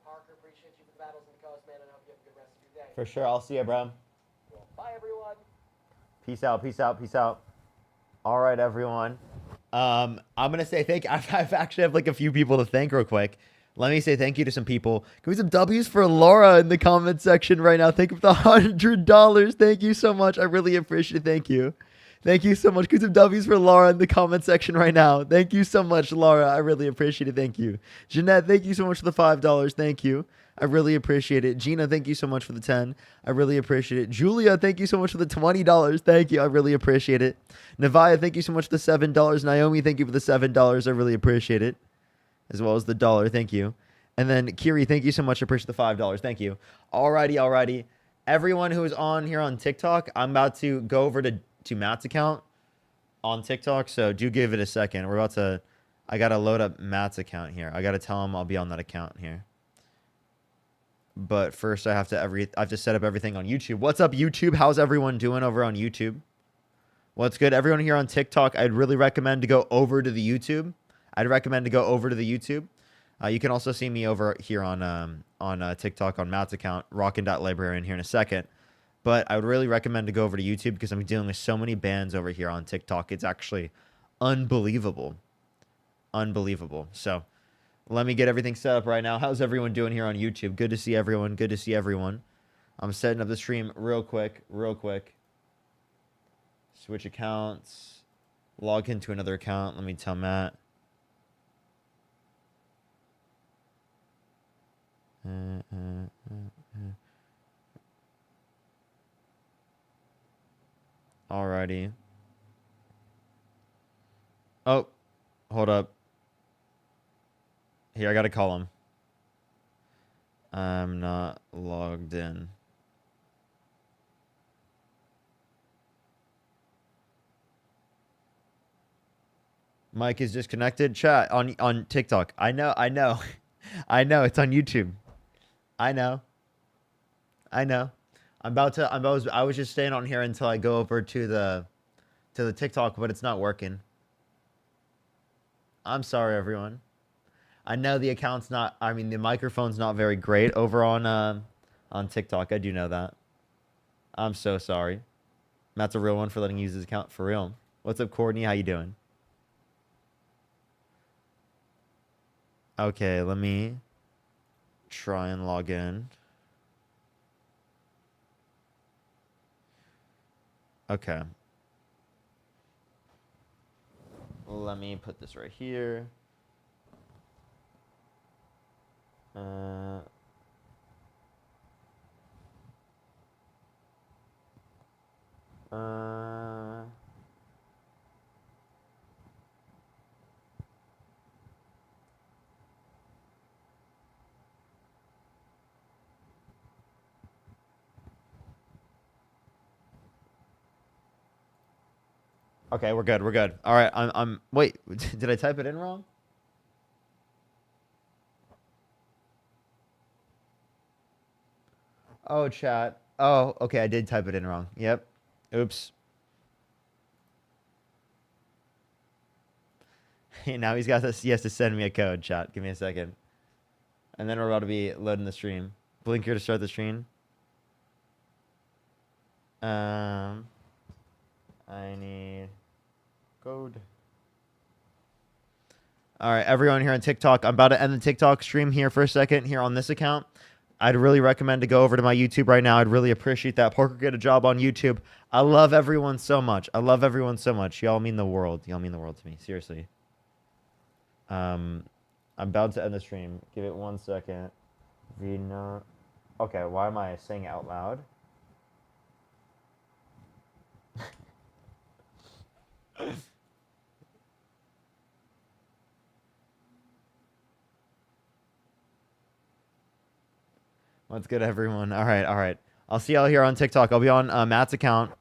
Parker, appreciate you for the battles and the coast, man, and hope you have a good rest of your day. For sure. I'll see you, bro. Cool. Bye, everyone. Peace out. Peace out. Peace out. All right, everyone. I'm gonna say thank. I've actually have like a few people to thank real quick. Let me say thank you to some people. Give me some W's for Laura in the comment section right now. Thank you for the $100. Thank you so much. I really appreciate it. Thank you. Thank you so much. Give me some W's for Laura in the comment section right now. Thank you so much, Laura. I really appreciate it. Thank you. Jeanette, thank you so much for the $5. Thank you. I really appreciate it. Gina, thank you so much for the 10. I really appreciate it. Julia, thank you so much for the $20. Thank you. I really appreciate it. Navaya, thank you so much for the $7. Naomi, thank you for the $7. I really appreciate it. As well as the dollar. Thank you. And then Kiri, thank you so much. I appreciate the $5. Thank you. Alrighty. Everyone who is on here on TikTok, I'm about to go over to Matt's account on TikTok. So do give it a second. I got to load up Matt's account here. I got to tell him I'll be on that account here. But first I have to set up everything on YouTube. What's up, YouTube? How's everyone doing over on YouTube? What's good? Everyone here on TikTok, I'd really recommend to go over to the YouTube. You can also see me over here on TikTok on Matt's account, rockin.librarian here in a second. But I would really recommend to go over to YouTube because I'm dealing with so many bans over here on TikTok. It's actually unbelievable. So let me get everything set up right now. How's everyone doing here on YouTube? Good to see everyone. I'm setting up the stream real quick. Switch accounts. Log into another account. Let me tell Matt. Alrighty. Oh, hold up. Here, I gotta call him. I'm not logged in. Mike is disconnected. Chat on TikTok. I know. I know it's on YouTube. I know. I was just staying on here until I go over to the TikTok, but it's not working. I'm sorry, everyone. I know the account's not. I mean, the microphone's not very great over on TikTok. I do know that. I'm so sorry. Matt's a real one for letting you use his account for real. What's up, Courtney? How you doing? Okay, let me try and log in. Okay. Let me put this right here. Okay, we're good. All right, I'm wait, did I type it in wrong? Oh, chat. Oh, okay, I did type it in wrong. Yep. Oops. Now he has to send me a code, chat. Give me a second. And then we're about to be loading the stream. Blink here to start the stream. I need code. All right, everyone here on TikTok. I'm about to end the TikTok stream here for a second here on this account. I'd really recommend to go over to my YouTube right now. I'd really appreciate that. Parker, get a job on YouTube. I love everyone so much. Y'all mean the world. Y'all mean the world to me. Seriously. I'm about to end the stream. Give it 1 second. Okay, why am I saying it out loud? What's good, everyone? All right. I'll see y'all here on TikTok. I'll be on Matt's account.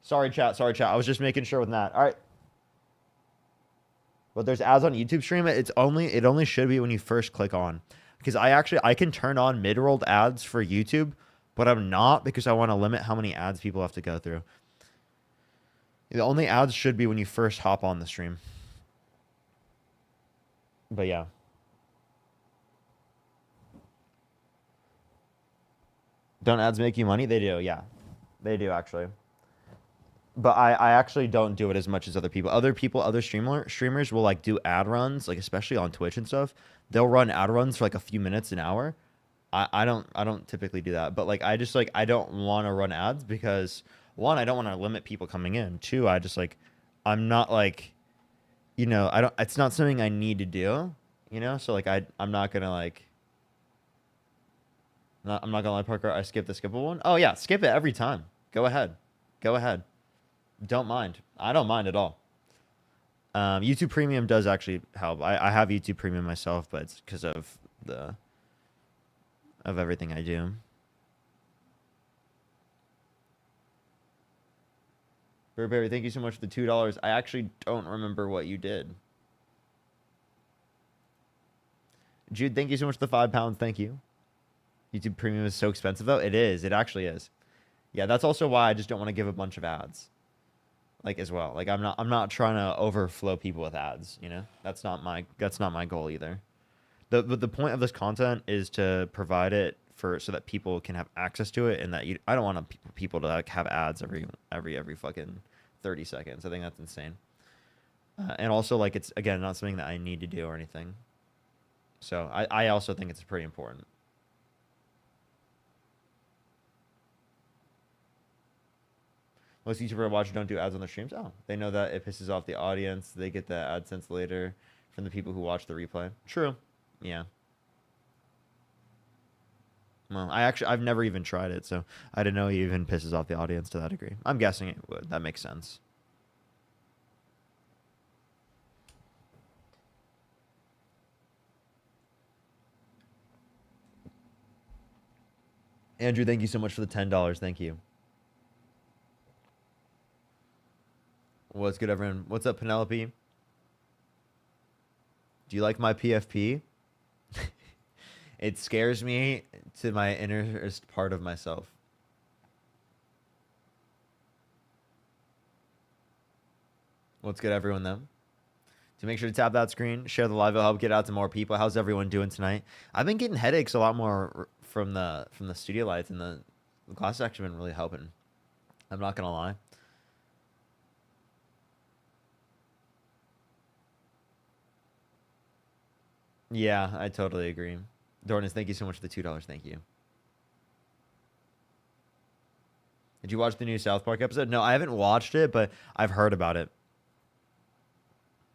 Sorry, chat. I was just making sure with Matt. All right. But there's ads on YouTube stream. It only should be when you first click on. Because I can turn on mid-rolled ads for YouTube, but I'm not because I want to limit how many ads people have to go through. The only ads should be when you first hop on the stream. But yeah. Don't ads make you money? They do, yeah. They do, actually. But I actually don't do it as much as other people. Other streamers will like do ad runs, like especially on Twitch and stuff. They'll run ad runs for like a few minutes, an hour. I don't typically do that. But like I don't want to run ads because one, I don't want to limit people coming in. Two, I'm not like, it's not something I need to do, So like I'm not gonna like. I'm not gonna lie, Parker. I skipped the skippable one. Oh yeah, skip it every time. Go ahead. Don't mind. I don't mind at all. YouTube Premium does actually help. I have YouTube Premium myself, but it's because of everything I do. Burberry, thank you so much for the $2. I actually don't remember what you did. Jude, thank you so much for the £5. Thank you. YouTube Premium is so expensive though. It is. It actually is. Yeah, that's also why I just don't want to give a bunch of ads. Like as well. Like I'm not trying to overflow people with ads, That's not my goal either. The point of this content is to provide it so that people can have access to it, and that I don't want people to like have ads every fucking 30 seconds. I think that's insane. And also like it's again not something that I need to do or anything. So I also think it's pretty important. Most YouTubers I watch don't do ads on their streams. Oh, they know that it pisses off the audience. They get the AdSense later from the people who watch the replay. True. Yeah. Well, I've never even tried it, so I didn't know it even pisses off the audience to that degree. I'm guessing it would. That makes sense. Andrew, thank you so much for the $10. Thank you. What's good, everyone? What's up, Penelope? Do you like my PFP? It scares me to my innerest part of myself. What's good, everyone, though? So make sure to tap that screen, share the live. It'll help get out to more people. How's everyone doing tonight? I've been getting headaches a lot more from the studio lights, and the glasses actually been really helping. I'm not gonna lie. Yeah, I totally agree. Dornis, thank you so much for the $2. Thank you. Did you watch the new South Park episode? No, I haven't watched it, but I've heard about it.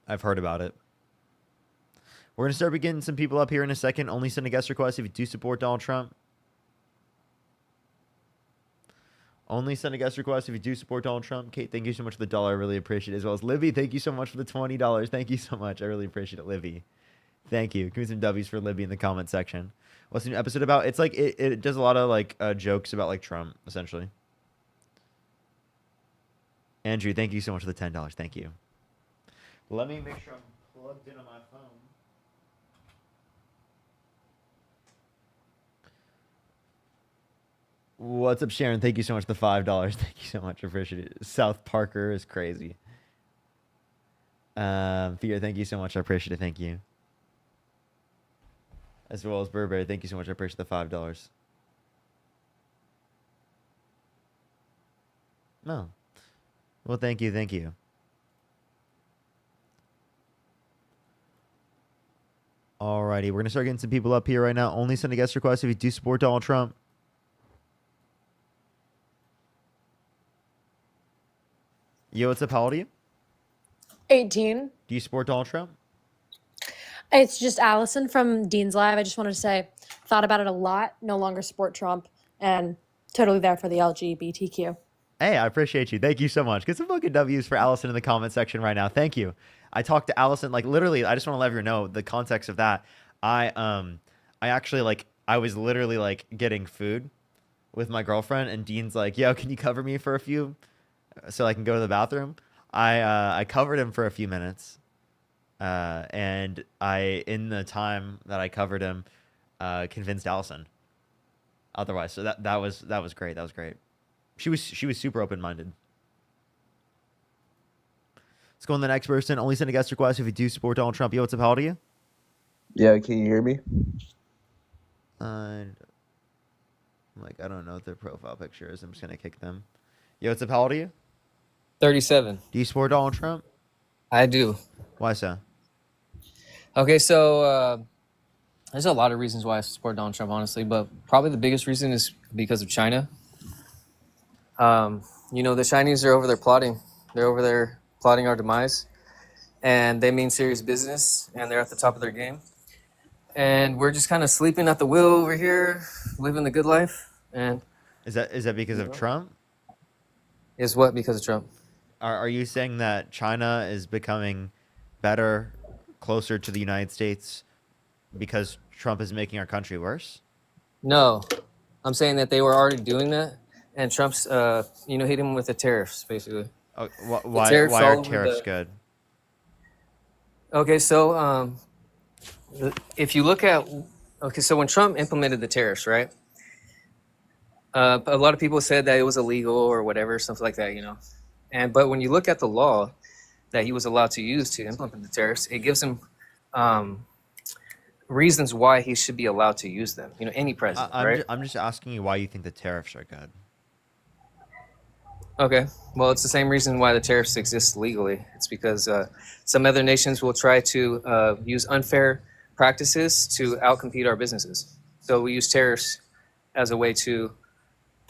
We're going to start getting some people up here in a second. Only send a guest request if you do support Donald Trump. Only send a guest request if you do support Donald Trump. Kate, thank you so much for the $1. I really appreciate it. As well as Livy, thank you so much for the $20. Thank you so much. I really appreciate it, Livy. Thank you. Give me some W's for Libby in the comment section. What's the new episode about? It's like it does a lot of like jokes about like Trump, essentially. Andrew, thank you so much for the $10. Thank you. Let me make sure I'm plugged in on my phone. What's up, Sharon? Thank you so much for the $5. Thank you so much. I appreciate it. South Parker is crazy. Fear, thank you so much. I appreciate it. Thank you. As well as Burberry, thank you so much. I appreciate the $5. No. Well, thank you. Thank you. Alrighty, we're going to start getting some people up here right now. Only send a guest request if you do support Donald Trump. Yo, what's up? How old are you? 18. Do you support Donald Trump? It's just Allison from Dean's Live. I just wanted to say, thought about it a lot. No longer support Trump, and totally there for the LGBTQ. Hey, I appreciate you. Thank you so much. Get some fucking W's for Allison in the comment section right now. Thank you. I talked to Allison, like literally, I just want to let you know the context of that. I actually like, I was literally like getting food with my girlfriend, and Dean's like, yo, can you cover me for a few so I can go to the bathroom? I covered him for a few minutes. And I, in the time that I covered him, convinced Allison otherwise. So that was great. That was great. She was super open minded. Let's go on the next person. Only send a guest request if you do support Donald Trump. Yo, what's up? How old are you? Yeah, can you hear me? I'm like, I don't know what their profile picture is. I'm just gonna kick them. Yo, what's up? How old are you? 37. Do you support Donald Trump? I do. Why so? Okay, so there's a lot of reasons why I support Donald Trump, honestly, but probably the biggest reason is because of China. The Chinese are over there plotting. They're over there plotting our demise, and they mean serious business, and they're at the top of their game. And we're just kind of sleeping at the wheel over here, living the good life. And Is that because of Trump? is what because of Trump? Are you saying that China is becoming better, closer to the United States because Trump is making our country worse? No, I'm saying that they were already doing that, and Trump's, hit him with the tariffs, basically. Oh, The why tariffs are all over tariffs the- good? Okay, so if you look at so when Trump implemented the tariffs, right? A lot of people said that it was illegal or whatever, something like that, but when you look at the law that he was allowed to use to implement the tariffs, it gives him reasons why he should be allowed to use them. Any president, right? I'm just asking you why you think the tariffs are good. Okay, well, it's the same reason why the tariffs exist legally. It's because some other nations will try to use unfair practices to outcompete our businesses. So we use tariffs as a way to,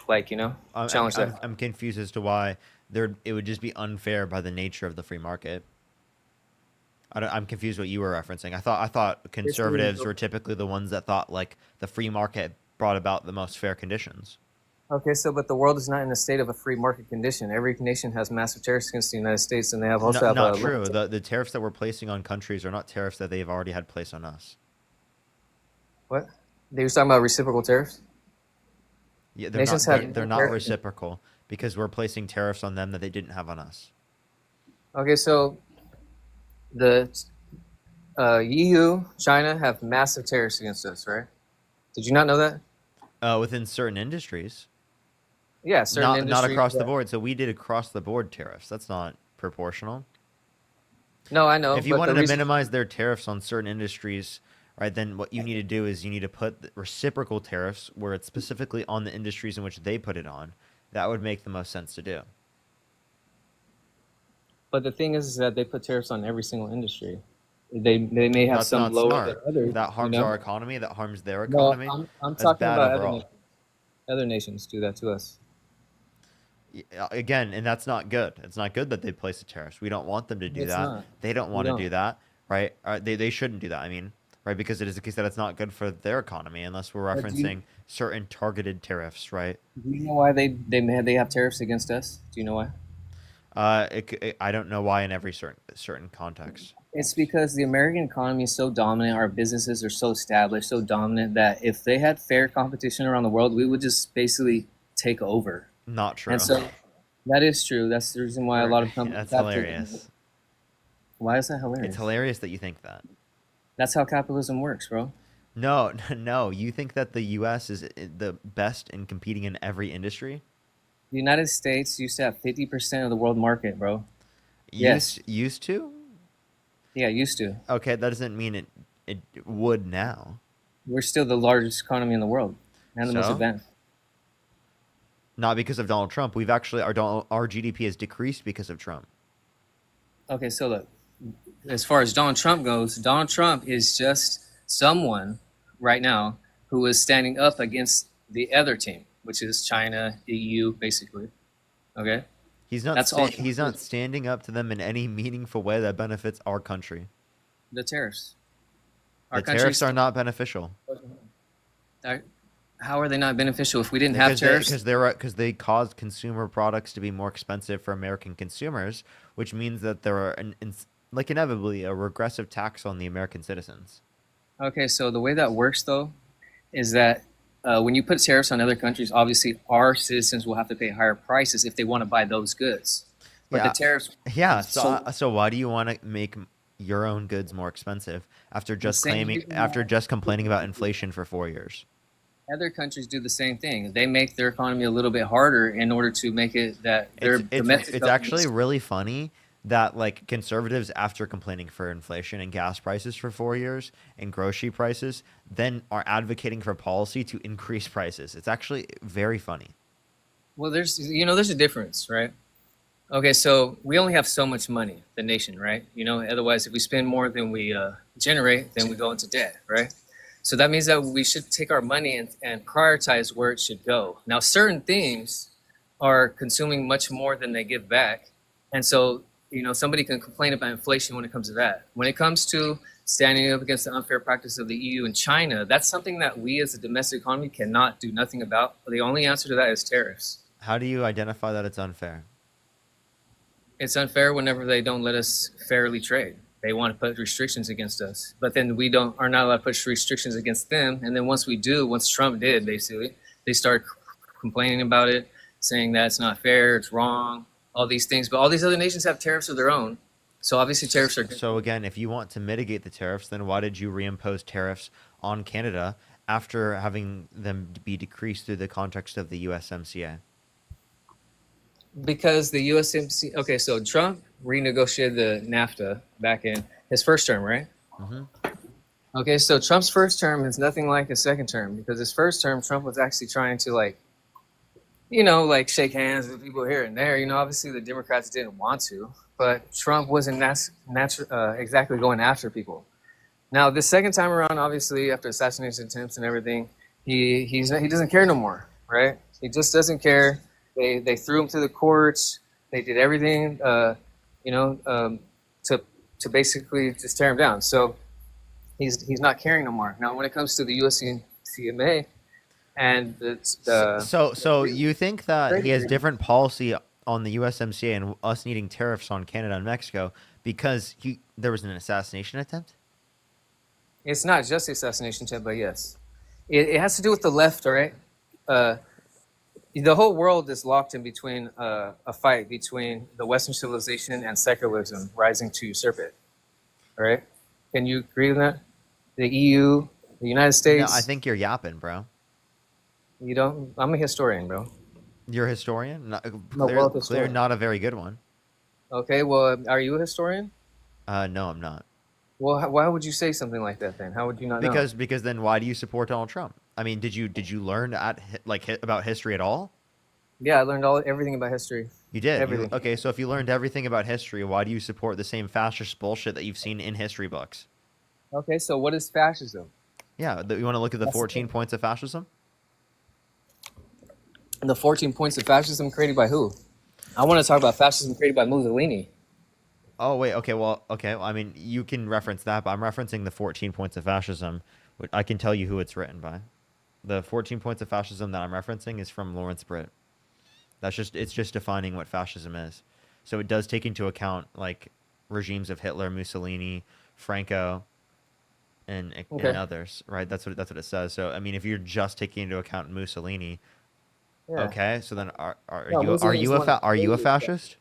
challenge that. I'm confused as to why it would just be unfair by the nature of the free market. I'm confused what you were referencing. I thought conservatives were typically the ones that thought like the free market brought about the most fair conditions. Okay, but the world is not in a state of a free market condition. Every nation has massive tariffs against the United States, and they have also have Not true. The tariffs that we're placing on countries are not tariffs that they've already had placed on us. What? They were talking about reciprocal tariffs? Yeah, they're Nations not. have They're not tariffs. reciprocal because we're placing tariffs on them that they didn't have on us. Okay, so the EU, China have massive tariffs against us, right? Did you not know that? Within certain industries, Yeah, certain not industries. across the yeah. board. So we did across the board tariffs. That's not proportional. No, I know. If you but wanted the to reason- minimize their tariffs on certain industries, right, then what you need to do is you need to put the reciprocal tariffs where it's specifically on the industries in which they put it on. That would make the most sense to do. But the thing is that they put tariffs on every single industry. They may have That's some not lower smart. than others. That harms you know? our economy. That harms their No, economy. I'm That's talking bad about overall. other nations do that to us. Again, and that's not good. It's not good that they place the tariffs. We don't want them to do It's that. not. They don't We want to don't. do that, right? They shouldn't do that. I mean, right? Because it is the case that it's not good for their economy unless we're But do you- referencing certain targeted tariffs, right? Do you know why they have tariffs against us? Do you know why? I don't know why in every certain context. It's because the American economy is so dominant. Our businesses are so established, so dominant that if they had fair competition around the world, we would just basically take over. Not true. And so that is true. That's the reason why a lot of companies. That's hilarious. Why is that hilarious? It's hilarious that you think that. That's how capitalism works, bro. No, no. You think that the U.S. is the best in competing in every industry? The United States used to have 50% of the world market, bro. Yes. Used to? Yeah, used to. Okay, that doesn't mean it would now. We're still the largest economy in the world and the most So? advanced. Not because of Donald Trump. We've actually our GDP has decreased because of Trump. Okay, so look, as far as Donald Trump goes, Donald Trump is just someone right now who is standing up against the other team, which is China, EU, basically. Okay? He's not. That's all He's not standing up to them in any meaningful way that benefits our country. The tariffs. The tariffs are not beneficial How are they not beneficial if we didn't have tariffs? because they caused consumer products to be more expensive for American consumers, which means that there are like inevitably a regressive tax on the American citizens. Okay, so the way that works, though, is that when you put tariffs on other countries, obviously our citizens will have to pay higher prices if they want to buy those goods. But Yeah. the tariffs, Yeah. So why do you want to make your own goods more expensive after just same claiming reason after why just complaining about inflation for 4 years. other countries do the same thing. They make their economy a little bit harder in order to make it that their domestic It's actually companies. really funny that like conservatives, after complaining for inflation and gas prices for 4 years and grocery prices, then are advocating for policy to increase prices. It's actually very funny. Well, there's a difference, right? Okay, so we only have so much money, the nation, right? Otherwise, if we spend more than we generate, then we go into debt, right? So that means that we should take our money and prioritize where it should go. Now, certain things are consuming much more than they give back. And so, somebody can complain about inflation when it comes to that. When it comes to standing up against the unfair practice of the EU and China, that's something that we as a domestic economy cannot do nothing about. The only answer to that is tariffs. How do you identify that it's unfair? It's unfair whenever they don't let us fairly trade. They want to put restrictions against us, but then we are not allowed to put restrictions against them. And then once Trump did, basically, they start complaining about it, saying that it's not fair, it's wrong, all these things. But all these other nations have tariffs of their own. So obviously tariffs are good. So again, if you want to mitigate the tariffs, then why did you reimpose tariffs on Canada after having them be decreased through the context of the USMCA? Because the USMC, okay, so Trump renegotiated the NAFTA back in his first term, right? Mm-hmm. Okay, so Trump's first term is nothing like his second term, because his first term, Trump was actually trying to shake hands with people here and there. Obviously the Democrats didn't want to, but Trump wasn't exactly going after people. Now, the second time around, obviously, after assassination attempts and everything, he doesn't care no more, right? He just doesn't care. They threw him to the courts. They did everything, to basically just tear him down. So he's not caring no more. Now, when it comes to the USCMA and So you think that he has different policy on the USMCA and us needing tariffs on Canada and Mexico because there was an assassination attempt? It's not just the assassination attempt, but yes, it has to do with the left, all right? The whole world is locked in between a fight between the Western civilization and secularism rising to usurp it. All right? Can you agree with that? The EU, the United No, States. I think you're yapping, bro. You don't. I'm a historian, bro. You're a historian? world Clear, historian. not a very good one. Okay. Well, are you a historian? No, I'm not. Well, why would you say something like that then? How would you not know? Because then why do you support Donald Trump? I mean, did you learn about history at all? Yeah, I learned everything about history. You did. Everything. Okay, so if you learned everything about history, why do you support the same fascist bullshit that you've seen in history books? Okay, so what is fascism? Yeah, you want to look at the That's the 14 thing. points of fascism? The 14 points of fascism created by who? I want to talk about fascism created by Mussolini. Oh wait, okay, well, I mean, you can reference that, but I'm referencing the 14 points of fascism. I can tell you who it's written by. The 14 points of fascism that I'm referencing is from Lawrence Britt. It's just defining what fascism is. So it does take into account like regimes of Hitler, Mussolini, Franco, and others, right? That's what it says. So I mean, if you're just taking into account Mussolini, Yeah. okay, so then are No, you Mussolini's one of are you a the- fascist?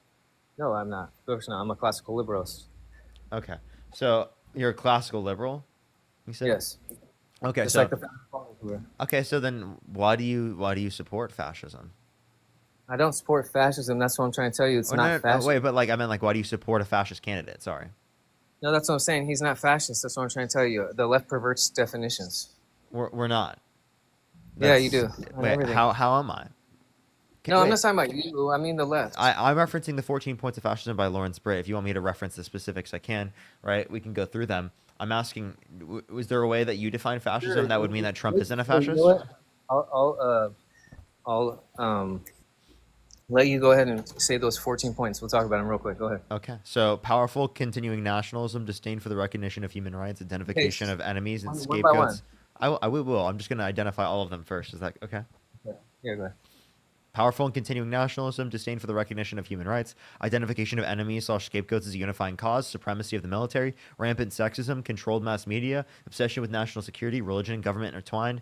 No, I'm not. Of course not. I'm a classical liberalist. Okay, so you're a classical liberal. You said Yes. Okay, Just so like the founding fathers were. okay, so then why do you support fascism? I don't support fascism. That's what I'm trying to tell you. It's Oh, not no, fascist. wait, but I meant why do you support a fascist candidate? Sorry. No, that's what I'm saying. He's not fascist. That's what I'm trying to tell you. The left perverts definitions. We're not. Yeah, you do. That's- On Wait, everything. how am I? No, I'm wait, not talking about you. I mean the left. I'm referencing the 14 points of fascism by Lawrence Britt. If you want me to reference the specifics, I can. Right? We can go through them. I'm asking, was there a way that you define fascism Sure. that would mean that Trump isn't a So you know fascist? what? I'll let you go ahead and say those 14 points. We'll talk about them real quick. Go ahead. Okay. So powerful, continuing nationalism, disdain for the recognition of human rights, identification Hey, of enemies and one by scapegoats. I will. I'm just going to identify all of them first. Is that okay? Yeah, go ahead. Powerful and continuing nationalism, disdain for the recognition of human rights, identification of enemies / scapegoats as a unifying cause, supremacy of the military, rampant sexism, controlled mass media, obsession with national security, religion and government intertwined,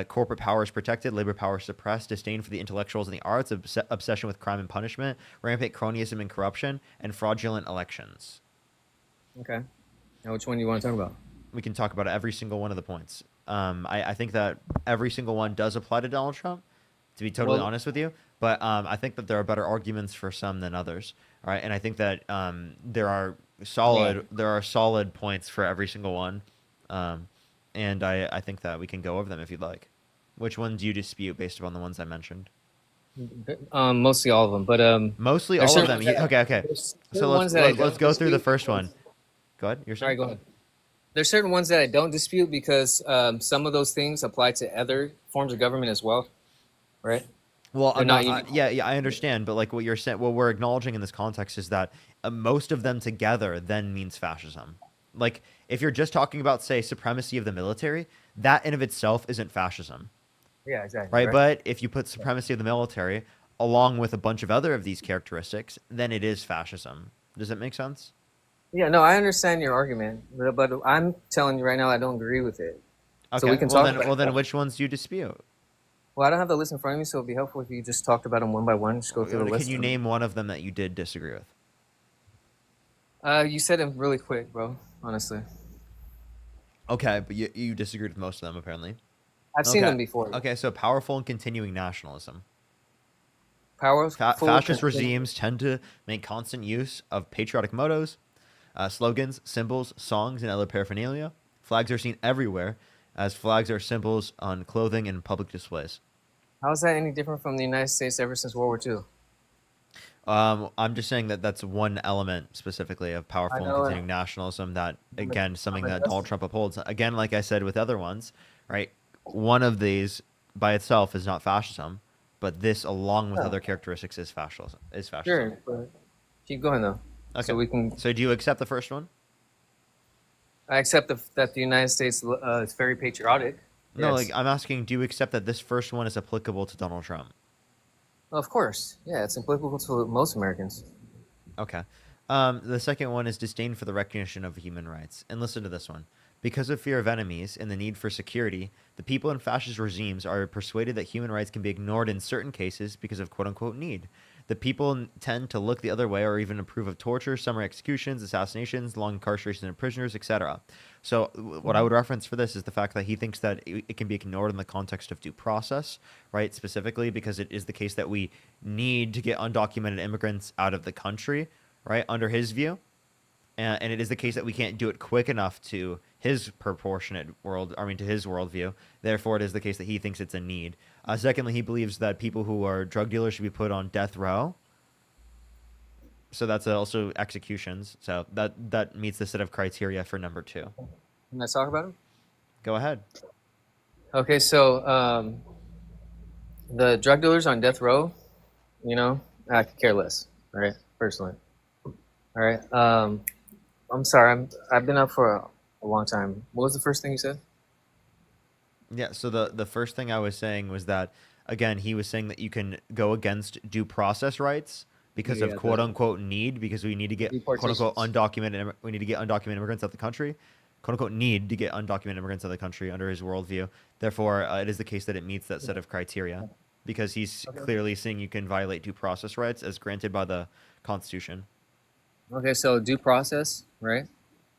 corporate power is protected, labor power is suppressed, disdain for the intellectuals and the arts, obsession with crime and punishment, rampant cronyism and corruption, and fraudulent elections. Okay. Now, which one do you want to talk about? We can talk about every single one of the points. I think that every single one does apply to Donald Trump, to be totally Well- honest with you. But I think that there are better arguments for some than others. All right, and I think that there are solid points for every single one, and I think that we can go over them if you'd like. Which ones do you dispute based upon the ones I mentioned? Mostly all of them, but Mostly There's all of certain them. ones Okay. there's So certain ones let's that I let's don't go through the dispute. first one. Go ahead. You're Sorry, saying? go ahead. There's certain ones that I don't dispute because some of those things apply to other forms of government as well, right? Well, They're I'm not not. unique. Yeah, I understand, but like what you're saying, what we're acknowledging in this context is that most of them together then means fascism. Like if you're just talking about, say, supremacy of the military, that in of itself isn't fascism, Yeah, exactly. right? But if you put supremacy of the military along with a bunch of other of these characteristics, then it is fascism. Does that make sense? Yeah, no, I understand your argument, but I'm telling you right now, I don't agree with it. Okay. So we can well, talk then, about well, then that. which ones do you dispute? Well, I don't have the list in front of me, so it'd be helpful if you just talked about them one by one. Just go through the list. Can you name one of them that you did disagree with? You said them really quick, bro. Honestly, Okay, but you disagreed with most of them apparently. I've seen Okay. them before. Okay, so powerful and continuing nationalism. Powerful. Fascist regimes tend to make constant use of patriotic mottos, slogans, symbols, songs, and other paraphernalia. Flags are seen everywhere, as flags are symbols on clothing and public displays. How is that any different from the United States ever since World War II? I'm just saying that that's one element specifically of powerful and know it. continuing nationalism that, again, something that that's- Donald Trump upholds. Again, like I said with other ones, right? One of these by itself is not fascism, but this, along with Yeah. other characteristics, is fascism. Sure, but keep going though. Okay. So we can. So do you accept the first one? I accept that the United States is very patriotic. No, Yes. like I'm asking, do you accept that this first one is applicable to Donald Trump? Of course, yeah, it's applicable to most Americans. Okay. The second one is disdain for the recognition of human rights. And listen to this one. Because of fear of enemies and the need for security, the people in fascist regimes are persuaded that human rights can be ignored in certain cases because of quote-unquote need. The people tend to look the other way or even approve of torture, summary executions, assassinations, long incarceration of prisoners, etc. So what I would reference for this is the fact that he thinks that it can be ignored in the context of due process, right? Specifically because it is the case that we need to get undocumented immigrants out of the country, right? Under his view. And it is the case that we can't do it quick enough to his proportionate world, I mean, to his worldview. Therefore, it is the case that he thinks it's a need. Secondly, he believes that people who are drug dealers should be put on death row. So that's also executions. So that meets the set of criteria for number 2. Can I talk about them? Go ahead. Okay, so the drug dealers on death row, you know, I could care less, right? Personally. All right. I'm sorry. I've been up for a long time. What was the first thing you said? Yeah, so the first thing I was saying was that, again, he was saying that you can go against due process rights because Yeah, of quote unquote need, because we need to get quote unquote undocumented, we need to get undocumented immigrants out of the country, quote unquote need to get undocumented immigrants out of the country under his worldview. Therefore, it is the case that it meets that set of criteria because he's clearly saying you can violate due process rights as granted by the Constitution. Okay, so due process, right?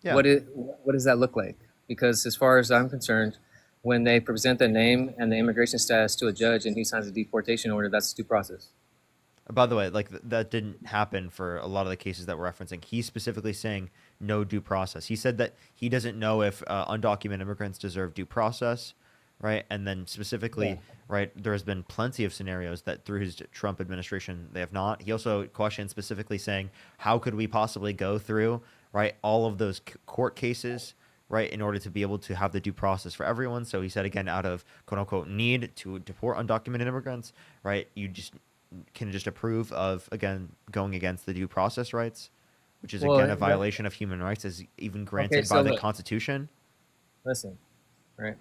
Yeah. What does that look like? Because as far as I'm concerned, when they present the name and the immigration status to a judge and he signs a deportation order, that's due process. By the way, like that didn't happen for a lot of the cases that we're referencing. He's specifically saying no due process. He said that he doesn't know if undocumented immigrants deserve due process, right? And then specifically, right, there has been plenty of scenarios that through his Trump administration they have not. He also questioned specifically saying, how could we possibly go through, right, all of those court cases, right, in order to be able to have the due process for everyone. So he said, again, out of quote unquote need to deport undocumented immigrants, right, you just can just approve of, again, going against the due process rights, which is, again, a violation of human rights as even granted by the Constitution. Listen, right?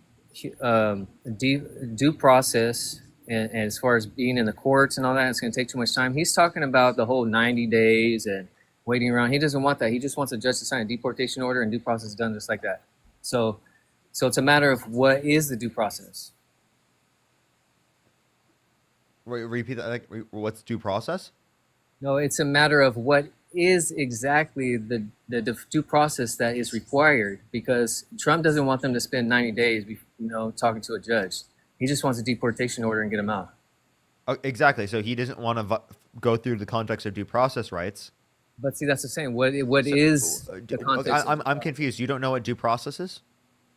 Due process, and as far as being in the courts and all that, it's going to take too much time. He's talking about the whole 90 days and waiting around. He doesn't want that. He just wants a judge to sign a deportation order and due process done just like that. So it's a matter of what is the due process. Repeat that. Like, what's due process? No, it's a matter of what is exactly the due process that is required, because Trump doesn't want them to spend 90 days, talking to a judge. He just wants a deportation order and get them out. Exactly. So he doesn't want to go through the context of due process rights. But see, that's the same. What is the context? I'm confused. You don't know what due process is?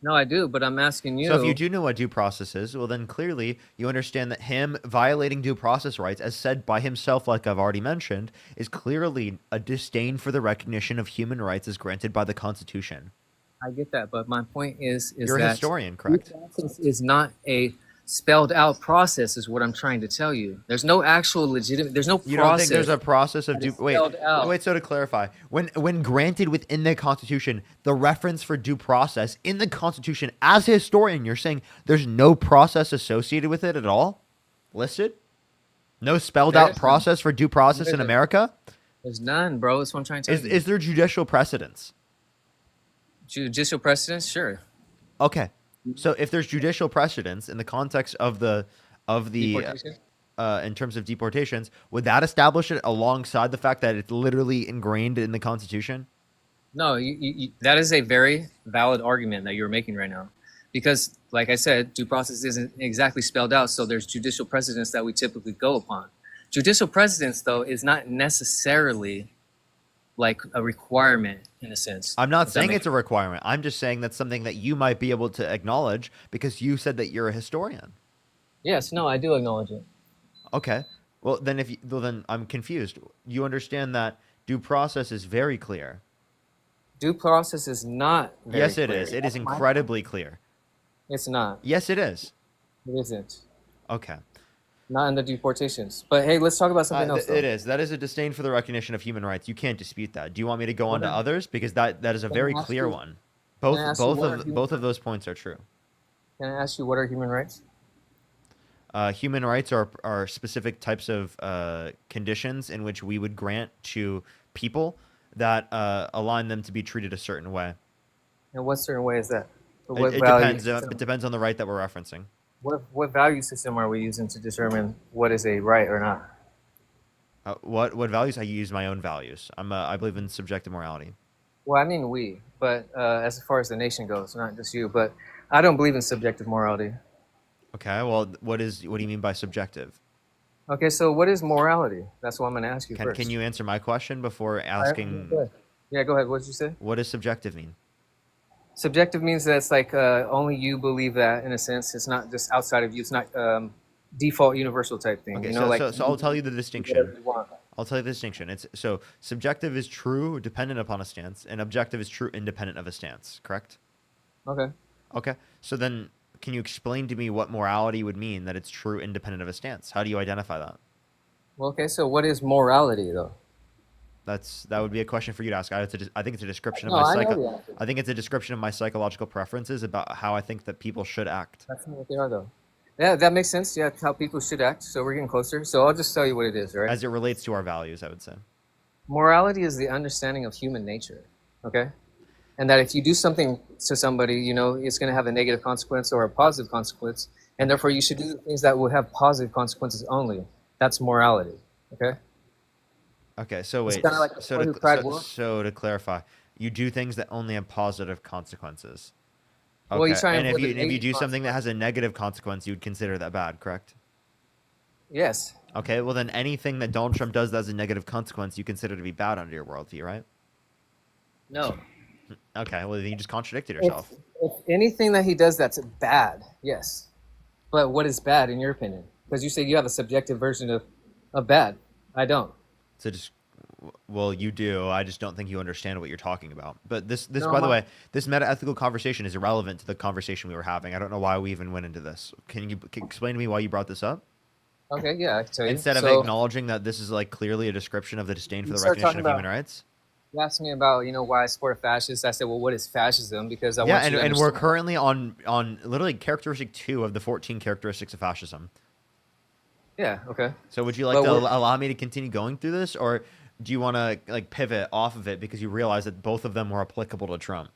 No, I do, but I'm asking you. So if you do know what due process is, well, then clearly you understand that him violating due process rights, as said by himself, like I've already mentioned, is clearly a disdain for the recognition of human rights as granted by the Constitution. I get that, but my point is You're that a historian, correct? due process is not a spelled out process, is what I'm trying to tell you. There's no actual legitimate. There's no process. You don't think there's a process of due? Wait, spelled out. wait. So to clarify, when granted within the Constitution, the reference for due process in the Constitution, as a historian, you're saying there's no process associated with it at all, listed? No spelled out process for due process in America? There's none, bro. That's what I'm trying to tell you. Is there judicial precedence? Judicial precedence? Sure. Okay, so if there's judicial precedence in the context of the Deportation? in terms of deportations, would that establish it alongside the fact that it's literally ingrained in the Constitution? No, that is a very valid argument that you're making right now. Because, like I said, due process isn't exactly spelled out, so there's judicial precedence that we typically go upon. Judicial precedence, though, is not necessarily like a requirement in a sense. I'm not Does that saying make it's a requirement. I'm just saying that's something that you might be able to acknowledge because you said that you're a historian. Yes, no, I do acknowledge it. Okay. Well, then I'm confused. You understand that due process is very clear. Due process is not very Yes, it clear. is. It is incredibly clear. It's not. Yes, it is. It isn't. Okay. Not in the deportations. But hey, let's talk about something else. It is. That is a disdain for the recognition of human rights. You can't dispute that. Do you want me to go on to others? Because that is a very I ask clear you- one. I ask you what are Both of those points are true. Can I ask you, what are human rights? Human rights are specific types of conditions in which we would grant to people that align them to be treated a certain way. And what certain way is that? Or It value depends. system- It depends on the right that we're referencing. What value system are we using to determine what is a right or not? What values? I use my own values. I believe in subjective morality. Well, I mean we, but as far as the nation goes, not just you. But I don't believe in subjective morality. Okay. Well, what do you mean by subjective? Okay, so what is morality? That's what I'm going to ask you first. Can you answer my question before asking? Go ahead. Yeah, go ahead. What did you say? What does subjective mean? Subjective means that it's like only you believe that, in a sense. It's not just outside of you. It's not default universal type thing. Okay, you know, so I'll tell you the whatever distinction. you want. I'll tell you the distinction. It's so subjective is true dependent upon a stance, and objective is true independent of a stance. Correct? Okay. Okay. So then, can you explain to me what morality would mean that it's true independent of a stance? How do you identify that? Well, okay, so what is morality, though? That would be a question for you to ask. I think it's a description of No, my I know psycho. the answer. I think it's a description of my psychological preferences about how I think that people should act. That's not what they are, though. Yeah, that makes sense. Yeah, how people should act. So we're getting closer. So I'll just tell you what it is, right? As it relates to our values, I would say. Morality is the understanding of human nature, okay? And that if you do something to somebody, you know, it's going to have a negative consequence or a positive consequence, and therefore you should do the things that will have positive consequences only. That's morality, okay? Okay, so It's wait. kinda like the boy who cried wolf. So to clarify, you do things that only have positive consequences. Okay. Well, you try and and if avoid you the if you do negative something that has a negative consequence, you would consider that bad, correct? Yes. Okay, well then anything that Donald Trump does that has a negative consequence, you consider to be bad under your worldview, right? No. Okay, well then you just contradicted yourself. If anything that he does that's bad, yes. But what is bad in your opinion? Because you say you have a subjective version of bad. I don't. So just well, you do. I just don't think you understand what you're talking about. But this No, by the I'm way, this meta-ethical conversation is irrelevant to the conversation we were having. I don't know why we even went into this. Can you explain to me why you brought this up? Okay, yeah, I can tell you. Instead of So, acknowledging that this is like clearly a description of the disdain for You the start recognition of talking human rights. you asked me about, you know, why I support a fascist. I said, well, what is fascism? Because I Yeah, want you to and we're understand. currently on literally characteristic 2 of the 14 characteristics of fascism. Yeah, okay. So would you like But to we're- allow me to continue going through this, or do you want to like pivot off of it because you realize that both of them were applicable to Trump?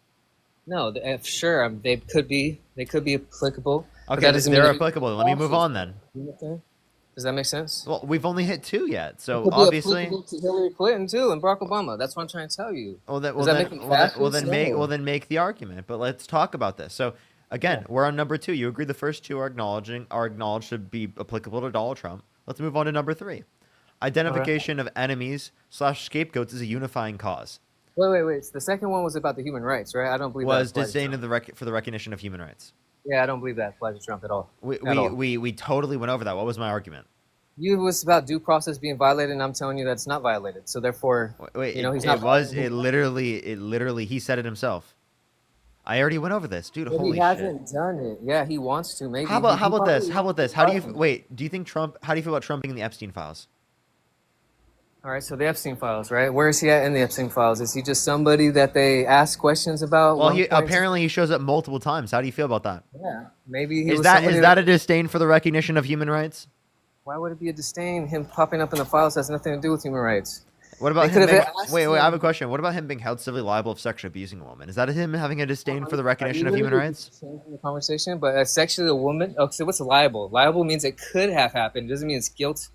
No, sure, they could be applicable. but Okay, that doesn't they're mean that- applicable. Let me move on then. Does Does that make sense? Well, we've only hit 2 yet, so Could be obviously. applicable to Hillary Clinton too and Barack Obama. That's what I'm trying to tell you. Well, Does that make them make the argument. But let's talk about this. So again, we're on number 2. You agree the first 2 are acknowledged to be applicable to Donald Trump. Let's move on to number 3. Identification of enemies / scapegoats is a unifying cause. Wait. The second one was about the human rights, right? I don't believe Was that applies to disdain Trump. for the recognition of human rights. Yeah, I don't believe that applies to Trump at all. At all. We totally went over that. What was my argument? You was about due process being violated, and I'm telling you that it's not violated. So therefore, Wait, you know, he's it not. was it literally he said it himself. I already went over this, dude. But Holy he shit. hasn't done it. Yeah, he wants to. Maybe. How about this? probably- How about this? How do you think Trump? How do you feel about Trump being in the Epstein files? All right, so the Epstein files, right? Where is he at in the Epstein files? Is he just somebody that they ask questions about? Well, one he point? apparently he shows up multiple times. How do you feel about that? Yeah, maybe he Is was that somebody a disdain for the recognition of human rights? Why would it be a disdain? Him popping up in the files has nothing to do with human rights. What about They him? could've Being, asked wait, I have a him- question. What about him being held civilly liable of sexually abusing a woman? Is that him having a disdain for the recognition Are of you human really rights? changing the conversation, but sexually a woman. Okay, so what's liable? Liable means it could have happened. It doesn't mean it's guilt.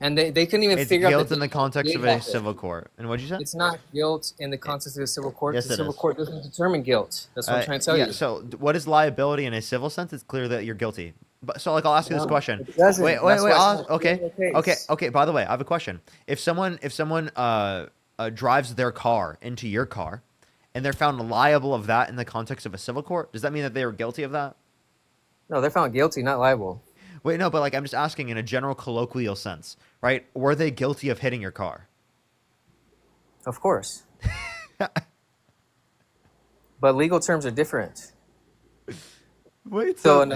And they couldn't even It's figure guilt out in the context of a Exactly. civil court. And what'd you say? It's not guilt in the context of a civil court. Yes, the it civil is. court doesn't determine guilt. That's what I'm trying to tell yeah, you. So what is liability in a civil sense? It's clear that you're guilty. But so like I'll ask you this No, question. it doesn't. Wait. That's why it's I'll- not okay. the case. Okay. By the way, I have a question. If someone drives their car into your car, and they're found liable of that in the context of a civil court, does that mean that they were guilty of that? No, they're found guilty, not liable. Wait, no, but like I'm just asking in a general colloquial sense, right? Were they guilty of hitting your car? Of course. But legal terms are different. Wait, So, I'm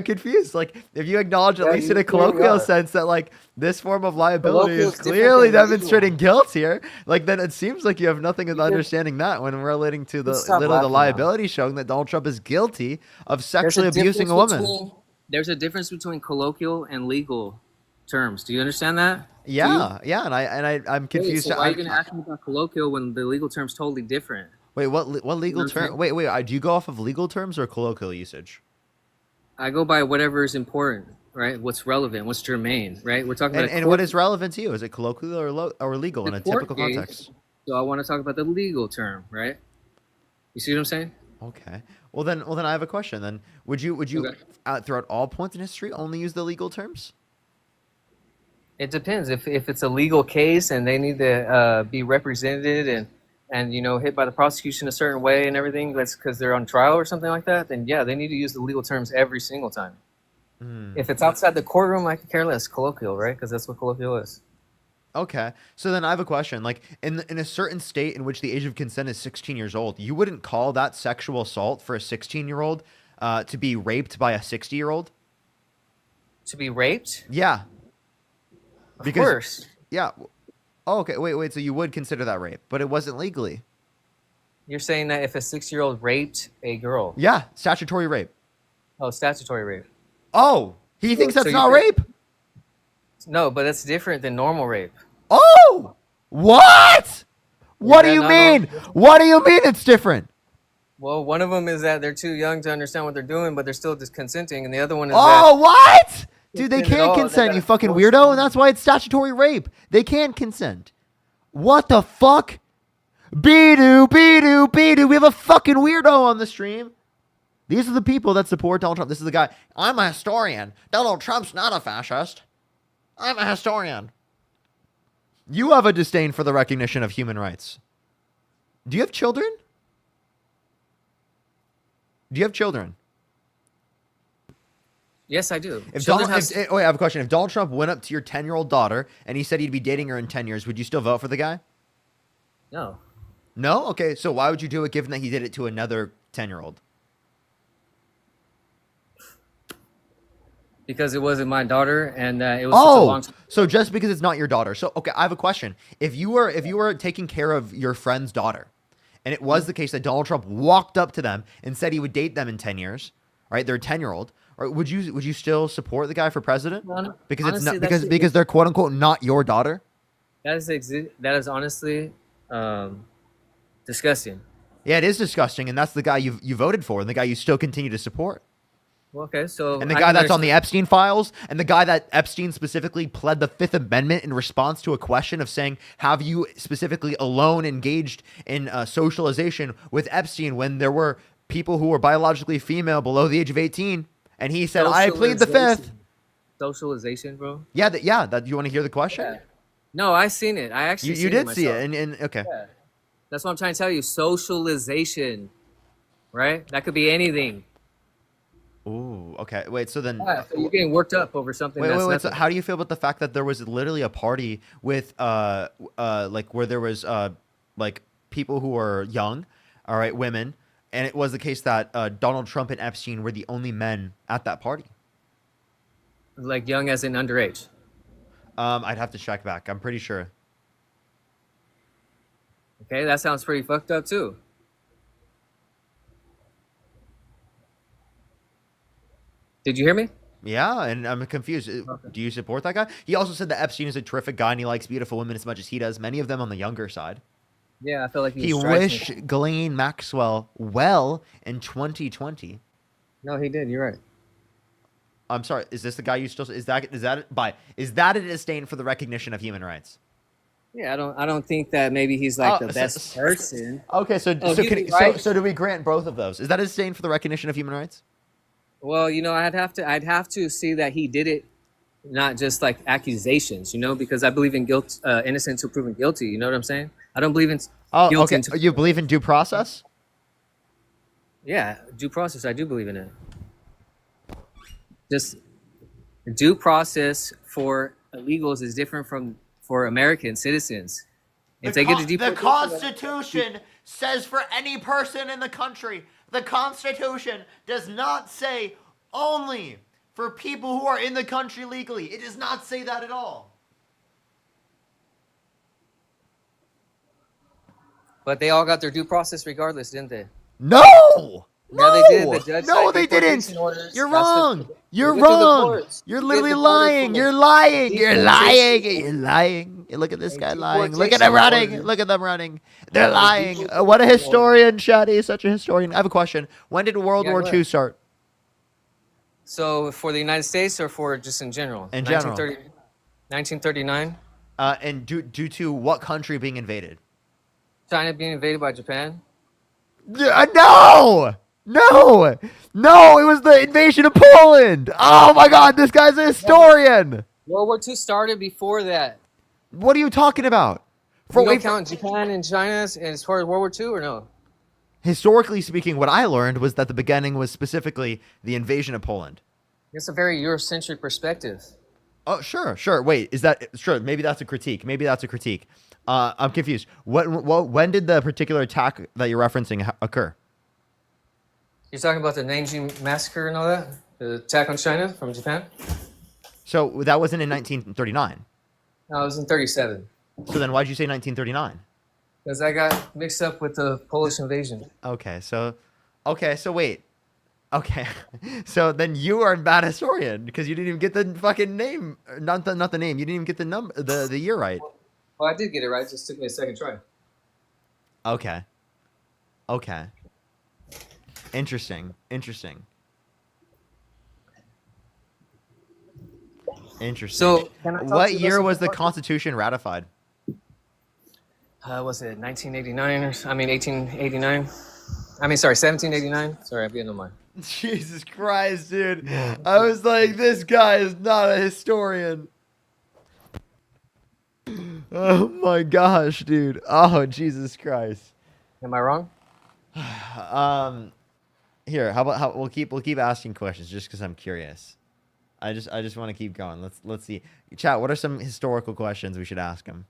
confused. Like, if you acknowledge at Yeah, least you in a clearly colloquial are. sense that like this form of liability Colloquial is is different clearly than legal. demonstrating guilt here, like then it seems like you have nothing in You did- understanding that when relating to the Stop literally the laughing now. liability showing that Donald Trump is guilty of sexually abusing a woman. There's a difference between colloquial and legal terms. Do you understand that? Yeah, and I'm Wait, confused. so why are you going to ask me about colloquial when the legal term's totally different? Wait, what legal what I'm term? saying? Wait. Do you go off of legal terms or colloquial usage? I go by whatever is important, right? What's relevant, what's germane, right? We're talking about And what is relevant to you? Is it colloquial or legal in a court typical case. context? So I want to talk about the legal term, right? You see what I'm saying? Okay. Well then I have a question. Then would you Okay. throughout all points in history only use the legal terms? It depends. If it's a legal case and they need to be represented and you know hit by the prosecution a certain way and everything, that's because they're on trial or something like that, then yeah, they need to use the legal terms every single time. If it's outside the courtroom, I could care less. Colloquial, right? Because that's what colloquial is. Okay. So then I have a question. Like in a certain state in which the age of consent is 16 years old, you wouldn't call that sexual assault for a 16-year-old to be raped by a 60-year-old? To be raped? Yeah. Of course. Yeah. Oh, okay. Wait. So you would consider that rape, but it wasn't legally. You're saying that if a 6-year-old raped a girl, Yeah. Statutory rape. oh, statutory rape. Oh, he thinks So that's you not think- rape? No, but that's different than normal rape. Oh! What? What do that you not mean? What do you mean it's different? Well, one of them is that they're too young to understand what they're doing, but they're still just consenting, and the other one is Oh, what? Dude, they Consent at can't all, they consent, gotta you fucking force weirdo, them. and that's why it's statutory rape. They can't consent. What the fuck? Be-doo. We have a fucking weirdo on the stream. These are the people that support Donald Trump. This is the guy. I'm a historian. Donald Trump's not a fascist. I'm a historian. You have a disdain for the recognition of human rights. Do you have children? Do you have children? Yes, I do. If Children Donald, have- wait, I have a question. If Donald Trump went up to your 10-year-old daughter and he said he'd be dating her in 10 years, would you still vote for the guy? no. No? Okay, so why would you do it given that he did it to another 10-year-old? Because it wasn't my daughter, and it was such a long Oh, so just because it's not your daughter. So, okay, I have a question. If you were taking care of your friend's daughter, and it was the case that Donald Trump walked up to them and said he would date them in 10 years, right? They're a 10-year-old. Or would you still support the guy for president? Because it's honestly, not because they're quote unquote not your daughter? that is honestly disgusting. Yeah, it is disgusting, and that's the guy you voted for, and the guy you still continue to support. Well, okay, so And the I guy can that's on the understand- Epstein files, and the guy that Epstein specifically pled the Fifth Amendment in response to a question of saying, have you specifically alone engaged in socialization with Epstein when there were people who were biologically female below the age of 18? And he said, I plead the Fifth. Socialization, bro. Yeah, that you want to hear the question? Yeah. No, I seen it. I actually You seen did see myself. it, and okay. Yeah. That's what I'm trying to tell you. Socialization, right? That could be anything. Ooh, okay. Wait, so then Yeah, so you're getting worked up over something wait, that's wait, wait. So nothing. how do you feel about the fact that there was literally a party with like where there was like people who were young, all right, women, and it was the case that Donald Trump and Epstein were the only men at that party. Like young as in underage. I'd have to check back. I'm pretty sure. Okay, that sounds pretty fucked up too. Did you hear me? Yeah, and I'm confused. Do you support that guy? He also said that Epstein is a terrific guy and he likes beautiful women as much as he does. Many of them on the younger side. Yeah, I feel like He was wished Ghislaine Maxwell well in 2020. No, he did. You're right. I'm sorry. Is this the guy you still? Is that a disdain for the recognition of human rights? Yeah, I don't think that maybe he's like Oh, the so- best person. Okay, so Oh, so, he's can, right. so do we grant both of those? Is that a disdain for the recognition of human rights? Well, I'd have to see that he did it, not just like accusations, because I believe in guilt, innocent until proven guilty. You know what I'm saying? I don't believe in Oh, guilt okay. until You believe in due process? yeah, due process. I do believe in it. Just due process for illegals is different from for American citizens. If they get a The deportation, Constitution says for any person in the country. The Constitution does not say only for people who are in the country legally. It does not say that at all. but they all got their due process regardless, didn't they? No. Yeah, they did. The judge No, signed they didn't. deportation orders. You're That's the- wrong. You're Look at the wrong. courts. You're You get literally deported lying. for You're lying. You're lying. deportation. You're lying. Look at this A guy lying. Look at deportation them running. order. Look at them running. They're A lying. deportation What a order. historian, Shadi. Such a historian. I have a question. When did World Yeah, War go II ahead. start? So for the United States or for just in general? In general. 1939, And due to what country being invaded? China being invaded by Japan. No! No! No! It was the invasion of Poland! Oh my god, this guy's a historian! World War II started before that. What are you talking about? You don't wait, count Japan and China as far as World War II or no? historically speaking, what I learned was that the beginning was specifically the invasion of Poland. It's a very Eurocentric perspective. Oh, sure. Wait, is that sure? Maybe that's a critique. I'm confused. When did the particular attack that you're referencing occur? You're talking about the Nanjing massacre and all that? The attack on China from Japan? So that wasn't in 1939. No, it was in 37. So then why'd you say 1939? Because I got mixed up with the Polish invasion. Okay, so wait. Okay, so then you are a bad historian because you didn't even get the fucking name, not the name. You didn't even get the number, the year right. Well, I did get it right. It just took me a second try. Okay. Interesting. So, can I talk to What you year about was the something? Constitution ratified? Was it 1989 or 1889? I mean, sorry, 1789. Sorry, I'm getting on mine. Jesus Christ, dude! I was like, this guy is not a historian. Oh my gosh, dude! Oh Jesus Christ! Am I wrong? Here, how we'll keep asking questions just because I'm curious. I just want to keep going. Let's see. Chat, what are some historical questions we should ask him?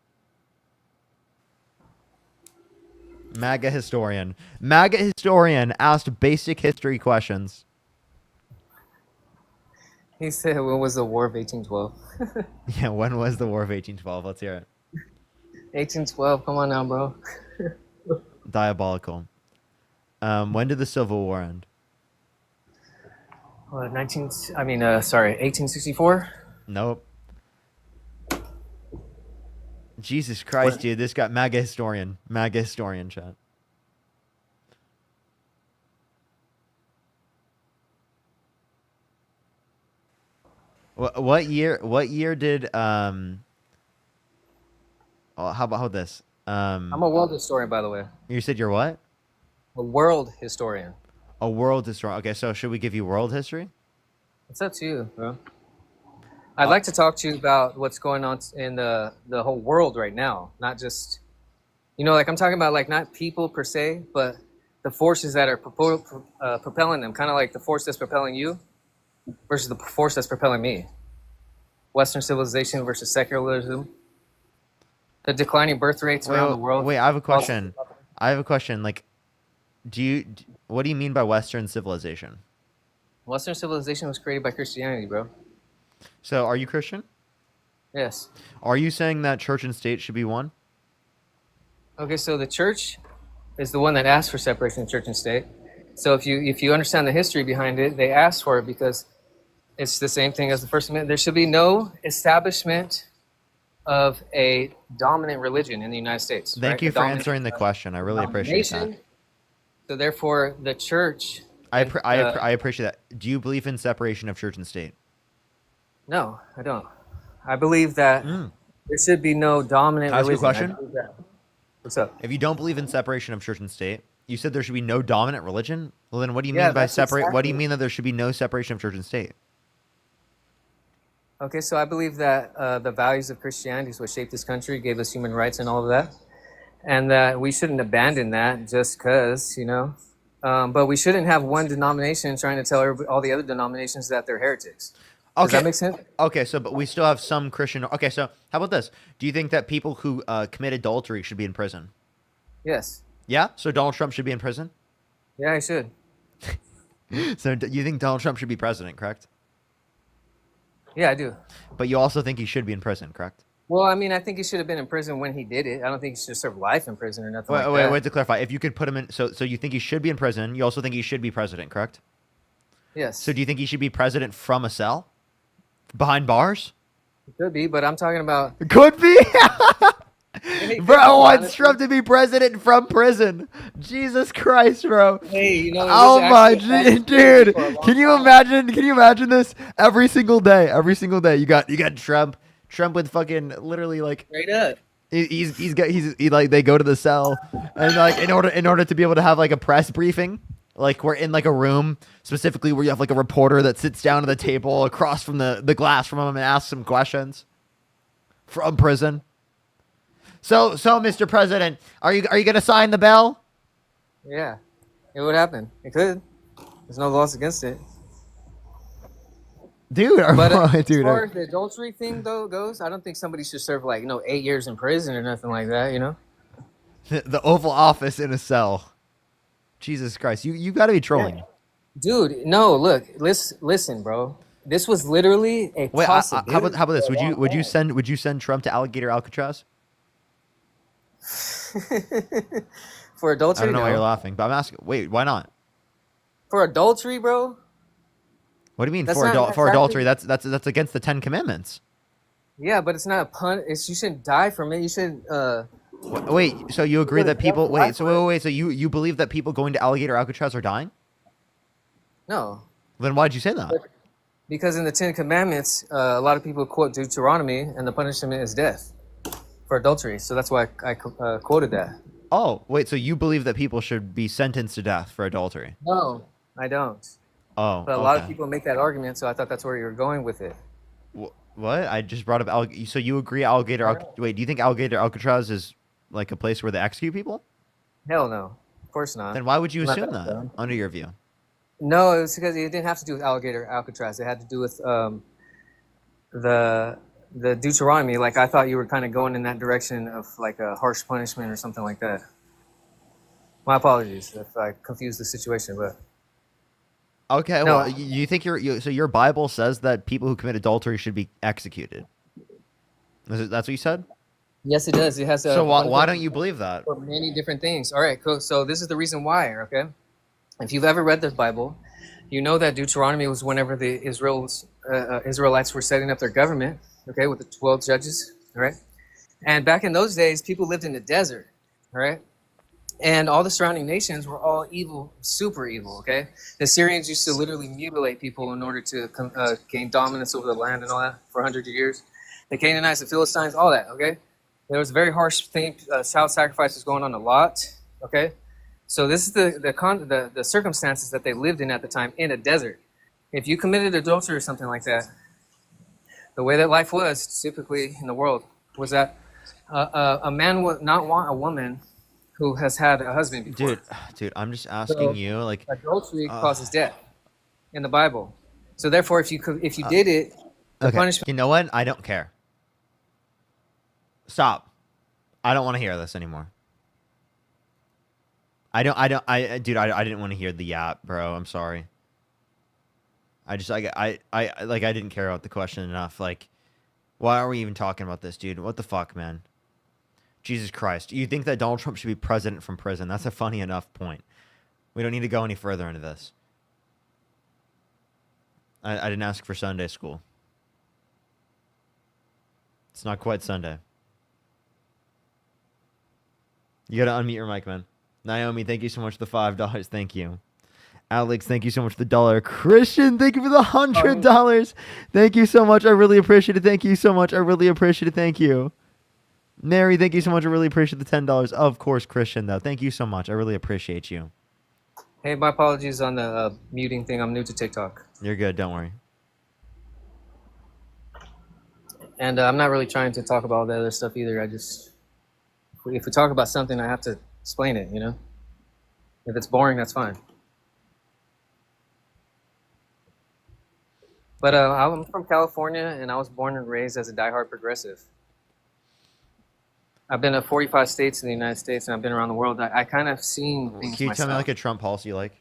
MAGA historian asked basic history questions. He said, when was the War of 1812? Yeah, when was the War of 1812? Let's hear it. 1812, come on now, bro. Diabolical. When did the Civil War end? 1864? Nope. Jesus Christ, dude. This got MAGA historian. Chat. What year? What year did Oh, how about this? I'm a world historian, by the way. You said you're what? A world historian. A world history. Okay, so should we give you world history? It's up to you, bro. I'd like to talk to you about what's going on in the whole world right now, not just, like I'm talking about like not people per se, but the forces that are propelling them, kind of like the force that's propelling you versus the force that's propelling me. Western civilization versus secularism. The declining birth rates around the world. Wait, I have a question. Like, what do you mean by Western civilization? Western civilization was created by Christianity, bro. So, are you Christian? Yes. Are you saying that church and state should be one? Okay, so the church is the one that asked for separation of church and state. So if you understand the history behind it, they asked for it because it's the same thing as the First Amendment. There should be no establishment of a dominant religion in the United States. Thank you for answering the question. I really appreciate that. So therefore, the church. I appreciate that. Do you believe in separation of church and state? No, I don't. I believe that there should be no dominant Can I ask you a religion. question? What's up? If you don't believe in separation of church and state, you said there should be no dominant religion. Well, then what do you Yeah, mean by that's separate? What do you exactly- mean that there should be no separation of church and state? Okay, so I believe that the values of Christianity is what shaped this country, gave us human rights and all of that, and that we shouldn't abandon that just because, but we shouldn't have one denomination trying to tell all the other denominations that they're heretics. Does that make sense? Okay, but we still have some Christian. Okay, so how about this? Do you think that people who commit adultery should be in prison? Yes. Yeah? So Donald Trump should be in prison? Yeah, I should. So you think Donald Trump should be president, correct? Yeah, I do. But you also think he should be in prison, correct? Well, I mean, I think he should have been in prison when he did it. I don't think he should serve life in prison or nothing like that. Wait, to clarify. If you could put him in, so you think he should be in prison, you also think he should be president, correct? Yes. So do you think he should be president from a cell? Behind bars? It could be, but I'm talking about. Could be? Hey, Bro wants honestly. Trump to be president from prison. Jesus Christ, bro. Hey, it was Oh my actually- dude. for a long Can you time. imagine this? Every single day you got Trump with fucking literally like Straight up. he they go to the cell and like in order to be able to have like a press briefing, like we're in like a room specifically where you have like a reporter that sits down at the table across from the glass from him and asks some questions from prison. So Mr. President, are you gonna sign the bill? Yeah, it would happen. It could. There's no laws against it. Dude, But as dude. far as the adultery thing though goes, I don't think somebody should serve 8 years in prison or nothing like that. The Oval Office in a cell. Jesus Christ, you got to be trolling. Dude, no, look, listen, bro. This was literally a Wait, possibility. how about this? Would you send Trump to Alligator Alcatraz? For I adultery? don't know why you're No. laughing, but I'm asking. Wait, why not? For adultery, bro? What do you mean That's for not exactly- adultery? That's against the Ten Commandments. Yeah, but it's not a pun. You shouldn't die from it. You should. Wait, so you agree Go to that people? jail for life Wait, for it. wait. So you believe that people going to Alligator Alcatraz are dying? No. Then why'd you say that? Because in the Ten Commandments, a lot of people quote Deuteronomy, and the punishment is death for adultery. So that's why I quoted that. Oh, wait. So you believe that people should be sentenced to death for adultery? No, I don't. Oh, But a lot of okay. people make that argument, so I thought that's where you were going with it. What? I just brought up so you agree wait, do you think Alligator Alcatraz is like a place where they execute people? Hell no. Of course not. Then why would you Not assume that that dumb. under your view? No, it was because it didn't have to do with Alligator Alcatraz. It had to do with the Deuteronomy. Like I thought you were kind of going in that direction of like a harsh punishment or something like that. My apologies if I confused the situation, but Okay, No. well, you think so your Bible says that people who commit adultery should be executed. That's what you said? yes, it does. It has a So why don't you believe that? for many different things. All right, cool. So this is the reason why. Okay, if you've ever read the Bible, you know that Deuteronomy was whenever the Israelites were setting up their government. Okay, with the 12 judges. All right, and back in those days, people lived in the desert. All right, And all the surrounding nations were all evil, super evil. Okay, the Syrians used to literally mutilate people in order to gain dominance over the land and all that for hundreds of years. The Canaanites, the Philistines, all that. Okay, there was a very harsh thing. Child sacrifice was going on a lot. Okay, so this is the circumstances that they lived in at the time in a desert. If you committed adultery or something like that, the way that life was typically in the world was that a man would not want a woman who has had a husband before. Dude, I'm just asking you, like, Adultery causes death in the Bible. So therefore, if you did it, the okay, punishment. you know what? I don't care. Stop. I don't want to hear this anymore. I didn't want to hear the yap, bro. I'm sorry. I didn't care about the question enough. Like, why are we even talking about this, dude? What the fuck, man? Jesus Christ. You think that Donald Trump should be president from prison? That's a funny enough point. We don't need to go any further into this. I didn't ask for Sunday school. It's not quite Sunday. You gotta unmute your mic, man. Naomi, thank you so much for the $5. Thank you. Alex, thank you so much for the $1. Christian, thank you for the $100. Thank you so much. I really appreciate it. Thank you so much. I really appreciate it. Thank you. Mary, thank you so much. I really appreciate the $10. Of course, Christian, though. Thank you so much. I really appreciate you. Hey, my apologies on the muting thing. I'm new to TikTok, You're good. Don't worry. and I'm not really trying to talk about all the other stuff either. If we talk about something, I have to explain it. You know, if it's boring, that's fine. But I'm from California, and I was born and raised as a diehard progressive. I've been to 45 states in the United States, and I've been around the world. I kind of seen things Can you tell me myself. like a Trump policy you like?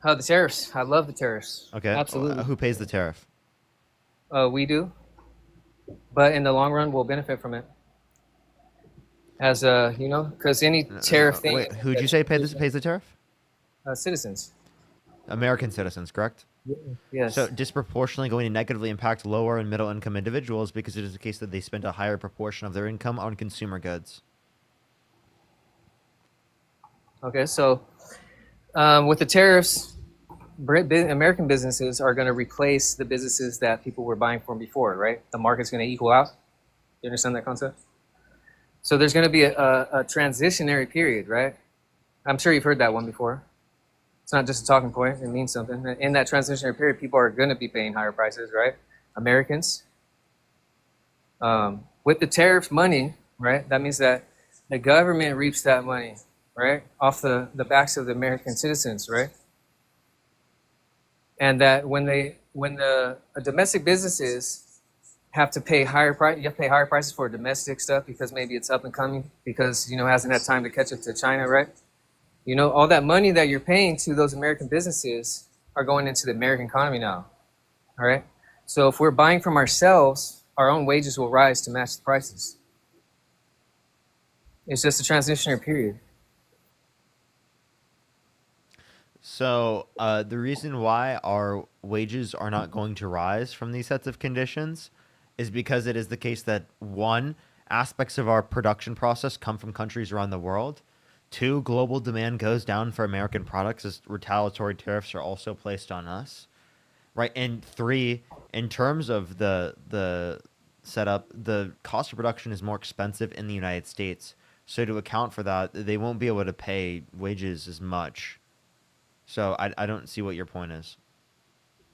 The tariffs. I love the tariffs. Okay. Absolutely. Who pays the tariff? We do, but in the long run, we'll benefit from it. As because any tariff thing. Wait, who'd you say pays the tariff? Citizens. American citizens, correct? Yes. So disproportionately going to negatively impact lower and middle income individuals because it is the case that they spend a higher proportion of their income on consumer goods. Okay, so with the tariffs, American businesses are going to replace the businesses that people were buying from before, right? The market's going to equal out. You understand that concept? So there's going to be a transitionary period, right? I'm sure you've heard that one before. It's not just a talking point. It means something. In that transitionary period, people are going to be paying higher prices, right? Americans. With the tariff money, right? That means that the government reaps that money, right? Off the backs of the American citizens, right? And that when the domestic businesses have to pay higher price, you have to pay higher prices for domestic stuff because maybe it's up and coming because, it hasn't had time to catch up to China, right? All that money that you're paying to those American businesses are going into the American economy now. All right. So if we're buying from ourselves, our own wages will rise to match the prices. It's just a transitionary period. So the reason why our wages are not going to rise from these sets of conditions is because it is the case that, one, aspects of our production process come from countries around the world. Two, global demand goes down for American products as retaliatory tariffs are also placed on us, right? And three, in terms of the setup, the cost of production is more expensive in the United States. So to account for that, they won't be able to pay wages as much. So I don't see what your point is.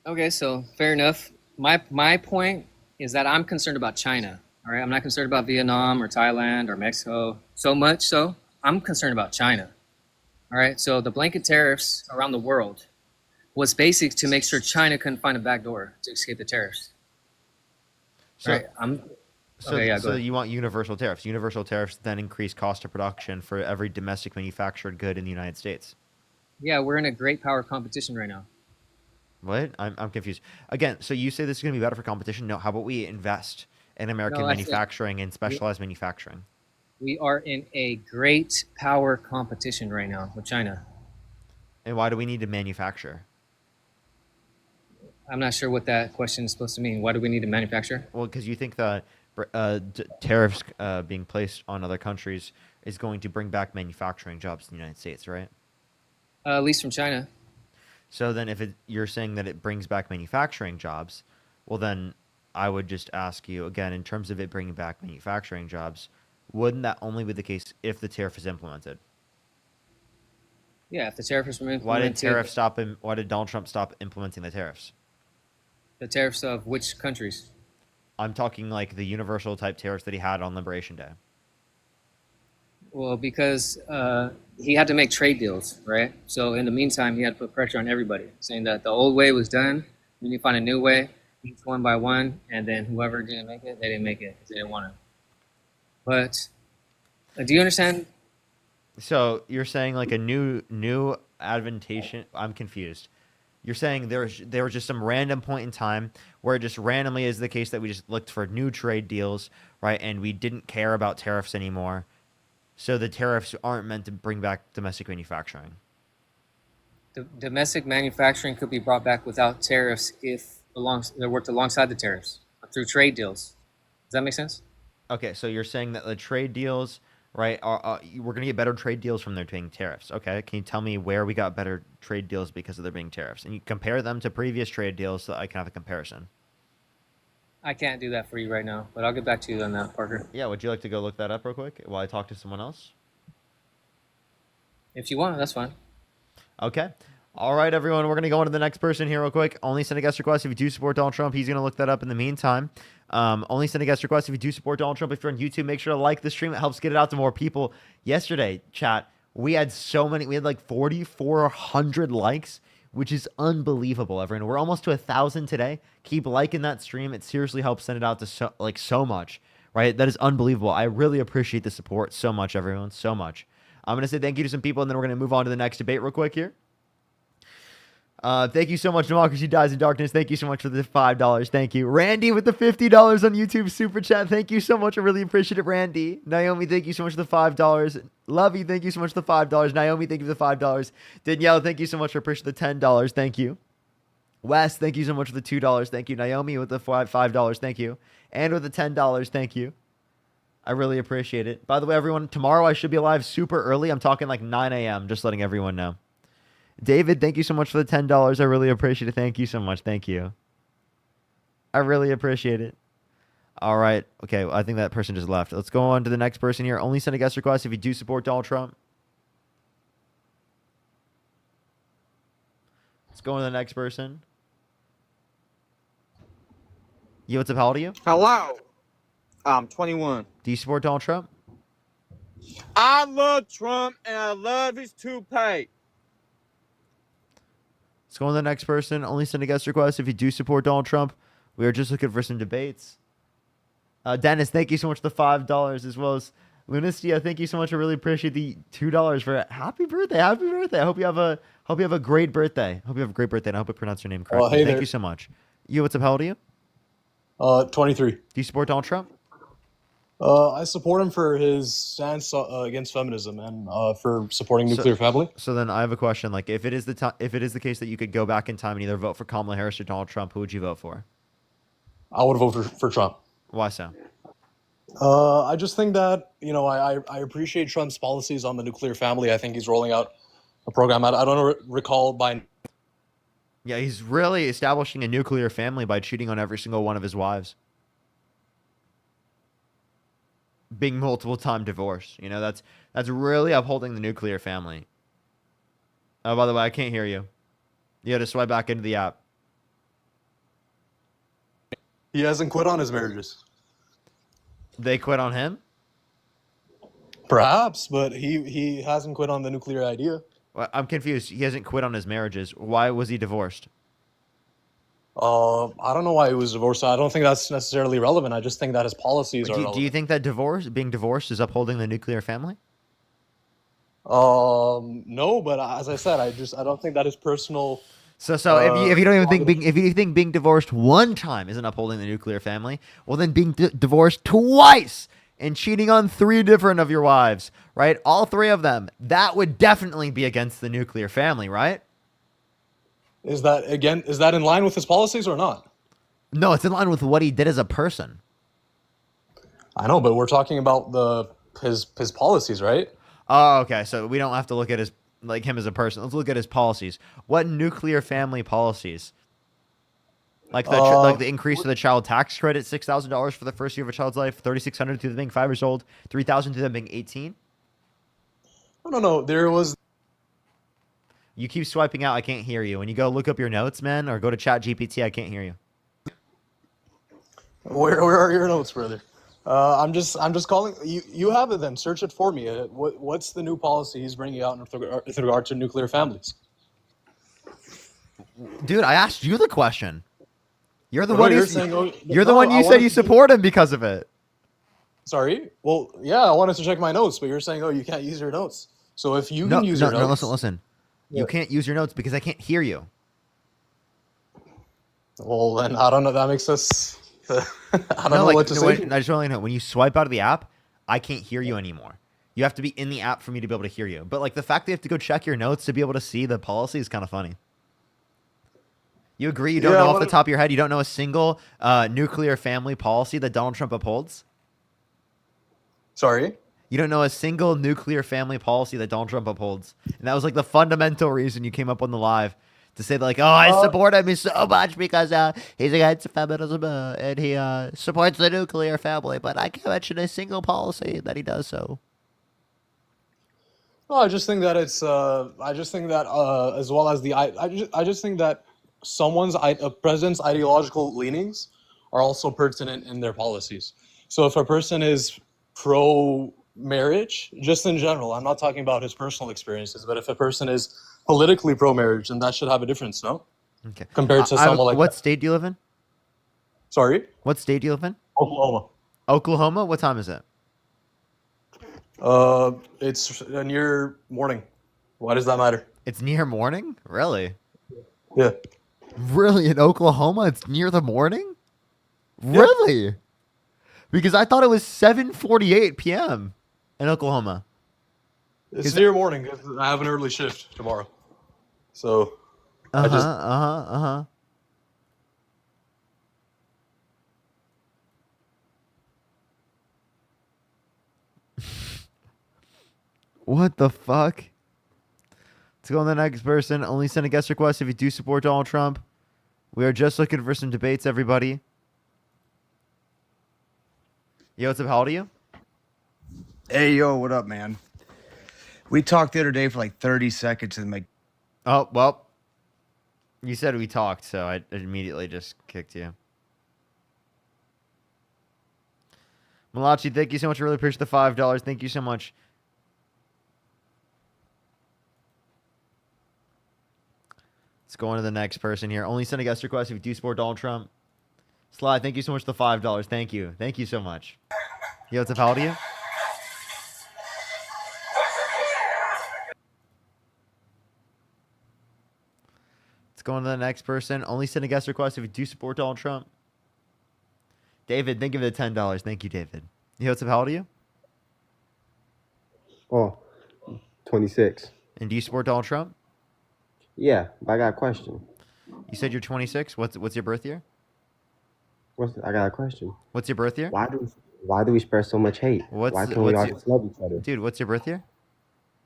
Okay, so fair enough. My point is that I'm concerned about China. All right, I'm not concerned about Vietnam or Thailand or Mexico so much. So I'm concerned about China. All right, so the blanket tariffs around the world was basic to make sure China couldn't find a back door to escape the tariffs. So, right, so you want universal tariffs. Universal tariffs then increase cost of production for every domestic manufactured good in the United States. Yeah, we're in a great power competition right now. What? I'm confused. Again, so you say this is going to be better for competition? No, how about we invest in American manufacturing and specialized manufacturing? We are in a great power competition right now with China. And why do we need to manufacture? I'm not sure what that question is supposed to mean. Why do we need to manufacture? Well, because you think that tariffs being placed on other countries is going to bring back manufacturing jobs in the United States, right? At least from China. So then if you're saying that it brings back manufacturing jobs, well then I would just ask you again, in terms of it bringing back manufacturing jobs, wouldn't that only be the case if the tariff is implemented? Yeah, if the tariff is implemented. Why did Donald Trump stop implementing the tariffs? The tariffs of which countries? I'm talking like the universal type tariffs that he had on Liberation Day. Well, because he had to make trade deals, right? So in the meantime, he had to put pressure on everybody, saying that the old way was done. We need to find a new way, each one by one, and then whoever didn't make it, they didn't make it because they didn't want to. But do you understand? So you're saying like a new advantation? I'm confused. You're saying there was just some random point in time where it just randomly is the case that we just looked for new trade deals, right? And we didn't care about tariffs anymore. So the tariffs aren't meant to bring back domestic manufacturing. The domestic manufacturing could be brought back without tariffs if they worked alongside the tariffs through trade deals. Does that make sense? Okay, so you're saying that the trade deals, right, we're going to get better trade deals from there being tariffs. Okay, can you tell me where we got better trade deals because of there being tariffs? And you compare them to previous trade deals so that I can have a comparison. I can't do that for you right now, but I'll get back to you on that, Parker. Yeah, would you like to go look that up real quick while I talk to someone else? If you want, that's fine. Okay. All right, everyone. We're going to go on to the next person here real quick. Only send a guest request if you do support Donald Trump. He's going to look that up in the meantime. Only send a guest request if you do support Donald Trump. If you're on YouTube, make sure to like the stream. It helps get it out to more people. Yesterday, chat, we had like 4,400 likes, which is unbelievable, everyone. We're almost to 1,000 today. Keep liking that stream. It seriously helps send it out to so much, right? That is unbelievable. I really appreciate the support so much, everyone, so much. I'm going to say thank you to some people, and then we're going to move on to the next debate real quick here. Thank you so much, Democracy Dies in Darkness. Thank you so much for the $5. Thank you. Randy with the $50 on YouTube Super Chat. Thank you so much. I really appreciate it, Randy. Naomi, thank you so much for the $5. Lovey, thank you so much for the $5. Naomi, thank you for the $5. Danielle, thank you so much for appreciating the $10. Thank you. Wes, thank you so much for the $2. Thank you. Naomi with the $5. Thank you. And with the $10. Thank you. I really appreciate it. By the way, everyone, tomorrow I should be live super early. I'm talking like 9 a.m. Just letting everyone know. David, thank you so much for the $10. I really appreciate it. Thank you so much. Thank you. I really appreciate it. All right. Okay. I think that person just left. Let's go on to the next person here. Only send a guest request if you do support Donald Trump. Let's go on to the next person. Yo, what's up? How old are you? Hello. I'm 21. Do you support Donald Trump? I love Trump and I love his toupee. Let's go on to the next person. Only send a guest request if you do support Donald Trump. We are just looking for some debates. Dennis, thank you so much for the $5, as well as Lunistia. Thank you so much. I really appreciate the $2 for happy birthday. Happy birthday. I hope you have a great birthday. Hope you have a great birthday, and I hope I pronounced your name correctly. Hey thank there. you so much. You, what's up? How old are you? 23. Do you support Donald Trump? I support him for his stance against feminism and for supporting nuclear family. So then I have a question. Like, if it is the case that you could go back in time and either vote for Kamala Harris or Donald Trump, who would you vote for? I would vote for Trump. Why so? I just think that, I appreciate Trump's policies on the nuclear family. I think he's rolling out a program. I don't recall by... Yeah, he's really establishing a nuclear family by cheating on every single one of his wives. Being multiple time divorced. That's really upholding the nuclear family. Oh, by the way, I can't hear you. You had to swipe back into the app. He hasn't quit on his marriages. They quit on him? Perhaps, but he hasn't quit on the nuclear idea. Well, I'm confused. He hasn't quit on his marriages. Why was he divorced? I don't know why he was divorced. I don't think that's necessarily relevant. I just think that his policies are relevant. Do you think that being divorced is upholding the nuclear family? No, but as I said, I don't think that is personal. So if you don't even think if you think being divorced one time isn't upholding the nuclear family, well then being divorced twice and cheating on 3 different of your wives, right? All 3 of them, that would definitely be against the nuclear family, right? Is that in line with his policies or not? No, it's in line with what he did as a person. I know, but we're talking about his policies, right? Oh, okay. So we don't have to look at him as a person. Let's look at his policies. What nuclear family policies? Like the increase of the child tax credit, $6,000 for the first year of a child's life, $3,600 to them being 5 years old, $3,000 to them being 18. No. There was. You keep swiping out. I can't hear you. When you go look up your notes, man, or go to Chat GPT, I can't hear you. Where are your notes, brother? I'm just calling you. You have it then. Search it for me. What's the new policy he's bringing out with regard to nuclear families? Dude, I asked you the question. You're the No, one. you're Who's, saying, oh, you're the no, one. I You said wanted you to- support him because of it. Sorry. Well, yeah, I wanted to check my notes, but you're saying, oh, you can't use your notes. So if you No, can use no, your no. notes, Listen. Yeah. You can't use your notes because I can't hear you. well, then I don't know. That makes us. I don't No, know like, what to no, say. wait, I just want to know when you swipe out of the app, I can't hear you anymore. You have to be in the app for me to be able to hear you. But like the fact that you have to go check your notes to be able to see the policy is kind of funny. You agree? You don't Yeah, know off what the if- top of your head. You don't know a single nuclear family policy that Donald Trump upholds. Sorry. You don't know a single nuclear family policy that Donald Trump upholds, and that was like the fundamental reason you came up on the live to say that, like, oh, I support him so much because he's against feminism and he supports the nuclear family, but I can't mention a single policy that he does so. No, I just think that it's. I just think that as well as I just think that a president's ideological leanings are also pertinent in their policies. So if a person is pro marriage, just in general, I'm not talking about his personal experiences, but if a person is politically pro marriage, then that should have a difference, no? Okay. Compared to someone like what that. state do you live in? Sorry, What state do you live in? Oklahoma. Oklahoma. What time is it? It's near morning. Why does that matter? It's near morning. Really? Yeah. Really, in Oklahoma, it's near the morning? Really? Because I thought it was 7:48 p.m. in Oklahoma. It's near morning. 'Cause I have an early shift tomorrow. So I just What the fuck? Let's go on the next person. Only send a guest request if you do support Donald Trump. We are just looking for some debates, everybody. Yo, what's up? How old are you? Hey, yo, what up, man? We talked the other day for like 30 seconds and like, Oh, well, you said we talked, so I immediately just kicked you. Malachi, thank you so much. I really appreciate the $5. Thank you so much. Let's go on to the next person here. Only send a guest request if you do support Donald Trump. Sly, thank you so much for the $5. Thank you. Thank you so much. Yo, what's up? How old are you? Let's go on to the next person. Only send a guest request if you do support Donald Trump. David, thank you for the $10. Thank you, David. Yo, what's up? How old are you? Oh, 26. And do you support Donald Trump? Yeah, but I got a question. You said you're 26. What's your birth year? I got a question. What's your birth year? Why do we spread so much hate? Why can't we all just love each other? Dude, what's your birth year?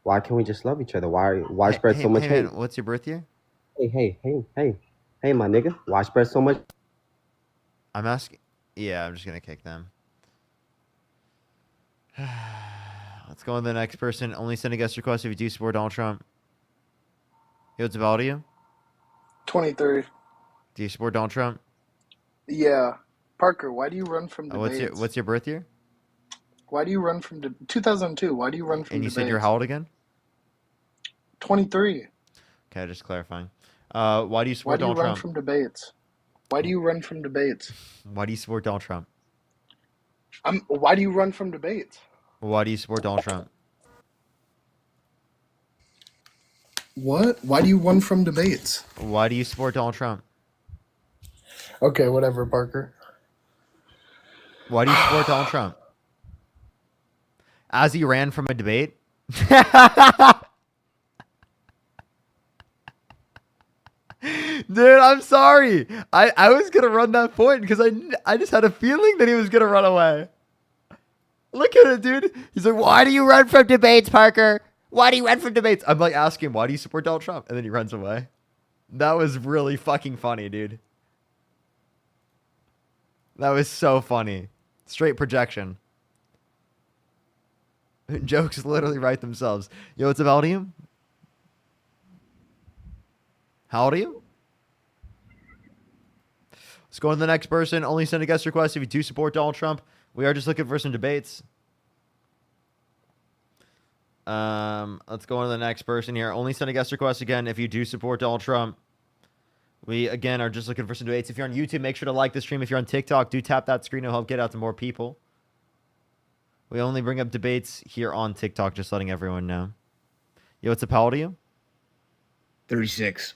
Why can't we just love each other? Why spread so much hate? Man, what's your birth year? Hey, my nigga. Why spread so much? I'm asking. Yeah, I'm just gonna kick them. Let's go on to the next person. Only send a guest request if you do support Donald Trump. Yo, what's up? How old are you? 23. Do you support Donald Trump? Yeah. Parker, why do you run from debates? What's your birth year? Why do you run from 2002? Why do you run from And you debates? said you're how old again? 23. Okay, just clarifying. Why do you Why support do you Donald run Trump? from debates? Why do you run from debates? Why do you support Donald Trump? Why do you run from debates? Why do you support Donald Trump? What? Why do you run from debates? Why do you support Donald Trump? Okay, whatever, Parker. Why do you support Donald Trump? As he ran from a debate? Dude, I'm sorry. I was going to run that point because I just had a feeling that he was going to run away. Look at it, dude. He's like, why do you run from debates, Parker? Why do you run from debates? I'm like asking him, why do you support Donald Trump? And then he runs away. That was really fucking funny, dude. That was so funny. Straight projection. Jokes literally write themselves. Yo, what's up, Aldium? How old are you? Let's go on to the next person. Only send a guest request if you do support Donald Trump. We are just looking for some debates. Let's go on to the next person here. Only send a guest request again if you do support Donald Trump. We, again, are just looking for some debates. If you're on YouTube, make sure to like the stream. If you're on TikTok, do tap that screen. It'll help get out to more people. We only bring up debates here on TikTok, just letting everyone know. Yo, what's up? How old are you? 36.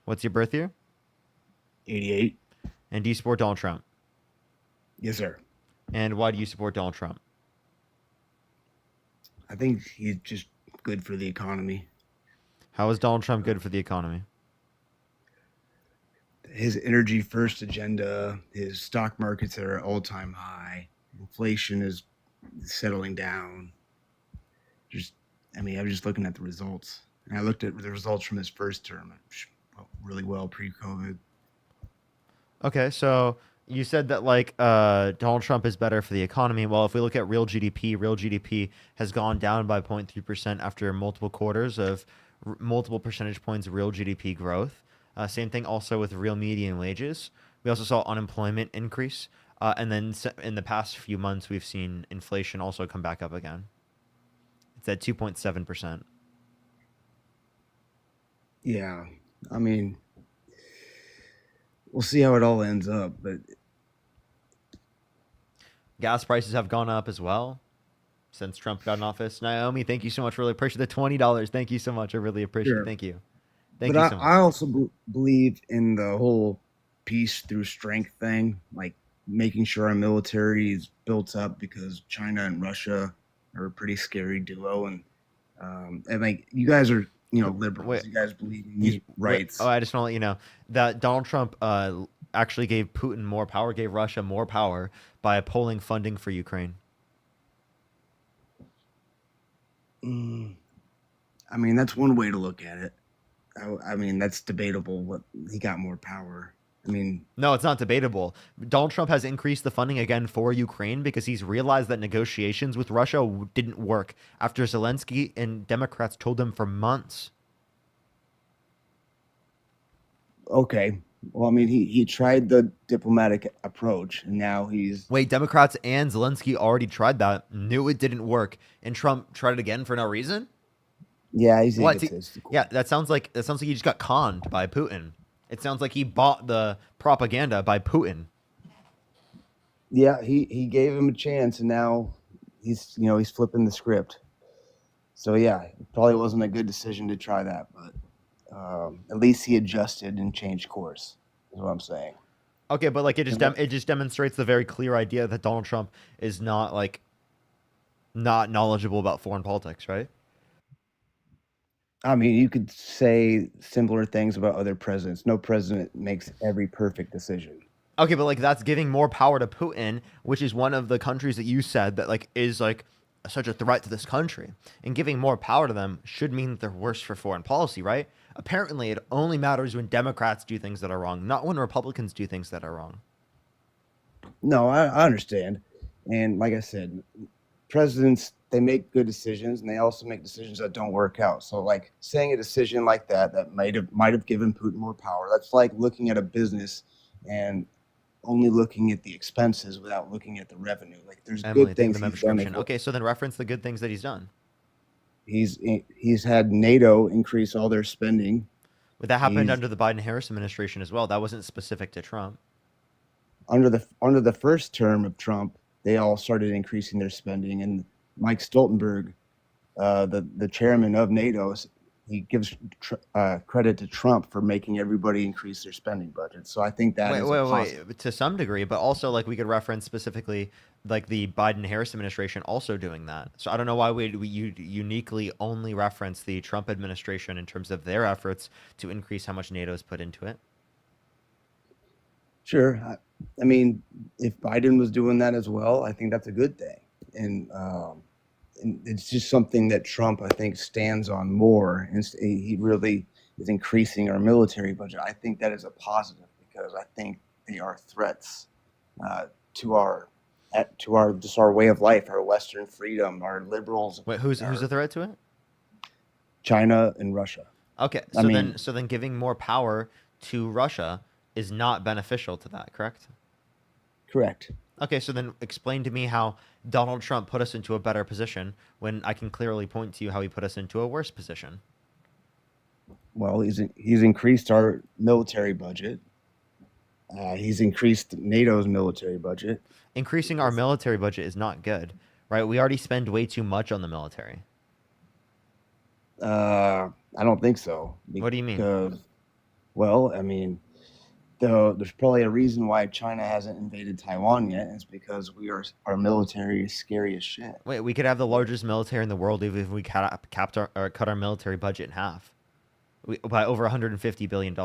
What's your birth year? 88. And do you support Donald Trump? Yes, sir. And why do you support Donald Trump? I think he's just good for the economy. How is Donald Trump good for the economy? His energy first agenda, his stock markets are at all-time high. Inflation is settling down. I'm just looking at the results. And I looked at the results from his first term. Really well pre-COVID. Okay, so you said that Donald Trump is better for the economy. Well, if we look at real GDP has gone down by 0.3% after multiple quarters of multiple percentage points of real GDP growth. Same thing also with real median wages. We also saw unemployment increase. And then in the past few months, we've seen inflation also come back up again. It's at 2.7%. Yeah, I mean, we'll see how it all ends up, but gas prices have gone up as well since Trump got in office. Naomi, thank you so much. Really appreciate the $20. Thank you so much. I really appreciate it. Thank you. Thank you so much. I also believe in the whole peace through strength thing, like making sure our military is built up, because China and Russia are a pretty scary duo, and like you guys are, liberals. Wait. You guys believe in these rights. I just want to let you know that Donald Trump actually gave Putin more power, gave Russia more power by pulling funding for Ukraine. I mean, that's one way to look at it. I mean, that's debatable. What he got more power. I mean, no, it's not debatable. Donald Trump has increased the funding again for Ukraine because he's realized that negotiations with Russia didn't work after Zelensky and Democrats told him for months. Okay. Well, I mean, he tried the diplomatic approach, and now he's... Wait, Democrats and Zelensky already tried that, knew it didn't work, and Trump tried it again for no reason? Yeah, he's what? egotistical. Yeah, that sounds like he just got conned by Putin. It sounds like he bought the propaganda by Putin. Yeah, he gave him a chance, and now he's flipping the script. So yeah, it probably wasn't a good decision to try that, but at least he adjusted and changed course. Is what I'm saying. Okay, but it just demonstrates the very clear idea that Donald Trump is not knowledgeable about foreign politics, right? I mean, you could say similar things about other presidents. No president makes every perfect decision. Okay, but that's giving more power to Putin, which is one of the countries that you said that is such a threat to this country. And giving more power to them should mean that they're worse for foreign policy, right? Apparently, it only matters when Democrats do things that are wrong, not when Republicans do things that are wrong. No, I understand. And like I said, presidents, they make good decisions, and they also make decisions that don't work out. So saying a decision like that might have given Putin more power. That's like looking at a business and only looking at the expenses without looking at the revenue. There's good things he's done. Okay, so then reference the good things that he's done. He's had NATO increase all their spending. But that happened under the Biden-Harris administration as well. That wasn't specific to Trump. Under the first term of Trump, they all started increasing their spending, and Mike Stoltenberg, the chairman of NATO, he gives credit to Trump for making everybody increase their spending budget. So I think that wait, to some degree, but also we could reference specifically the Biden-Harris administration also doing that. So I don't know why we uniquely only reference the Trump administration in terms of their efforts to increase how much NATO's put into it. Sure. I mean, if Biden was doing that as well, I think that's a good thing. and it's just something that Trump, I think, stands on more. And he really is increasing our military budget. I think that is a positive because I think they are threats to our just our way of life, our Western freedom, our liberals. Wait, who's a threat to it? China and Russia. Okay, so then giving more power to Russia is not beneficial to that, correct? Correct. Okay, so then explain to me how Donald Trump put us into a better position when I can clearly point to you how he put us into a worse position. Well, he's increased our military budget. He's increased NATO's military budget. Increasing our military budget is not good, right? We already spend way too much on the military. I don't think so. What do you mean? Because, well, I mean, there's probably a reason why China hasn't invaded Taiwan yet. It's because our military is scary as shit. Wait, we could have the largest military in the world even if we cut our military budget in half by over $150 billion.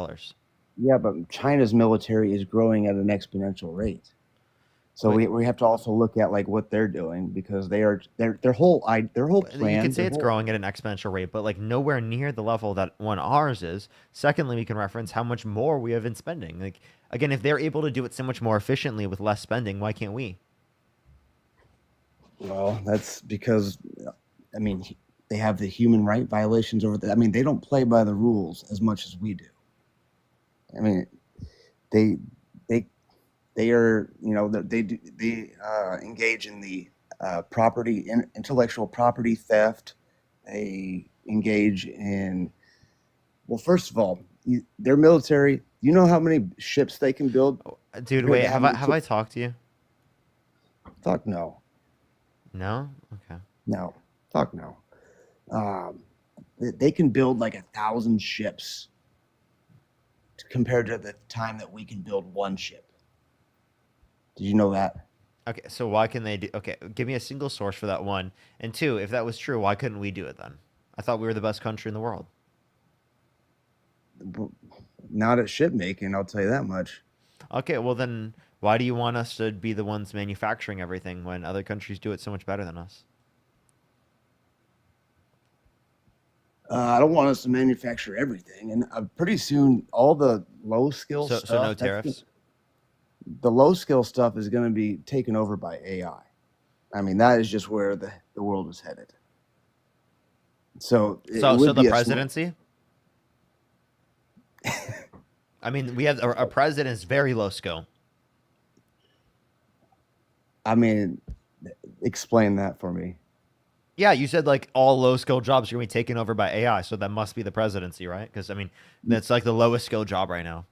Yeah, but China's military is growing at an exponential rate. So we have to also look at like what they're doing because their whole plan. You can say it's growing at an exponential rate, but like nowhere near the level that ours is. Secondly, we can reference how much more we have been spending. Like again, if they're able to do it so much more efficiently with less spending, why can't we? Well, that's because, I mean, they have the human right violations over there. I mean, they don't play by the rules as much as we do. I mean, they are, you know, they engage in the intellectual property theft. They engage in, well, first of all, their military. You know how many ships they can build? Dude, wait, have I talked to you? Fuck no. No? Okay. No. Fuck no. They can build like 1,000 ships compared to the time that we can build one ship. Did you know that? Okay, so why can they do? Okay, give me a single source for that one. And two, if that was true, why couldn't we do it then? I thought we were the best country in the world. Not at ship making, I'll tell you that much. Okay, well then, why do you want us to be the ones manufacturing everything when other countries do it so much better than us? I don't want us to manufacture everything, and pretty soon all the low skill stuff. So no tariffs. The low skill stuff is going to be taken over by AI. I mean, that is just where the world is headed. So the presidency. I mean, we have our president's very low skill. I mean, explain that for me. Yeah, you said like all low skill jobs are gonna be taken over by AI, so that must be the presidency, right? Because I mean, that's like the lowest skill job right now.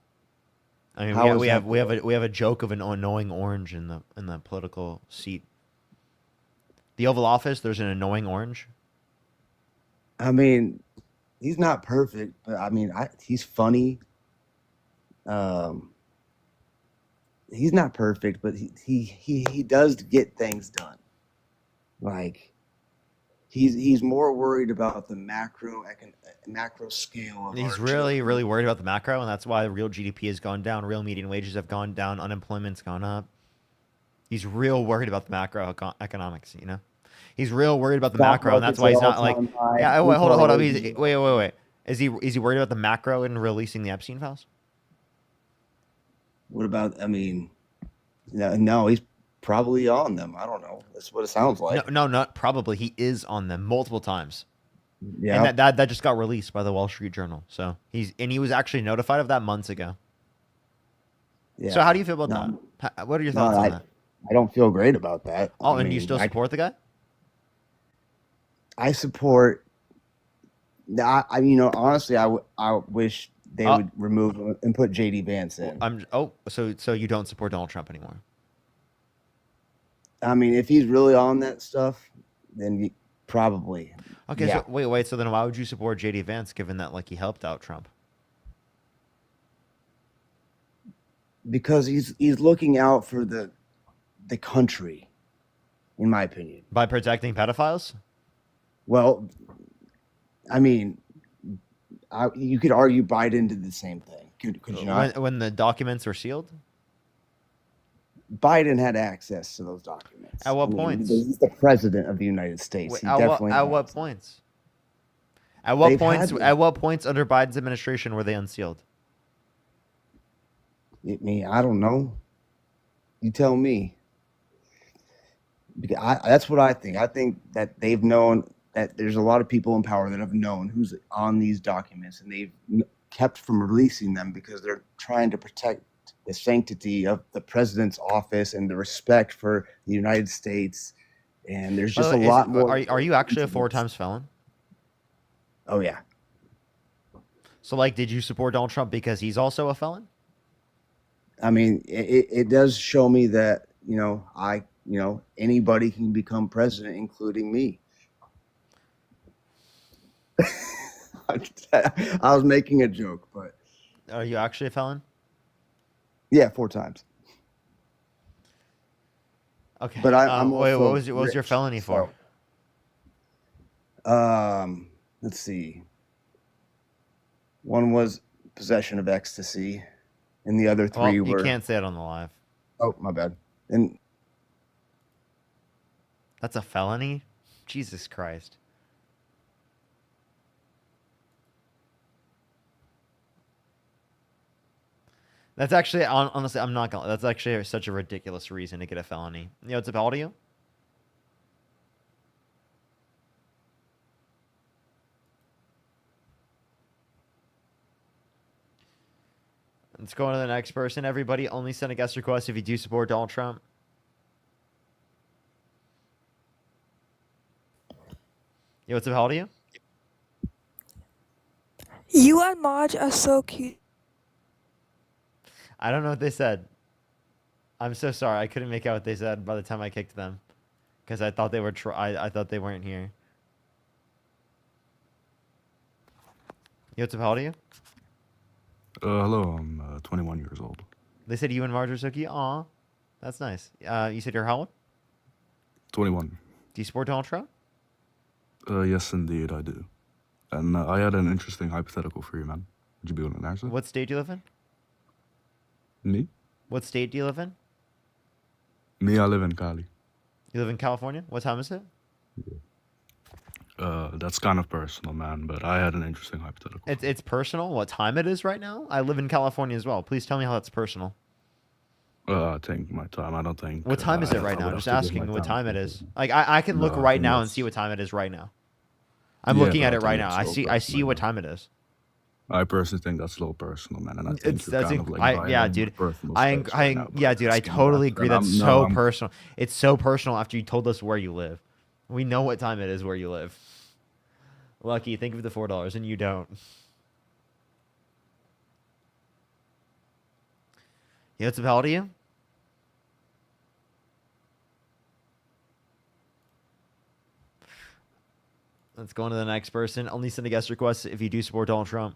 I mean, we have a joke of an annoying orange in the political seat. The Oval Office, there's an annoying orange. I mean, he's not perfect, but I mean, he's funny. He's not perfect, but he does get things done. Like he's more worried about the macro scale of He's really worried about the macro, and that's why real GDP has gone down, real median wages have gone down, unemployment's gone up. He's real worried about the macro economics, you know? He's real worried about the macro, and that's why he's not like, yeah, wait, hold on. Wait. Is he worried about the macro and releasing the Epstein files? What about, I mean, no, he's probably on them. I don't know. That's what it sounds like. No, not probably. He is on them multiple times. Yeah. And that just got released by the Wall Street Journal. So he was actually notified of that months ago. Yeah. So how do you feel about that? What are your thoughts on that? I don't feel great about that. Oh, and you still support the guy? I support. Honestly, I wish they would remove him and put JD Vance in. So you don't support Donald Trump anymore? I mean, if he's really on that stuff, then probably. Okay, yeah. So wait. So then why would you support JD Vance given that like he helped out Trump? Because he's looking out for the country, in my opinion. By protecting pedophiles? Well, I mean, you could argue Biden did the same thing. Could you not? When the documents were sealed? Biden had access to those documents. At what I mean, points? He's the president of the United States. Wait, He at definitely what has. points? At what They've points? had- At what points under Biden's administration were they unsealed? I don't know. You tell me. Because that's what I think. I think that they've known that there's a lot of people in power that have known who's on these documents, and they've kept from releasing them because they're trying to protect the sanctity of the president's office and the respect for the United States. And there's just By the a way, lot more. Are you actually a 4 times felon? Oh yeah. So like, did you support Donald Trump because he's also a felon? I mean, it does show me that, anybody can become president, including me. I was making a joke, but Are you actually a felon? yeah, 4 times. Okay. But I'm wait. also What was your rich, felony for? Let's see. One was possession of ecstasy, and the other 3 Well, were. you can't say it on the live. Oh, my bad. And That's a felony? Jesus Christ. That's actually, honestly, I'm not gonna. That's actually such a ridiculous reason to get a felony. You know, it's about you. Let's go on to the next person. Everybody, only send a guest request if you do support Donald Trump. Yo, what's up? How old are you? You and Marge are so cute. I don't know what they said. I'm so sorry. I couldn't make out what they said by the time I kicked them, because I thought they were. I thought they weren't here. Yo, what's up? How old are you? Hello, I'm 21 years old. They said you and Marge are so cute. Aw, that's nice. You said you're how old? 21. Do you support Donald Trump? Yes, indeed, I do. And I had an interesting hypothetical for you, man. Would you be willing to answer? What state do you live in? Me? What state do you live in? Me, I live in Cali. You live in California? What time is it? That's kind of personal, man, but I had an interesting hypothetical. It's personal. What time it is right now? I live in California as well. Please tell me how that's personal. I think my time, I don't think... What time is it right I now? would Just have to give asking my what time it to is. Like I can look No, I right think now and that's- see what time it is right now. I'm Yeah, looking but at I it think right now. that's I a little see personal, what man. time it is. I personally think that's a little personal, man, and I think It's you're that's kind of like I violating yeah, my dude. personal I space right now, yeah, by dude. I asking totally that. agree. And That's I'm- no, so I'm- personal. It's so personal after you told us where you live. We know what time it is where you live. Lucky, think of the $4 and you don't. Yeah, what's up? How old are you? Let's go on to the next person. Only send a guest request if you do support Donald Trump.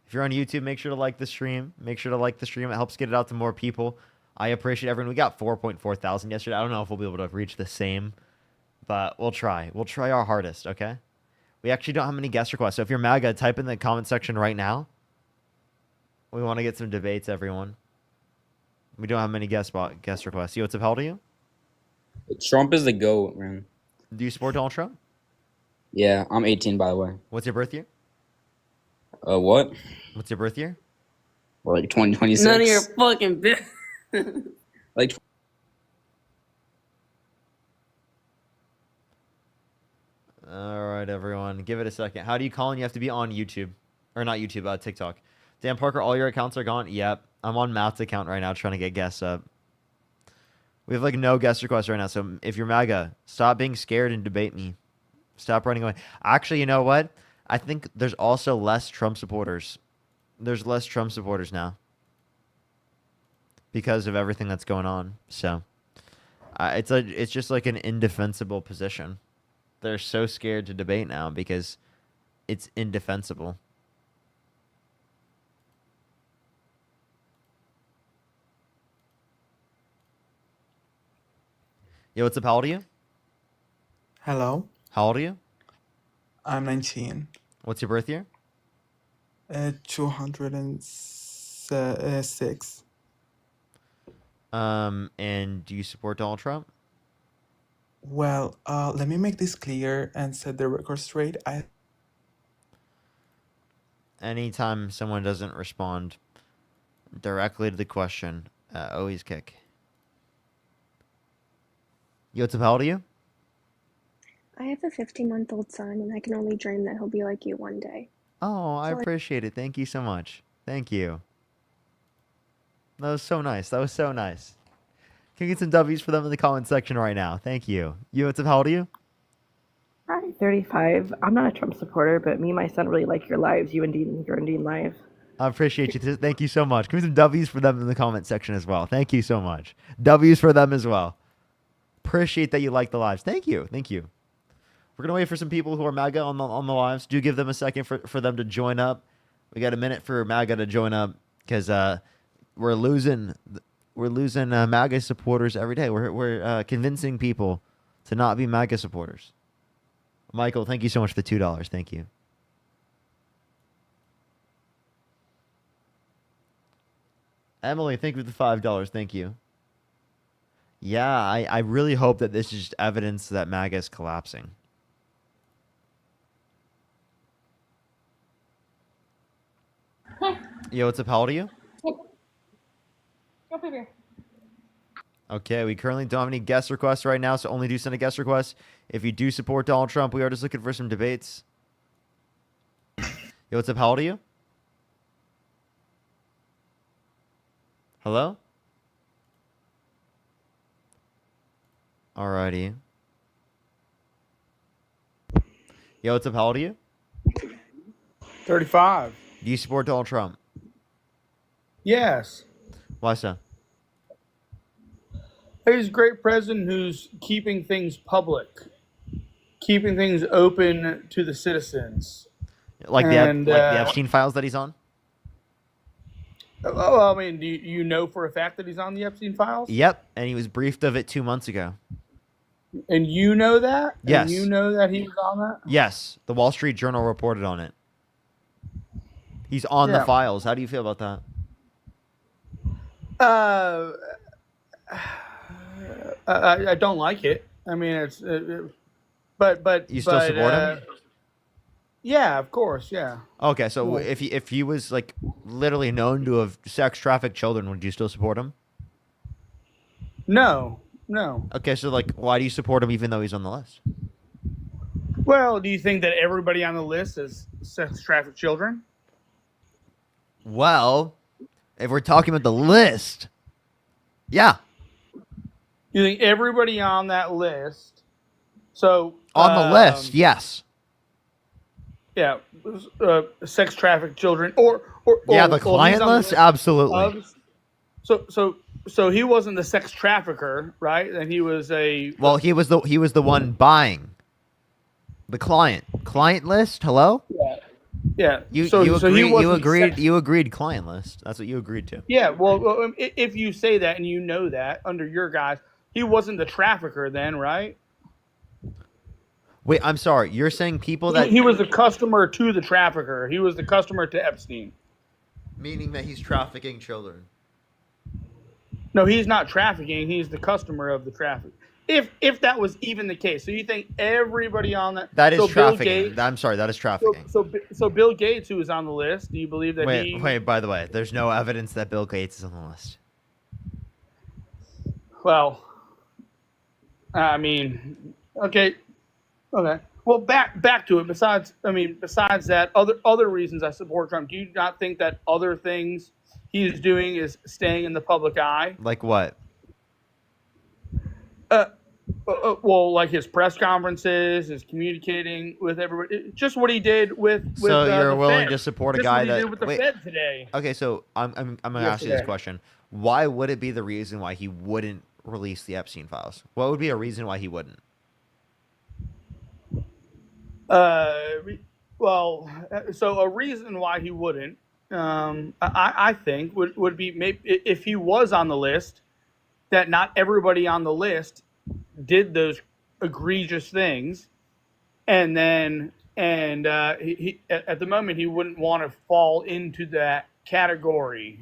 If you're on YouTube, make sure to like the stream. Make sure to like the stream. It helps get it out to more people. I appreciate everyone. We got 4.4 thousand yesterday. I don't know if we'll be able to reach the same, but we'll try. We'll try our hardest, okay? We actually don't have many guest requests. So if you're MAGA, type in the comment section right now. We want to get some debates, everyone. We don't have many guest requests. Yo, what's up? How old are you? Trump is the GOAT, man. Do you support Donald Trump? Yeah, I'm 18, by the way. What's your birth year? What? What's your birth year? Well, like 2026. None of your fucking business. Like, All right, everyone. Give it a second. How do you call and you have to be on YouTube? Or not YouTube, TikTok. Dan Parker, all your accounts are gone? Yep. I'm on Matt's account right now trying to get guests up. We have like no guest requests right now. So if you're MAGA, stop being scared and debate me. Stop running away. Actually, you know what? I think there's also less Trump supporters. There's less Trump supporters now. Because of everything that's going on. So it's just like an indefensible position. They're so scared to debate now because it's indefensible. Yo, what's up? How old are you? Hello, How old are you? I'm 19. What's your birth year? 206. And do you support Donald Trump? Well, let me make this clear and set the record straight. Anytime someone doesn't respond directly to the question, always kick. Yo, what's up? How old are you? I have a 15-month-old son, and I can only dream that he'll be like you one day. Oh, I So, appreciate it. Thank you so much. Thank you. That was so nice. That was so nice. Can you get some W's for them in the comment section right now? Thank you. You, what's up? How old are you? Hi, 35. I'm not a Trump supporter, but me and my son really like your lives. You and Dean, you're and Dean live. I appreciate you. Thank you so much. Give me some W's for them in the comment section as well. Thank you so much. W's for them as well. Appreciate that you like the lives. Thank you. Thank you. We're going to wait for some people who are MAGA on the lives. Do give them a second for them to join up. We got a minute for MAGA to join up because we're losing MAGA supporters every day. We're convincing people to not be MAGA supporters. Michael, thank you so much for the $2. Thank you. Emily, thank you for the $5. Thank you. Yeah, I really hope that this is just evidence that MAGA is collapsing. Yo, what's up? How old are you? Okay, we currently don't have any guest requests right now, so only do send a guest request. If you do support Donald Trump, we are just looking for some debates. Yo, what's up? How old are you? Hello? Alrighty. Yo, what's up? How old are you? 35. Do you support Donald Trump? Yes. Why so? He's a great president who's keeping things public, keeping things open to the citizens. Like the Epstein files that he's on? Oh, I mean, do you know for a fact that he's on the Epstein files? Yep, and he was briefed of it 2 months ago. And you know that? Yes. And you know that he was on that? Yes, the Wall Street Journal reported on it. He's on the files. How do you feel about that? I don't like it. I mean, it's, but You still support him? Yeah, of course, yeah. Okay, so Yeah. if he was like literally known to have sex trafficked children, would you still support him? No. Okay, so like, why do you support him even though he's on the list? Well, do you think that everybody on the list is sex trafficked children? Well, if we're talking about the list, yeah. You think everybody on that list? So On the list, yes. Yeah, sex trafficked children, or Yeah, the client list, absolutely. So he wasn't the sex trafficker, right? And he was a Well, he was the one buying. The client list. Hello. yeah. You so he wasn't you agreed client list. That's what you agreed to. Yeah, well, if you say that and you know that under your guys, he wasn't the trafficker then, right? Wait, I'm sorry. You're saying people that He was the customer to the trafficker. He was the customer to Epstein. meaning that he's trafficking children. No, he's not trafficking. He's the customer of the traffic. If that was even the case, so you think everybody on that? That is so Bill trafficking. Gates, I'm sorry. That is trafficking. so Bill Gates, who is on the list, do you believe that he? Wait. By the way, there's no evidence that Bill Gates is on the list. Well, I mean, okay. Well, back to it. Besides that, other reasons I support Trump. Do you not think that other things he's doing is staying in the public eye? Like what? Well, like his press conferences, his communicating with everybody, just what he did with. So you're the willing Fed. to support a Just guy what he that did with the wait. Fed today. Okay, so I'm gonna ask you this Yesterday. question: why would it be the reason why he wouldn't release the Epstein files? What would be a reason why he wouldn't? Well, so a reason why he wouldn't, I think would be maybe if he was on the list, that not everybody on the list did those egregious things, and then and he at the moment he wouldn't want to fall into that category.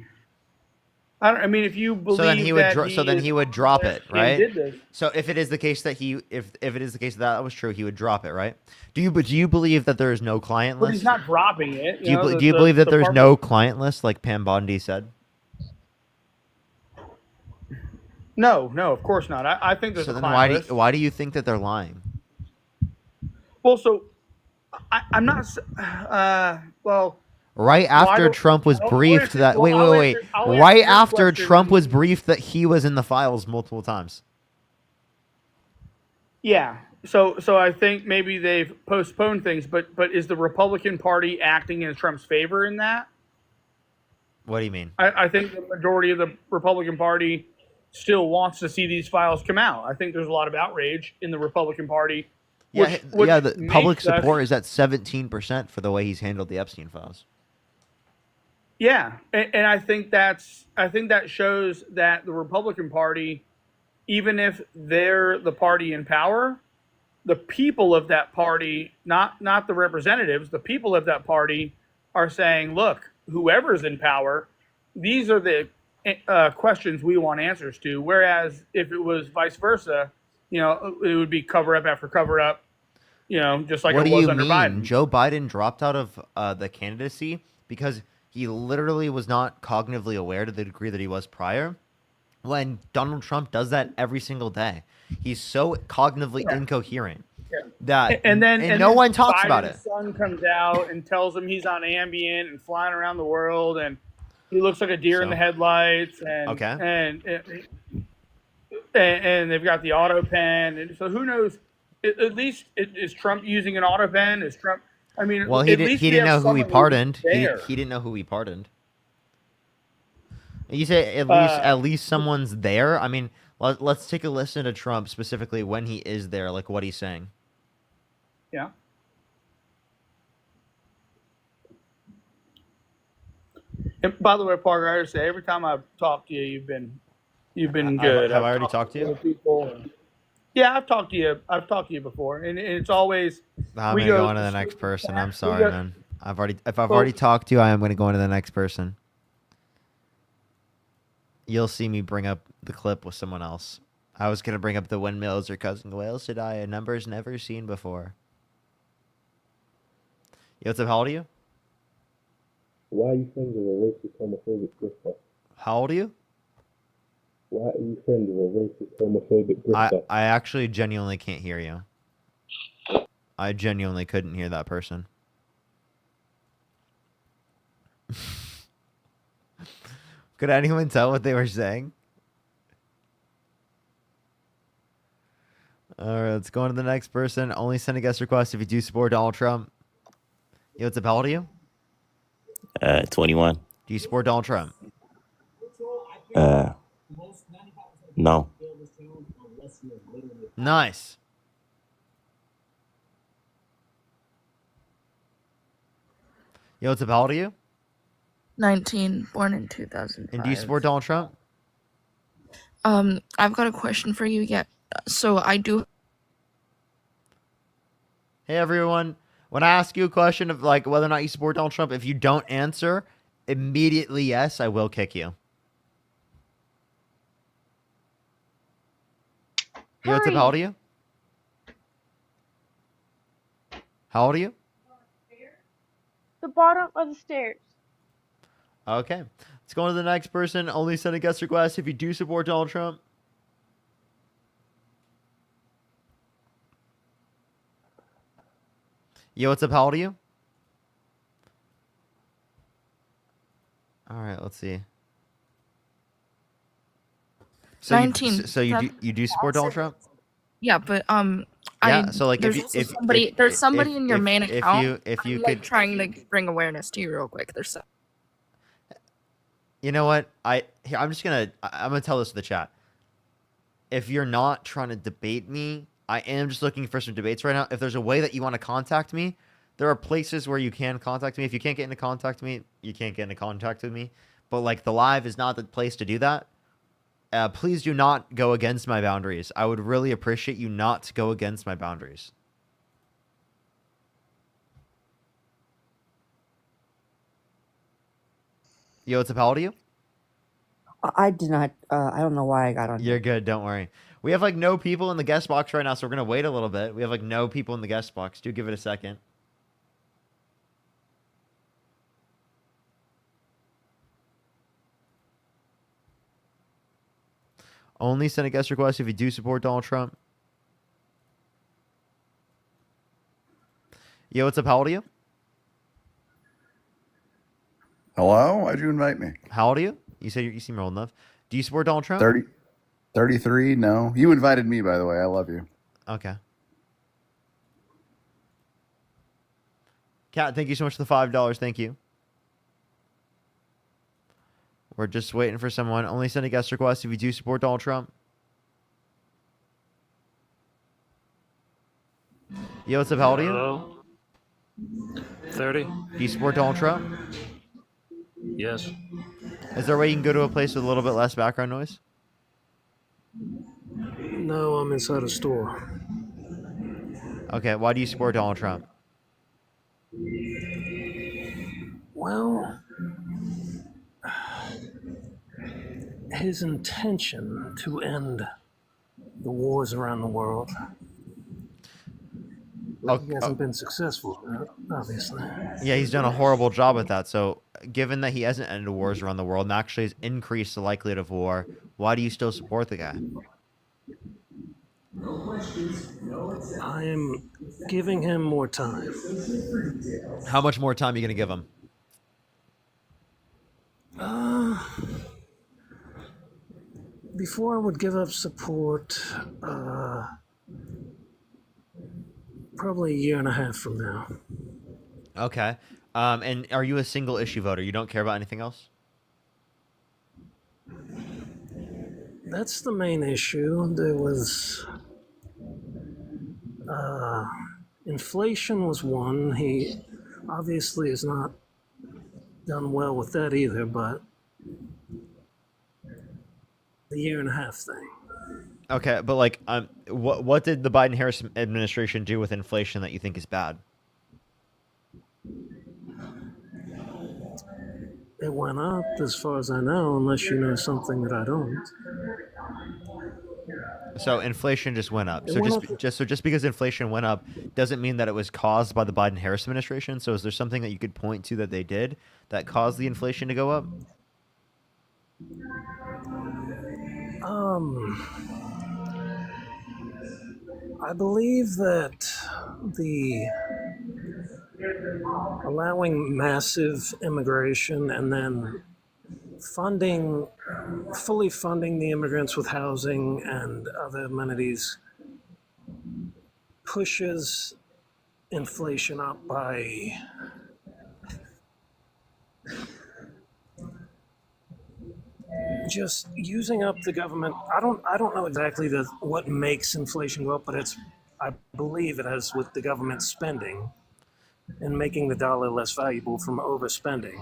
I mean, if you believe So then he would. that So then he would drop it, and right? did this, So if it is the case that if it is the case that was true, he would drop it, right? Do you believe that there is no client but list? he's not dropping it. Do you, know, do you believe that the there's part- no client list, like Pam Bondi said? No, of course not. I think there's So a then client list. why do you think that they're lying? Well, so I'm not. Well, Right Well, I after don't- Trump was I'll briefed answer- that well, I'll wait. answer- I'll answer Right your after question. Trump was briefed that he was in the files multiple times. Yeah. So I think maybe they've postponed things, but is the Republican Party acting in Trump's favor in that? What do you mean? I think the majority of the Republican Party still wants to see these files come out. I think there's a lot of outrage in the Republican Party. Yeah, which the public makes us- support is at 17% for the way he's handled the Epstein files. Yeah, and I think that shows that the Republican Party, even if they're the party in power, the people of that party, not the representatives, the people of that party are saying, look, whoever's in power, these are the questions we want answers to. Whereas if it was vice versa, it would be cover up after cover up, just like What it do was you under mean? Biden. Joe Biden dropped out of the candidacy because he literally was not cognitively aware to the degree that he was prior. When Donald Trump does that every single day, he's so cognitively incoherent that and no one talks about it. Biden's son comes out and tells him he's on Ambien and flying around the world, and he looks like a deer in the headlights. And Okay. and they've got the auto pen, and so who knows? At least is Trump using an auto pen? Is Trump? I mean, Well, at he least didn't we have know who he someone who's pardoned. there. He didn't know who he pardoned. You say at least someone's there. I mean, let's take a listen to Trump specifically when he is there, like what he's saying. Yeah. And by the way, Parker, I just say every time I've talked to you, you've been good. Have I already talked to you? other people. Yeah, I've talked to you. I've talked to you before, and it's always. I'm we gonna go go on to the straight next person. I'm back. sorry, We go- man. If I've already talked to you, I am gonna go on to the next person. You'll see me bring up the clip with someone else. I was gonna bring up the windmills or cousin whales to die, a numbers never seen before. Yo, what's up? How old are you? Why are you friends with a racist homophobic grifter? How old are you? Why are you friends with a racist homophobic grifter? I actually genuinely can't hear you. I genuinely couldn't hear that person. Could anyone tell what they were saying? All right, let's go on to the next person. Only send a guest request if you do support Donald Trump. Yo, what's up? How old are you? 21. Do you support Donald Trump? No. Nice. Yo, what's up? How old are you? 19, born in 2005. And do you support Donald Trump? I've got a question for you. Yeah, so I do. Hey, everyone. When I ask you a question of like whether or not you support Donald Trump, if you don't answer immediately yes, I will kick you. Yo, what's up? How old are you? How old are you? The bottom of the stairs. Okay. Let's go on to the next person. Only send a guest request if you do support Donald Trump. Yo, what's up? How old are you? All right, let's see. So 19. So you do support Donald Trump? Yeah, but Yeah, so like there's if somebody there's somebody in your main if account. if you I'm, could like, trying to bring awareness to you real quick. There's You know what? I'm gonna tell this to the chat. If you're not trying to debate me, I am just looking for some debates right now. If there's a way that you want to contact me, there are places where you can contact me. If you can't get into contact with me, you can't get into contact with me. But like the live is not the place to do that. Please do not go against my boundaries. I would really appreciate you not to go against my boundaries. Yo, what's up? How old are you? I did not. I don't know why I got on. You're good. Don't worry. We have like no people in the guest box right now, so we're gonna wait a little bit. We have like no people in the guest box. Do give it a second. Only send a guest request if you do support Donald Trump. Yo, what's up? How old are you? Hello? Why'd you invite me? How old are you? You said you seem old enough. Do you support Donald Trump? 33? No. You invited me, by the way. I love you. Okay. Kat, thank you so much for the $5. Thank you. We're just waiting for someone. Only send a guest request if you do support Donald Trump. Yo, what's up? How old are you? Hello? 30. Do you support Donald Trump? Yes. Is there a way you can go to a place with a little bit less background noise? No, I'm inside a store. Okay, why do you support Donald Trump? Well, his intention to end the wars around the world he hasn't been successful, obviously. Yeah, he's done a horrible job at that. So, given that he hasn't ended wars around the world and actually has increased the likelihood of war, why do you still support the guy? I am giving him more time. How much more time are you going to give him? Before I would give up support, probably a year and a half from now. Okay. And are you a single issue voter? You don't care about anything else? That's the main issue. There was inflation was one. He obviously has not done well with that either, but the year and a half thing. Okay, but like, what did the Biden-Harris administration do with inflation that you think is bad? It went up, as far as I know, unless you know something that I don't. So inflation just went up. So just because inflation went up doesn't mean that it was caused by the Biden-Harris administration. So is there something that you could point to that they did that caused the inflation to go up? I believe that the allowing massive immigration and then fully funding the immigrants with housing and other amenities pushes inflation up by just using up the government. I don't know exactly what makes inflation go up, but I believe it has with the government spending and making the dollar less valuable from overspending.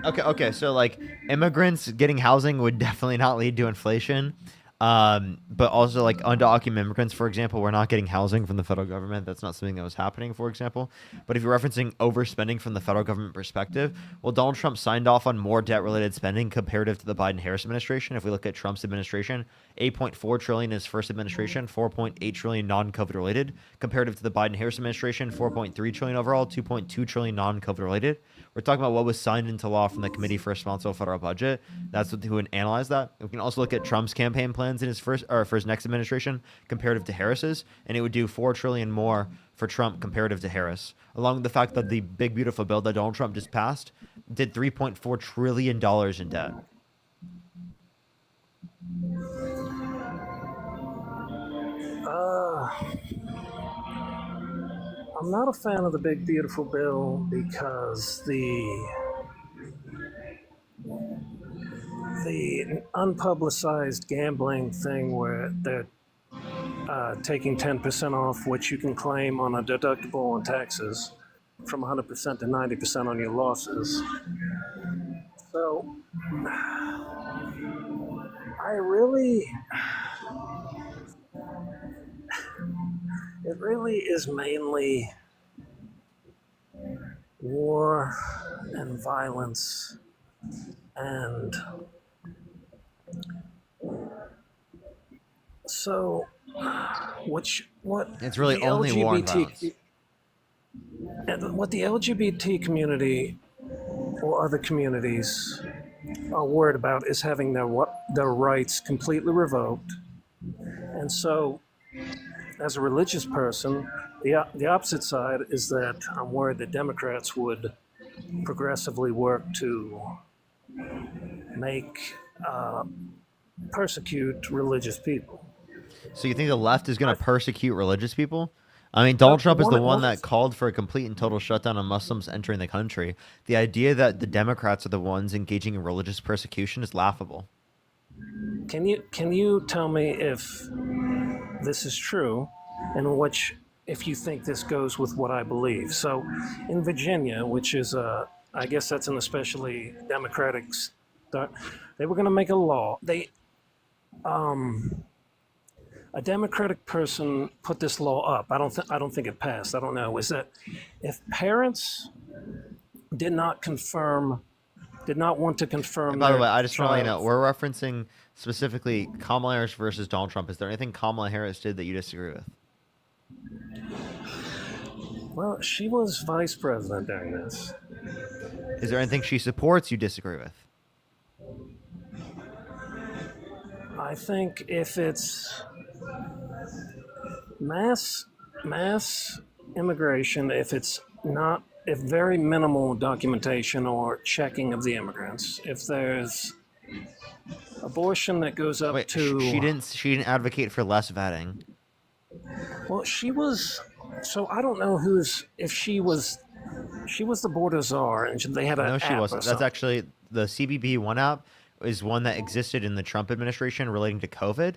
Okay. So like immigrants getting housing would definitely not lead to inflation. But also like undocumented immigrants, for example, we're not getting housing from the federal government. That's not something that was happening, for example. But if you're referencing overspending from the federal government perspective, well, Donald Trump signed off on more debt-related spending comparative to the Biden-Harris administration. If we look at Trump's administration, $8.4 trillion in his first administration, $4.8 trillion non-COVID related. Comparative to the Biden-Harris administration, $4.3 trillion overall, $2.2 trillion non-COVID related. We're talking about what was signed into law from the Committee for Responsible Federal Budget. That's who would analyze that. We can also look at Trump's campaign plans in his for his next administration comparative to Harris's, and it would do $4 trillion more for Trump comparative to Harris. Along with the fact that the big beautiful bill that Donald Trump just passed did $3.4 trillion in debt. I'm not a fan of the big beautiful bill because the unpublicized gambling thing where they're taking 10% off what you can claim on a deductible on taxes from 100% to 90% on your losses. So it really is mainly war and violence And so, what It's really the only war and violence. and what the LGBT community or other communities are worried about is having their rights completely revoked. And so, as a religious person, the opposite side is that I'm worried that Democrats would progressively work to make persecute religious people. So you think the left is going to persecute religious people? I mean, Donald Trump is the one that called for a complete and total shutdown of Muslims entering the country. The idea that the Democrats are the ones engaging in religious persecution is laughable. Can you tell me if this is true, and if you think this goes with what I believe? So, in Virginia, which is I guess that's an especially Democratic state, they were going to make a law. A Democratic person put this law up. I don't think it passed. I don't know. Is that if parents did not want to confirm? And by the way, I just want to let you know, we're referencing specifically Kamala Harris versus Donald Trump. Is there anything Kamala Harris did that you disagree with? Well, she was vice president during this. Is there anything she supports you disagree with? I think if it's mass immigration, if very minimal documentation or checking of the immigrants, if there's abortion that goes up to she didn't advocate for less vetting. Well, she was. So I don't know if she was the border czar, and they had a. No, she app or wasn't. That's something. actually the CBP One app is one that existed in the Trump administration relating to COVID,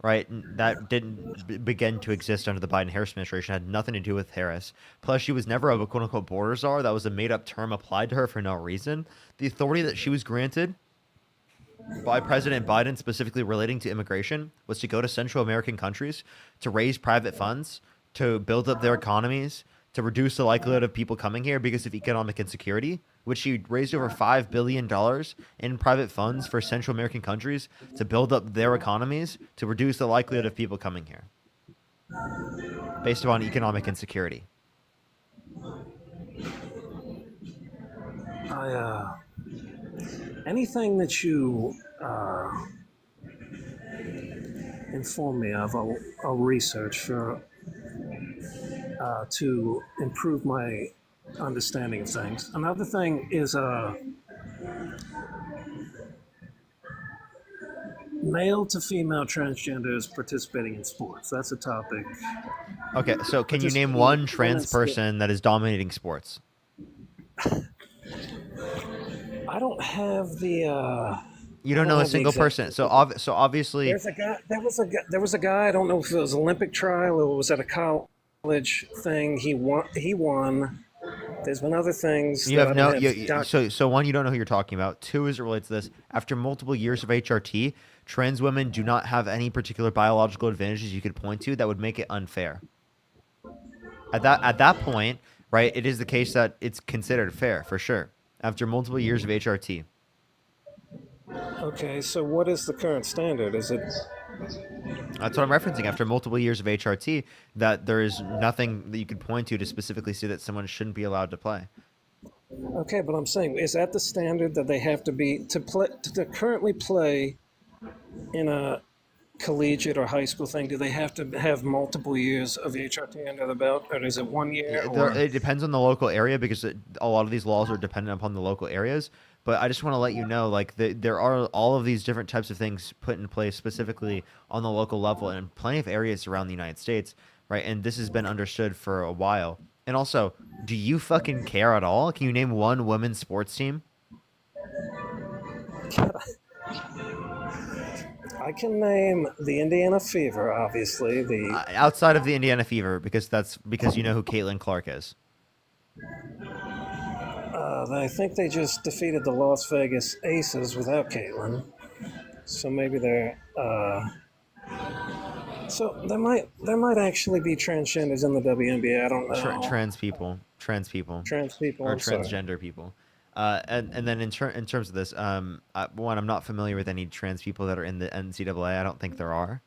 right? That didn't begin to exist under the Biden-Harris administration. It had nothing to do with Harris. Plus, she was never a quote-unquote border czar. That was a made-up term applied to her for no reason. The authority that she was granted by President Biden, specifically relating to immigration, was to go to Central American countries to raise private funds, to build up their economies, to reduce the likelihood of people coming here because of economic insecurity, which she raised over $5 billion in private funds for Central American countries to build up their economies, to reduce the likelihood of people coming here based upon economic insecurity. Anything that you inform me of, I'll research for to improve my understanding of things. Another thing is male to female transgenders participating in sports. That's a topic. Okay, so can you name one trans person that is dominating sports? I don't have the. You don't know a single person. So obviously, There was a guy. I don't know if it was Olympic trial or was at a college thing. He won. There's been other things. you have no. So one, you don't know who you're talking about. Two, as it relates to this, after multiple years of HRT, trans women do not have any particular biological advantages you could point to that would make it unfair. At that point, right, it is the case that it's considered fair for sure. After multiple years of HRT. Okay, so what is the current standard? Is it? That's what I'm referencing. After multiple years of HRT, that there is nothing that you could point to specifically say that someone shouldn't be allowed to play. Okay, but I'm saying, is that the standard that they have to be to currently play in a collegiate or high school thing? Do they have to have multiple years of HRT under the belt, or is it 1 year? It depends on the local area because a lot of these laws are dependent upon the local areas. But I just want to let you know, like, there are all of these different types of things put in place specifically on the local level and plenty of areas around the United States, right? And this has been understood for a while. And also, do you fucking care at all? Can you name one women's sports team? I can name the Indiana Fever, obviously. Outside of the Indiana Fever, because you know who Caitlin Clark is. I think they just defeated the Las Vegas Aces without Caitlin, so maybe they're. So there might actually be transgenders in the WNBA. I don't know. Trans people, or or transgender people. And then in terms of this, one, I'm not familiar with any trans people that are in the NCAA. I don't think there are.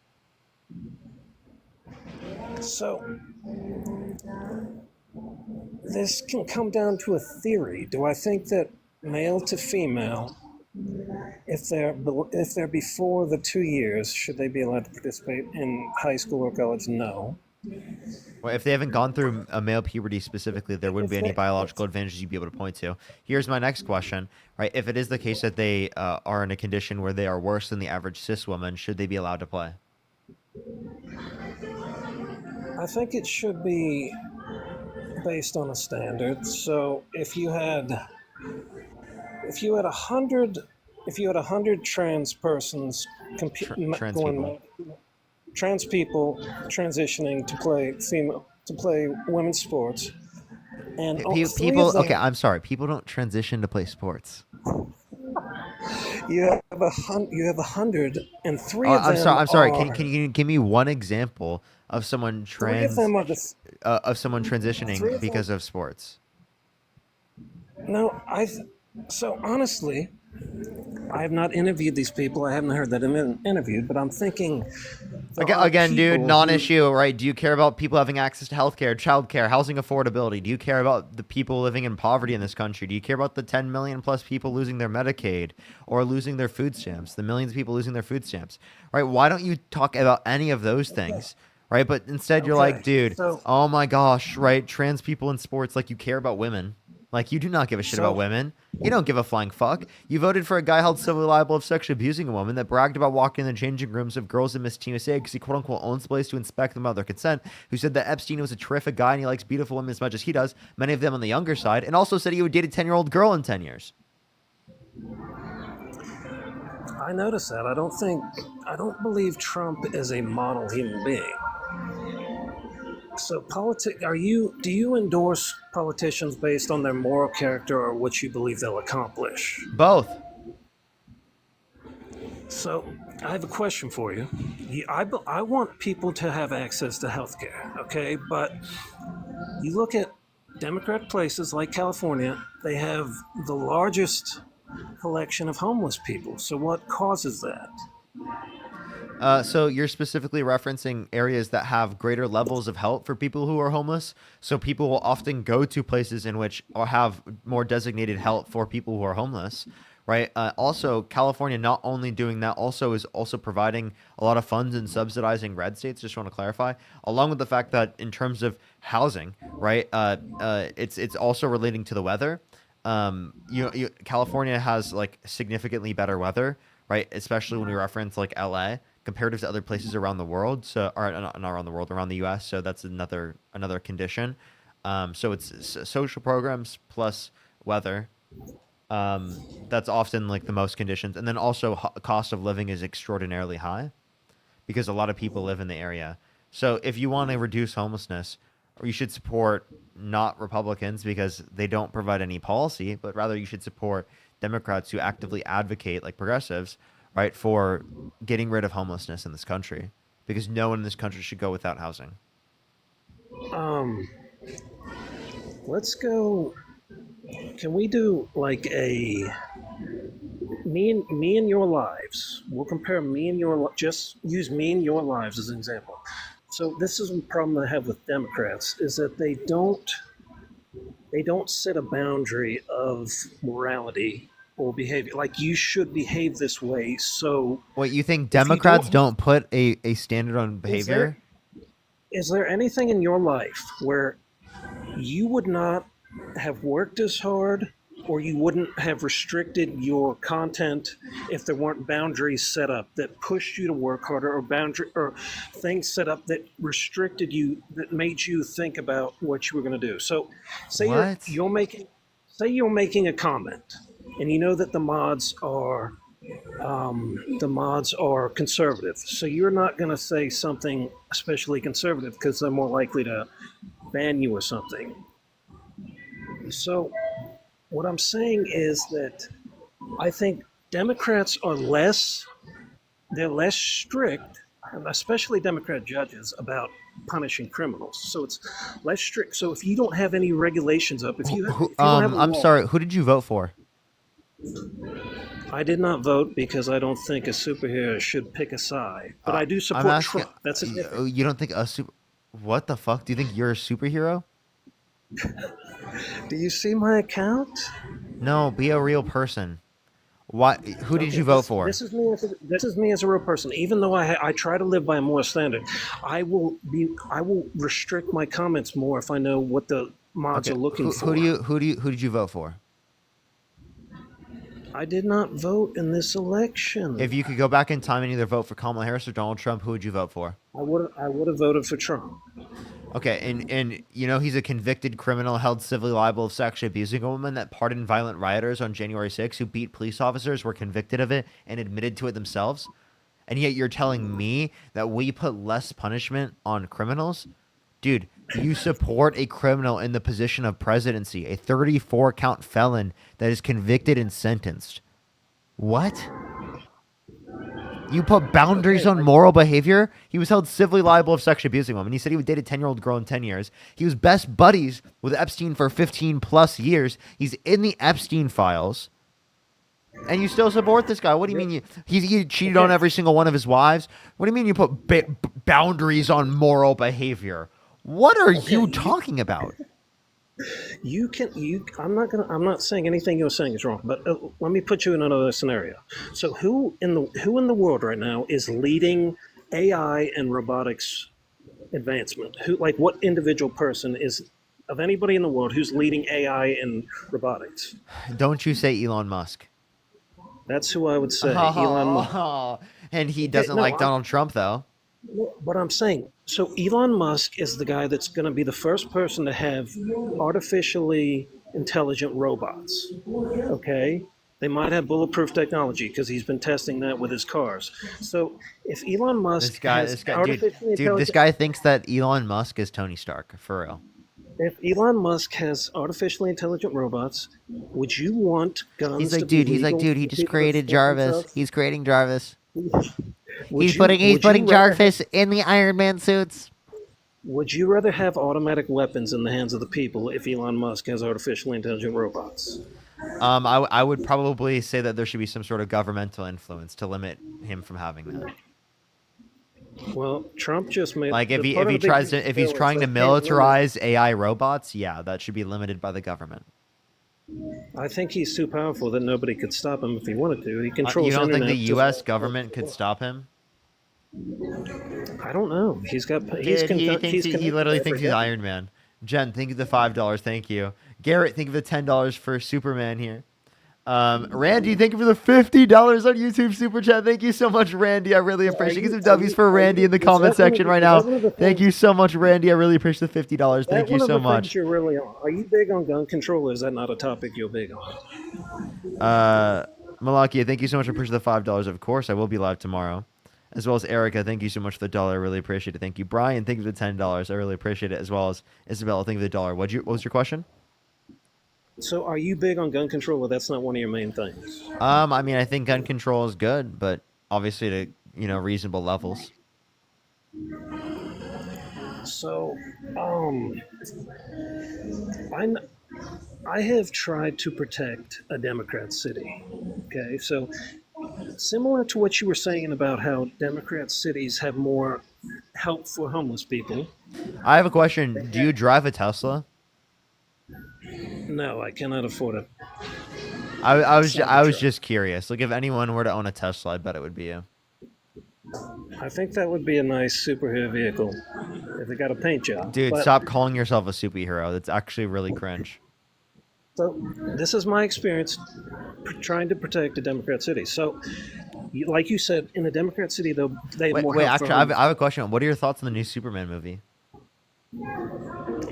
So, this can come down to a theory. Do I think that male to female, if they're before the 2 years, should they be allowed to participate in high school or college? No. Well, if they haven't gone through a male puberty specifically, there wouldn't be any biological advantages you'd be able to point to. Here's my next question, right? If it is the case that they are in a condition where they are worse than the average cis woman, should they be allowed to play? I think it should be based on a standard. So if you had 100 trans persons trans people transitioning to play women's sports, and People, okay, I'm sorry. People don't transition to play sports. you have 100, and three Oh, of them I'm sorry. are- Can you give me one example of someone Three of them are of someone transitioning three of because of sports? No, so honestly, I have not interviewed these people. I haven't heard that been interviewed, but I'm thinking. Again, dude, non-issue, right? Do you care about people having access to healthcare, childcare, housing affordability? Do you care about the people living in poverty in this country? Do you care about the 10 million plus people losing their Medicaid or losing their food stamps, the millions of people losing their food stamps, right? Why don't you talk about any of those things, right? But instead you're like, dude, oh my gosh, right? Trans people in sports, like you care about women. Like, you do not give a shit about women. You don't give a flying fuck. You voted for a guy held civilly liable of sexually abusing a woman that bragged about walking in the changing rooms of girls in Miss Teen USA because he quote-unquote owns the place to inspect them without their consent, who said that Epstein was a terrific guy and he likes beautiful women as much as he does, many of them on the younger side, and also said he would date a 10-year-old girl in 10 years. I noticed that. I don't believe Trump is a model human being. So do you endorse politicians based on their moral character or what you believe they'll accomplish? Both. So I have a question for you. I want people to have access to healthcare, okay? But you look at Democrat places like California, they have the largest collection of homeless people. So what causes that? So you're specifically referencing areas that have greater levels of help for people who are homeless. So people will often go to places in which or have more designated help for people who are homeless, right? Also, California not only doing that, also is also providing a lot of funds and subsidizing red states. Just want to clarify, along with the fact that in terms of housing, right? It's also relating to the weather. California has like significantly better weather, right? Especially when we reference like LA. Comparative to other places around the world, so or not around the world, around the U.S. So that's another condition. So it's social programs plus weather. That's often like the most conditions, and then also cost of living is extraordinarily high because a lot of people live in the area. So if you want to reduce homelessness, or you should support not Republicans because they don't provide any policy, but rather you should support Democrats who actively advocate, like progressives, right, for getting rid of homelessness in this country, because no one in this country should go without housing. Let's go. Can we do like a me and your lives? We'll compare me and your just use me and your lives as an example. So this is a problem I have with Democrats is that they don't set a boundary of morality or behavior. Like, you should behave this way. So wait, you think Democrats don't put a standard on behavior? Is there anything in your life where you would not have worked as hard, or you wouldn't have restricted your content if there weren't boundaries set up that pushed you to work harder, or things set up that restricted you, that made you think about what you were going to do? So say you're making a comment, and you know that the mods are conservative. So you're not going to say something especially conservative because they're more likely to ban you or something. So what I'm saying is that I think Democrats are less strict, especially Democrat judges, about punishing criminals. So it's less strict. So if you don't have any regulations up, if you don't have a I'm law, sorry, who did you vote for? I did not vote because I don't think a superhero should pick a side, but I do I'm support asking. Trump. That's a difference. You don't think a super? What the fuck? Do you think you're a superhero? Do you see my account? No, be a real person. Why? Who did you vote for? This is me as a real person. Even though I try to live by a moral standard, I will restrict my comments more if I know what the mods are looking for. Who did you vote for? I did not vote in this election. If you could go back in time and either vote for Kamala Harris or Donald Trump, who would you vote for? I would have voted for Trump. Okay, and you know he's a convicted criminal held civilly liable of sexually abusing a woman that pardoned violent rioters on January 6th who beat police officers, were convicted of it, and admitted to it themselves. And yet you're telling me that we put less punishment on criminals? Dude, you support a criminal in the position of presidency, a 34-count felon that is convicted and sentenced. What? You put boundaries on moral behavior? He was held civilly liable of sexually abusing a woman. He said he would date a 10-year-old girl in 10 years. He was best buddies with Epstein for 15-plus years. He's in the Epstein files. And you still support this guy? What do you mean he cheated on every single one of his wives? What do you mean you put boundaries on moral behavior? What are you talking about? I'm not saying anything you're saying is wrong, but let me put you in another scenario. So who in the world right now is leading AI and robotics advancement? What individual person is, of anybody in the world, who's leading AI and robotics? Don't you say Elon Musk. That's who I would say. Elon Musk. And he doesn't like Donald Trump, though. What I'm saying, so Elon Musk is the guy that's going to be the first person to have artificially intelligent robots. Okay? They might have bulletproof technology because he's been testing that with his cars. So if Elon Musk this guy thinks that Elon Musk is Tony Stark, for real. If Elon Musk has artificially intelligent robots, would you want guns? He's like, to be dude, legal he for just people to created protect Jarvis. themselves? He's creating Jarvis. Would He's putting rather Jarvis in the Iron Man suits. Would you rather have automatic weapons in the hands of the people if Elon Musk has artificially intelligent robots? I would probably say that there should be some sort of governmental influence to limit him from having that. Well, Trump just made if he's trying to militarize AI robots, yeah, that should be limited by the government. I think he's too powerful that nobody could stop him if he wanted to. He controls. You don't think internet the just U.S. like government could stop him? I don't know. He literally thinks he's Iron Man. Jen, thank you for the $5. Thank you. Garrett, thank you for the $10 for Superman here. Randy, thank you for the $50 on YouTube Super Chat. Thank you so much, Randy. I really appreciate it. Get some W's for Randy in the comment section right now. Thank you so much, Randy. I really appreciate the $50. Thank you so much. You're really on. Are you big on gun control, or is that not a topic you're big on? Malakia, thank you so much for pushing the $5. Of course, I will be live tomorrow. As well as Erica, thank you so much for the $1. I really appreciate it. Thank you. Brian, thank you for the $10. I really appreciate it. As well as Isabella, thank you for the $1. What was your question? So are you big on gun control, or that's not one of your main things? I mean, I think gun control is good, but obviously to, reasonable levels. So, I have tried to protect a Democrat city. Okay, so similar to what you were saying about how Democrat cities have more help for homeless people. I have a question. Do you drive a Tesla? No, I cannot afford it. I was just curious. Like, if anyone were to own a Tesla, I bet it would be you. I think that would be a nice superhero vehicle if it got a paint job. Dude, stop calling yourself a superhero. That's actually really cringe. So this is my experience trying to protect a Democrat city. So, like you said, in a Democrat city, though, they have more. Wait, actually, I have a question. What are your thoughts on the new Superman movie?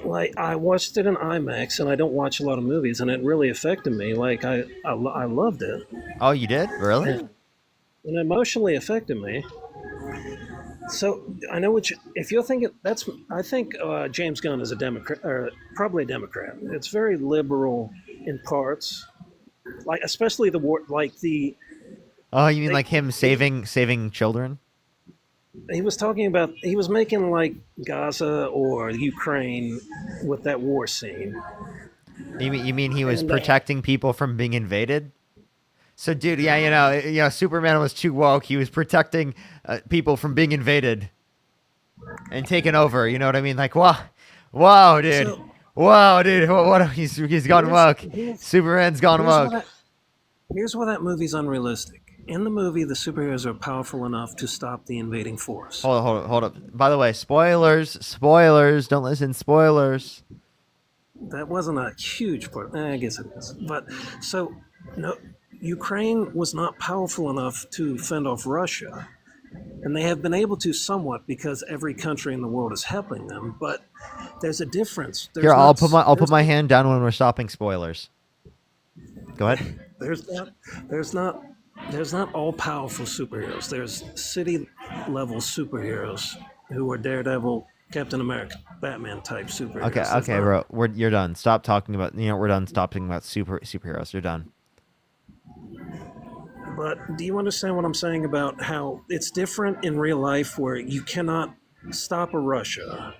Like, I watched it in IMAX, and I don't watch a lot of movies, and it really affected me. Like, I loved it. Oh, you did? Really? And it emotionally affected me. So I know if you're thinking I think James Gunn is a Democrat, or probably a Democrat. It's very liberal in parts, like especially the war, like the. Oh, you mean like him saving children? He was talking about he was making like Gaza or Ukraine with that war scene. You mean he was protecting people from being invaded? So, dude, yeah, Superman was too woke. He was protecting people from being invaded and taken over. You know what I mean? Like, wow, dude. So- Wow, dude. What he's gone woke. Superman's gone woke. Here's why that movie's unrealistic. In the movie, the superheroes are powerful enough to stop the invading force. Hold up. By the way, spoilers. Don't listen. Spoilers. That wasn't a huge part. I guess it is. But so, no, Ukraine was not powerful enough to fend off Russia. And they have been able to somewhat because every country in the world is helping them. But there's a difference. Here, I'll put my hand down when we're stopping spoilers. Go ahead. There's not all powerful superheroes. There's city level superheroes who are Daredevil, Captain America, Batman type superheroes. Okay, bro. You're done. Stop talking about. We're done. Stop talking about superheroes. You're done. But do you understand what I'm saying about how it's different in real life, where you cannot stop a Russia,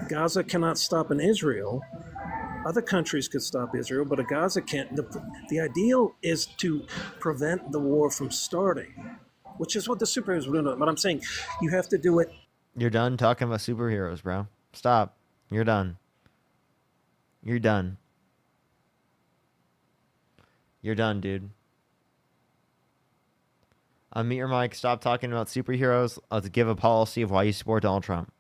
Gaza cannot stop an Israel. Other countries could stop Israel, but a Gaza can't. The ideal is to prevent the war from starting, which is what the superheroes would do. But I'm saying you have to do it. You're done talking about superheroes, bro. Stop. You're done. You're done. You're done, dude. Unmute your mic. Stop talking about superheroes. Let's give a policy of why you support Donald Trump.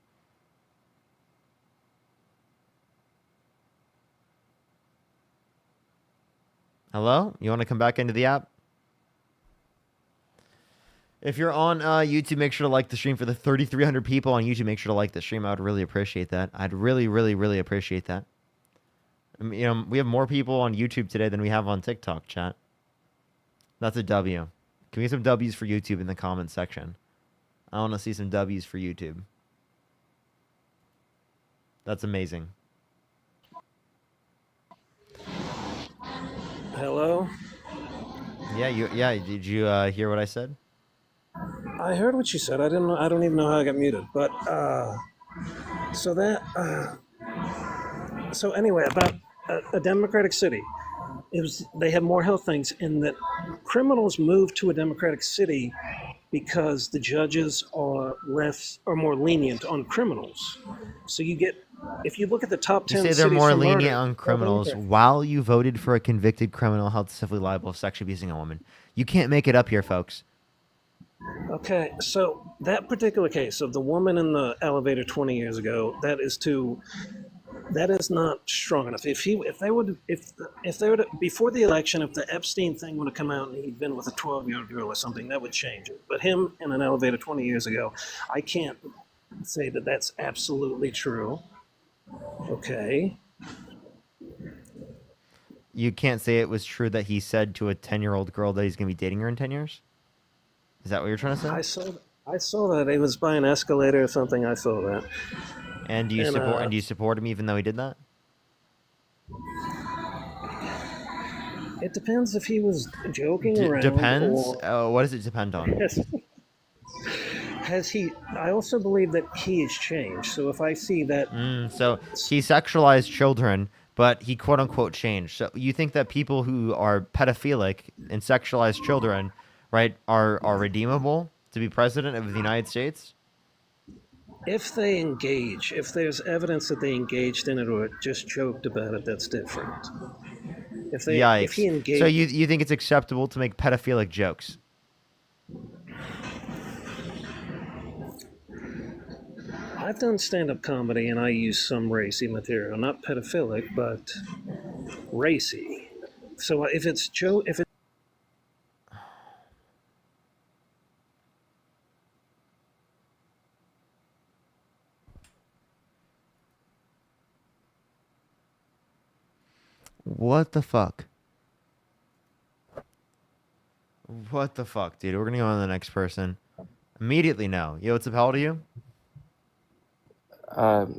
Hello? You want to come back into the app? If you're on YouTube, make sure to like the stream. For the 3,300 people on YouTube, make sure to like the stream. I would really appreciate that. I'd really, really, really appreciate that. We have more people on YouTube today than we have on TikTok, chat. That's a W. Can we get some W's for YouTube in the comments section? I want to see some W's for YouTube. That's amazing. Hello? Yeah, did you hear what I said? I heard what you said. I don't even know how I got muted. But so anyway, about a democratic city, they have more health things in that criminals move to a democratic city because the judges are more lenient on criminals. So you get, if you look at the top 10 You say cities they're more for lenient murder, on criminals while you voted for a convicted criminal held civilly liable of sexually abusing a woman. You can't make it up here, folks. Okay, so that particular case of the woman in the elevator 20 years ago, that is not strong enough. If they would before the election, if the Epstein thing would have come out and he'd been with a 12-year-old girl or something, that would change it. But him in an elevator 20 years ago, I can't say that that's absolutely true. Okay. You can't say it was true that he said to a 10-year-old girl that he's going to be dating her in 10 years? Is that what you're trying to say? I saw that. It was by an escalator or something. I saw that. And do you support him even though he did that? It depends if he was joking around. Depends? Or... what does it depend on? I also believe that he has changed. So if I see that... So he sexualized children, but he quote-unquote changed. So you think that people who are pedophilic and sexualize children, right, are redeemable to be president of the United States? If they engage, if there's evidence that they engaged in it or just joked about it, that's different. Yikes. If he engaged... So you think it's acceptable to make pedophilic jokes? I've done stand-up comedy and I use some racy material, not pedophilic, but racy. So if it's What the fuck? What the fuck, dude? We're gonna go on to the next person. Immediately no. Yo, what's up? How old are you?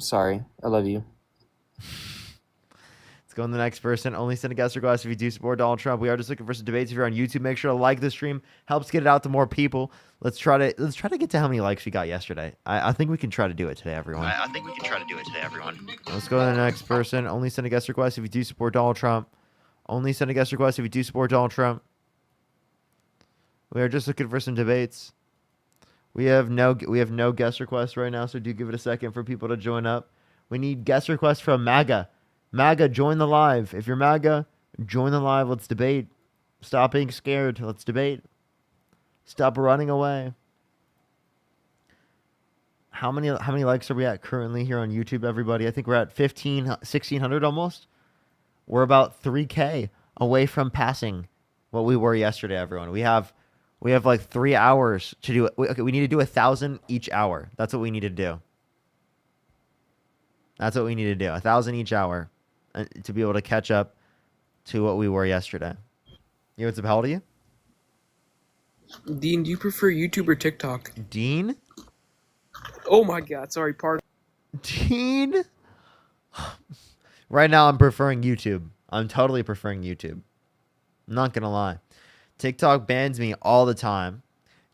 Sorry. I love you. Let's go on to the next person. Only send a guest request if you do support Donald Trump. We are just looking for some debates. If you're on YouTube, make sure to like the stream. Helps get it out to more people. Let's try to get to how many likes we got yesterday. I think we can try to do it today, everyone. Let's go to the next person. Only send a guest request if you do support Donald Trump. Only send a guest request if you do support Donald Trump. We are just looking for some debates. We have no guest requests right now, so do give it a second for people to join up. We need guest requests from MAGA. MAGA, join the live. If you're MAGA, join the live. Let's debate. Stop being scared. Let's debate. Stop running away. How many likes are we at currently here on YouTube, everybody? I think we're at 1,600 almost. We're about 3K away from passing what we were yesterday, everyone. We have like 3 hours to do it. Okay, we need to do 1,000 each hour. That's what we need to do. That's what we need to do. 1,000 each hour to be able to catch up to what we were yesterday. You know what's up? How old are you? Dean, do you prefer YouTube or TikTok? Dean? Oh my god, sorry, pardon. Dean? Right now I'm preferring YouTube. I'm totally preferring YouTube. I'm not gonna lie. TikTok bans me all the time.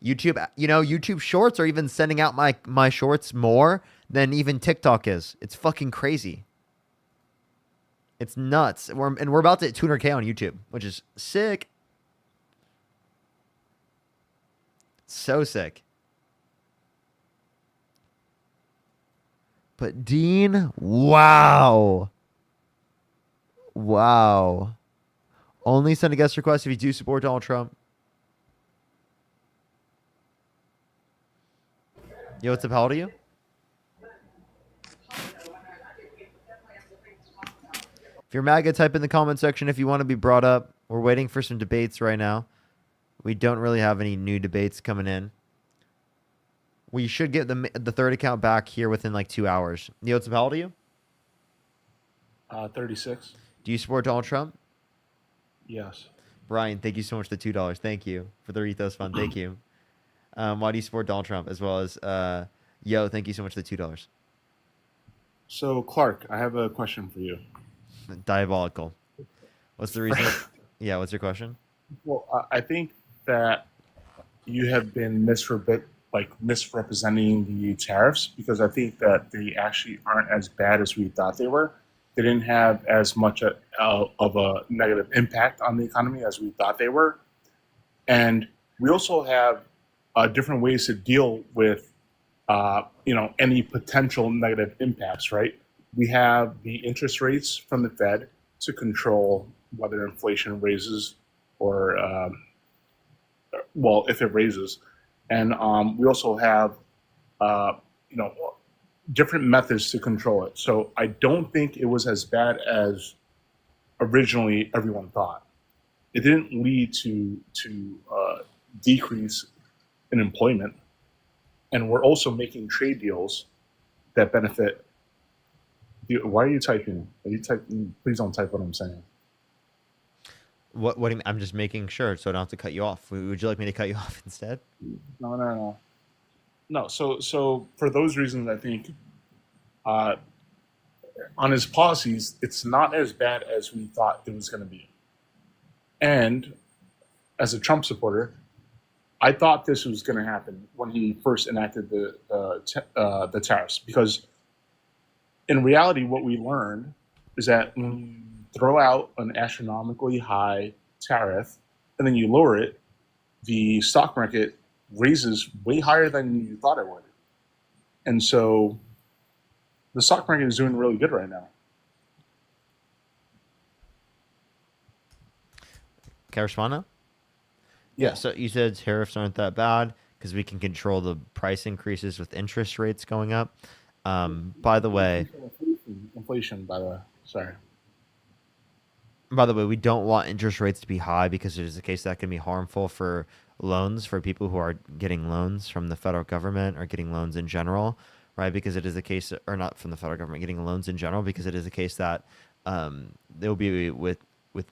YouTube, YouTube Shorts are even sending out my shorts more than even TikTok is. It's fucking crazy. It's nuts. We're about to hit 200K on YouTube, which is sick. So sick. But Dean, wow. Wow. Only send a guest request if you do support Donald Trump. Yo, what's up? How old are you? If you're MAGA, type in the comment section if you want to be brought up. We're waiting for some debates right now. We don't really have any new debates coming in. We should get the third account back here within like 2 hours. Yo, what's up? How old are you? 36. Do you support Donald Trump? Yes. Brian, thank you so much for the $2. Thank you for the Ethos Fund. Thank you. Why do you support Donald Trump? As well as, Yo, thank you so much for the $2. So, Clark, I have a question for you. Diabolical. What's the reason? Yeah, what's your question? Well, I think that you have been misrepresenting the tariffs, because I think that they actually aren't as bad as we thought they were. They didn't have as much of a negative impact on the economy as we thought they were. And we also have different ways to deal with any potential negative impacts, right? We have the interest rates from the Fed to control whether inflation raises or, if it raises. And we also have, different methods to control it. So I don't think it was as bad as originally everyone thought. It didn't lead to decrease in employment. And we're also making trade deals that benefit. Why are you typing? Are you typing? Please don't type what I'm saying. What do you mean? I'm just making sure so I don't have to cut you off. Would you like me to cut you off instead? No. So for those reasons, I think on his policies, it's not as bad as we thought it was going to be. And as a Trump supporter, I thought this was going to happen when he first enacted the tariffs, because in reality, what we learned is that when you throw out an astronomically high tariff and then you lower it, the stock market raises way higher than you thought it would. And so the stock market is doing really good right now. Can I respond now? Yeah. So you said tariffs aren't that bad because we can control the price increases with interest rates going up. By the way, inflation, by the way, sorry. By the way, we don't want interest rates to be high because it is the case that can be harmful for loans, for people who are getting loans from the federal government or getting loans in general, right? Because it is the case, or not from the federal government, getting loans in general, because it is the case that they'll be with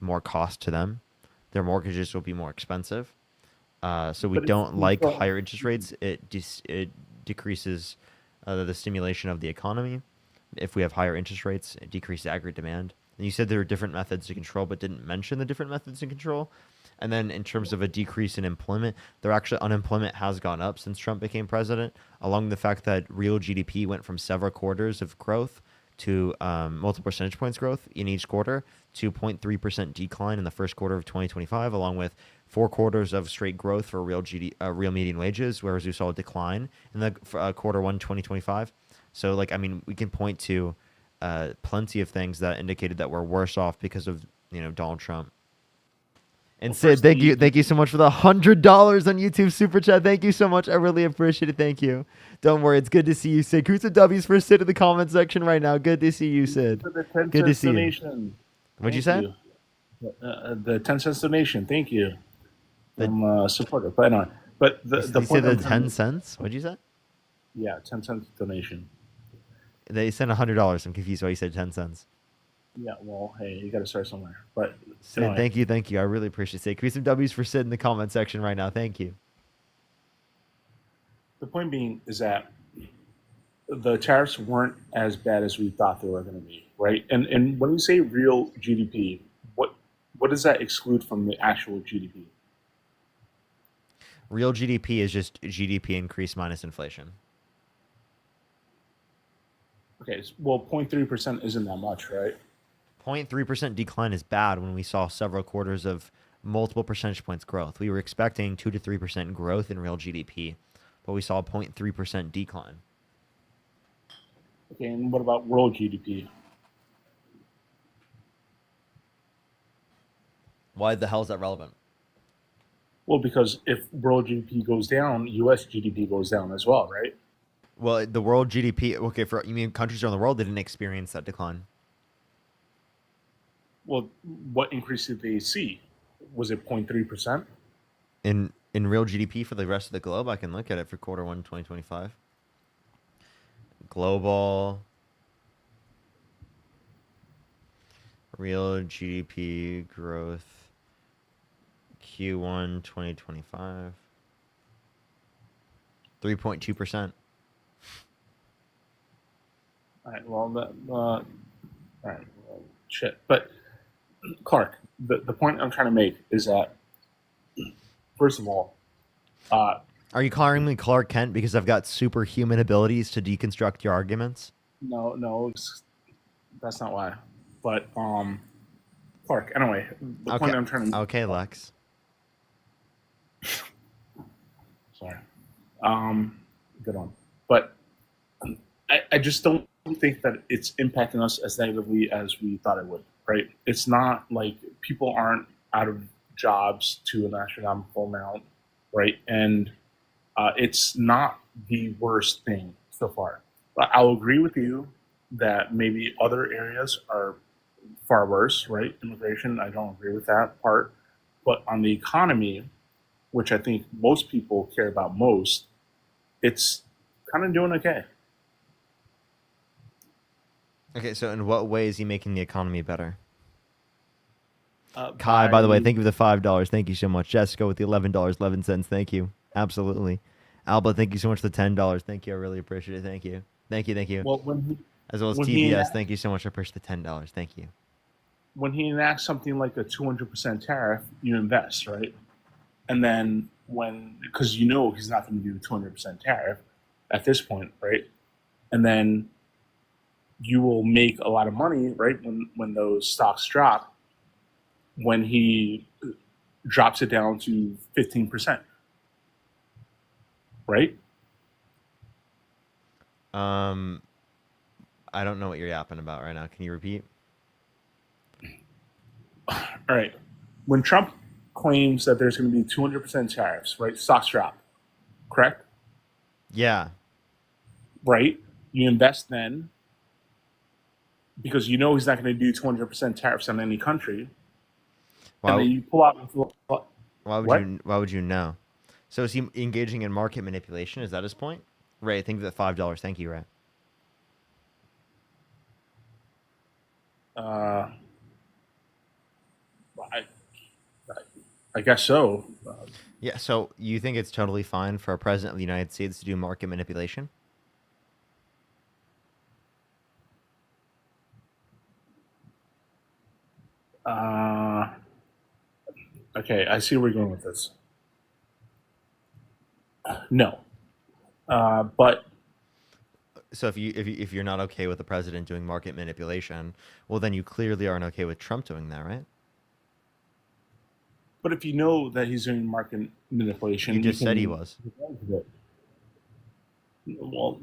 more cost to them. Their mortgages will be more expensive. So we don't like higher interest rates. It decreases the stimulation of the economy. If we have higher interest rates, it decreases aggregate demand. And you said there are different methods to control, but didn't mention the different methods to control. And then in terms of a decrease in employment, unemployment has gone up since Trump became president, along the fact that real GDP went from several quarters of growth to multiple percentage points growth in each quarter to 0.3% decline in the first quarter of 2025, along with 4 quarters of straight growth for real median wages, whereas we saw a decline in the quarter 1 2025. So, like, I mean, we can point to plenty of things that indicated that we're worse off because of, Donald Trump. And Sid, thank you so much for the $100 on YouTube super chat. Thank you so much. I really appreciate it. Thank you. Don't worry, it's good to see you, Sid. Who's the W's for Sid in the comment section right now? Good to see you, Sid. Good to see you. What'd you say? The 10 cents donation. Thank you. I'm supporter. But anyway, but the you said the 10 cents. What'd you say? Yeah, 10 cents donation. They sent $100. I'm confused why you said 10 cents. Yeah, well, hey, you got to start somewhere. But Sid, anyway. thank you. I really appreciate it. Give me some W's for Sid in the comment section right now. Thank you. The point being is that the tariffs weren't as bad as we thought they were going to be, right? And when you say real GDP, what does that exclude from the actual GDP? Real GDP is just GDP increase minus inflation. Okay, well, 0.3% isn't that much, right? 0.3% decline is bad when we saw several quarters of multiple percentage points growth. We were expecting 2 to 3% growth in real GDP, but we saw a 0.3% decline. Okay, and what about world GDP? Why the hell is that relevant? Well, because if world GDP goes down, U.S. GDP goes down as well, right? Well, the world GDP, okay, you mean countries around the world didn't experience that decline? Well, what increase did they see? Was it 0.3%? In real GDP for the rest of the globe, I can look at it for quarter 1 2025. Global real GDP growth Q1 2025 3.2%. All right, well, all right, well, shit. But Clark, the point I'm trying to make is that, first of all, are you calling me Clark Kent because I've got superhuman abilities to deconstruct your arguments? no, that's not why. But Clark, anyway, the point I'm trying to. Okay, Lex. Sorry. Good one. But I just don't think that it's impacting us as negatively as we thought it would, right? It's not like people aren't out of jobs to an astronomical amount, right? And it's not the worst thing so far. But I'll agree with you that maybe other areas are far worse, right? Immigration, I don't agree with that part. But on the economy, which I think most people care about most, it's kind of doing okay. Okay, so in what way is he making the economy better? Kai, by the way, thank you for the $5. Thank you so much. Jessica with the $11.11. Thank you. Absolutely. Alba, thank you so much for the $10. Thank you. I really appreciate it. Thank you. Thank you. Well, as well as when TBS, thank you so much. I appreciate the $10. Thank you. When he enacts something like a 200% tariff, you invest, right? And then because he's not going to do 200% tariff at this point, right? And then you will make a lot of money, right? When those stocks drop, when he drops it down to 15%, right? I don't know what you're yapping about right now. Can you repeat? All right. When Trump claims that there's going to be 200% tariffs, right? Stocks drop, correct? Yeah. Right? You invest then because he's not going to do 200% tariffs on any country. And then you pull out. Why would you know? So is he engaging in market manipulation? Is that his point? Ray, I think that $5. Thank you, Ray. I guess so. Yeah, so you think it's totally fine for a president of the United States to do market manipulation? Okay, I see where you're going with this. No. But So if you're not okay with the president doing market manipulation, well, then you clearly aren't okay with Trump doing that, right? But if you know that he's doing market manipulation, You just said he can- was. Well,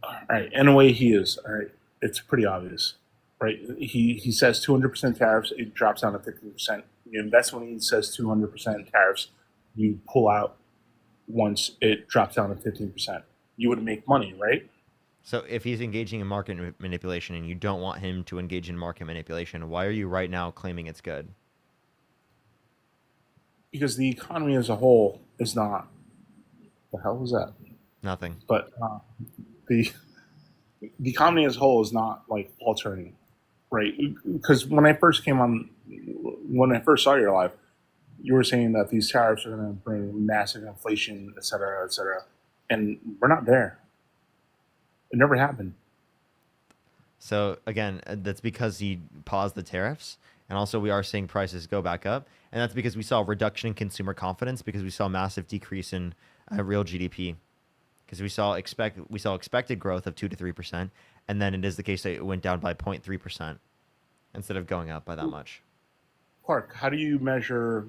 all right. In a way, he is. All right. It's pretty obvious, right? He says 200% tariffs. It drops down to 50%. You invest when he says 200% tariffs. You pull out once it drops down to 15%. You would make money, right? So if he's engaging in market manipulation and you don't want him to engage in market manipulation, why are you right now claiming it's good? Because the economy as a whole is not. The hell was that? Nothing. But the economy as a whole is not like altering, right? Because when I first saw your live, you were saying that these tariffs are going to bring massive inflation, et cetera, and we're not there. It never happened. So again, that's because he paused the tariffs, and also we are seeing prices go back up, and that's because we saw a reduction in consumer confidence because we saw a massive decrease in real GDP, because we saw expected growth of 2 to 3%, and then it is the case that it went down by 0.3% instead of going up by that much. Clark, how do you measure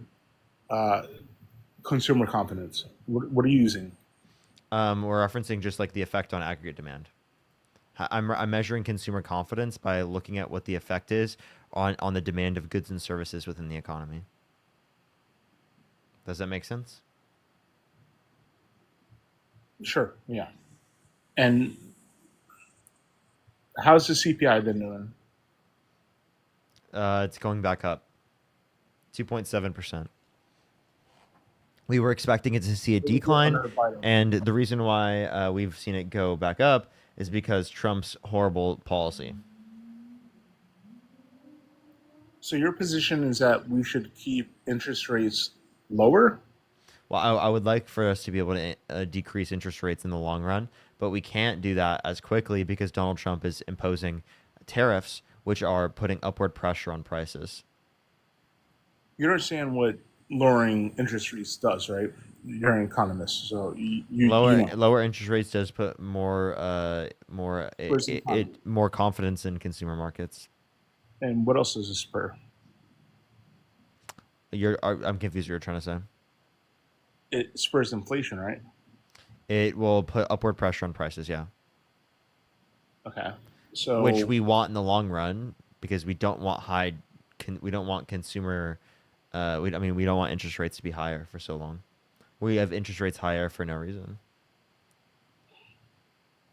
consumer confidence? What are you using? We're referencing just like the effect on aggregate demand. I'm measuring consumer confidence by looking at what the effect is on the demand of goods and services within the economy. Does that make sense? Sure, yeah. And how's the CPI been doing? It's going back up, 2.7%. We were expecting it to see a decline, and the reason why we've seen it go back up is because Trump's horrible policy. So your position is that we should keep interest rates lower? Well, I would like for us to be able to decrease interest rates in the long run, but we can't do that as quickly because Donald Trump is imposing tariffs, which are putting upward pressure on prices. You understand what lowering interest rates does, right? You're an economist, so you know. Lower interest rates does put more confidence in consumer markets. And what else does it spur? I'm confused what you're trying to say. It spurs inflation, right? It will put upward pressure on prices, yeah. Okay. So which we want in the long run because we don't want we don't want consumer we don't want interest rates to be higher for so long. We have interest rates higher for no reason.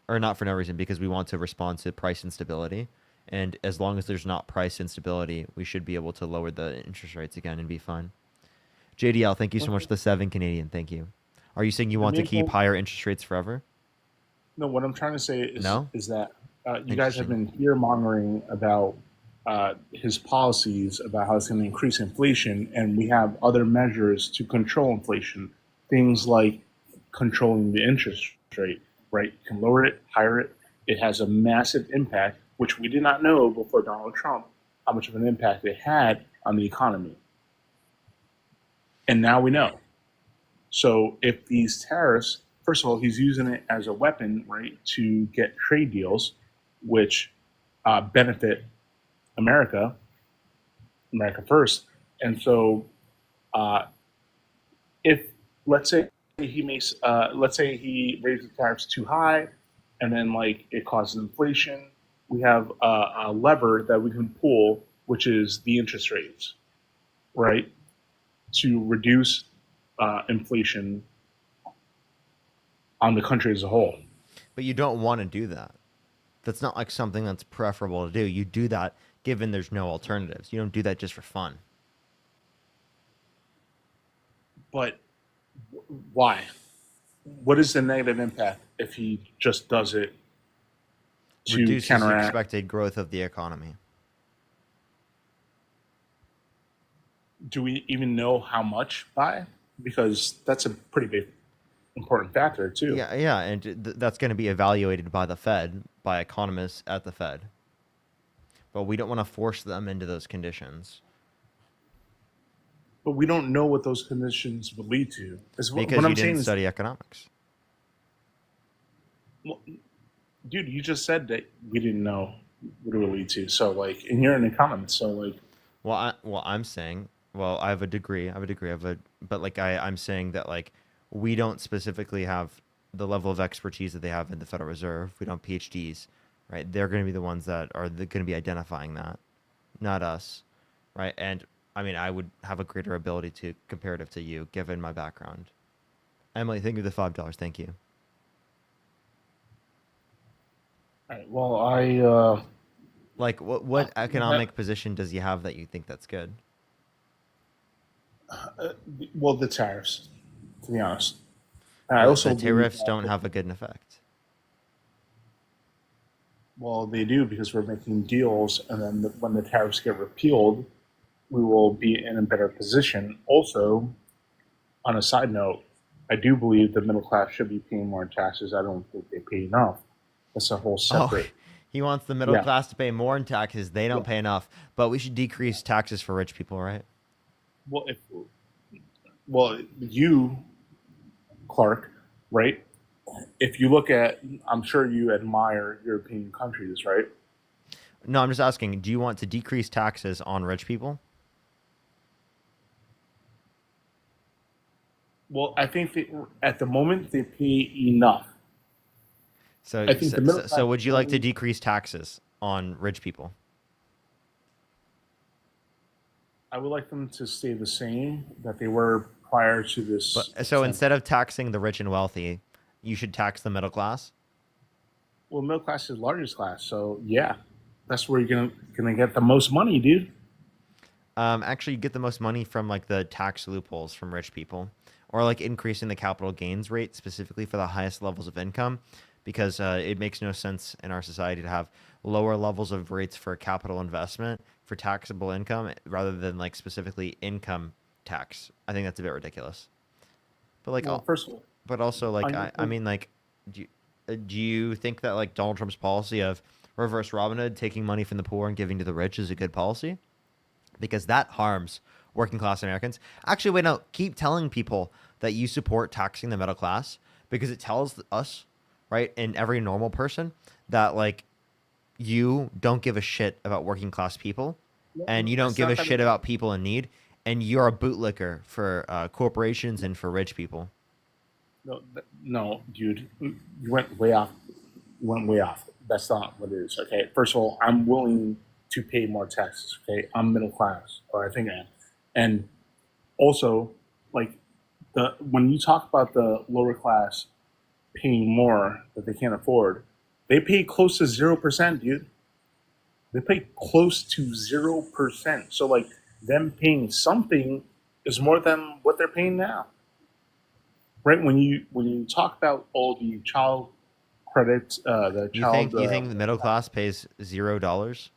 Or not for no reason, because we want to respond to price instability. And as long as there's not price instability, we should be able to lower the interest rates again and be fine. JDL, thank you so much for the 7 Canadian. Thank you. Are you saying you want to keep higher interest rates forever? No, what I'm trying to say is that you guys have Interesting. been fear-mongering about his policies, about how it's going to increase inflation, and we have other measures to control inflation. Things like controlling the interest rate, right? You can lower it, higher it. It has a massive impact, which we did not know before Donald Trump, how much of an impact it had on the economy. And now we know. So if these tariffs, first of all, he's using it as a weapon, right, to get trade deals, which benefit America first. And so if, let's say he raises the tariffs too high, and then like it causes inflation, we have a lever that we can pull, which is the interest rates, right, to reduce inflation on the country as a whole. But you don't want to do that. That's not like something that's preferable to do. You do that given there's no alternatives. You don't do that just for fun. But why? What is the negative impact if he just does it to Reduces counteract? expected growth of the economy. Do we even know how much by? Because that's a pretty big important factor too. Yeah, and that's going to be evaluated by the Fed, by economists at the Fed. But we don't want to force them into those conditions. But we don't know what those conditions would lead to. Because what you I'm saying didn't is, study economics. Well, dude, you just said that we didn't know what it would lead to. So like, and you're in the comments. So like, I'm saying, well, I have a degree. But like I'm saying that like we don't specifically have the level of expertise that they have in the Federal Reserve. We don't have PhDs, right? They're going to be the ones that are going to be identifying that, not us, right? And I mean, I would have a greater ability to comparative to you, given my background. Emily, thank you for the $5. Thank you. all right, well, I Like, what economic position does he have that you think that's good? well, the tariffs, to be honest. I also The believe tariffs that- don't have a good effect. Well, they do because we're making deals, and then when the tariffs get repealed, we will be in a better position. Also, on a side note, I do believe the middle class should be paying more taxes. I don't think they pay enough. That's a whole separate. He wants the middle Yeah. class to pay more in taxes. They don't pay enough, but we should decrease taxes for rich people, right? Well, you, Clark, right? If you look at, I'm sure you admire European countries, right? No, I'm just asking, do you want to decrease taxes on rich people? Well, I think at the moment they pay enough. So, I think the middle class so would you like to only- decrease taxes on rich people? I would like them to stay the same that they were prior to this. So instead of taxing the rich and wealthy, you should tax the middle class? Well, middle class is the largest class, so yeah, that's where you're gonna get the most money, dude. Actually, you get the most money from like the tax loopholes from rich people, or like increasing the capital gains rate specifically for the highest levels of income, because it makes no sense in our society to have lower levels of rates for capital investment for taxable income rather than like specifically income tax. I think that's a bit ridiculous. But like, Well, first of all, but also like I mean like, do you think that like Donald Trump's policy of reverse Robin Hood, taking money from the poor and giving to the rich, is a good policy? Because that harms working class Americans. Actually, wait, no, keep telling people that you support taxing the middle class, because it tells us, right, and every normal person, that like you don't give a shit about working class people, and you don't give a shit about people in need, and you're a bootlicker for corporations and for rich people. No, dude, you went way off. You went way off. That's not what it is. Okay, first of all, I'm willing to pay more taxes. Okay, I'm middle class, or I think I am, and also like when you talk about the lower class paying more that they can't afford, they pay close to 0%, dude. They pay close to 0%. So like them paying something is more than what they're paying now. Right? When you talk about all the child credits, the child. You think the middle class pays $0?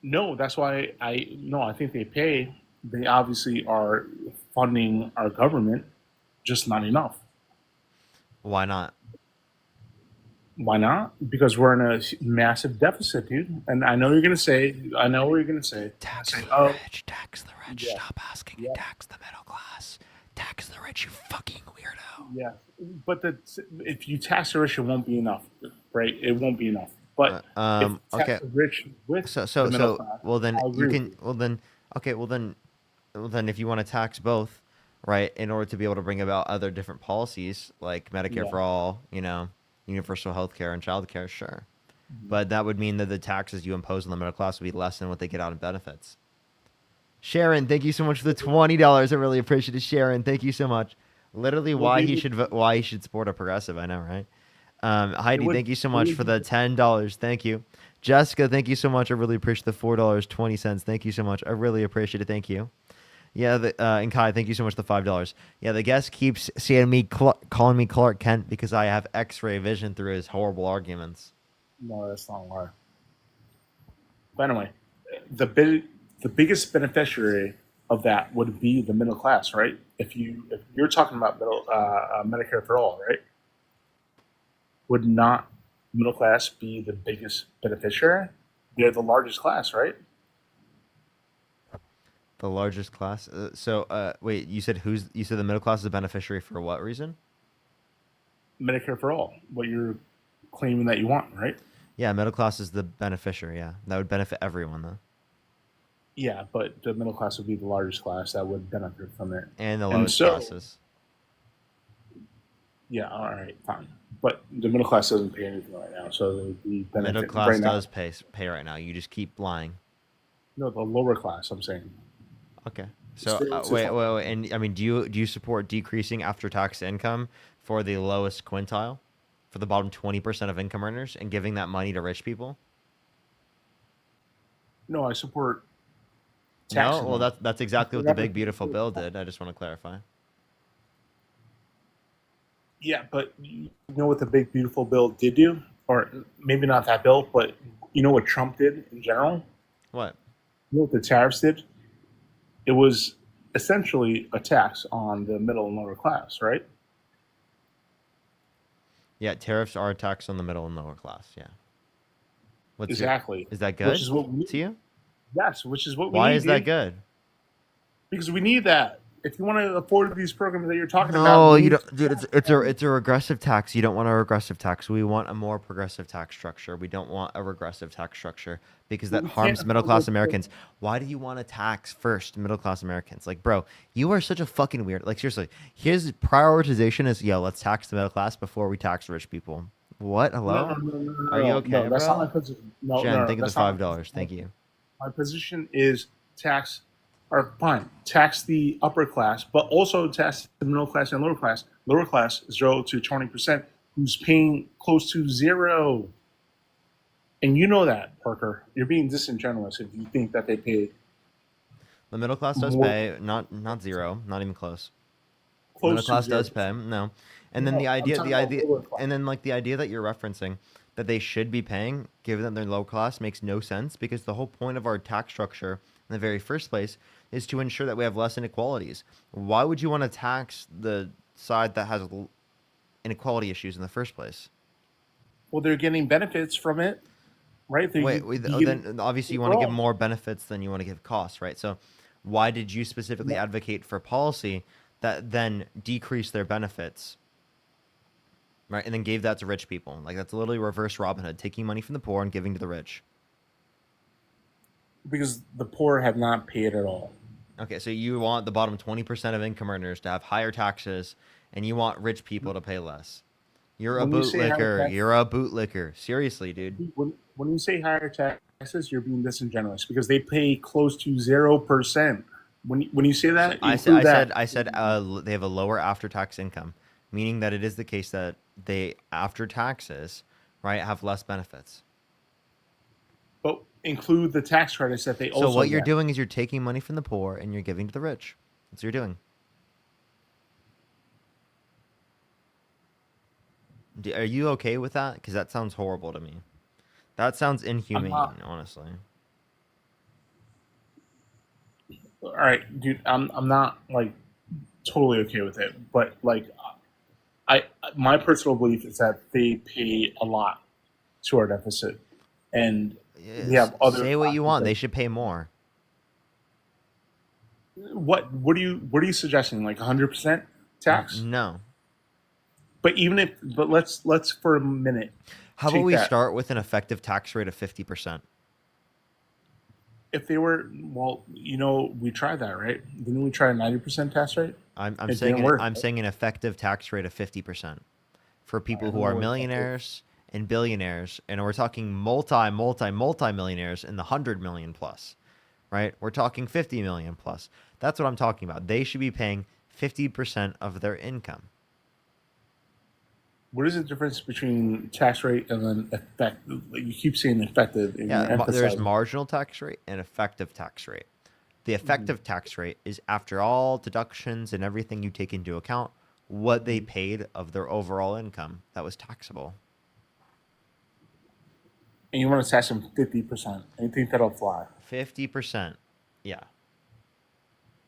No, that's why I think they pay. They obviously are funding our government, just not enough. Why not? Why not? Because we're in a massive deficit, dude. And I know you're gonna say, I know what you're gonna say. Tax the rich, tax the rich. Yeah. Stop asking me. Tax the middle class. Tax the rich, you fucking weirdo. Yeah, but if you tax the rich, it won't be enough, right? It won't be enough. But if you tax okay. the rich with So the middle so class, well then I'll you agree can with you. well then if you want to tax both, right, in order to be able to bring about other different policies like Medicare Yeah. for all, universal health care and child care, sure. Mm-hmm. But that would mean that the taxes you impose on the middle class would be less than what they get out of benefits. Sharon, thank you so much for the $20. I really appreciate it, Sharon. Thank you so much. Literally, why he should support a progressive. I know, right? Heidi, thank you so much for the $10. Thank you. Jessica, thank you so much. I really appreciate the $4.20. Thank you so much. I really appreciate it. Thank you. Yeah, and Kai, thank you so much for the $5. Yeah, the guest keeps seeing me calling me Clark Kent because I have X-ray vision through his horrible arguments. No, that's not why. But anyway, the biggest beneficiary of that would be the middle class, right? If you're talking about Medicare for all, right? Would not middle class be the biggest beneficiary? They're the largest class, right? The largest class. Wait, you said the middle class is a beneficiary for what reason? Medicare for all, what you're claiming that you want, right? Yeah, middle class is the beneficiary. Yeah, that would benefit everyone though, Yeah, but the middle class would be the largest class that would benefit from it. and the lowest so, classes. Yeah, all right, fine. But the middle class doesn't pay anything right now, so the benefit Middle class right now. does pay right now. You just keep lying. No, the lower class. I'm saying. Okay. So Still- wait, and I mean, do you support decreasing after tax income for the lowest quintile, for the bottom 20% of income earners, and giving that money to rich people? No, I support. No, taxing well them. that's exactly what the big beautiful bill did. I just want to clarify. Yeah, but you know what the big beautiful bill did do, or maybe not that bill, but you know what Trump did in general. What? You know what the tariffs did? It was essentially a tax on the middle and lower class, right? Yeah, tariffs are a tax on the middle and lower class. Yeah. Exactly. Is that good Which is what we, to you? yes, which is what we Why need. is that dude. good? Because we need that. If you want to afford these programs that you're talking about, No, we you need- don't, dude. It's a regressive tax. You don't want a regressive tax. We want a more progressive tax structure. We don't want a regressive tax structure because that We can't harms middle class afford- Americans. Why do you want to tax first middle class Americans? Like, bro, you are such a fucking weird. Like, seriously, his prioritization is, yo, let's tax the middle class before we tax rich people. What? Hello? No, Are you okay, no, that's bro? not my position. No, Jen, no, think of the that's not my $5. position. Thank you. My position is tax, or fine, tax the upper class, but also tax the middle class and lower class. Lower class, 0 to 20%, who's paying close to zero. And you know that, Parker. You're being disingenuous if you think that they pay The middle class does more- pay, not zero, not even close. close Middle to class 0. does pay, no. And then No, the I'm idea, talking about lower class. and then like the idea that you're referencing that they should be paying, given that they're low class, makes no sense because the whole point of our tax structure in the very first place is to ensure that we have less inequalities. Why would you want to tax the side that has inequality issues in the first place? Well, they're getting benefits from it, right? Then obviously you want to give more benefits than you want to give costs, right? So why did you specifically advocate for policy that then decreased their benefits, right? And then gave that to rich people? Like, that's literally reverse Robin Hood, taking money from the poor and giving to the rich. Because the poor have not paid at all. Okay, so you want the bottom 20% of income earners to have higher taxes, and you want rich people to pay less. You're a When you say higher bootlicker. tax- You're a bootlicker. Seriously, dude. When you say higher taxes, you're being disingenuous because they pay close to 0%. When you say that, I include said that. they have a lower after-tax income, meaning that it is the case that they, after taxes, right, have less benefits. But include the tax credits that they also So what you're get. doing is you're taking money from the poor and you're giving to the rich. That's what you're doing. Are you okay with that? Because that sounds horrible to me. That sounds inhumane, honestly. All right, dude, I'm not like totally okay with it, but like my personal belief is that they pay a lot to our deficit, and we have other. Say what you want. They should pay more. What are you suggesting? Like 100% tax? No. But let's for a minute. How take about we that. start with an effective tax rate of 50%? If they were, well, we tried that, right? Didn't we try a 90% tax rate? I'm It saying didn't work. I'm saying an effective tax rate of 50% for people who know are what millionaires and billionaires, and we're talking multi-millionaires in the 100 million plus, right? We're talking 50 million plus. That's what I'm talking about. They should be paying 50% of their income. What is the difference between tax rate and then effective? You keep saying effective. And Yeah, you're there's emphasizing- marginal tax rate and effective tax rate. The effective tax rate is after all deductions and everything you take into account, what they paid of their overall income that was taxable. And you want to tax them 50%. And you think that'll fly? 50%. Yeah.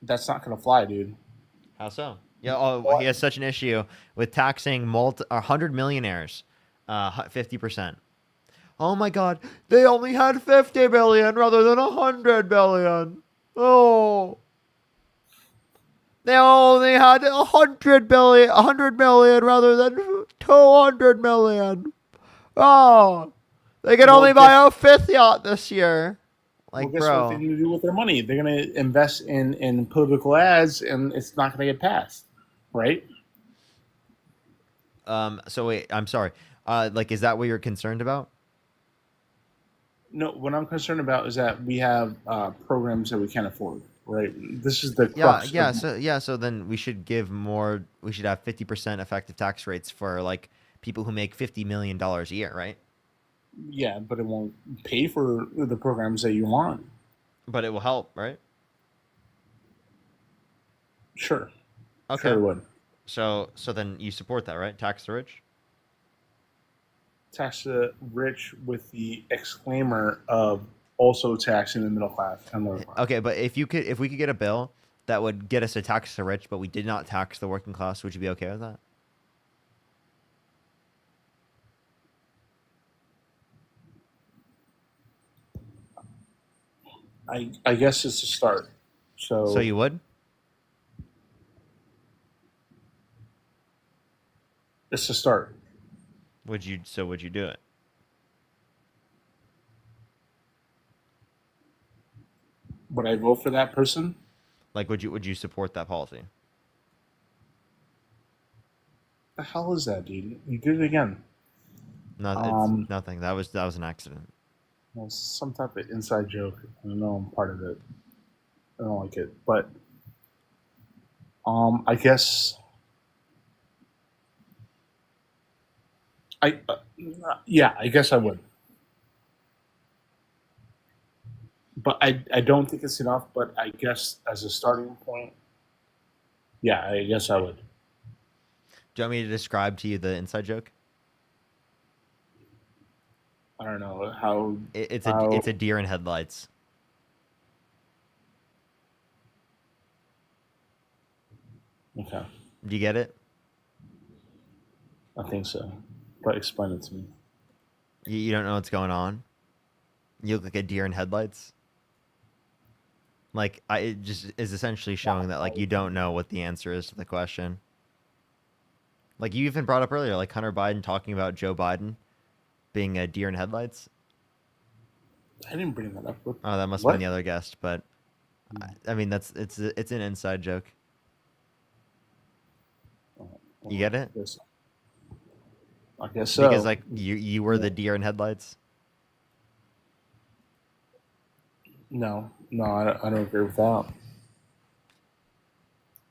That's not going to fly, dude. How so? Yeah. He has such an issue with taxing 100 millionaires, 50%. Oh my God, they only had 50 billion rather than 100 billion. Oh. They only had 100 million rather than 200 million. Oh, they can only buy a fifth yacht this year. Like, well, guess bro. what they're going to do with their money? They're going to invest in political ads, and it's not going to get passed, right? So wait, I'm sorry. Like, is that what you're concerned about? No, what I'm concerned about is that we have programs that we can't afford, right? This is the Yeah, crux. So then we should give more. We should have 50% effective tax rates for like people who make $50 million a year, right? Yeah, but it won't pay for the programs that you want. But it will help, right? Sure. Okay. Sure it would. So then you support that, right? Tax the rich. Tax the rich with the exclaimer of also taxing the middle class and lower class. Okay, but if we could get a bill that would get us to tax the rich, but we did not tax the working class, would you be okay with that? I guess it's a start. So you would? It's a start. Would you do it? Would I vote for that person? Like, would you support that policy? The hell is that, dude? You did it again. No, it's nothing. That was an accident. Well, some type of inside joke. I know I'm part of it. I don't like it, but I guess I guess I would. But I don't think it's enough, but I guess as a starting point, yeah, I guess I would. Do you want me to describe to you the inside joke? I don't know how It's a deer in headlights. Okay. Do you get it? I think so. But explain it to me. You don't know what's going on? You look like a deer in headlights? Like, it just is essentially showing that, like, you don't know what the answer is to the question. Like, you even brought up earlier, like, Hunter Biden talking about Joe Biden being a deer in headlights. I didn't bring that up. Oh, that must have been the other guest, but I mean, it's an inside joke. You get it? I guess so. Because like you were the deer in headlights. No, I don't agree with that.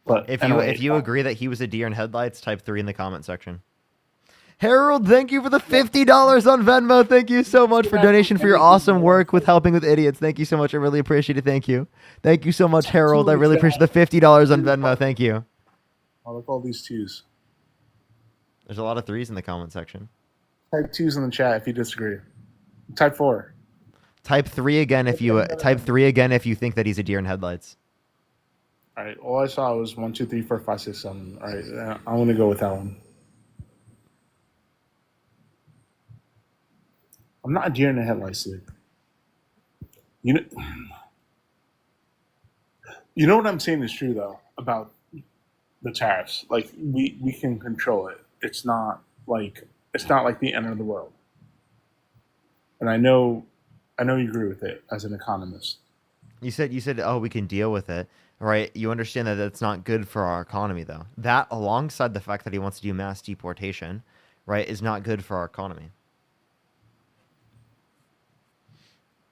But if you agree that he was a deer in headlights, type 3 in the comment section. Harold, thank you for the $50 on Venmo. Thank you so much for donation for your awesome work with helping with idiots. Thank you so much. I really appreciate it. Thank you. Thank you so much, Harold. I really appreciate the $50 on Venmo. Thank you. I like all these twos. There's a lot of 3s in the comment section. Type 2s in the chat if you disagree. Type 4. Type 3 again if you think that he's a deer in headlights. All right. All I saw was 1, 2, 3, 4, 5, 6, 7. All right. I'm gonna go with that one. I'm not a deer in the headlights, dude. You know what I'm saying is true though about the tariffs. Like we can control it. It's not like the end of the world. And I know you agree with it as an economist. You said, oh, we can deal with it, right? You understand that that's not good for our economy, though. That, alongside the fact that he wants to do mass deportation, right, is not good for our economy.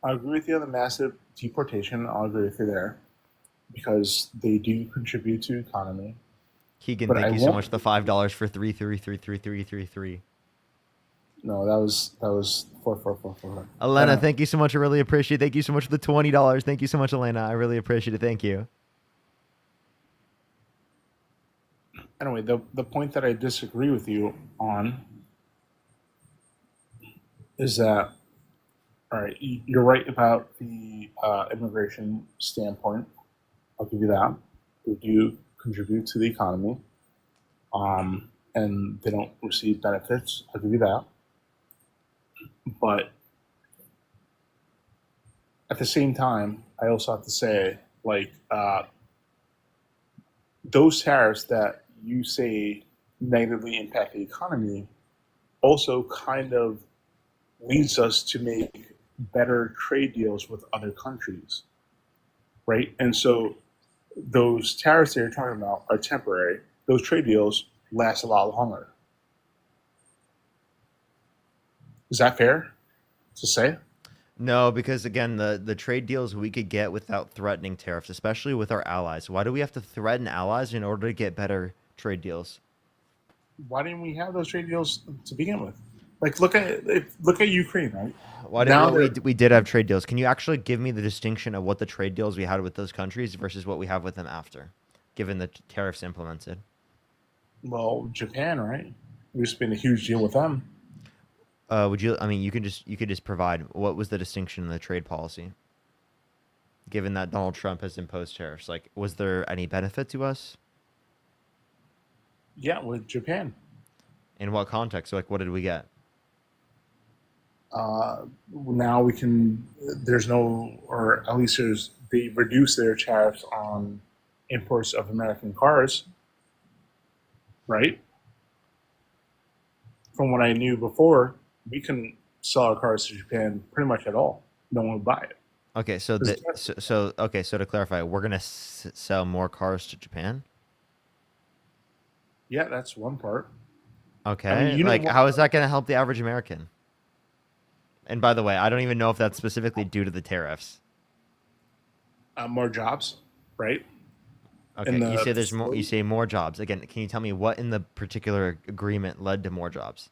I agree with you on the massive deportation. I'll agree with you there because they do contribute to the economy. Keegan, thank you so much. The $5 for 3333333. No, that was 4. Elena, thank you so much. I really appreciate it. Thank you so much for the $20. Thank you so much, Elena. I really appreciate it. Thank you. Anyway, the point that I disagree with you on is that, all right, you're right about the immigration standpoint. I'll give you that. They do contribute to the economy, and they don't receive benefits. I'll give you that. But at the same time, I also have to say, like, those tariffs that you say negatively impact the economy also kind of leads us to make better trade deals with other countries, right? And so those tariffs that you're talking about are temporary. Those trade deals last a lot longer. Is that fair to say? No, because again, the trade deals we could get without threatening tariffs, especially with our allies. Why do we have to threaten allies in order to get better trade deals? Why didn't we have those trade deals to begin with? Like, look at Ukraine, right? Why didn't we did have trade deals? Can you actually give me the distinction of what the trade deals we had with those countries versus what we have with them after, given the tariffs implemented? Well, Japan, right? There's been a huge deal with them. Would you? I mean, you could just provide what was the distinction in the trade policy, given that Donald Trump has imposed tariffs. Like, was there any benefit to us? Yeah, with Japan. In what context? Like, what did we get? Now we can. There's no, or at least they reduce their tariffs on imports of American cars, right? From what I knew before, we can sell our cars to Japan pretty much at all. No one would buy it. Okay, so to clarify, we're gonna sell more cars to Japan. Yeah, that's one part. Okay, I mean, you know like what- how is that gonna help the average American? And by the way, I don't even know if that's specifically due to the tariffs. More jobs, right? Okay, And you the say there's more. You say more jobs. Again, can you tell me what in the particular agreement led to more jobs?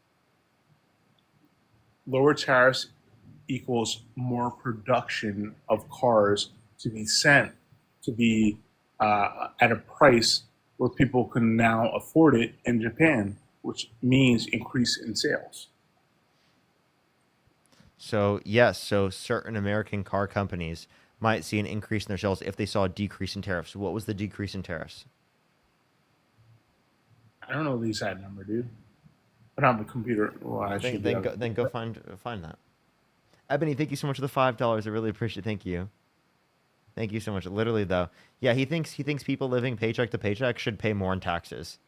Lower tariffs equals more production of cars to be sent to be at a price where people can now afford it in Japan, which means increase in sales. So yes, so certain American car companies might see an increase in their sales if they saw a decrease in tariffs. What was the decrease in tariffs? I don't know the exact number, dude. I don't have a computer. Well, I should be able to- Then go find that. Ebony, thank you so much for the $5. I really appreciate it. Thank you. Thank you so much. Literally though, yeah, he thinks people living paycheck to paycheck should pay more in taxes.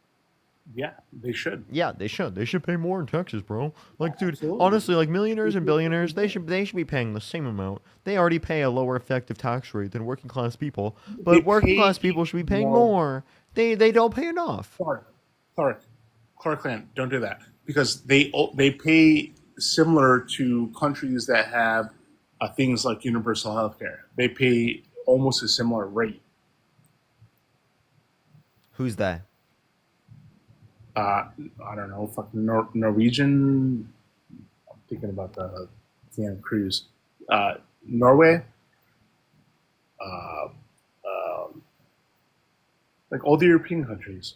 Yeah, they should. Yeah, they should. They should pay more in taxes, bro. Like, dude, honestly, like millionaires and billionaires, they should be paying the same amount. They already pay a lower effective tax rate than working class people, but working class people should be paying more. They don't pay enough. Clarkland, don't do that because they pay similar to countries that have things like universal health care. They pay almost a similar rate. Who's that? I don't know, fucking Norwegian. I'm thinking about the damn cruise. Norway. Like all the European countries.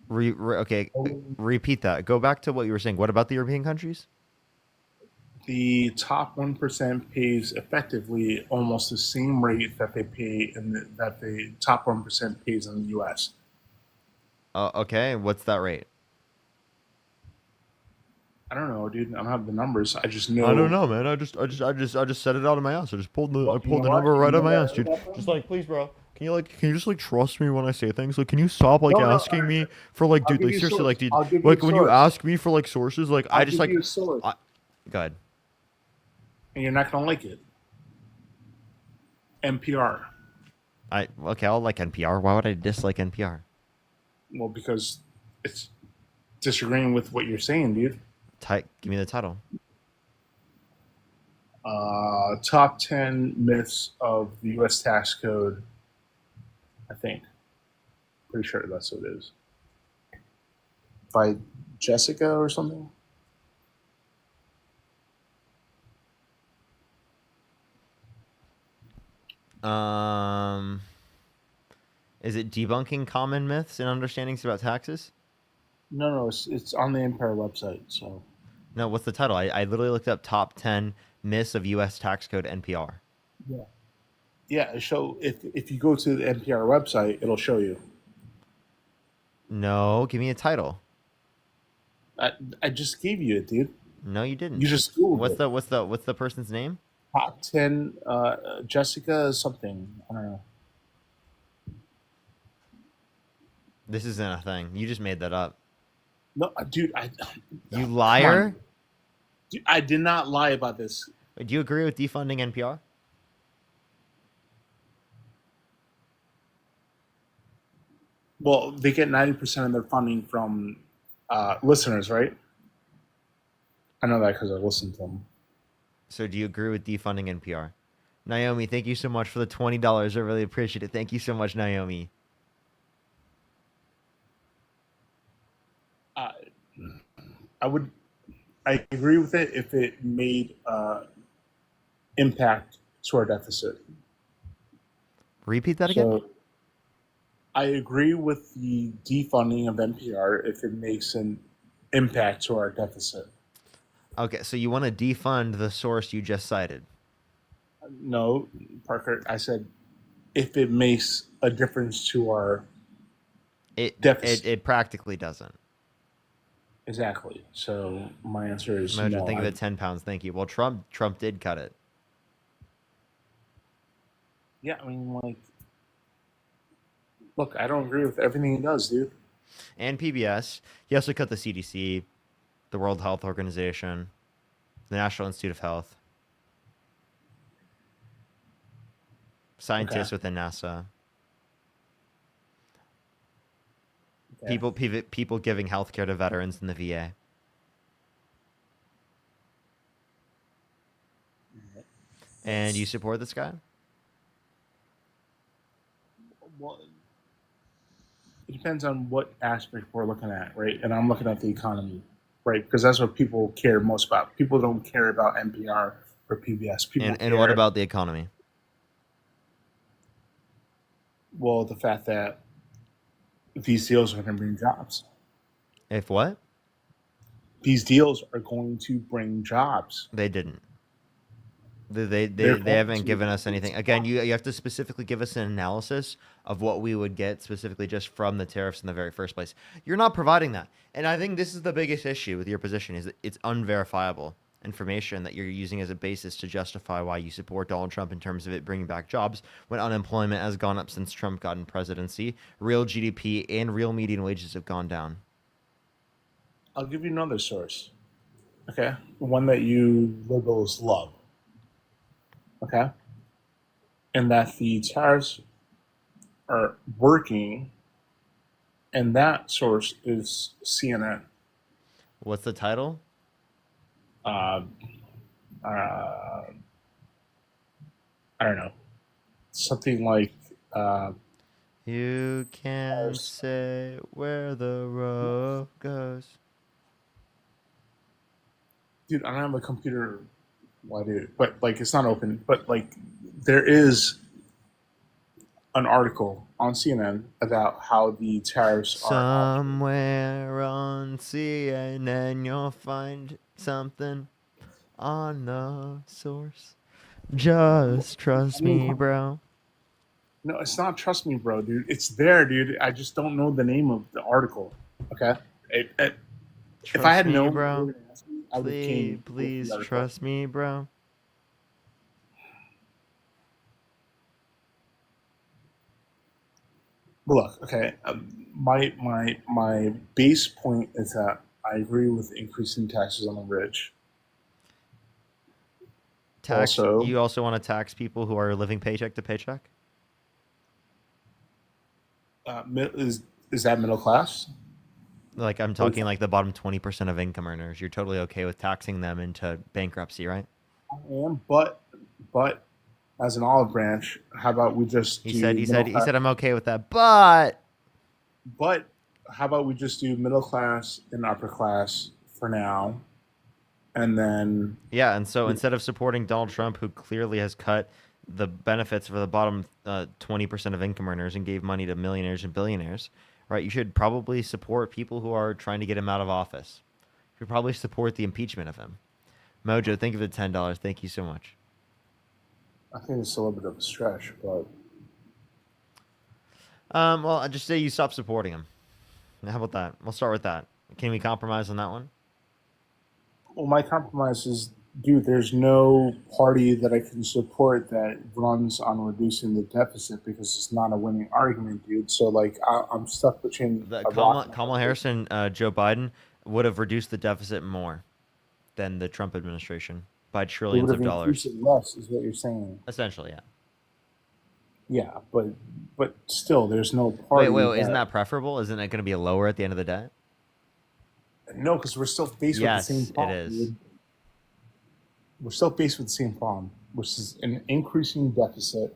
Okay, repeat that. Go back to what you were saying. What about the European countries? The top 1% pays effectively almost the same rate that they pay that the top 1% pays in the U.S. Okay, what's that rate? I don't know, dude. I don't have the numbers. I just know. I don't know, man. I just said it out of my ass. I just pulled the number right out of my ass, dude. Just like, please, bro. Can you just like trust me when I say things? Like, can you stop like asking me for like, dude, like seriously, like, dude, like when you ask me for like sources, like I just like. Go ahead. And you're not gonna like it. NPR. Okay, I'll like NPR. Why would I dislike NPR? Well, because it's disagreeing with what you're saying, dude. Give me the title. Top 10 myths of the U.S. tax code. I think. Pretty sure that's what it is. By Jessica or something. Is it debunking common myths and understandings about taxes? No, it's on the Empire website. So. No, what's the title? I literally looked up top 10 myths of U.S. tax code NPR. Yeah. Yeah. So if you go to the NPR website, it'll show you. No, give me a title. I just gave you it, dude. No, you didn't. You just Googled What's the person's name? top 10, Jessica something. I don't know. This isn't a thing. You just made that up. No, dude, You liar. Dude, I did not lie about this. Do you agree with defunding NPR? Well, they get 90% of their funding from listeners, right? I know that because I listen to them. So do you agree with defunding NPR? Naomi, thank you so much for the $20. I really appreciate it. Thank you so much, Naomi. I agree with it if it made impact to our deficit. Repeat that again? So I agree with the defunding of NPR if it makes an impact to our deficit. Okay, so you want to defund the source you just cited? No, Parker, I said if it makes a difference to our deficit. It practically doesn't. Exactly. So my answer is Mojo, no. think of it 10 pounds. Thank you. Well, Trump did cut it. Yeah, I mean, like, look, I don't agree with everything he does, dude. And PBS. He also cut the CDC, the World Health Organization, the National Institute of Health, scientists within NASA. Okay. People giving healthcare to veterans in the VA. And you support this guy? Well, it depends on what aspect we're looking at, right? And I'm looking at the economy, right? Because that's what people care most about. People don't care about NPR or PBS. People And what about the economy? Well, the fact that these deals are going to bring jobs. If what? These deals are going to bring jobs. They didn't. They haven't given us anything. Again, you have to specifically give us an analysis of what we would get specifically just from the tariffs in the very first place. You're not providing that. And I think this is the biggest issue with your position is that it's unverifiable information that you're using as a basis to justify why you support Donald Trump in terms of it bringing back jobs when unemployment has gone up since Trump got in presidency. Real GDP and real median wages have gone down. I'll give you another source. Okay? One that you liberals love. Okay? And that the tariffs are working, and that source is CNN. What's the title? I don't know. Something like you can say where the road goes. Dude, I don't have a computer. Well, I do, but like it's not open. But like there is an article on CNN about how the tariffs are. Somewhere on CNN you'll find something on the source. Just trust me, bro. No, it's not trust me, bro, dude. It's there, dude. I just don't know the name of the article. Okay? If I had known, bro, I would please trust me, bro. Look, okay. My base point is that I agree with increasing taxes on the rich. You also want to tax people who are living paycheck to paycheck? Is that middle class? Like I'm talking like the bottom 20% of income earners. You're totally okay with taxing them into bankruptcy, right? I am, but as an olive branch, how about we just he said I'm okay with that, but how about we just do middle class and upper class for now, and then and so instead of supporting Donald Trump, who clearly has cut the benefits for the bottom 20% of income earners and gave money to millionaires and billionaires, right? You should probably support people who are trying to get him out of office. You should probably support the impeachment of him. Mojo, think of the $10. Thank you so much. I think it's a little bit of a stretch, but well, I just say you stop supporting him. How about that? We'll start with that. Can we compromise on that one? Well, my compromise is dude, there's no party that I can support that runs on reducing the deficit because it's not a winning argument, dude. So like, I'm stuck between Kamala Harris and Joe Biden would have reduced the deficit more than the Trump administration by trillions of dollars. Less is what you're saying. Essentially, yeah. Yeah, but still, there's no party. Wait, isn't that preferable? Isn't it going to be lower at the end of the day? No, because we're still faced with the same problem. Yes, it is. Dude. We're still faced with the same problem, which is an increasing deficit.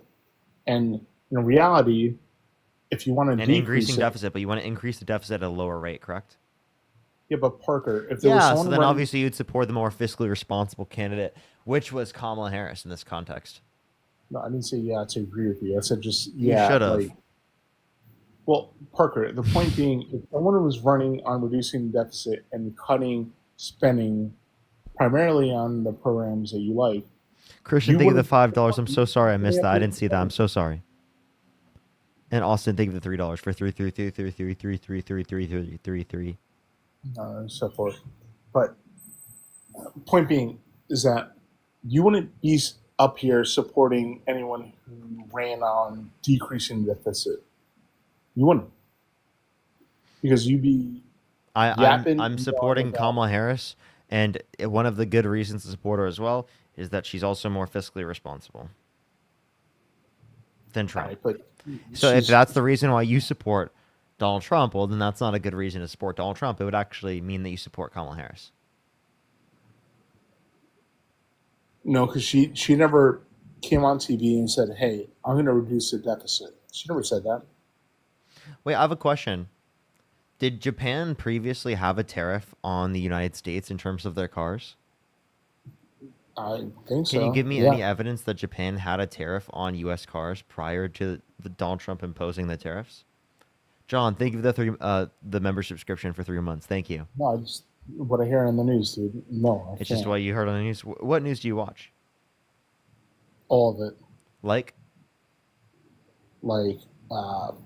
And in reality, if you want to An increasing deficit, but you want to increase the deficit at a lower rate, correct? Yeah, but Parker, if there was Yeah, someone so then running, obviously you'd support the more fiscally responsible candidate, which was Kamala Harris in this context. no, I didn't say yeah to agree with you. I said just You yeah. should have. Like, well, Parker, the point being, if someone was running on reducing the deficit and cutting spending primarily on the programs that you like, Christian, you thank you the wouldn't- $5. I'm so sorry I missed that. I didn't see that. I'm so sorry. And Austin, thank you the $3 for 3333333333333. so forth. But point being is that you wouldn't be up here supporting anyone who ran on decreasing the deficit. You wouldn't, because you'd be yapping. I'm supporting Kamala Harris, and one of the good reasons to support her as well is that she's also more fiscally responsible than Trump. Right, but So if she's- that's the reason why you support Donald Trump, well, then that's not a good reason to support Donald Trump. It would actually mean that you support Kamala Harris. No, because she never came on TV and said, "Hey, I'm going to reduce the deficit." She never said that. Wait, I have a question. Did Japan previously have a tariff on the United States in terms of their cars? I think so. Can you give me Yeah. any evidence that Japan had a tariff on U.S. cars prior to the Donald Trump imposing the tariffs? John, thank you for the membership subscription for 3 months. Thank you. No, just what I hear in the news, dude. No, It's just what you heard on the news. What news do you watch? all of it. Like? Like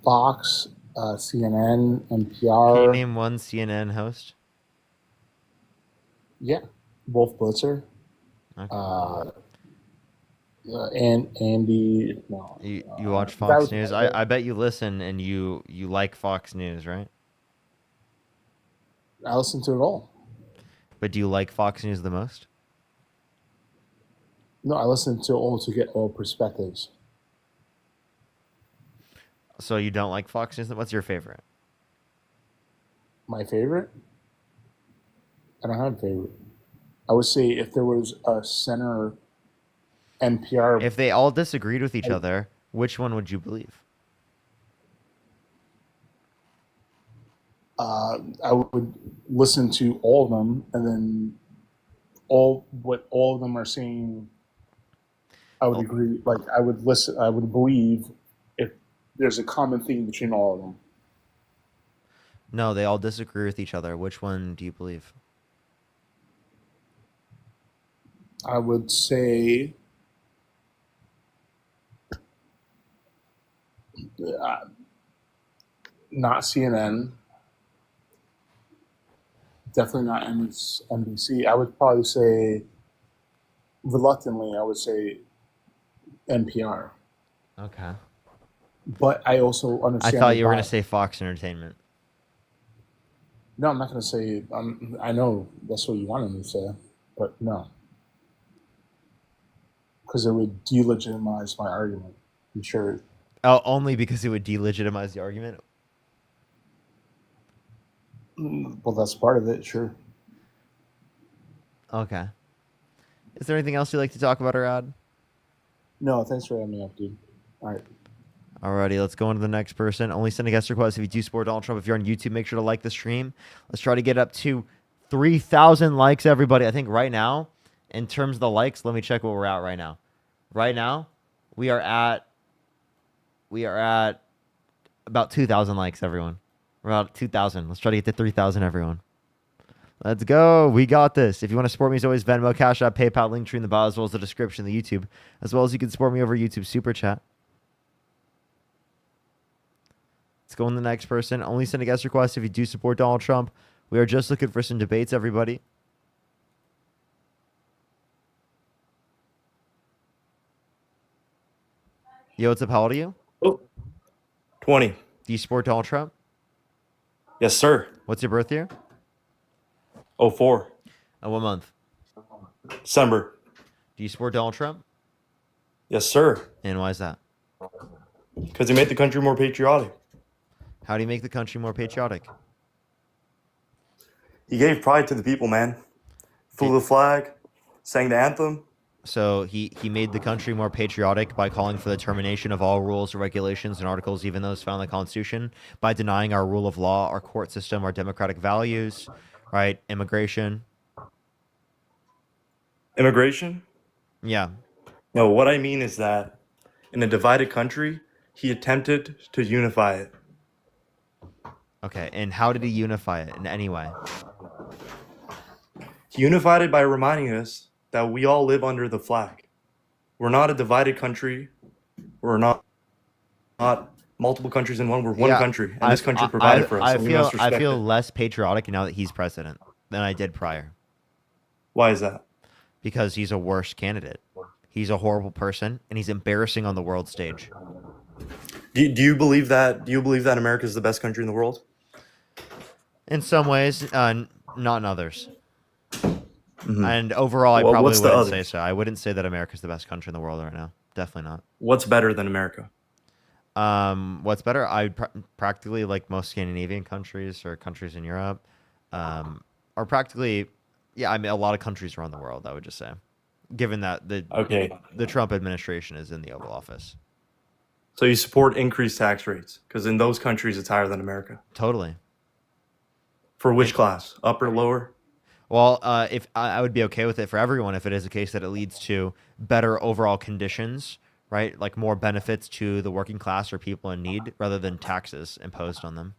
Fox, CNN, Can you NPR. name one CNN host? Yeah, Wolf Blitzer. Okay. And Andy. No, You watch that Fox was- News? I bet you listen and you like Fox News, right? I listen to it all. But do you like Fox News the most? No, I listen to all to get all perspectives. So you don't like Fox News? What's your favorite? My favorite? I don't have a favorite. I would say if there was a center NPR. If they all disagreed with each other, which one would you believe? I would listen to all of them, and then what all of them are saying, I would agree. Like I would listen. I would believe if there's a common theme between all of them. No, they all disagree with each other. Which one do you believe? I would say not CNN. Definitely not NBC. I would probably say, reluctantly, I would say NPR. Okay. But I also I understand. thought you were why- going to say Fox Entertainment. No, I'm not going to say. I know that's what you wanted me to say, but no, because it would delegitimize my argument. I'm sure. Oh, only because it would delegitimize the argument? Well, that's part of it. Sure. Okay. Is there anything else you'd like to talk about, Arad? No, thanks for having me up, dude. All right. Alrighty, let's go on to the next person. Only send a guest request if you do support Donald Trump. If you're on YouTube, make sure to like the stream. Let's try to get up to 3,000 likes, everybody. I think right now, in terms of the likes, let me check what we're at right now. Right now, we are at about 2,000 likes, everyone. We're about 2,000. Let's try to get to 3,000, everyone. Let's go. We got this. If you want to support me, as always, Venmo, Cash App, PayPal, link tree in the bio, as well as the description of the YouTube, as well as you can support me over YouTube Super Chat. Let's go on the next person. Only send a guest request if you do support Donald Trump. We are just looking for some debates, everybody. Yo, what's up? How old are you? 20. Do you support Donald Trump? Yes, sir. What's your birth year? 04. What month? December. Do you support Donald Trump? Yes, sir. And why is that? Because he made the country more patriotic. How do you make the country more patriotic? He gave pride to the people, man. Flew the flag, sang the anthem. So he made the country more patriotic by calling for the termination of all rules, regulations, and articles, even those found in the Constitution, by denying our rule of law, our court system, our democratic values, right? Immigration. Immigration? Yeah. No, what I mean is that in a divided country, he attempted to unify it. Okay, and how did he unify it in any way? He unified it by reminding us that we all live under the flag. We're not a divided country. We're not multiple countries in one. We're one Yeah, country, and this country provided for us. I and we feel must respect it. less patriotic now that he's president than I did prior. Why is that? Because he's a worse candidate. He's a horrible person, and he's embarrassing on the world stage. Do you believe that? Do you believe that America is the best country in the world? In some ways, not in others. Mhm. And overall, I Well, probably what's the wouldn't say others? so. I wouldn't say that America's the best country in the world right now. Definitely not. What's better than America? What's better? I practically like most Scandinavian countries or countries in Europe, are practically, yeah. I mean, a lot of countries around the world. I would just say, given that the Trump administration is in the Oval Office. So you support increased tax rates because in those countries it's higher than America. Totally. For which class? Upper, lower? Well, if I would be okay with it for everyone if it is a case that it leads to better overall conditions, right? Like more benefits to the working class or people in need rather than taxes imposed on them.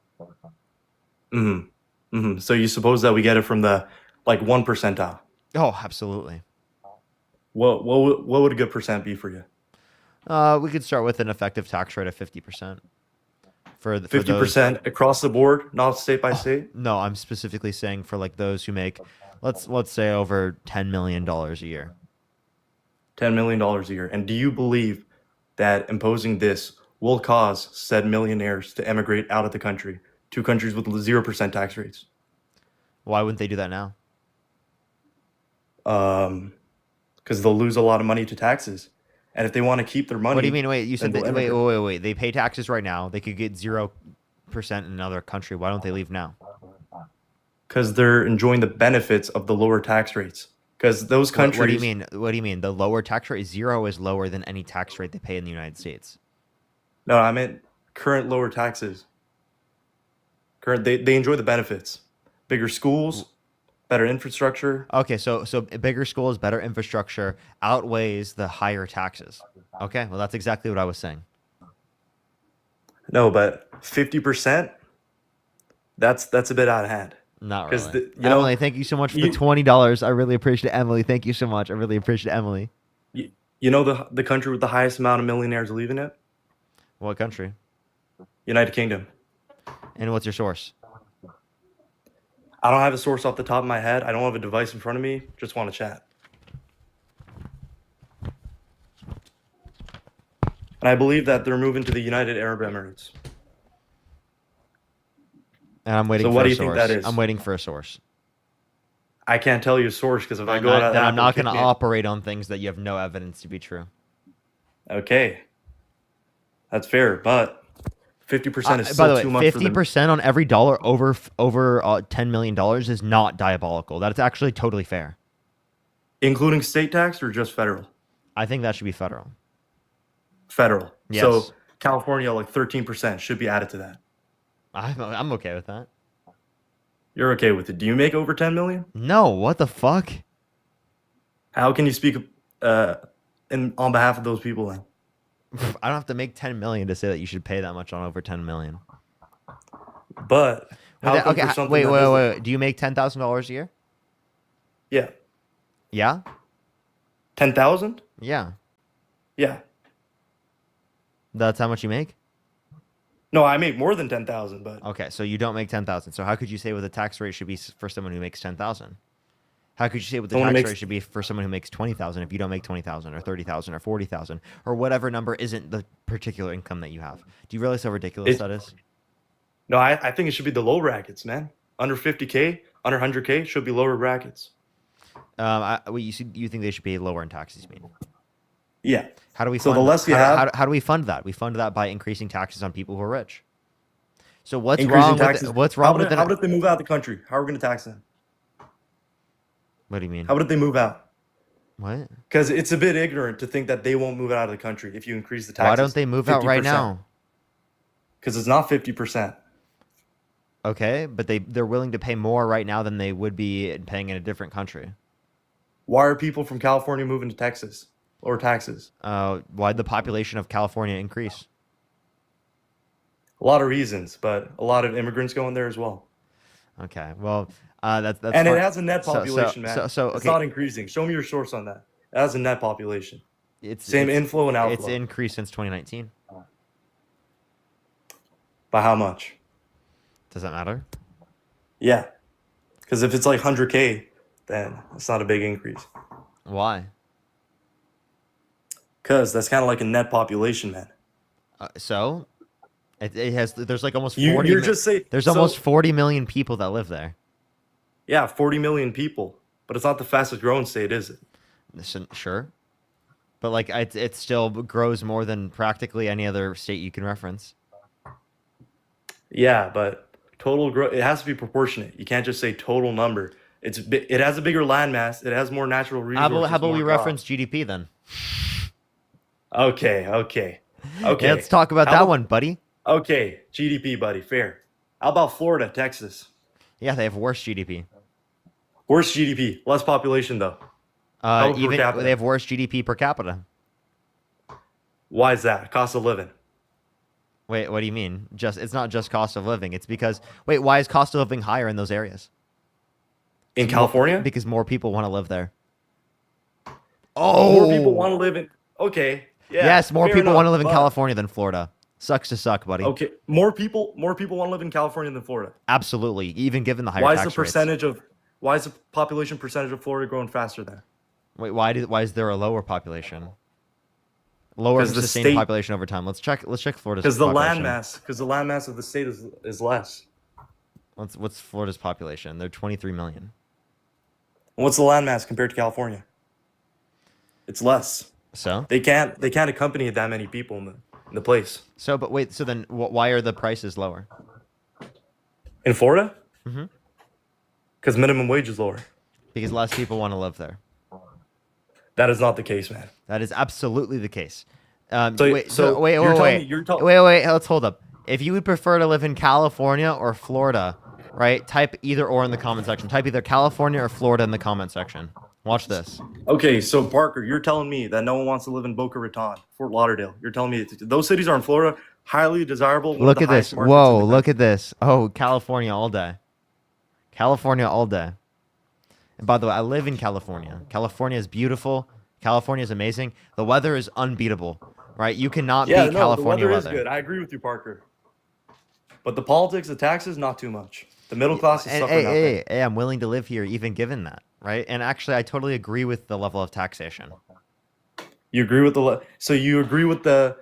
So you suppose that we get it from the like 1 percentile? Oh, absolutely. What would a good percent be for you? We could start with an effective tax rate of 50%. For 50% across the board, not state by state? No, I'm specifically saying for like those who make, let's say over $10 million a year. $10 million a year. And do you believe that imposing this will cause said millionaires to emigrate out of the country to countries with 0% tax rates? Why wouldn't they do that now? Because they'll lose a lot of money to taxes. And if they want to keep their money... What do you mean? Wait, you said then that, they'll wait. They pay taxes right now. They could get 0% in another country. Why don't they leave now? Because they're enjoying the benefits of the lower tax rates. Because those countries... What do you mean? What do you mean? The lower tax rate, 0 is lower than any tax rate they pay in the United States. No, I meant current lower taxes. They enjoy the benefits. Bigger schools, better infrastructure. Okay, so bigger schools, better infrastructure outweighs the higher taxes. Okay, well that's exactly what I was saying. No, but 50%, that's a bit out of hand. Not 'Cause really. the- you know, Emily, thank you so much for you- the $20. I really appreciate it. Emily, thank you so much. I really appreciate it, Emily. You know the country with the highest amount of millionaires leaving it? What country? United Kingdom. And what's your source? I don't have a source off the top of my head. I don't have a device in front of me. Just want to chat. And I believe that they're moving to the United Arab Emirates. And I'm waiting So for what a do you source. think that is? I'm waiting for a sourse. I can't tell you a source because if I go Then out, I'm not going to operate on things that you have no evidence to be true. Okay, that's fair, but 50% is By still the too way, much for them. 50% on every dollar over $10 million is not diabolical. That's actually totally fair. Including state tax or just federal? I think that should be federal. Federal. Yes. So California, like 13% should be added to that. I'm okay with that. You're okay with it. Do you make over 10 million? No, what the fuck? How can you speak on behalf of those people then? I don't have to make 10 million to say that you should pay that much on over 10 million. But how come for something that doesn't- wait. Do you make $10,000 a year? Yeah. Yeah? 10,000? Yeah. Yeah. That's how much you make? No, I make more than 10,000, but Okay, so you don't make 10,000. So how could you say what the tax rate should be for someone who makes 10,000? How could you say what the Someone who tax makes- rate should be for someone who makes 20,000 if you don't make 20,000 or 30,000 or 40,000 or whatever number isn't the particular income that you have? Do you realize how ridiculous that is? No, I think it should be the low brackets, man. Under 50K, under 100K should be lower brackets. You think they should be lower in taxes? You mean? Yeah. How do we? So fund the less you how, have- how do we fund that? We fund that by increasing taxes on people who are rich. So what's Increasing wrong? taxes. What's wrong with How it? about if they move out of the country? How are we going to tax them? What do you mean? How about if they move out? What? Because it's a bit ignorant to think that they won't move out of the country if you increase the taxes. Why don't they move out right now? Because it's not 50%. Okay, but they're willing to pay more right now than they would be paying in a different country. Why are people from California moving to Texas? Lower taxes. Why'd the population of California increase? A lot of reasons, but a lot of immigrants go in there as well. Okay, well, that's and fine. it has a net population, man. So It's okay, not increasing. Show me your source on that. It has a net population. it's Same it's- inflow and outflow. It's increased since 2019. By how much? Does that matter? Yeah. Because if it's like 100K, then it's not a big increase. Why? Because that's kind of like a net population, man. So it has. There's like almost You- 40. you're just saying- There's so- almost 40 million people that live there. Yeah, 40 million people. But it's not the fastest growing state, is it? Listen, sure, but like it still grows more than practically any other state you can reference. Yeah, but total growth, it has to be proportionate. You can't just say total number. It has a bigger landmass. It has more natural resources. How about we more reference crops. GDP then? Okay. Let's talk about How that about- one, buddy. Okay, GDP, buddy, fair. How about Florida, Texas? Yeah, they have worse GDP. Worse GDP, less population though. How about per Even capita? they have worse GDP per capita. Why is that? Cost of living. Wait, what do you mean? It's not just cost of living. It's because why is cost of living higher in those areas? In California? Because more people want to live there. More people want to live in. Okay. Yeah, yes, more fair people want to enough, live in but- California than Florida. Sucks to suck, buddy. Okay, more people want to live in California than Florida. Absolutely, even given the higher Why tax is the rates. why is the population percentage of Florida growing faster then? Wait, why is there a lower population? Lower 'Cause the sustained state- population over time. Let's check Florida's Because the population. landmass of the state is less. What's Florida's population? They're 23 million. And what's the landmass compared to California? It's less. So They can't accompany that many people in the place. So then why are the prices lower? In Florida? Mhm. Because minimum wage is lower. Because less people want to live there. That is not the case, man. That is absolutely the case. So Wait, let's hold up. If you would prefer to live in California or Florida, right? Type either or in the comment section. Type either California or Florida in the comment section. Watch this. Okay, so Parker, you're telling me that no one wants to live in Boca Raton, Fort Lauderdale. You're telling me those cities are in Florida, highly desirable. one of Look the at this. highest markets in Whoa, the look at this. Oh, California all day. California all day. And by the way, I live in California. California is beautiful. California is amazing. The weather is unbeatable, right? You cannot beat California the weather weather. is good. I agree with you, Parker. But the politics, the taxes, not too much. The middle class is And suffering nothing. hey, I'm willing to live here even given that, right? And actually, I totally agree with the level of taxation. You agree with so you agree with the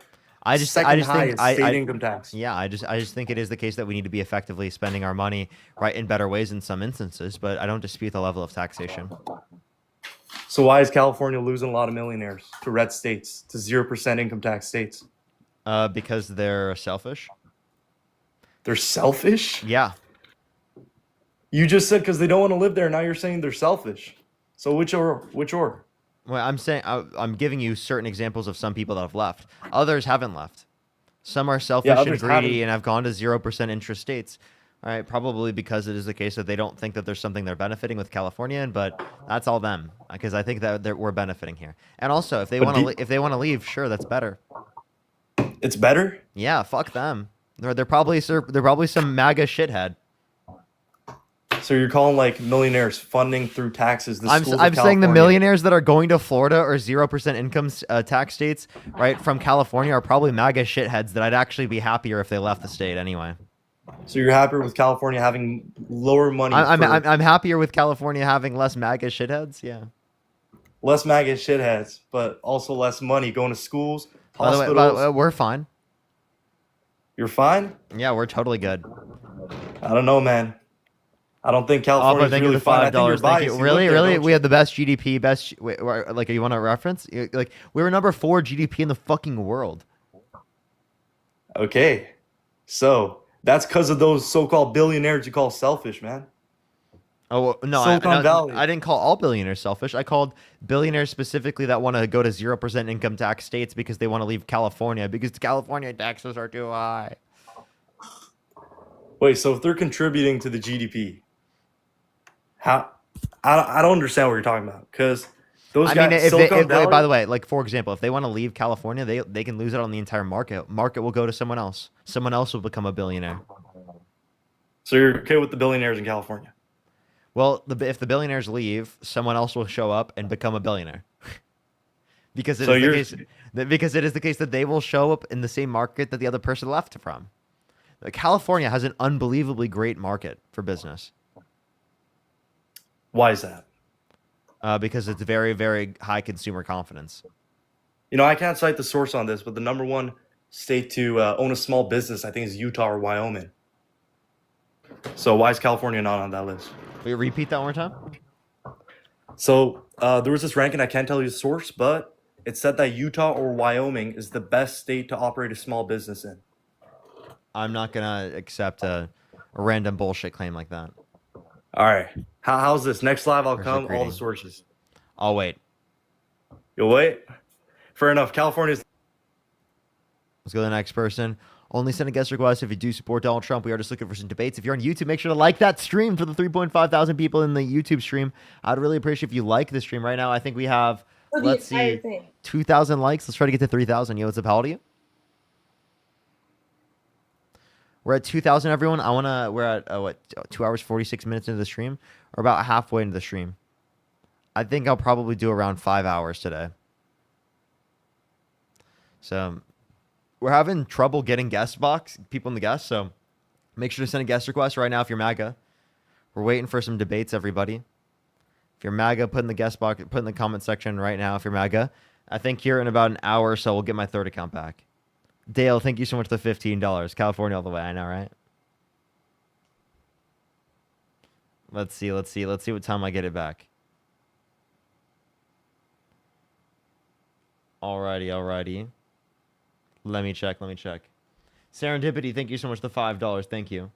second think highest state income tax. Yeah, I just think it is the case that we need to be effectively spending our money right in better ways in some instances, but I don't dispute the level of taxation. So why is California losing a lot of millionaires to red states, to 0% income tax states? Because they're selfish. They're selfish? Yeah. You just said because they don't want to live there. Now you're saying they're selfish. So which or? Well, I'm saying I'm giving you certain examples of some people that have left. Others haven't left. Some are selfish and others greedy haven't. and have gone to 0% interest states. All right, probably because it is the case that they don't think that there's something they're benefiting with California, but that's all them. Because I think that we're benefiting here. And also, if they But want to leave, sure, that's better. It's better? Yeah, fuck them. They're probably some MAGA shithead. So you're calling like millionaires funding through taxes the I'm schools of saying the California. millionaires that are going to Florida or 0% income tax states, right, from California are probably MAGA shitheads that I'd actually be happier if they left the state anyway. So you're happier with California having lower money? I'm happier with California having less MAGA shitheads. Yeah. Less MAGA shitheads, but also less money going to schools, By the hospitals. way, we're fine. You're fine? Yeah, we're totally good. I don't know, man. I don't think California's thank you really for the fine. I think you're $5. Thank biased. you. You Really, live there, really, don't we you? have the best GDP. Best. Like, you want a reference? Like, we were number 4 GDP in the fucking world. Okay. So that's because of those so-called billionaires you call selfish, man. Oh well, no, Silicon Valley. I didn't call all billionaires selfish. I called billionaires specifically that want to go to 0% income tax states because they want to leave California because California taxes are too high. Wait, so if they're contributing to the GDP, how? I don't understand what you're talking about, because those I guys, mean, Silicon Valley. by the way, like for example, if they want to leave California, they can lose out on the entire market. Market will go to someone else. Someone else will become a billionaire. So you're okay with the billionaires in California? Well, if the billionaires leave, someone else will show up and become a billionaire. Because it is the case that they will show up in the same market that the other person left from. California has an unbelievably great market for business. Why is that? Because it's very, very high consumer confidence. You know, I can't cite the source on this, but the number one state to own a small business, I think, is Utah or Wyoming. So why is California not on that list? Will you repeat that one more time? So there was this ranking, I can't tell you the source, but it said that Utah or Wyoming is the best state to operate a small business in. I'm not going to accept a random bullshit claim like that. All right. How's this? Next live, I'll come, all greeting? the sources. I'll wait. You'll wait? Fair enough. California's... Let's go to the next person. Only send a guest request if you do support Donald Trump. We are just looking for some debates. If you're on YouTube, make sure to like that stream for the 3.5 thousand people in the YouTube stream. I'd really appreciate if you like the stream. Right now, I think we have, let's see, 2,000 likes. Let's try to get to 3,000. Yo, what's up? How old are you? We're at 2,000, everyone. We're at, 2 hours, 46 minutes into the stream. We're about halfway into the stream. I think I'll probably do around 5 hours today. So we're having trouble getting people in the guest. So make sure to send a guest request right now if you're MAGA. We're waiting for some debates, everybody. If you're MAGA, put in the guest box, put in the comment section right now if you're MAGA. I think here in about an hour or so, we'll get my third account back. Dale, thank you so much for the $15. California all the way. I know, right? Let's see what time I get it back. Alrighty. Let me check. Serendipity, thank you so much for the $5. Thank you.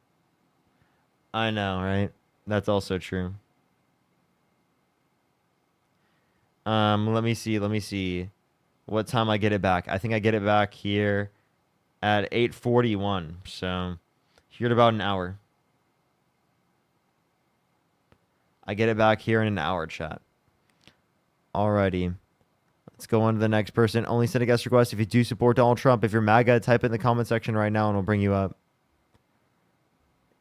I know, right? That's also true. Let me see. What time I get it back? I think I get it back here at 8:41. So here in about an hour. I get it back here in an hour, chat. Alrighty. Let's go on to the next person. Only send a guest request if you do support Donald Trump. If you're MAGA, type it in the comment section right now and we'll bring you up.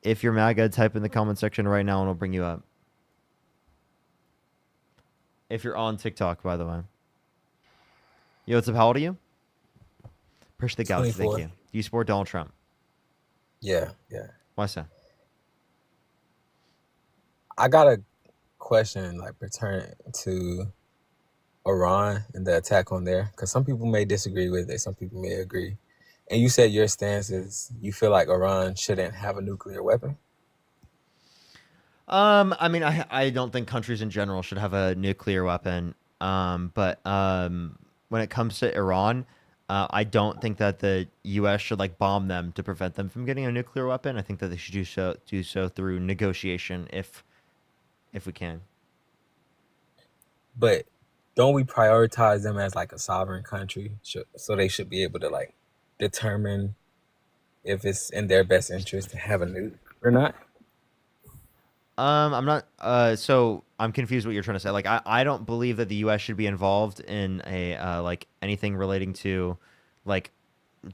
If you're MAGA, type in the comment section right now and we'll bring you up. If you're on TikTok, by the way. Yo, what's up? How old are you? Push the galaxy. Thank 24. you. Do you support Donald Trump? Yeah. Why so? I got a question like pertaining to Iran and the attack on there, because some people may disagree with it, some people may agree. And you said your stance is you feel like Iran shouldn't have a nuclear weapon. I mean, I don't think countries in general should have a nuclear weapon. But when it comes to Iran, I don't think that the U.S. should like bomb them to prevent them from getting a nuclear weapon. I think that they should do so through negotiation if we can. But don't we prioritize them as like a sovereign country? So they should be able to like determine if it's in their best interest to have a nuke or not. I'm not. So I'm confused what you're trying to say. Like, I don't believe that the U.S. should be involved in a like anything relating to like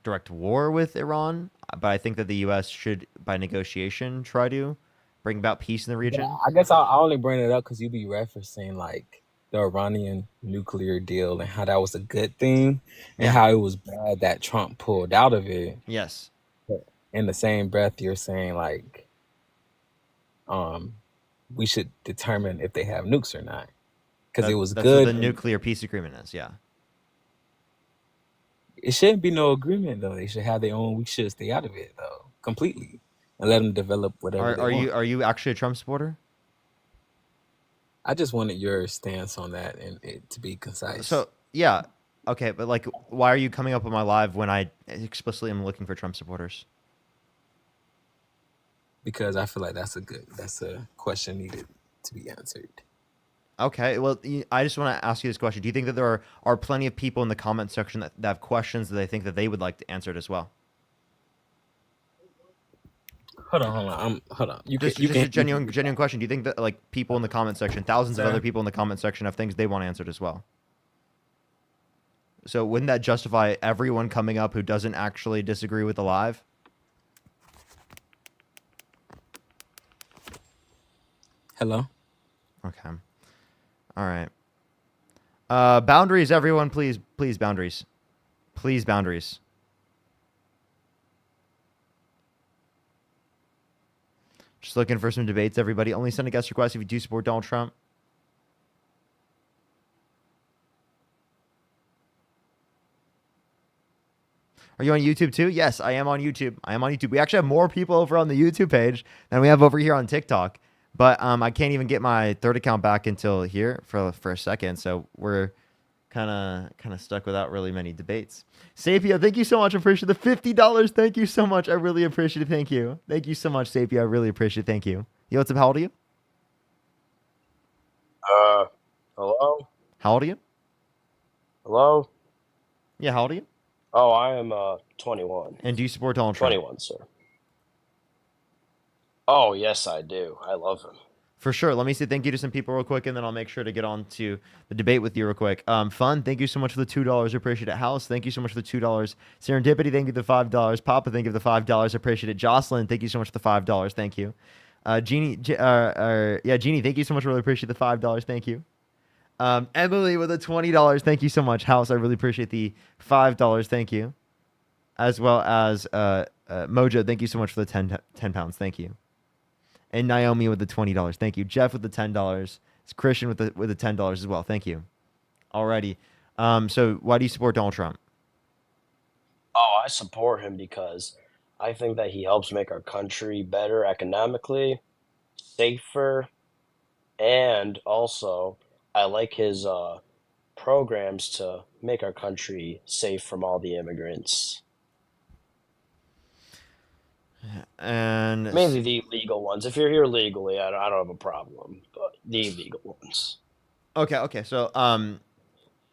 direct war with Iran. But I think that the U.S. should, by negotiation, try to bring about peace in the region. Yeah, I guess I only bring it up because you be referencing like the Iranian nuclear deal and how that was a good thing and how it was bad that Trump pulled out of it. Yes. in the same breath, you're saying like, we should determine if they have nukes or not, because it was That's good. what the nuclear peace agreement is. Yeah. It shouldn't be no agreement though. They should have their own. We should stay out of it though, completely, and let them develop whatever they want. Are you actually a Trump supporter? I just wanted your stance on that and it to be concise. So yeah, okay, but like, why are you coming up on my live when I explicitly am looking for Trump supporters? Because I feel like that's a question needed to be answered. Okay, well, I just want to ask you this question: do you think that there are plenty of people in the comment section that have questions that they think that they would like to answer it as well? Hold on. Hold on. Just a genuine question. Do you think that like people in the comment section, thousands of other people in the comment section, have things they want answered as well? So wouldn't that justify everyone coming up who doesn't actually disagree with the live? Hello. Okay. All right. Boundaries, everyone, please, boundaries. Please, boundaries. Just looking for some debates, everybody. Only send a guest request if you do support Donald Trump. Are you on YouTube too? Yes, I am on YouTube. We actually have more people over on the YouTube page than we have over here on TikTok. But I can't even get my third account back until here for a second. So we're kind of stuck without really many debates. Sapia, thank you so much. I appreciate the $50. Thank you so much. I really appreciate it. Thank you. Thank you so much, Sapia. I really appreciate it. Thank you. Yo, what's up? How old are you? Hello? How old are you? Hello? Yeah, how old are you? Oh, I am 21. And do you support Donald Trump? 21, sir. Oh, yes, I do. I love him. For sure. Let me say thank you to some people real quick, and then I'll make sure to get on to the debate with you real quick. Fun, thank you so much for the $2. Appreciate it. House, thank you so much for the $2. Serendipity, thank you for the $5. Papa, thank you for the $5. Appreciate it. Jocelyn, thank you so much for the $5. Thank you. Jeannie, Jeannie, thank you so much. Really appreciate the $5. Thank you. Emily with the $20. Thank you so much. House, I really appreciate the $5. Thank you. As well as Mojo, thank you so much for the 10 pounds. Thank you. And Naomi with the $20. Thank you. Jeff with the $10. It's Christian with the $10 as well. Thank you. Alrighty. So why do you support Donald Trump? Oh, I support him because I think that he helps make our country better economically, safer, and also I like his programs to make our country safe from all the immigrants. And mainly the illegal ones. If you're here legally, I don't have a problem, but the illegal ones. Okay. So,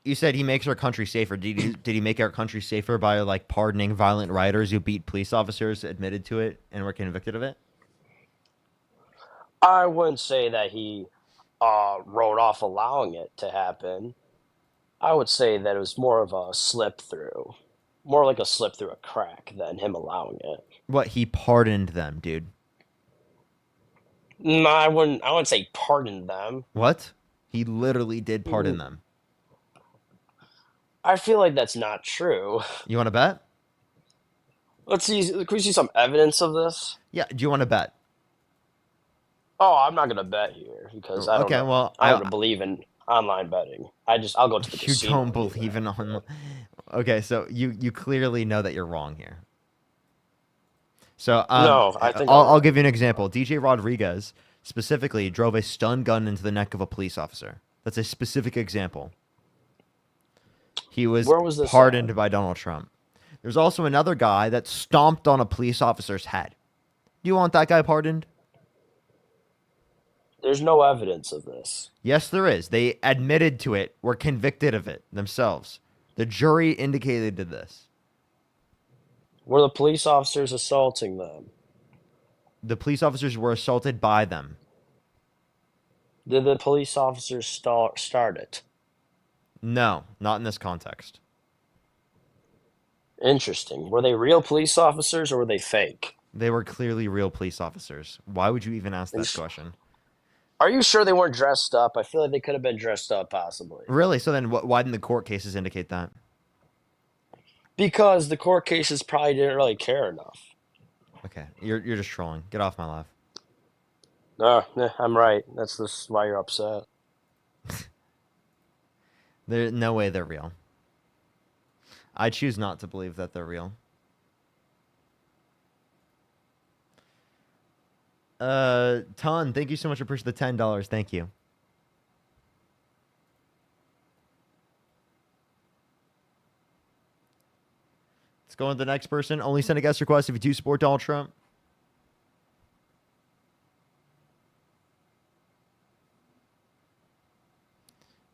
you said he makes our country safer. Did he make our country safer by like pardoning violent rioters who beat police officers, admitted to it, and were convicted of it? I wouldn't say that he wrote off allowing it to happen. I would say that it was more of a slip through, more like a slip through a crack than him allowing it. What, he pardoned them, dude? No, I wouldn't say pardon them. What? He literally did pardon them. I feel like that's not true. You want to bet? Let's see. Can we see some evidence of this? Yeah. Do you want to bet? Oh, I'm not gonna bet here because I don't. Okay, know. well, I don't believe in online betting. I'll go to the You casino. don't believe in online. Okay, so you clearly know that you're wrong here. So No, I think I'll give you an example. DJ Rodriguez specifically drove a stun gun into the neck of a police officer. That's a specific example. He was Where was this pardoned by Donald Trump. There's also another guy that stomped on a police officer's head. Do you want that guy pardoned? There's no evidence of this. Yes, there is. They admitted to it, were convicted of it themselves. The jury indicated to this. Were the police officers assaulting them? The police officers were assaulted by them. Did the police officers start it? No, not in this context. Interesting. Were they real police officers or were they fake? They were clearly real police officers. Why would you even ask that question? Are you sure they weren't dressed up? I feel like they could have been dressed up, possibly. Really? So then why didn't the court cases indicate that? Because the court cases probably didn't really care enough. Okay, you're just trolling. Get off my live. No, I'm right. That's why you're upset. There's no way they're real. I choose not to believe that they're real. Ton, thank you so much for pushing the $10. Thank you. Let's go on to the next person. Only send a guest request if you do support Donald Trump.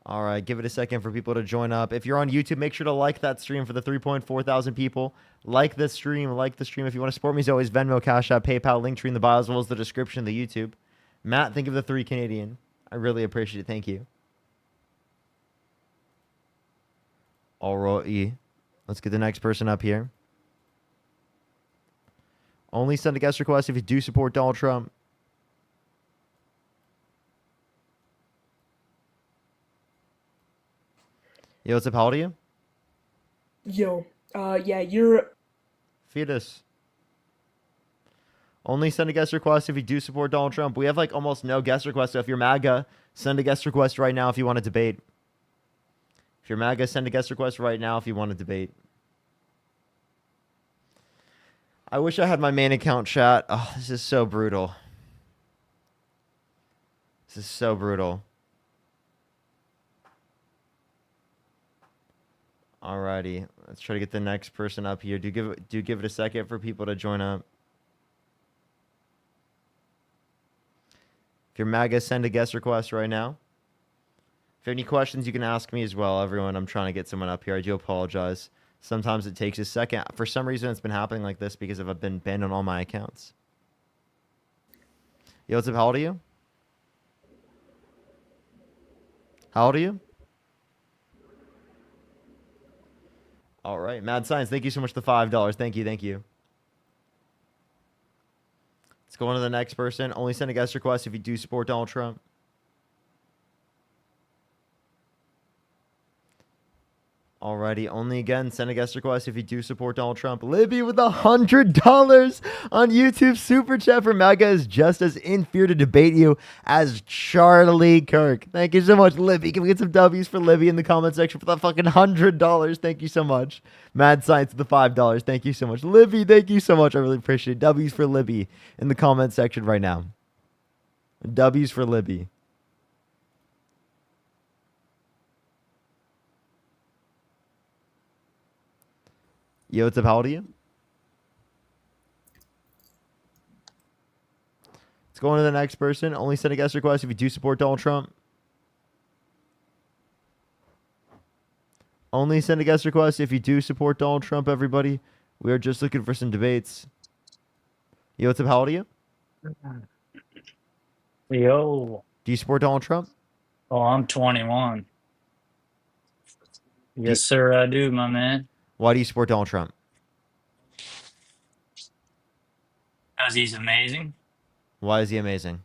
All right, give it a second for people to join up. If you're on YouTube, make sure to like that stream for the 3.4 thousand people. Like this stream. Like the stream. If you want to support me, as always, Venmo, Cash App, PayPal, link tree in the bio, as well as the description of the YouTube. Matt, think of the 3 Canadian. I really appreciate it. Thank you. All right. Let's get the next person up here. Only send a guest request if you do support Donald Trump. Yo, what's up? How old are you? Yo, yeah, you're. Fetus. Only send a guest request if you do support Donald Trump. We have like almost no guest requests. So if you're MAGA, send a guest request right now if you want to debate. If you're MAGA, send a guest request right now if you want to debate. I wish I had my main account chat. Oh, this is so brutal. This is so brutal. Alrighty, let's try to get the next person up here. Do give it a second for people to join up. If you're MAGA, send a guest request right now. If you have any questions, you can ask me as well. Everyone, I'm trying to get someone up here. I do apologize. Sometimes it takes a second. For some reason, it's been happening like this because I've been banned on all my accounts. Yo, what's up? How old are you? How old are you? All right, Mad Science, thank you so much for the $5. Thank you, thank you. Let's go on to the next person. Only send a guest request if you do support Donald Trump. Alrighty, only again, send a guest request if you do support Donald Trump. Libby with $100 on YouTube Super Chat for MAGA is just as in fear to debate you as Charlie Kirk. Thank you so much, Libby. Can we get some W's for Libby in the comment section for that fucking $100? Thank you so much. Mad Science with the $5. Thank you so much. Libby, thank you so much. I really appreciate it. W's for Libby in the comment section right now. W's for Libby. Yo, what's up? How old are you? Let's go on to the next person. Only send a guest request if you do support Donald Trump. Only send a guest request if you do support Donald Trump, everybody. We are just looking for some debates. Yo, what's up? How old are you? Yo. Do you support Donald Trump? Oh, I'm 21. Yes, sir, I do, my man. Why do you support Donald Trump? Because he's amazing. Why is he amazing?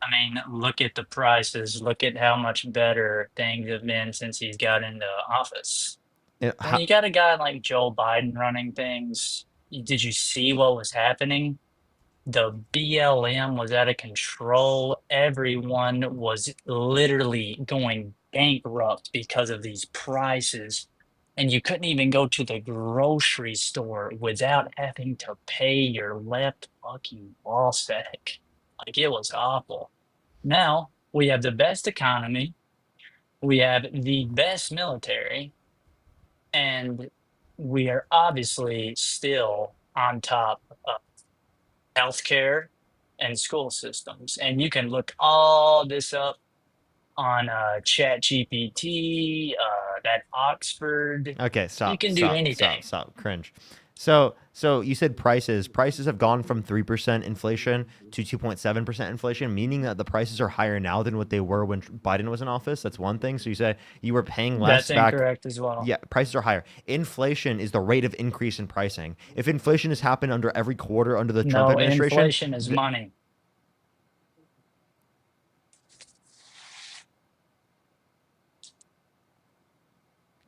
I mean, look at the prices. Look at how much better things have been since he's got into office. When you got a guy like Joe Biden running things, did you see what was happening? The BLM was out of control. Everyone was literally going bankrupt because of these prices. And you couldn't even go to the grocery store without having to pay your left fucking ball sack. Like, it was awful. Now we have the best economy, we have the best military, and we are obviously still on top of healthcare and school systems. And you can look all this up on ChatGPT, that Oxford. Okay, stop. You can do anything. Stop. Cringe. So you said prices. Prices have gone from 3% inflation to 2.7% inflation, meaning that the prices are higher now than what they were when Biden was in office. That's one thing. So you said you were paying less That's back. incorrect as well. Yeah, prices are higher. Inflation is the rate of increase in pricing. If inflation has happened under every quarter under the Trump No, administration, inflation is money.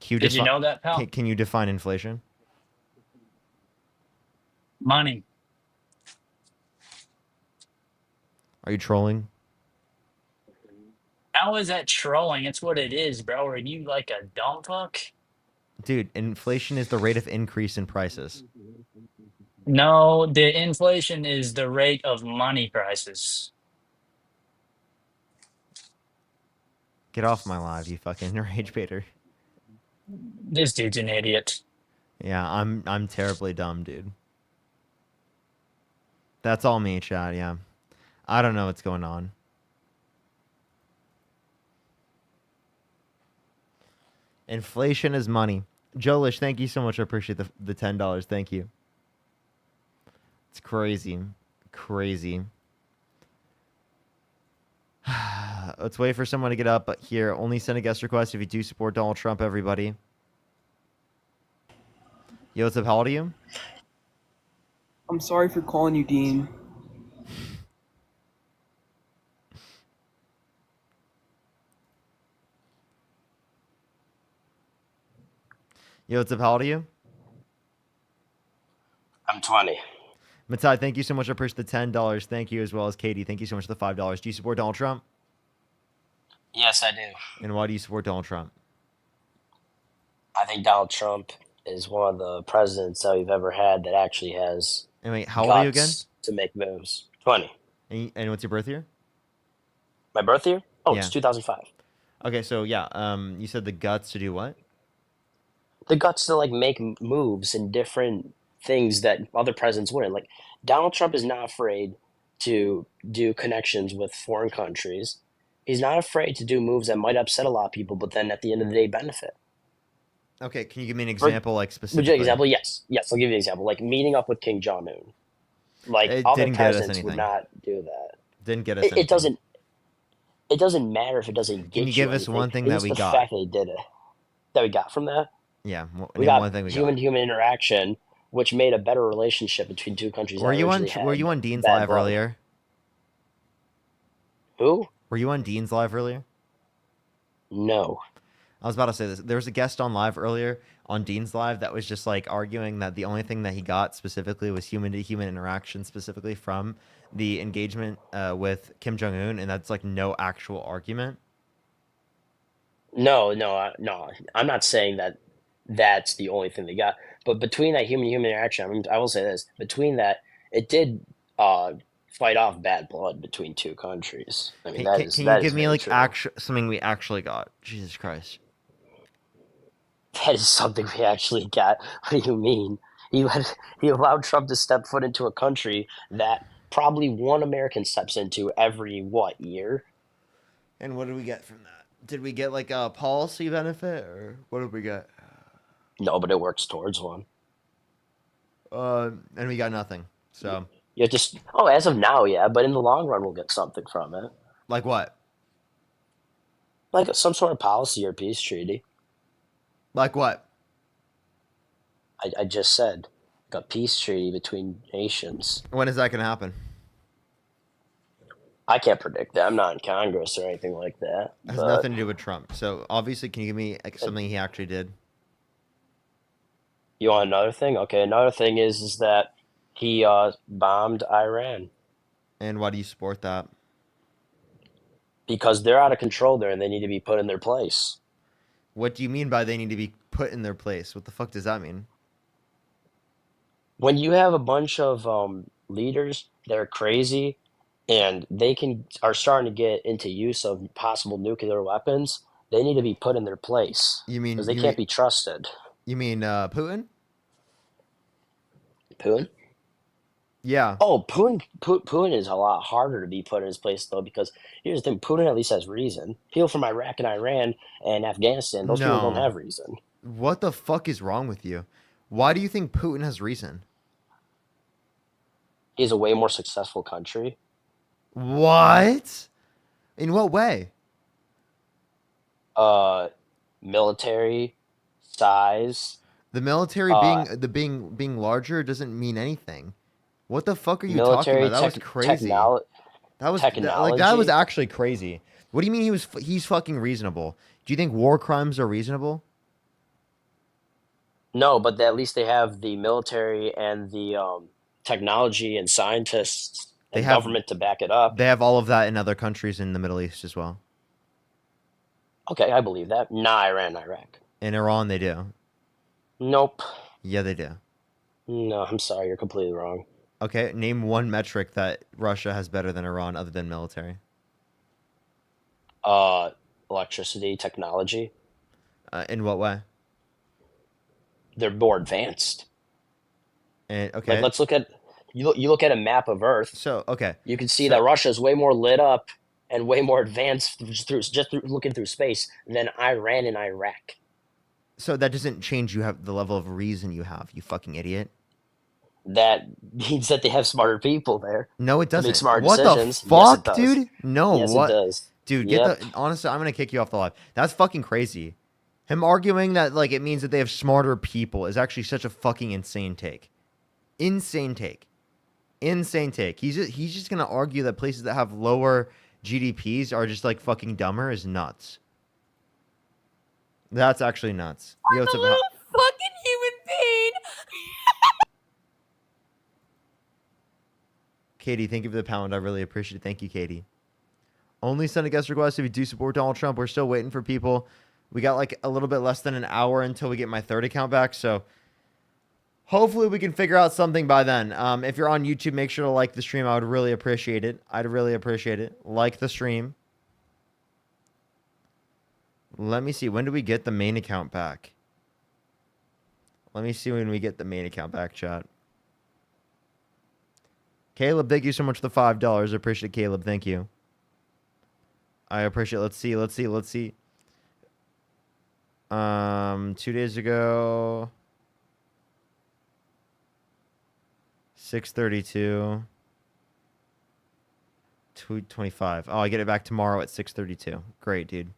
Did you know that, pal? Can you define inflation? Money. Are you trolling? How is that trolling? It's what it is, bro. Are you like a dumb fuck? Dude, inflation is the rate of increase in prices. No, the inflation is the rate of money prices. Get off my live, you fucking rage baiter. This dude's an idiot. Yeah, I'm terribly dumb, dude. That's all me, Chad, yeah. I don't know what's going on. Inflation is money. Jolish, thank you so much. I appreciate the $10. Thank you. It's crazy. Crazy. Let's wait for someone to get up. But here, only send a guest request if you do support Donald Trump, everybody. Yo, what's up? How old are you? I'm sorry for calling you Dean. Yo, what's up? How old are you? I'm 20. Matai, thank you so much. I appreciate the $10. Thank you, as well as Katie. Thank you so much for the $5. Do you support Donald Trump? Yes, I do. And why do you support Donald Trump? I think Donald Trump is one of the presidents that we've ever had that actually has And wait, how old are you again? guts to make moves. 20. And what's your birth year? My birth year? Oh, Yeah. it's 2005. Okay, so yeah, you said the guts to do what? The guts to like make moves in different things that other presidents wouldn't. Like Donald Trump is not afraid to do connections with foreign countries. He's not afraid to do moves that might upset a lot of people, but then at the end of the day benefit. Okay, can you give me an For- example, like Would specifically? you example? Yes. Yes, I'll give you an example. Like meeting up with Kim Jong Un. Like It other didn't get us presidents would anything. not do that. Didn't get us It anything. doesn't. It doesn't matter if it doesn't get Can you give us anything. one thing It's that just we the got? fact that he did it. That we got from that. Yeah, We name got one thing we got. human-to-human interaction, which made a better relationship between two countries. Were that you on originally Were you had on Dean's bad live blood. earlier? Who? Were you on Dean's live earlier? No. I was about to say this. There was a guest on live earlier on Dean's live that was just like arguing that the only thing that he got specifically was human-to-human interaction, specifically from the engagement with Kim Jong Un, and that's like no actual argument. No, I'm not saying that that's the only thing they got. But between that human-to-human interaction, I mean, I will say this: between that, it did fight off bad blood between two countries. I mean, Can you that give is me very like true. something we actually got? Jesus Christ. That is something we actually got. What do you mean? He allowed Trump to step foot into a country that probably one American steps into every year? And what did we get from that? Did we get like a policy benefit, or what did we get? No, but it works towards one. And we got nothing. So, You just as of now, yeah, but in the long run, we'll get something from it, like what? like some sort of policy or peace treaty. Like what? I just said, like a peace treaty between nations. When is that gonna happen? I can't predict that. I'm not in Congress or anything like that. It has But nothing to do with Trump. So obviously, can you give me like, something he actually did? you want another thing? Okay, another thing is that he bombed Iran And why do you support that? because they're out of control there and they need to be put in their place. What do you mean by they need to be put in their place? What the fuck does that mean? When you have a bunch of leaders that are crazy and are starting to get into use of possible nuclear weapons, they need to be put in their place You mean because they can't be trusted. You mean Putin? Putin? Yeah. Oh, Putin is a lot harder to be put in his place though, because here's the thing: Putin at least has reason. People from Iraq and Iran and Afghanistan, those people don't No. have reason. What the fuck is wrong with you? Why do you think Putin has reason? He's a way more successful country. What? In what way? Military size. The military Uh, being larger doesn't mean anything. What the fuck are you talking military about? That was crazy. That was like that was technology. actually crazy. What do you mean he's fucking reasonable? Do you think war crimes are reasonable? No, but at least they have the military and the technology and scientists They and have government to back it up. they have all of that in other countries in the Middle East as well. Okay, I believe that. Not Iran, Iraq. In Iran, they do. Nope. Yeah, they do. No, I'm sorry, you're completely wrong. Okay, name one metric that Russia has better than Iran other than military. Electricity, technology. In what way? They're more advanced. And okay. Like, let's look at you look at a map of Earth. So okay, you can see that Russia is way more lit up and way more advanced through looking through space than Iran and Iraq. So that doesn't change you have the level of reason you have, you fucking idiot. That means that they have smarter people there. No, it doesn't. To make smart What decisions. the fuck, Yes, it does. dude? No, yes, what? It does. Dude, Yep. honestly, I'm gonna kick you off the live. That's fucking crazy. Him arguing that like it means that they have smarter people is actually such a fucking insane take. Insane take. Insane take. He's just gonna argue that places that have lower GDPs are just like fucking dumber is nuts. That's actually nuts. I'm a little fucking human being. Katie, thank you for the pound. I really appreciate it. Thank you, Katie. Only send a guest request if you do support Donald Trump. We're still waiting for people. We got like a little bit less than an hour until we get my third account back. So hopefully we can figure out something by then. If you're on YouTube, make sure to like the stream. I would really appreciate it. I'd really appreciate it. Like the stream. Let me see. When do we get the main account back? Let me see when we get the main account back, chat. Caleb, thank you so much for the $5. I appreciate it, Caleb. Thank you. I appreciate it. Let's see. 2 days ago. 6:32. 2:25. Oh, I get it back tomorrow at 6:32. Great, dude.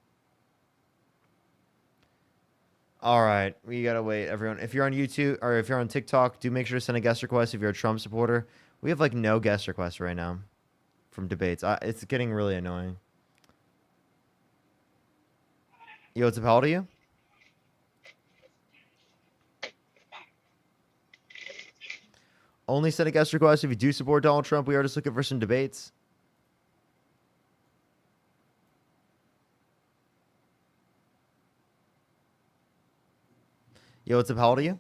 All right, we gotta wait, everyone. If you're on YouTube or if you're on TikTok, do make sure to send a guest request if you're a Trump supporter. We have like no guest requests right now from debates. It's getting really annoying. Yo, what's up? How old are you? Only send a guest request if you do support Donald Trump. We are just looking for some debates. Yo, what's up? How old are you?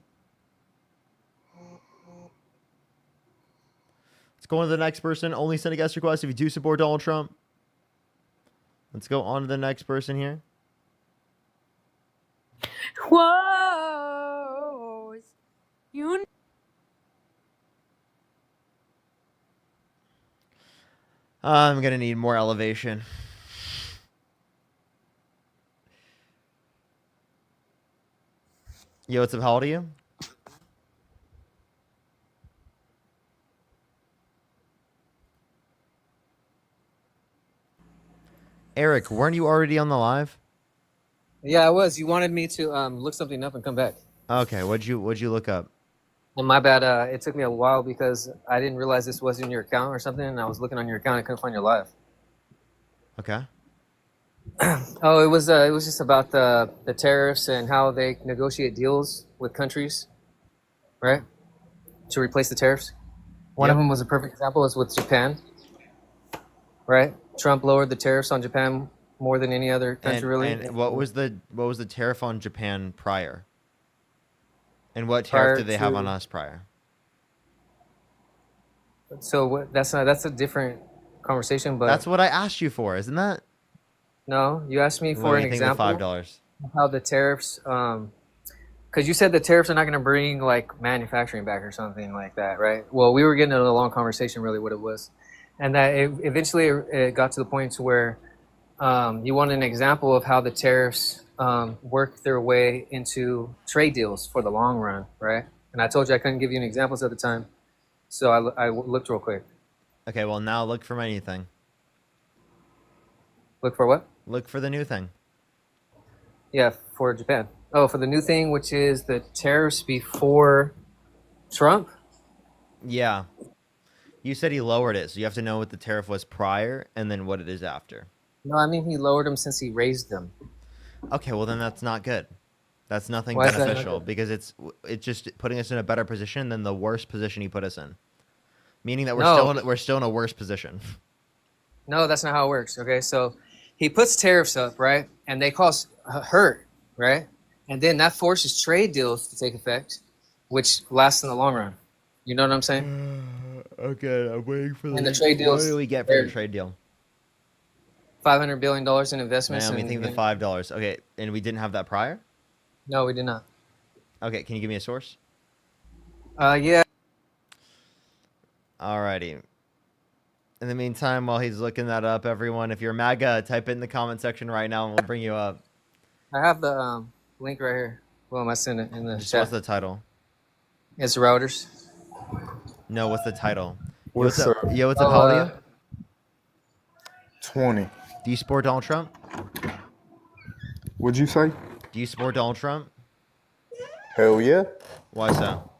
Let's go on to the next person. Only send a guest request if you do support Donald Trump. Let's go on to the next person here. Whoa. You. I'm going to need more elevation. Yo, what's up? How old are you? Eric, weren't you already on the live? Yeah, I was. You wanted me to look something up and come back. Okay, what'd you look up? Well, my bad. It took me a while because I didn't realize this wasn't your account or something, and I was looking on your account and couldn't find your live. Okay. Oh, it was just about the tariffs and how they negotiate deals with countries, right? To replace the tariffs. One of them was a perfect example. Was with Japan, right? Trump lowered the tariffs on Japan more than any other country, really. And what was the tariff on Japan prior? And what tariff did they have on us prior? So that's a different conversation, but that's what I asked you for, isn't that? No, you asked me for an example. $5. How the tariffs, because you said the tariffs are not going to bring like manufacturing back or something like that, right? Well, we were getting into a long conversation, really, what it was, and that eventually it got to the point to where you want an example of how the tariffs work their way into trade deals for the long run, right? And I told you I couldn't give you any examples at the time, so I looked real quick. Okay, well now look for my new thing. Look for what? Look for the new thing. Yeah, for Japan. Oh, for the new thing, which is the tariffs before Trump? Yeah. You said he lowered it, so you have to know what the tariff was prior and then what it is after. No, I mean he lowered them since he raised them. Okay, well then that's not good. That's nothing Why is that not beneficial good? because it's just putting us in a better position than the worst position he put us in. Meaning that No. we're still in a worse position. No, that's not how it works. Okay, so he puts tariffs up, right, and they cause hurt, right, and then that forces trade deals to take effect, which lasts in the long run. You know what I'm saying? Okay, I'm waiting for And the trade What deals, do we get for the trade deal? $500 billion in investments. Man, we and- think the $5. Okay, and we didn't have that prior. No, we did not. Okay, can you give me a source? Yeah. Alrighty. In the meantime, while he's looking that up, everyone, if you're MAGA, type it in the comment section right now, and we'll bring you up. I have the link right here. Well, I send it in the Just chat. what's the title? It's routers. No, what's the title? What's Yo, up? what's up? How old are you? 20. Do you support Donald Trump? What'd you say? Do you support Donald Trump? Hell yeah. Why so?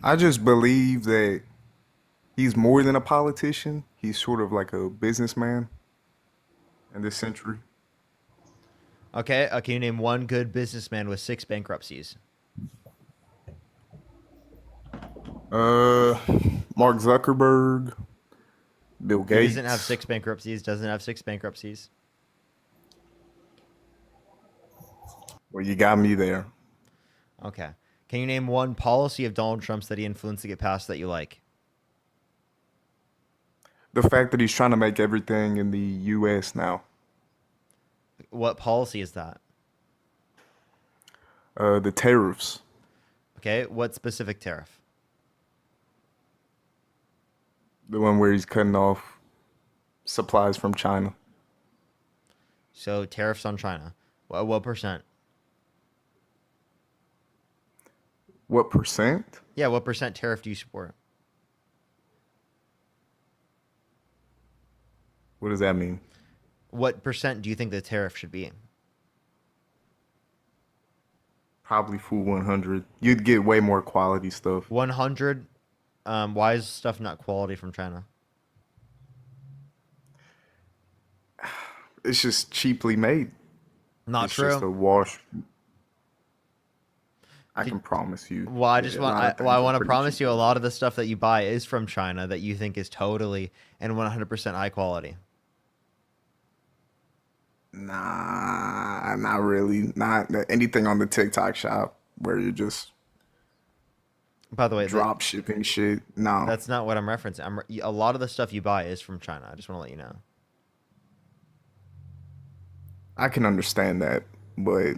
I just believe that he's more than a politician. He's sort of like a businessman in this century. Okay, can you name one good businessman with 6 bankruptcies? Mark Zuckerberg, Bill He Gates. doesn't have 6 bankruptcies. Doesn't have 6 bankruptcies. Well, you got me there. Okay. Can you name one policy of Donald Trump's that he influenced to get passed that you like? The fact that he's trying to make everything in the U.S. now. What policy is that? The tariffs. Okay, what specific tariff? The one where he's cutting off supplies from China. So tariffs on China. What percent? What percent? Yeah, what percent tariff do you support? What does that mean? What percent do you think the tariff should be? Probably full 100. You'd get way more quality stuff. 100? Why is stuff not quality from China? It's just cheaply made. Not it's true. Just a wash. I can promise you. Well, I just a lot of want things I are want to pretty promise cheap. you a lot of the stuff that you buy is from China that you think is totally and 100% high quality. Nah, not really. Not anything on the TikTok shop where you're just By the way, drop shipping shit. No. that's not what I'm referencing. A lot of the stuff you buy is from China. I just want to let you know. I can understand that, but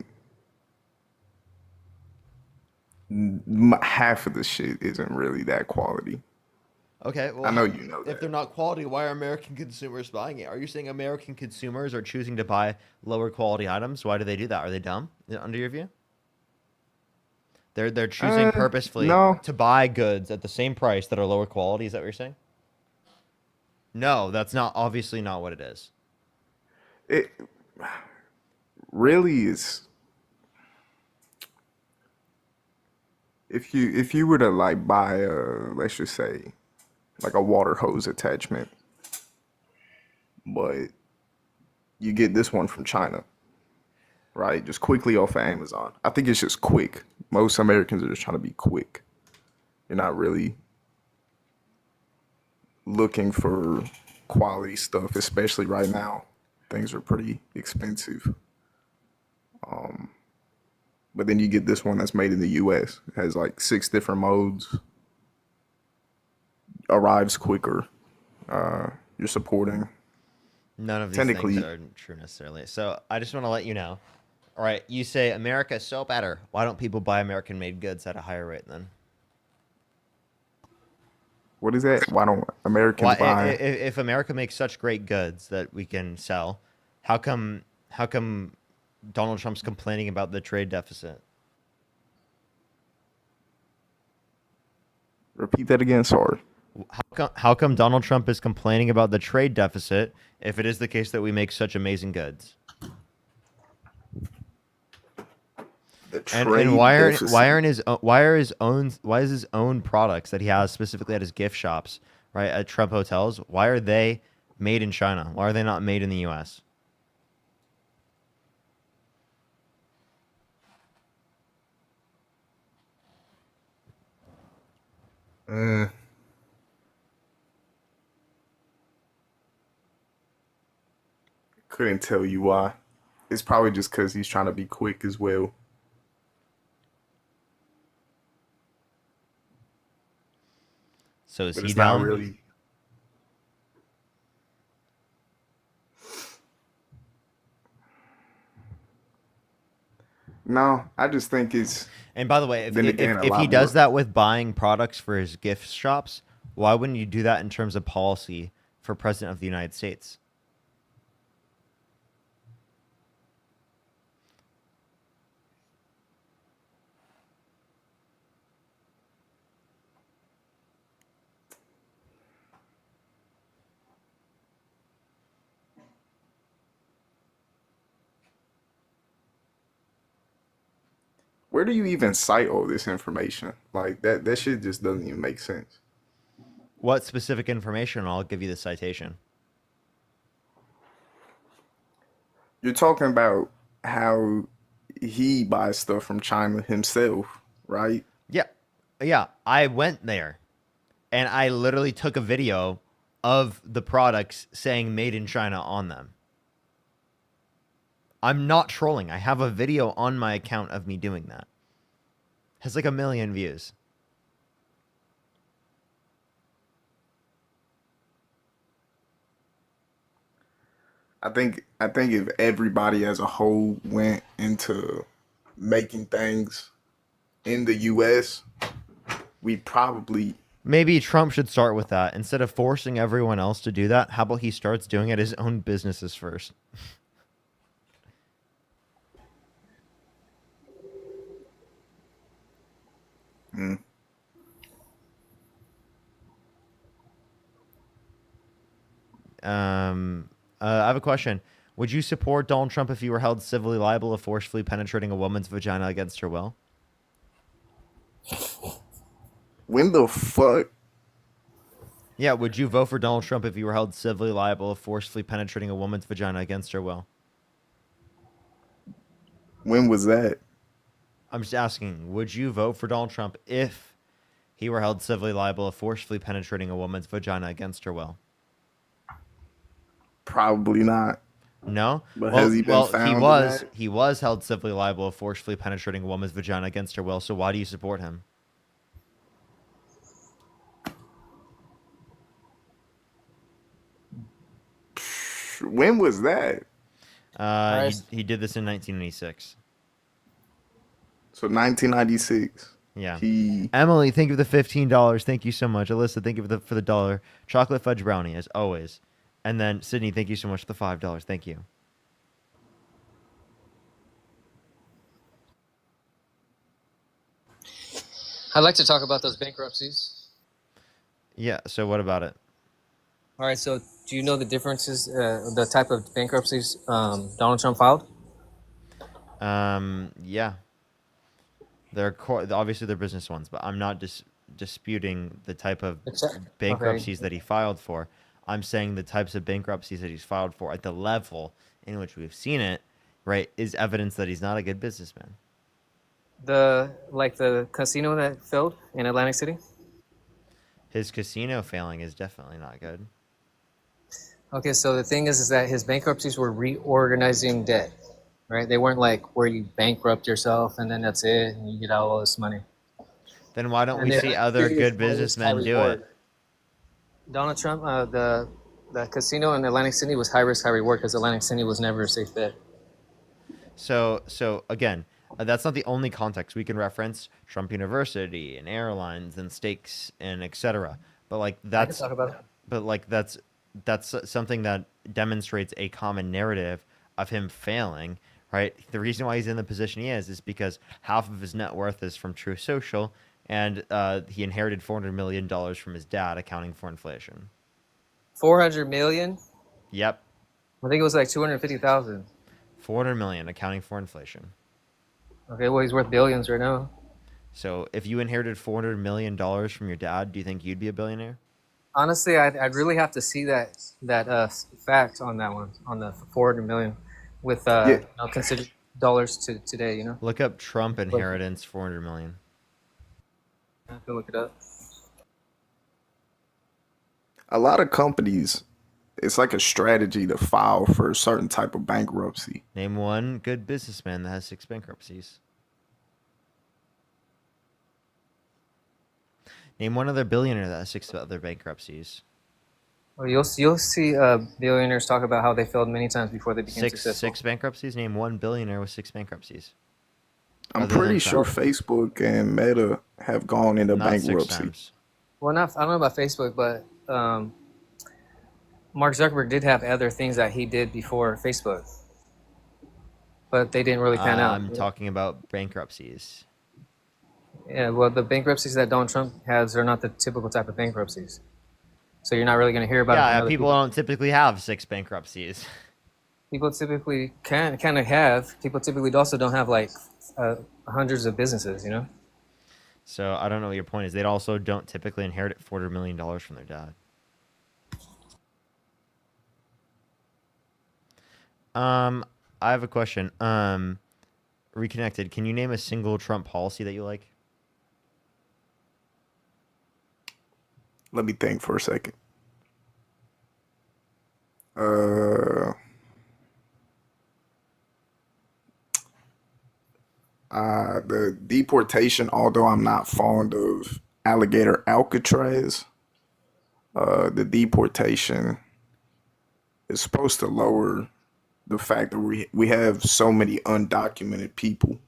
half of the shit isn't really that quality. Okay, well, I know you know if that. they're not quality, why are American consumers buying it? Are you saying American consumers are choosing to buy lower quality items? Why do they do that? Are they dumb, under your view? They're choosing purposefully no. to buy goods at the same price that are lower quality. Is that what you're saying? No, that's not obviously not what it is. It really is. If you were to like buy let's just say like a water hose attachment, but you get this one from China, right? Just quickly off of Amazon. I think it's just quick. Most Americans are just trying to be quick. You're not really looking for quality stuff, especially right now. Things are pretty expensive. But then you get this one that's made in the U.S. It has like 6 different modes. Arrives quicker. You're supporting. None of these Technically- things are true necessarily. So I just want to let you know. All right, you say America is so better. Why don't people buy American-made goods at a higher rate then? What is that? Why don't Americans Why, buy? if America makes such great goods that we can sell, how come Donald Trump's complaining about the trade deficit? Repeat that again. Sorry. How come Donald Trump is complaining about the trade deficit if it is the case that we make such amazing goods? And why is his own products that he has specifically at his gift shops, right, at Trump hotels, why are they made in China? Why are they not made in the US? Mm, couldn't tell you why. It's probably just because he's trying to be quick as well. So is But he it's not down? really. No, I just think it's. And by the way, Then again, a if he lot does more. that with buying products for his gift shops, why wouldn't you do that in terms of policy for President of the United States? Where do you even cite all this information? Like that shit just doesn't even make sense. What specific information? I'll give you the citation. You're talking about how he buys stuff from China himself, right? Yeah. Yeah. I went there and I literally took a video of the products saying made in China on them. I'm not trolling. I have a video on my account of me doing that. Has like 1 million views. I think if everybody as a whole went into making things in the US, we probably Maybe Trump should start with that. Instead of forcing everyone else to do that, how about he starts doing it his own businesses first? mm, I have a question. Would you support Donald Trump if he were held civilly liable of forcefully penetrating a woman's vagina against her will? when the fuck Yeah, would you vote for Donald Trump if he were held civilly liable of forcefully penetrating a woman's vagina against her will? when was that? I'm just asking, would you vote for Donald Trump if he were held civilly liable of forcefully penetrating a woman's vagina against her will? Probably not. No? But has he been found in that? He was held civilly liable of forcefully penetrating a woman's vagina against her will, so why do you support him? When was that? He did this in 1996. So 1996. Yeah. He Emily, thank you for the $15. Thank you so much. Alyssa, thank you for the dollar. Chocolate fudge brownie, as always. And then Sydney, thank you so much for the $5. Thank you. I'd like to talk about those bankruptcies. Yeah. So what about it? All right, so do you know the differences, the type of bankruptcies Donald Trump filed? Yeah. Obviously they're business ones, but I'm not disputing the type of bankruptcies that he filed for. I'm saying the types of bankruptcies that he's filed for at the level in which we've seen it, right, is evidence that he's not a good businessman. The casino that failed in Atlantic City? His casino failing is definitely not good. Okay, so the thing is that his bankruptcies were reorganizing debt, right? They weren't like where you bankrupt yourself and then that's it and you get out all this money. Then why don't And we the see Atlantic other City is good always businessmen high do reward. it? Donald Trump, the casino in Atlantic City was high risk, high reward because Atlantic City was never a safe bet. So again, that's not the only context. We can reference Trump University and airlines and stakes and etc. But like that's talk about it. but like that's something that demonstrates a common narrative of him failing, right? The reason why he's in the position he is because half of his net worth is from True Social, and he inherited $400 million from his dad, accounting for inflation. 400 million? Yep. I think it was like 250,000. 400 million, accounting for inflation. Okay, well he's worth billions right now. So if you inherited $400 million from your dad, do you think you'd be a billionaire? Honestly, I'd really have to see that fact on that one, on the 400 million, with consider dollars to today. You know. Look up Trump inheritance 400 million. I have to look it up. a lot of companies, it's like a strategy to file for a certain type of bankruptcy. Name one good businessman that has 6 bankruptcies. Name one other billionaire that has 6 other bankruptcies. Well, you'll see billionaires talk about how they failed many times before they became successful. 6 bankruptcies. Name one billionaire with 6 bankruptcies. I'm Other than pretty sure Trump. Facebook and Meta have gone into Not 6 bankruptcy. times. Well, I don't know about Facebook, but Mark Zuckerberg did have other things that he did before Facebook, but they didn't really pan out. I'm talking about bankruptcies. Yeah, well, the bankruptcies that Donald Trump has are not the typical type of bankruptcies. So you're not really going to hear about it from Yeah, other people don't typically have 6 bankruptcies. People typically kind of have. People typically also don't have like hundreds of businesses, you know? So I don't know what your point is. They also don't typically inherit $400 million from their dad. I have a question. Reconnected. Can you name a single Trump policy that you like? Let me think for a second. The deportation, although I'm not fond of alligator Alcatraz, the deportation is supposed to lower the fact that we have so many undocumented people.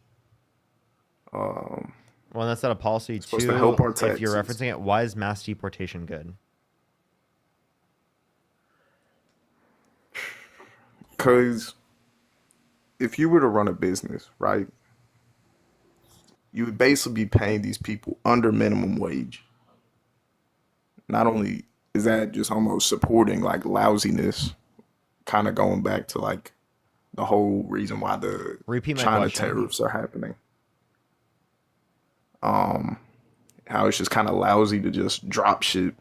Well, that's not a policy. supposed Two, to help our if you're taxes. referencing it, why is mass deportation good? Because if you were to run a business, right, you would basically be paying these people under minimum wage. Not only is that just almost supporting like lousiness, kind of going back to like the whole reason why the Repeat my China question. tariffs are happening. How it's just kind of lousy to just drop shit,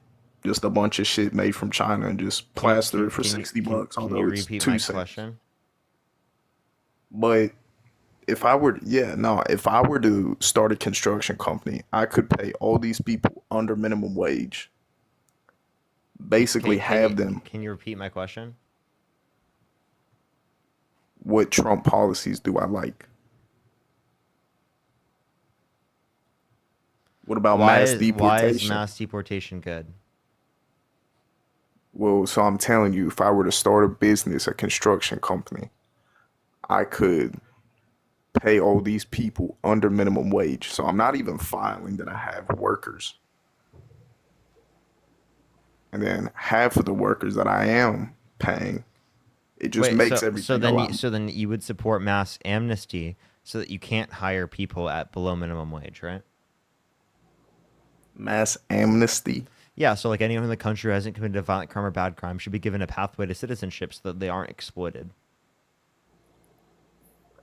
just a bunch of shit made from China and just plaster it for Can you- $60, Can although you it's repeat 2 my cents. question? But if I were, if I were to start a construction company, I could pay all these people under minimum wage. Basically, have them. Can you repeat my question? What Trump policies do I like? What about mass Why deportation? is mass deportation good? Well, so I'm telling you, if I were to start a business, a construction company, I could pay all these people under minimum wage. So I'm not even filing that I have workers. And then half of the workers that I am paying, it just makes everything so then you would support mass amnesty so that you can't hire people at below minimum wage, right? mass amnesty. Yeah, so like anyone in the country who hasn't committed a violent crime or bad crime should be given a pathway to citizenship so that they aren't exploited.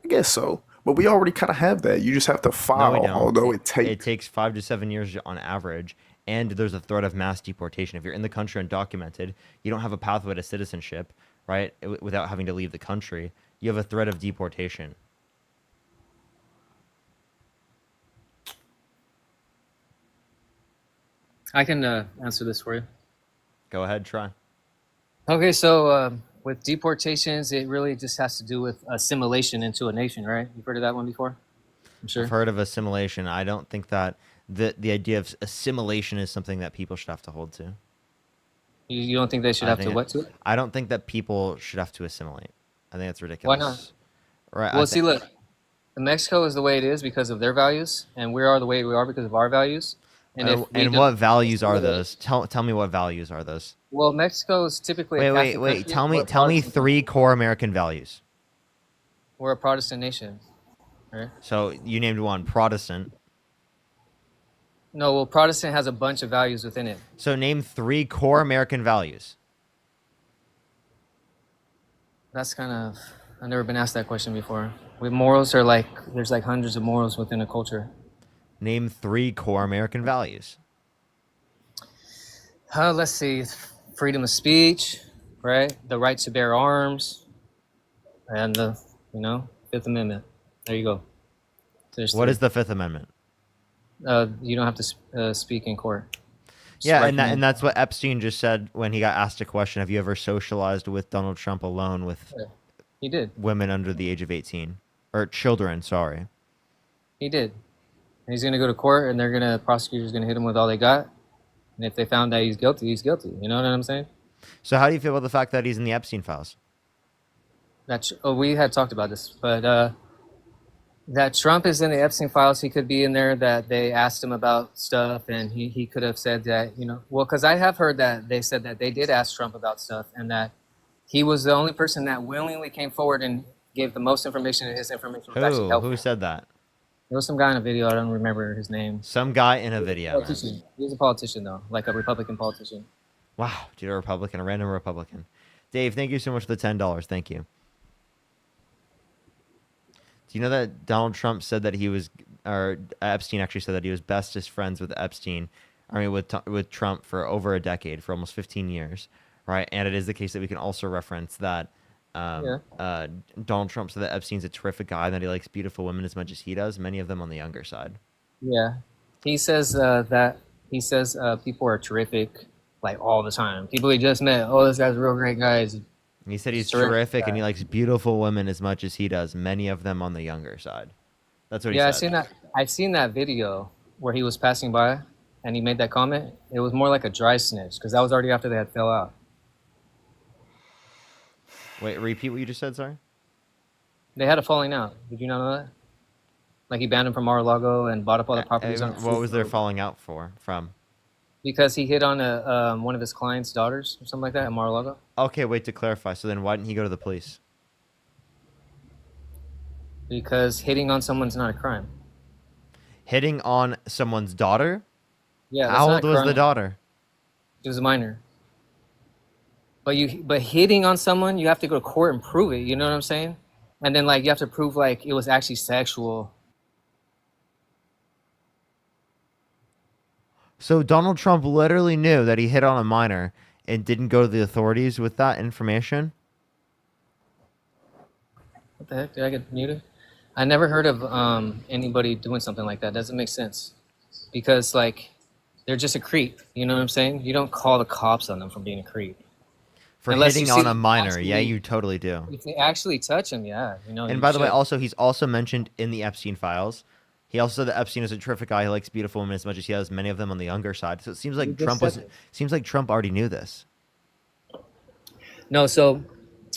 I guess so. But we already kind of have that. You just have to No, file, we don't. although it It takes. takes 5 to 7 years on average, and there's a threat of mass deportation. If you're in the country undocumented, you don't have a pathway to citizenship, right? Without having to leave the country, you have a threat of deportation. I can answer this for you. Go ahead, try. Okay, so with deportations, it really just has to do with assimilation into a nation, right? You've heard of that one before? I'm sure. I've heard of assimilation. I don't think that the idea of assimilation is something that people should have to hold to. You don't think they should I have to think what to it? I don't think that people should have to assimilate. I think that's ridiculous. Why not? Right. Well, see, look, Mexico is the way it is because of their values, and we are the way we are because of our values. And if we and don't what values are assimilate- those? Tell me what values are those? Well, Mexico is typically a Wait. Catholic country. Tell We're me a tell me Protestant- 3 core American values. We're a Protestant nation, right? So you named one, Protestant. No, well, Protestant has a bunch of values within it. So name 3 core American values. That's kind of, I've never been asked that question before. With morals are like, there's like hundreds of morals within a culture. Name 3 core American values. Let's see, freedom of speech, right? The right to bear arms, and the, Fifth Amendment. There you go. What is the Fifth Amendment? You don't have to speak in court. Yeah, and striking. that's what Epstein just said when he got asked a question. Have you ever socialized with Donald Trump alone with Yeah, he did. women under the age of 18 or children? Sorry. He did. And he's gonna go to court, and prosecutors gonna hit him with all they got. And if they found that he's guilty, he's guilty. You know what I'm saying? So how do you feel about the fact that he's in the Epstein files? We had talked about this, but that Trump is in the Epstein files. He could be in there. That they asked him about stuff, and he could have said that, well, because I have heard that they said that they did ask Trump about stuff, and that he was the only person that willingly came forward and gave the most information, and his information was actually helpful. Who said that? There was some guy in a video. I don't remember his name. Some guy in a video. Man. Politician. He was a politician though, like a Republican politician. Wow, dude, a Republican, a random Republican. Dave, thank you so much for the $10. Thank you. Do you know that Donald Trump said that he was, or Epstein actually said that he was bestest friends with Epstein, with Trump for over a decade, for almost 15 years, right? And it is the case that we can also reference that Donald Trump said that Epstein's a terrific guy and that he likes beautiful women as much as he does, many of them on the younger side. Yeah, he says people are terrific, like all the time. People he just met, oh, this guy's a real great guy. He said he's terrific and he likes beautiful women as much as he does, many of them on the younger side. That's what he said. I've seen that video where he was passing by and he made that comment. It was more like a dry snitch because that was already after they had fell out. Wait, repeat what you just said, sorry? They had a falling out. Did you not know that? Like he banned him from Mar-a-Lago and bought up all the properties. What was their falling out from? Because he hit on one of his clients' daughters or something like that at Mar-a-Lago. Okay, wait, to clarify. So then why didn't he go to the police? Because hitting on someone's not a crime. Hitting on someone's daughter? Yeah. How old was the daughter? She was a minor. But hitting on someone, you have to go to court and prove it. You know what I'm saying? And then you have to prove it was actually sexual. So Donald Trump literally knew that he hit on a minor and didn't go to the authorities with that information? What the heck? Did I get muted? I never heard of anybody doing something like that. Doesn't make sense. Because they're just a creep. You know what I'm saying? You don't call the cops on them for being a creep. For hitting on a minor, yeah, you totally do. If they actually touch him, yeah. And by the way, also, he's also mentioned in the Epstein files. He also said that Epstein is a terrific guy. He likes beautiful women as much as he has, many of them on the younger side. So it seems like Trump already knew this. No, so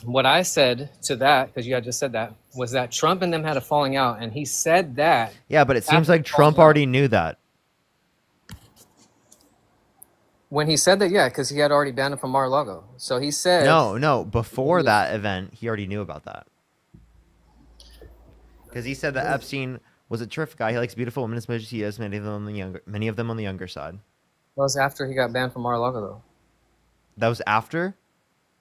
what I said to that, because you had just said that, was that Trump and them had a falling out, and he said that. Yeah, but it seems like Trump already knew that. When he said that, yeah, because he had already banned him from Mar-a-Lago. So he said... No, before that event, he already knew about that. Because he said that Epstein was a terrific guy. He likes beautiful women as much as he does, many of them on the younger side. That was after he got banned from Mar-a-Lago, though. That was after?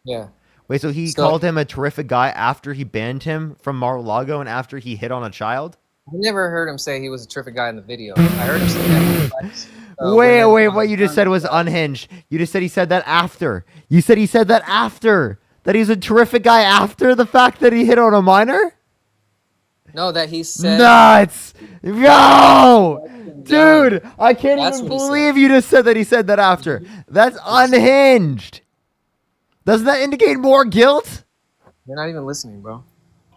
Yeah. Wait, so he called him a terrific guy after he banned him from Mar-a-Lago and after he hit on a child? I never heard him say he was a terrific guy in the video. I heard him say that. Wait, what you just said was unhinged. You just said he said that after. You said he said that after. That he's a terrific guy after the fact that he hit on a minor? No, that he said... Nuts! No! Dude, I can't even believe you just said that he said that after. That's unhinged. Doesn't that indicate more guilt? You're not even listening, bro.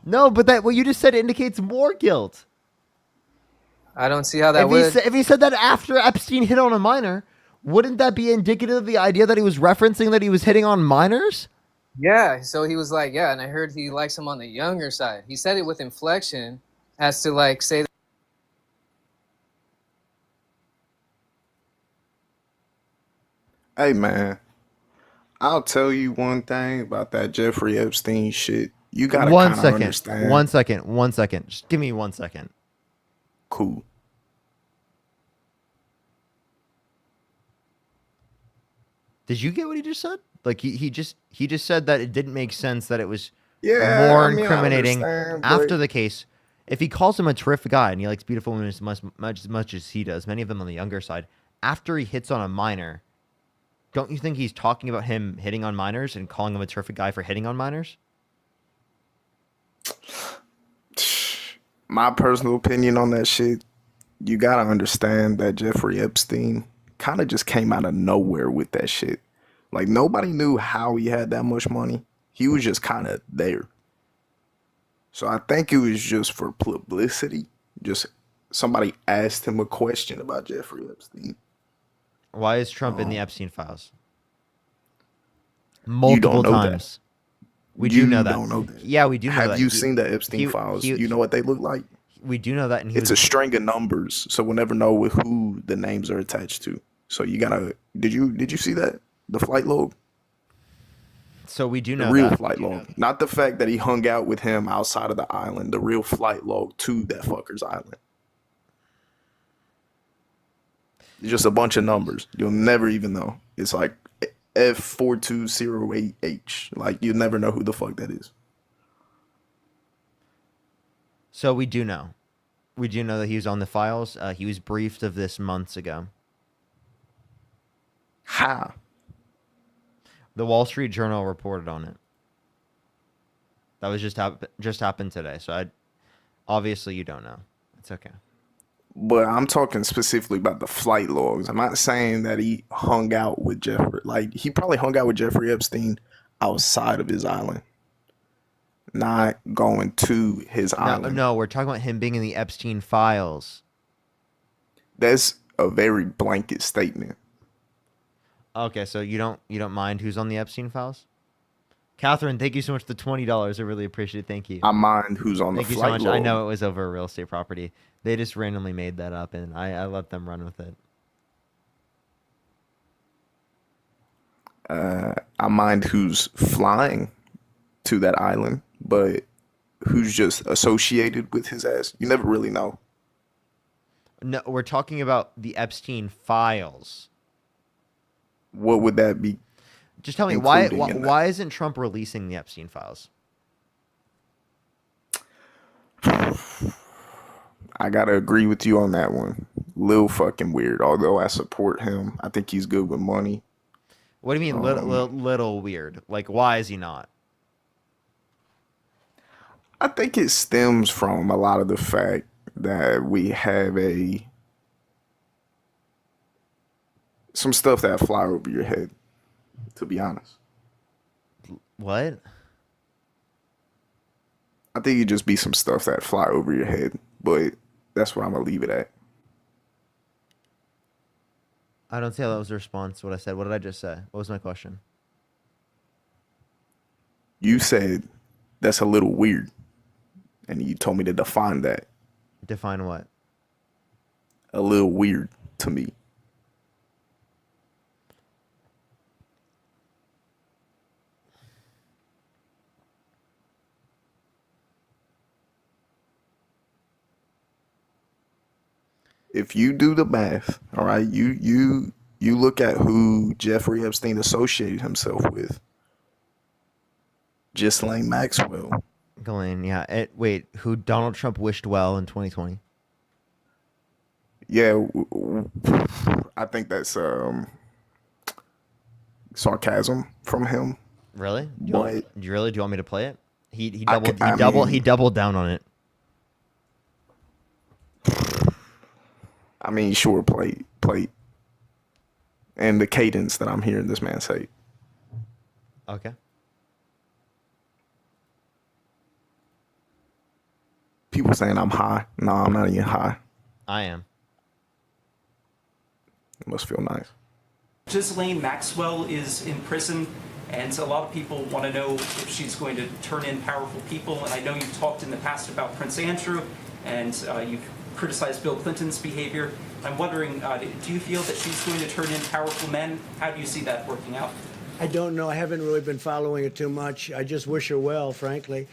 No, but what you just said indicates more guilt. I don't see how that would... If he said that after Epstein hit on a minor, wouldn't that be indicative of the idea that he was referencing that he was hitting on minors? Yeah, so he was like, yeah, and I heard he likes him on the younger side. He said it with inflection as to say... Hey, man. I'll tell you one thing about that Jeffrey Epstein shit. You gotta kind of understand. 1 second. 1 second. Just give me 1 second. Cool. Did you get what he just said? He just said that it didn't make sense that it was more incriminating after the case. If he calls him a terrific guy and he likes beautiful women as much as he does, many of them on the younger side, after he hits on a minor, don't you think he's talking about him hitting on minors and calling him a terrific guy for hitting on minors? My personal opinion on that shit, you gotta understand that Jeffrey Epstein kind of just came out of nowhere with that shit. Like nobody knew how he had that much money. He was just kind of there. So I think it was just for publicity. Just somebody asked him a question about Jeffrey Epstein. Why is Trump in the Epstein files? You Multiple don't know times. that. We You do know that. don't know that. Yeah, we do know that. Have you seen the Epstein files? You know what they look like? We do know that, and It's a string of numbers, so we'll never know with who the names are attached to. So you gotta. Did you see that? The flight log? So we do The know real that. flight log. Not the fact that he hung out with him outside of the island. The real flight log to that fucker's island. It's just a bunch of numbers. You'll never even know. It's like F4208H. Like you'll never know who the fuck that is. So we do know. We do know that he was on the files. He was briefed of this months ago. How? The Wall Street Journal reported on it. That was just happened today. So obviously you don't know. It's okay. But I'm talking specifically about the flight logs. I'm not saying that he hung out with Jeffrey. Like he probably hung out with Jeffrey Epstein outside of his island, not going to his island. No, we're talking about him being in the Epstein files. That's a very blanket statement. Okay, so you don't mind who's on the Epstein files? Catherine, thank you so much for the $20. I really appreciate it. Thank you. I mind who's on the Thank you so flight much. log. I know it was over a real estate property. They just randomly made that up, and I let them run with it. I mind who's flying to that island, but who's just associated with his ass. You never really know. No, we're talking about the Epstein files. What would that be? Just tell me including in that? why isn't Trump releasing the Epstein files? I gotta agree with you on that one. Little fucking weird. Although I support him, I think he's good with money. What do you mean little weird? Like, why is he not? I think it stems from a lot of the fact that we have some stuff that fly over your head, to be honest. What? I think it just be some stuff that fly over your head, but that's where I'm gonna leave it at. I don't see how that was a response to what I said. What did I just say? What was my question? You said that's a little weird, and you told me to define that. Define what? A little weird to me. If you do the math, all right, you look at who Jeffrey Epstein associated himself with. Ghislaine Maxwell. Ghislaine, yeah. Wait, who Donald Trump wished well in 2020? Yeah, I think that's sarcasm from him. Really? Do you want me to play it? He doubled down on it. I mean, sure, play. And the cadence that I'm hearing this man say. Okay. People saying I'm high. No, I'm not even high. I am. It must feel nice. Ghislaine Maxwell is in prison, and a lot of people want to know if she's going to turn in powerful people. And I know you've talked in the past about Prince Andrew, and you've criticized Bill Clinton's behavior. I'm wondering, do you feel that she's going to turn in powerful men? How do you see that working out? I don't know. I haven't really been following it too much. I just wish her well, frankly.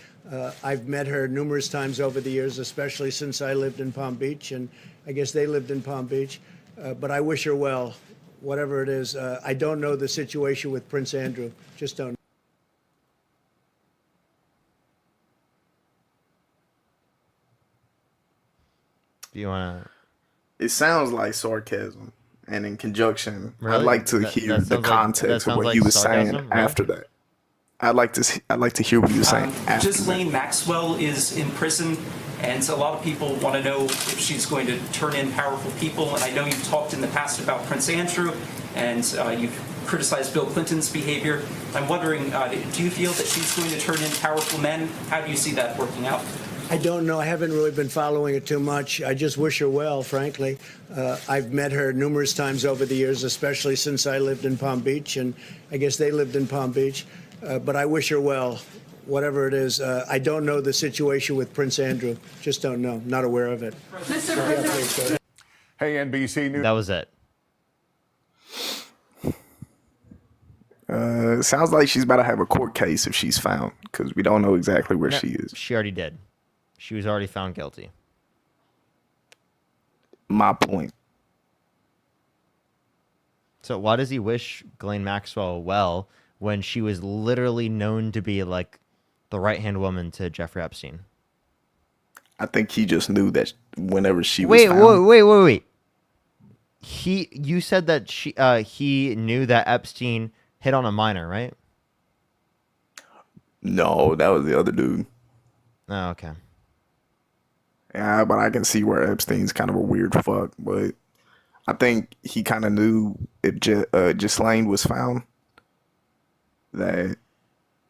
I've met her numerous times over the years, especially since I lived in Palm Beach, and I guess they lived in Palm Beach. But I wish her well, whatever it is. I don't know the situation with Prince Andrew. Just don't. Do you want to? It sounds like sarcasm, and in conjunction, Really? I'd like to hear the context of what he was saying after that. I'd like to hear what he was saying after that. Ghislaine Maxwell is in prison, And a lot of people want to know if she's going to turn in powerful people. And I know you've talked in the past about Prince Andrew, and you've criticized Bill Clinton's behavior. I'm wondering, do you feel that she's going to turn in powerful men? How do you see that working out? I don't know. I haven't really been following it too much. I just wish her well, frankly. I've met her numerous times over the years, especially since I lived in Palm Beach, and I guess they lived in Palm Beach. But I wish her well, whatever it is. I don't know the situation with Prince Andrew. Just don't know. Not aware of it. Mr. Yeah, President. please, go ahead. Hey, NBC News. That was it. Sounds like she's about to have a court case if she's found, because we don't know exactly where No, she is. She already did. She was already found guilty. My point. So why does he wish Ghislaine Maxwell well when she was literally known to be like the right-hand woman to Jeffrey Epstein? I think he just knew that whenever she was Wait, found. wait. You said that he knew that Epstein hit on a minor, right? No, that was the other dude. Oh, okay. Yeah, but I can see where Epstein's kind of a weird fuck. But I think he kind of knew if Ghislaine was found that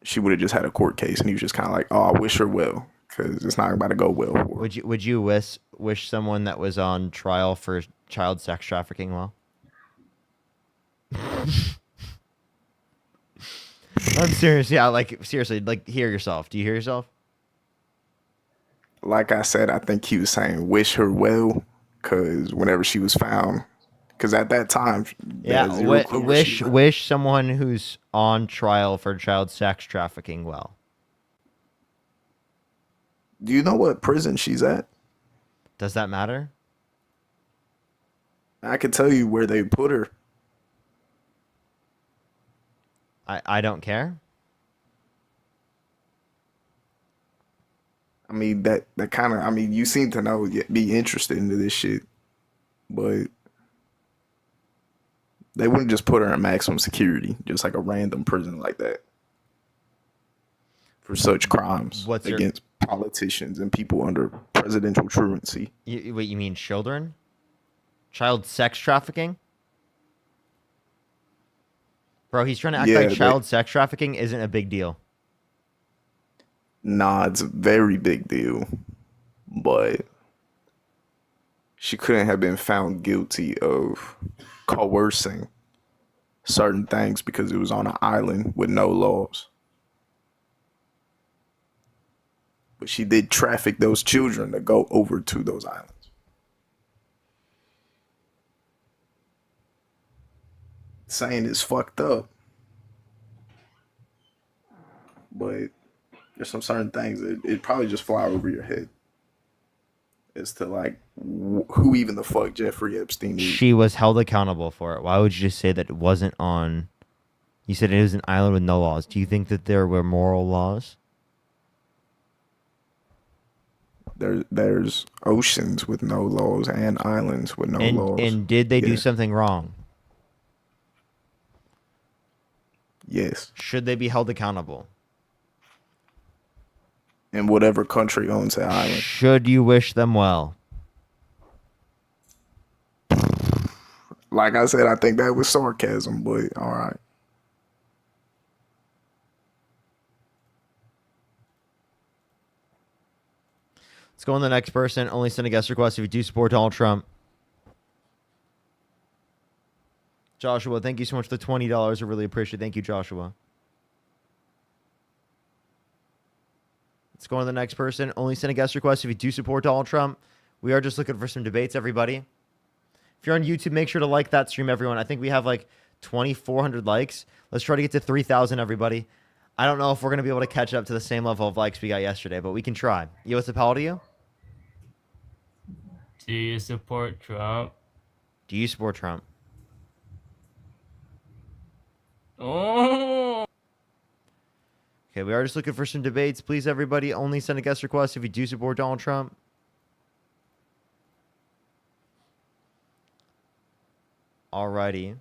she would have just had a court case, and he was just kind of like, "Oh, I wish her well, because it's not about to go well for her." Would you wish someone that was on trial for child sex trafficking well? I'm serious. Yeah, like seriously, like hear yourself. Do you hear yourself? Like I said, I think he was saying wish her well, because whenever she was found, because at that time, Yeah, there's zero clue where she was. wish someone who's on trial for child sex trafficking well. Do you know what prison she's at? Does that matter? I can tell you where they put her. I don't care. I mean, that kind of, I mean, you seem to know, be interested into this shit, but they wouldn't just put her in maximum security, just like a random prison like that, for such crimes against politicians and people under presidential truancy. Wait, you mean children? Child sex trafficking? Bro, he's trying to act like child sex trafficking isn't a big deal. Nah, it's a very big deal, but she couldn't have been found guilty of coercing certain things because it was on an island with no laws. But she did traffic those children to go over to those islands. Saying it's fucked up, but there's some certain things that it probably just fly over your head as to like who even the fuck Jeffrey Epstein is. She was held accountable for it. Why would you just say that it wasn't on? You said it was an island with no laws. Do you think that there were moral laws? There's oceans with no laws and islands with no laws. And did they do something wrong? Yes. Should they be held accountable? In whatever country owns that island. Should you wish them well? Like I said, I think that was sarcasm, but all right. Let's go on to the next person. Only send a guest request if you do support Donald Trump. Joshua, thank you so much for the $20. I really appreciate it. Thank you, Joshua. Let's go on to the next person. Only send a guest request if you do support Donald Trump. We are just looking for some debates, everybody. If you're on YouTube, make sure to like that stream, everyone. I think we have like 2,400 likes. Let's try to get to 3,000, everybody. I don't know if we're going to be able to catch up to the same level of likes we got yesterday, but we can try. Yo, what's up, how old are you? Do you support Trump? Do you support Trump? Oh. Okay, we are just looking for some debates. Please, everybody, only send a guest request if you do support Donald Trump. Alrighty. If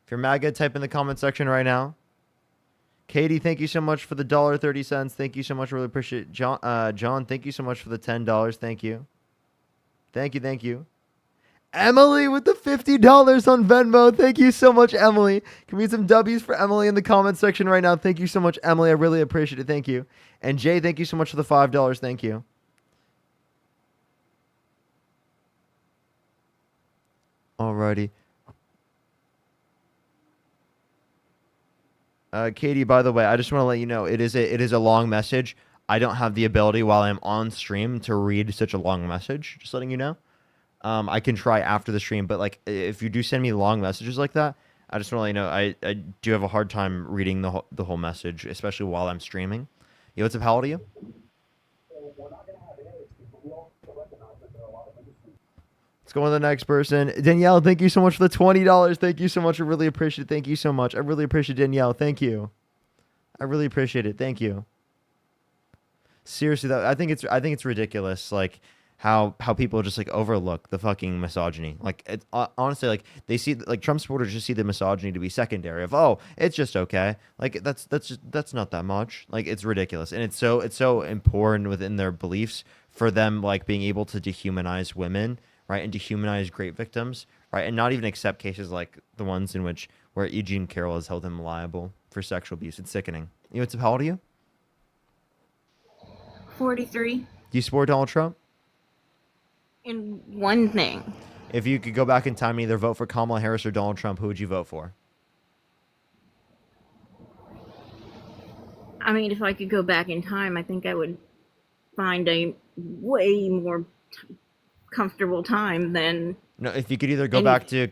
you're MAGA, type in the comment section right now. Katie, thank you so much for the $1.30. Thank you so much. Really appreciate it. John, thank you so much for the $10. Thank you. Thank you. Emily with the $50 on Venmo. Thank you so much, Emily. Can we get some W's for Emily in the comment section right now? Thank you so much, Emily. I really appreciate it. Thank you. And Jay, thank you so much for the $5. Thank you. Alrighty. Katie, by the way, I just want to let you know it is a long message. I don't have the ability while I'm on stream to read such a long message. Just letting you know. I can try after the stream, but like if you do send me long messages like that, I just want to let you know I do have a hard time reading the whole message, especially while I'm streaming. Yo, what's up? How old are you? Let's go on to the next person. Danielle, thank you so much for the $20. Thank you so much. I really appreciate it. Thank you so much. I really appreciate Danielle. Thank you. I really appreciate it. Thank you. Seriously, though, I think it's ridiculous. Like how people just like overlook the fucking misogyny. Like it's honestly like they see like Trump supporters just see the misogyny to be secondary of, oh, it's just okay. Like that's not that much. Like it's ridiculous. And it's so important within their beliefs for them like being able to dehumanize women, right? And dehumanize great victims, right? And not even accept cases like the ones in which where Eugene Carroll has held him liable for sexual abuse. It's sickening. You know, how old are you? 43. Do you support Donald Trump? In one thing. If you could go back in time and either vote for Kamala Harris or Donald Trump, who would you vote for? I mean, if I could go back in time, I think I would find a way more comfortable time than. No, if you could either go back to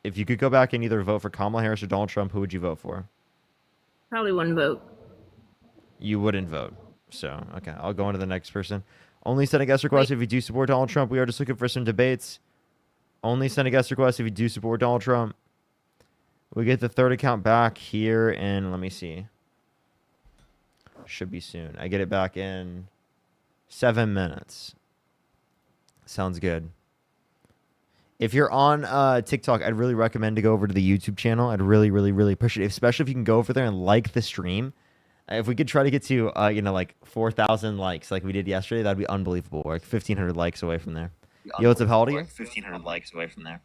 if you could go back and either vote for Kamala Harris or Donald Trump, who would you vote for? Probably one vote. You wouldn't vote. So, okay, I'll go on to the next person. Only send a guest request if you do support Donald Trump. We are just looking for some debates. Only send a guest request if you do support Donald Trump. We get the third account back here in, let me see. Should be soon. I get it back in 7 minutes. Sounds good. If you're on TikTok, I'd really recommend to go over to the YouTube channel. I'd really, really, really appreciate it, especially if you can go over there and like the stream. If we could try to get to, like 4,000 likes like we did yesterday, that'd be unbelievable. We're like 1,500 likes away from there. Yo, what's up? How old are you? 1,500 likes away from there.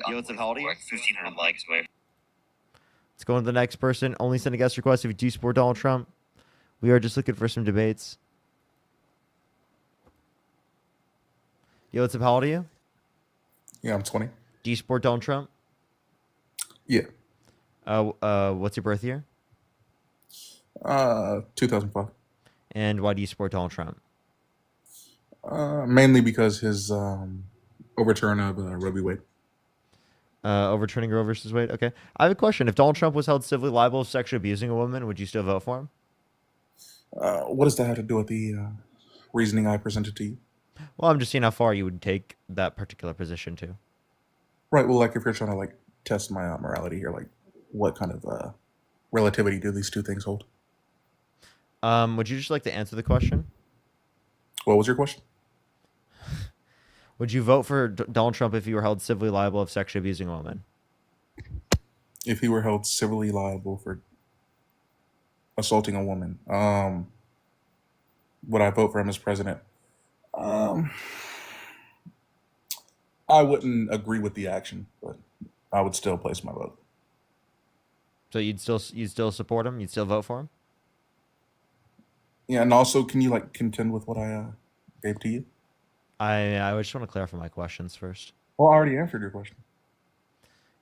Yo, what's up? How old are you? 1,500 likes away. Let's go on to the next person. Only send a guest request if you do support Donald Trump. We are just looking for some debates. Yo, what's up? How old are you? Yeah, I'm 20. Do you support Donald Trump? Yeah. What's your birth year? 2005. And why do you support Donald Trump? Mainly because his overturn of Roe v. Wade. Overturning Roe versus Wade. Okay. I have a question. If Donald Trump was held civilly liable of sexually abusing a woman, would you still vote for him? What does that have to do with the reasoning I presented to you? Well, I'm just seeing how far you would take that particular position to. Right. Well, like if you're trying to like test my morality here, like what kind of relativity do these two things hold? Would you just like to answer the question? What was your question? Would you vote for Donald Trump if you were held civilly liable of sexually abusing a woman? If he were held civilly liable for assaulting a woman, would I vote for him as president? I wouldn't agree with the action, but I would still place my vote. So you'd still support him? You'd still vote for him? Yeah, and also, can you like contend with what I gave to you? I just want to clarify my questions first. Well, I already answered your question.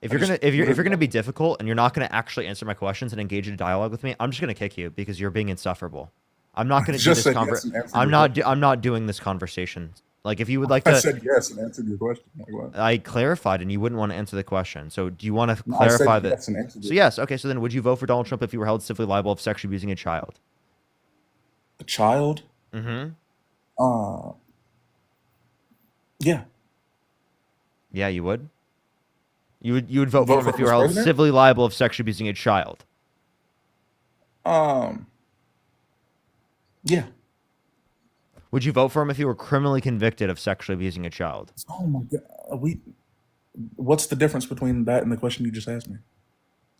If you're gonna be difficult and you're not gonna actually answer my questions and engage in a dialogue with me, I'm just gonna kick you because you're being insufferable. I'm not gonna do this I'm not doing this conversation. Like if you would like to. I said yes and answered your question. Like what? I clarified and you wouldn't want to answer the question. So do you want to clarify that? Yes and answered so yes, okay. So then, would you vote for Donald Trump if you were held civilly liable of sexually abusing a child? A child? Mm-hmm. Yeah. Yeah, you would. You would vote for him if you were held civilly liable of sexually abusing a child. Yeah. Would you vote for him if you were criminally convicted of sexually abusing a child? Oh my god. What's the difference between that and the question you just asked me?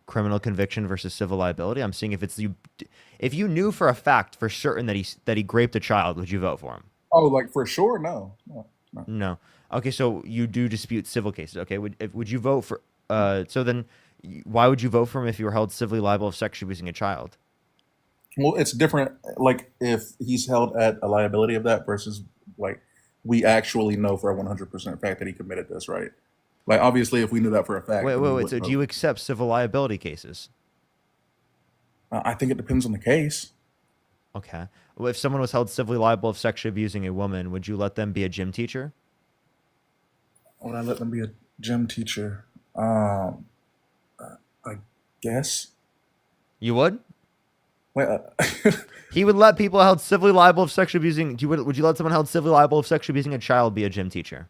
criminal conviction versus civil liability. I'm seeing if it's you. If you knew for a fact, for certain that he raped a child, would you vote for him? Oh, like for sure? No. No. No. Okay, so you do dispute civil cases. Okay, would you vote for? So then, why would you vote for him if you were held civilly liable of sexually abusing a child? Well, it's different. Like if he's held at a liability of that versus like we actually know for a 100% fact that he committed this, right? Like obviously, if we knew that for a fact. Wait. then we So wouldn't do vote. you accept civil liability cases? I think it depends on the case. Okay. Well, if someone was held civilly liable of sexually abusing a woman, would you let them be a gym teacher? Would I let them be a gym teacher? I guess. You would? Wait, He would let people held civilly liable of sexually abusing. Would you let someone held civilly liable of sexually abusing a child be a gym teacher?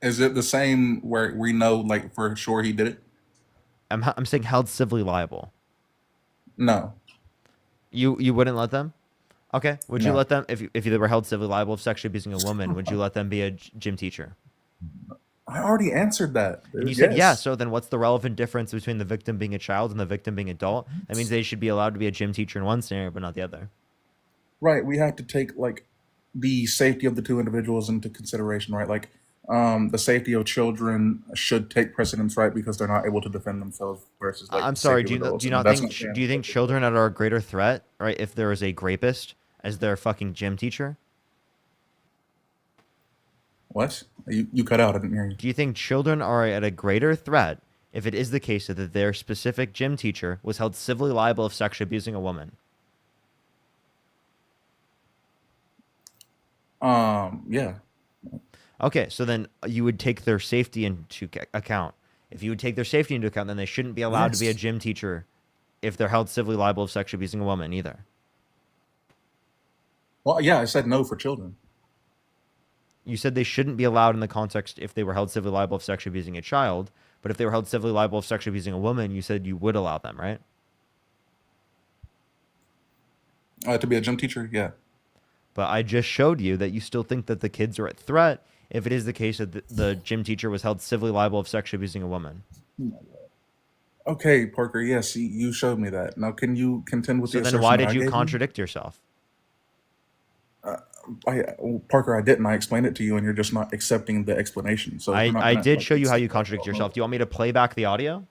is it the same where we know like for sure he did it? I'm saying held civilly liable. No. You wouldn't let them? Okay. Would you No. let them if they were held civilly liable of sexually abusing a woman? Would you let them be a gym teacher? I already answered that. And you said yeah. Yes. So then, what's the relevant difference between the victim being a child and the victim being adult? That means they should be allowed to be a gym teacher in one scenario, but not the other. Right. We have to take like the safety of the two individuals into consideration, right? Like the safety of children should take precedence, right? Because they're not able to defend themselves versus like I'm the sorry. safety of adults. Do you And not that's think not do you think children are a greater threat, right? If there is a rapist as their fucking gym teacher? What? You cut out. I didn't hear you. Do you think children are at a greater threat if it is the case that their specific gym teacher was held civilly liable of sexually abusing a woman? Yeah. Okay, so then you would take their safety into account. If you would take their safety into account, then they shouldn't be allowed to be a Yes. gym teacher if they're held civilly liable of sexually abusing a woman either. Well, yeah, I said no for children. You said they shouldn't be allowed in the context if they were held civilly liable of sexually abusing a child, but if they were held civilly liable of sexually abusing a woman, you said you would allow them, right? To be a gym teacher, yeah. But I just showed you that you still think that the kids are at threat if it is the case that the gym teacher was held civilly liable of sexually abusing a woman. Okay, Parker. Yes, you showed me that. Now, can you contend with So the then assertion why that did I you gave contradict yourself? Parker, I didn't. I explained it to you, and you're just not accepting the explanation. So we're not I gonna, did like, show you how you accept that. contradict yourself. Do you want me to play back the audio?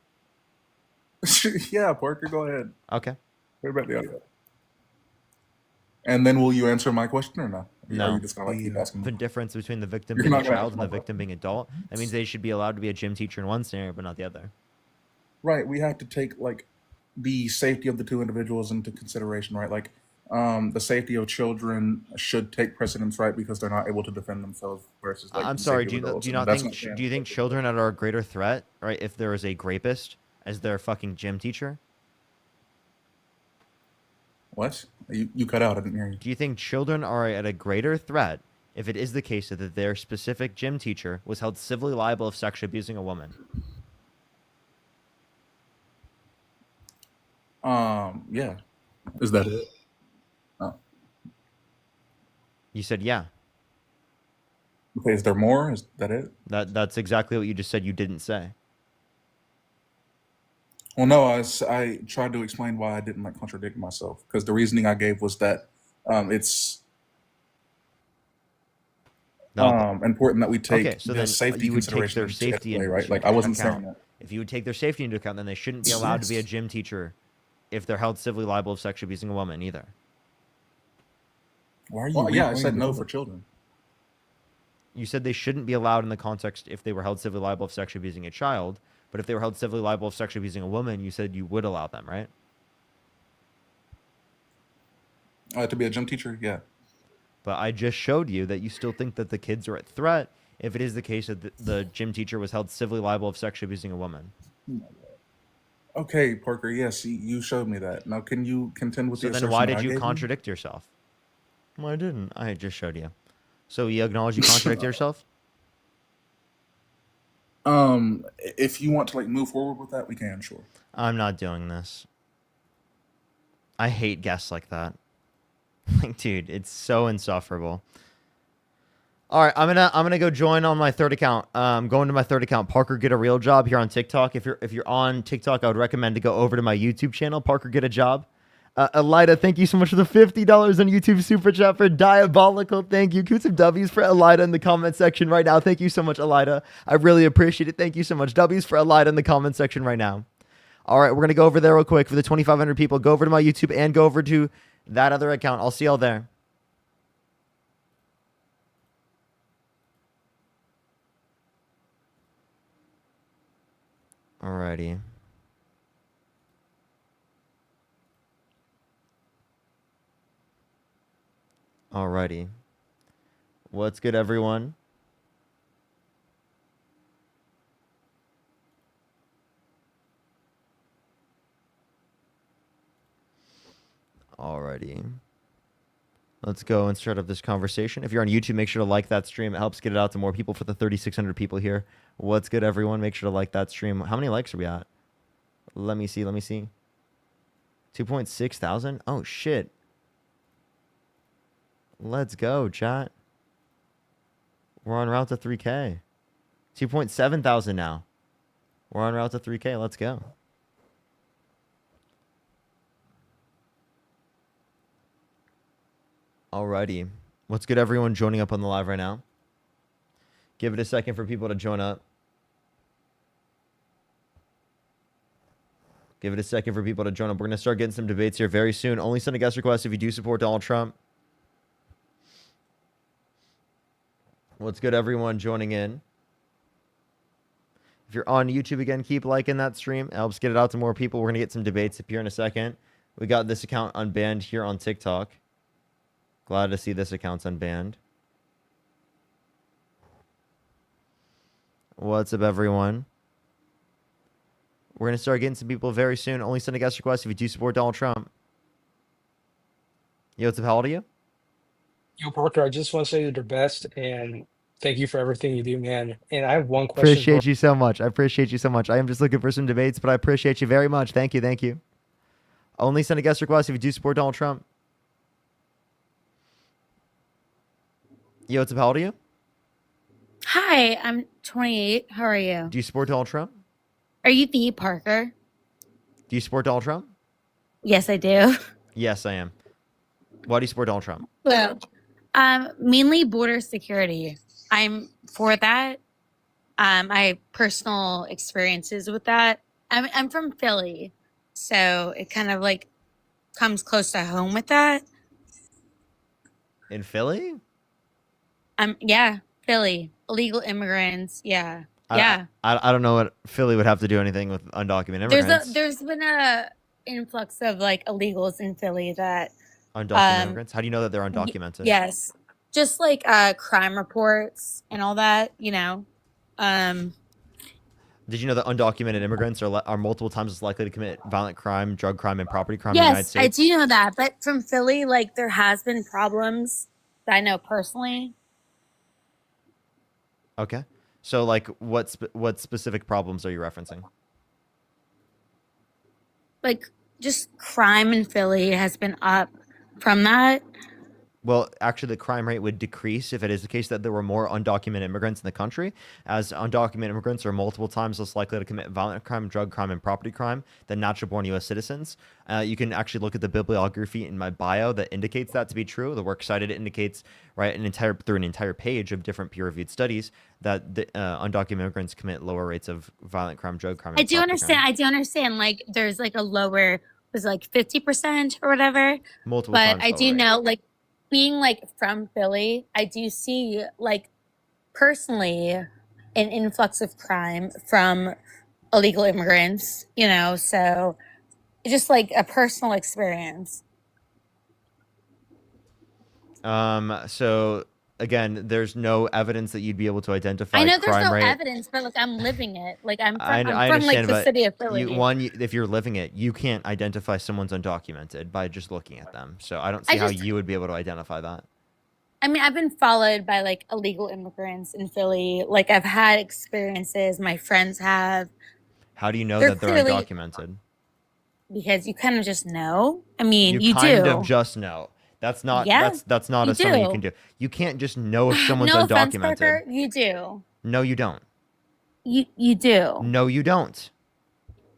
Yeah, Parker, go ahead. Okay. Play back the audio. And then will you answer my question or not? Or are No. you just gonna like keep asking The me? difference between the victim You're being a not gonna child answer and my the victim being adult, that means they should be allowed to be a gym teacher in one scenario, but not the other. Right. We have to take like the safety of the two individuals into consideration, right? Like the safety of children should take precedence, right? Because they're not able to defend themselves versus like I'm the sorry. safety Do of you adults. do you And not that's think not fair. do you think children are a greater threat, right? If there is a rapist as their fucking gym teacher? What? You cut out. I didn't hear you. Do you think children are at a greater threat if it is the case that their specific gym teacher was held civilly liable of sexually abusing a woman? Yeah. Is that it? Oh. You said yeah. Okay. Is there more? Is that it? That's exactly what you just said you didn't say. Well, no. I tried to explain why I didn't like contradict myself because the reasoning I gave was that it's No. important that we take Okay, so the then safety you would take consideration their into safety play, into right? Like I wasn't saying account. that. If you would take their safety into account, then they shouldn't be allowed to be a Yes. gym teacher if they're held civilly liable of sexually abusing a woman either. Why are you? Well, yeah, I said no for children. You said they shouldn't be allowed in the context if they were held civilly liable of sexually abusing a child, but if they were held civilly liable of sexually abusing a woman, you said you would allow them, right? To be a gym teacher, yeah. But I just showed you that you still think that the kids are at threat if it is the case that the gym teacher was held civilly liable of sexually abusing a woman. Okay, Parker. Yes, you showed me that. Now, can you contend with So the then assertion why that did I you gave contradict yourself? Well, I didn't. I just showed you. So you acknowledge you contradict yourself? If you want to like move forward with that, we can. Sure. I'm not doing this. I hate guests like that. Like, dude, it's so insufferable. All right, I'm gonna go join on my third account. Going to my third account, Parker Get a Real Job here on TikTok. If you're on TikTok, I would recommend to go over to my YouTube channel, Parker Get a Job. Elida, thank you so much for the $50 on YouTube Super Chat for Diabolical. Thank you. Put some W's for Elida in the comment section right now. Thank you so much, Elida. I really appreciate it. Thank you so much. W's for Elida in the comment section right now. All right, we're going to go over there real quick for the 2,500 people. Go over to my YouTube and go over to that other account. I'll see y'all there. Alrighty. Alrighty. What's good, everyone? Alrighty. Let's go and start up this conversation. If you're on YouTube, make sure to like that stream. It helps get it out to more people for the 3,600 people here. What's good, everyone? Make sure to like that stream. How many likes are we at? Let me see. 2.6 thousand? Oh, shit. Let's go, chat. We're on route to 3K. 2.7 thousand now. We're on route to 3K. Let's go. Alrighty. What's good, everyone joining up on the live right now? Give it a second for people to join up. Give it a second for people to join up. We're going to start getting some debates here very soon. Only send a guest request if you do support Donald Trump. What's good, everyone joining in? If you're on YouTube again, keep liking that stream. It helps get it out to more people. We're going to get some debates up here in a second. We got this account unbanned here on TikTok. Glad to see this account's unbanned. What's up, everyone? We're going to start getting some people very soon. Only send a guest request if you do support Donald Trump. Yo, what's up? How old are you? Yo, Parker, I just want to say you're the best and thank you for everything you do, man. And I have one question. Appreciate you so much. I appreciate you so much. I am just looking for some debates, but I appreciate you very much. Thank you. Thank you. Only send a guest request if you do support Donald Trump. Yo, what's up? How old are you? Hi, I'm 28. How are you? Do you support Donald Trump? Are you the Parker? Do you support Donald Trump? Yes, I do. Yes, I am. Why do you support Donald Trump? Well, mainly border security. I'm for that. I have personal experiences with that. I'm from Philly, so it kind of like comes close to home with that. In Philly? Yeah, Philly. Illegal immigrants. Yeah. Yeah. I don't know what Philly would have to do anything with undocumented immigrants. There's been a influx of like illegals in Philly that Undocumented immigrants? How do you know that they're undocumented? yes. Just like crime reports and all that, you know. Did you know that undocumented immigrants are multiple times as likely to commit violent crime, drug crime, and property crime in the United Yes, States? I do know that. But from Philly, like there has been problems that I know personally. Okay. So, like, what specific problems are you referencing? Like just crime in Philly has been up from that. Well, actually, the crime rate would decrease if it is the case that there were more undocumented immigrants in the country, as undocumented immigrants are multiple times less likely to commit violent crime, drug crime, and property crime than natural-born U.S. citizens. You can actually look at the bibliography in my bio that indicates that to be true. The works cited indicates, right, through an entire page of different peer-reviewed studies that the undocumented immigrants commit lower rates of violent crime, drug crime. I do understand. Like there's like a lower, was it like 50% or whatever. Multiple but times I lower do rate. know, like being like from Philly, I do see like personally an influx of crime from illegal immigrants, you know, so just like a personal experience. So again, there's no evidence that you'd be able to identify I know there's crime no rate. evidence, but like I'm living it. Like I'm I from like understand, the but city of Philly. if you're living it, you can't identify someone's undocumented by just looking at them. So I don't see how you would be able to identify that. I mean, I've been followed by like illegal immigrants in Philly. Like I've had experiences, my friends have, How do you know They're that they're clearly- undocumented? because you kind of just know. I mean, You you kind do. of just know. That's not Yeah, that's not you a something you do. can do. You can't just know if someone's No offense, undocumented. Parker. You do. No, you don't. You do. No, you don't.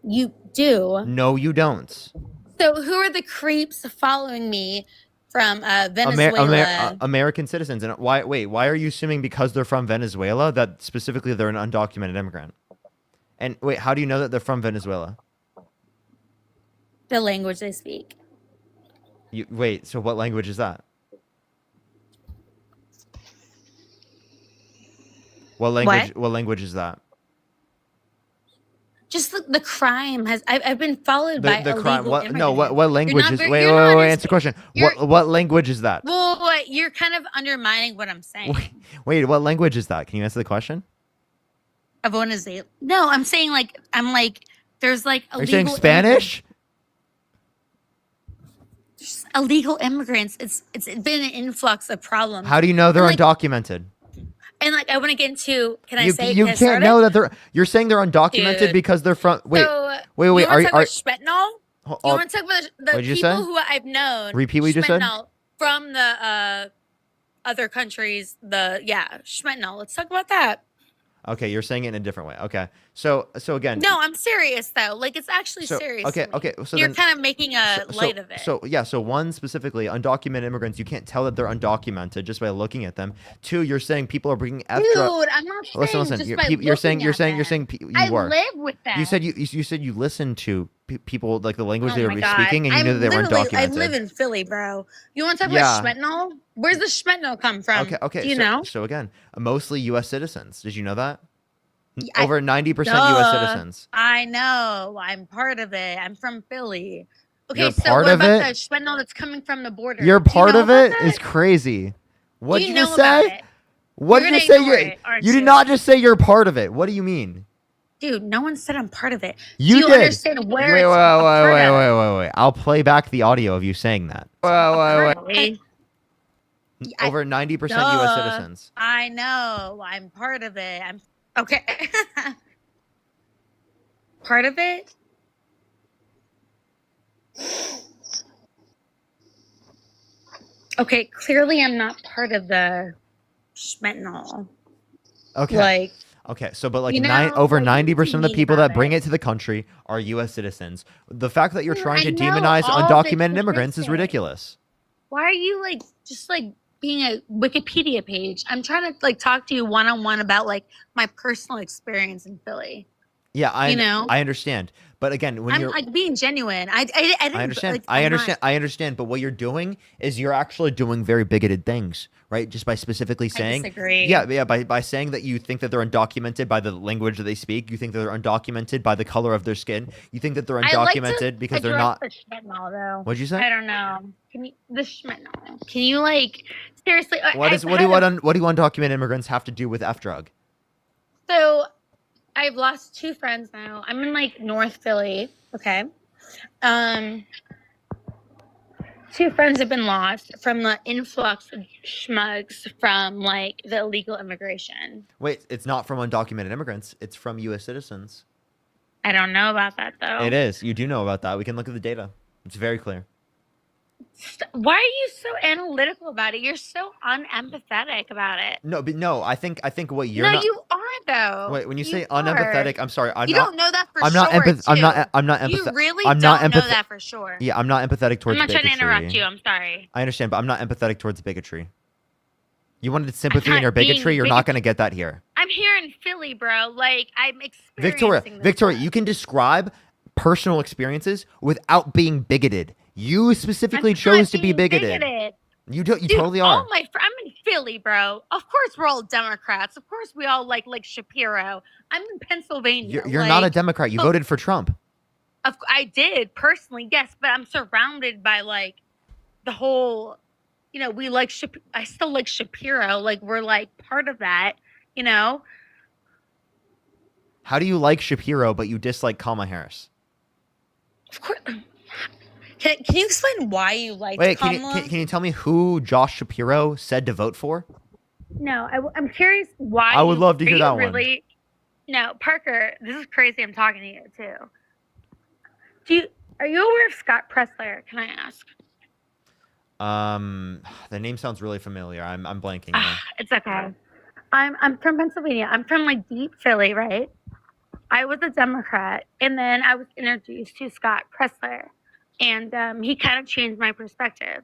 You do. No, you don't. So who are the creeps following me from Venezuela? American citizens. And why are you assuming because they're from Venezuela that specifically they're an undocumented immigrant? And wait, how do you know that they're from Venezuela? The language they speak. Wait, so what language is that? What language is that? Just the crime has. I've been followed by The crime. illegal What? No. immigrants. What language is? very- Wait. you're not Answer the question. What language is that? Well, you're kind of undermining what I'm saying. Wait. What language is that? Can you answer the question? Of Venezuela. No, I'm saying there's like Are you saying Spanish? Just illegal immigrants. It's been an influx of problems. How do you know they're undocumented? And I want to get into. Can I You say? you can I can't start know it? that they're. You're saying they're undocumented Dude. because they're from. Wait. So, Wait. You want to Are talk about Schmetnol? You want to talk about the What'd you people say? who I've known? Repeat what you just said? Schmetnol from the other countries. Schmetnol. Let's talk about that. Okay, you're saying it in a different way. Okay, so again. No, I'm serious though. It's actually serious. Okay. to me. Okay. So you're then, kind of making a light of it. So one specifically, undocumented immigrants, you can't tell that they're undocumented just by looking at them. Two, you're saying people are bringing F Dude, I'm not saying Listen. just You're, by you're saying looking at you I were. live with them. You said you listen to people like the language they Oh were my God. speaking, and you knew that they were undocumented. I live in Philly, bro. You want to talk Yeah. about Schmetnol? Where's the Schmetnol come from? Okay. Do you so, know? So again, mostly U.S. citizens. Did you know that? I- Over 90% U.S. Duh. citizens. I know. I'm part of it. I'm from Philly. Okay, You're so part what of about it? the Schmetnol that's coming from the border? You're Do you part know of about it that? is crazy. What Do did you you know just about say? it? What You're did you gonna say? ignore it, aren't You did you? not just say you're part of it. What do you mean? Dude, no one said I'm part of it. You Do you did. understand where Wait, it's a part of? wait. I'll play back the audio of you saying that. Really? Over 90% U.S. Duh. citizens. I know. I'm part of it. I'm okay. Part of it? Okay, clearly I'm not part of the Schmetnol. Okay. Okay, so but you over know, what do you 90% of the mean people about that bring it to the country are U.S. citizens. The fact that you're trying to I know demonize all the undocumented immigrants is statistics. ridiculous. Why are you just being a Wikipedia page? I'm trying to talk to you one-on-one about my personal experience in Philly. Yeah, You know? I understand. But again, when I'm you're being genuine. I didn't, I understand. I'm not- I understand. But what you're doing is you're actually doing very bigoted things, right? Just by specifically saying, disagree. yeah, by saying that you think that they're undocumented by the language that they speak, you think that they're undocumented by the color of their skin, you think that they're I like to undocumented because they're address not. the Schmetnol, though. What'd you say? I don't know. The Schmetnol? Can you seriously? What do undocumented immigrants have to do with F drug? So, I've lost 2 friends now. I'm in North Philly. Okay. 2 friends have been lost from the influx of schmugs from the illegal immigration. Wait, it's not from undocumented immigrants. It's from U.S. citizens. I don't know about that though. It is. You do know about that. We can look at the data. It's very clear. Why are you so analytical about it? You're so unempathetic about it. No, but no. I think what you're No, not. you are though. Wait, when you say are. unempathetic, I'm sorry. You don't know that for I'm sure. not empath. I'm not. too. I'm not You empathetic. really I'm don't not know that for sure. Yeah, I'm not empathetic I'm towards not trying bigotry. to interrupt you. I'm sorry. I understand, but I'm not empathetic towards bigotry. You wanted sympathy in not your being bigotry. You're not going to get that here. I'm here in Philly, bro. I'm experiencing this. Victoria, you can describe personal experiences without being bigoted. You specifically I'm chose not to be being bigoted. You do. You Dude, totally all are. I'm in Philly, bro. Of course, we're all Democrats. Of course, we all like Shapiro. I'm in Pennsylvania. You're not a Democrat. You voted for Trump. I did personally, yes, but I'm surrounded by the whole. We I still like Shapiro. We're part of that. How do you like Shapiro but you dislike Kamala Harris? Of course. Can you explain why you like Wait, Kamala? can you tell me who Josh Shapiro said to vote for? No, I'm curious why. I would love to hear that one. Really? No, Parker, this is crazy. I'm talking to you too. Are you aware of Scott Pressler? Can I ask? The name sounds really familiar. I'm blanking now. It's okay. I'm from Pennsylvania. I'm from like deep Philly, right? I was a Democrat, and then I was introduced to Scott Pressler, and he kind of changed my perspective.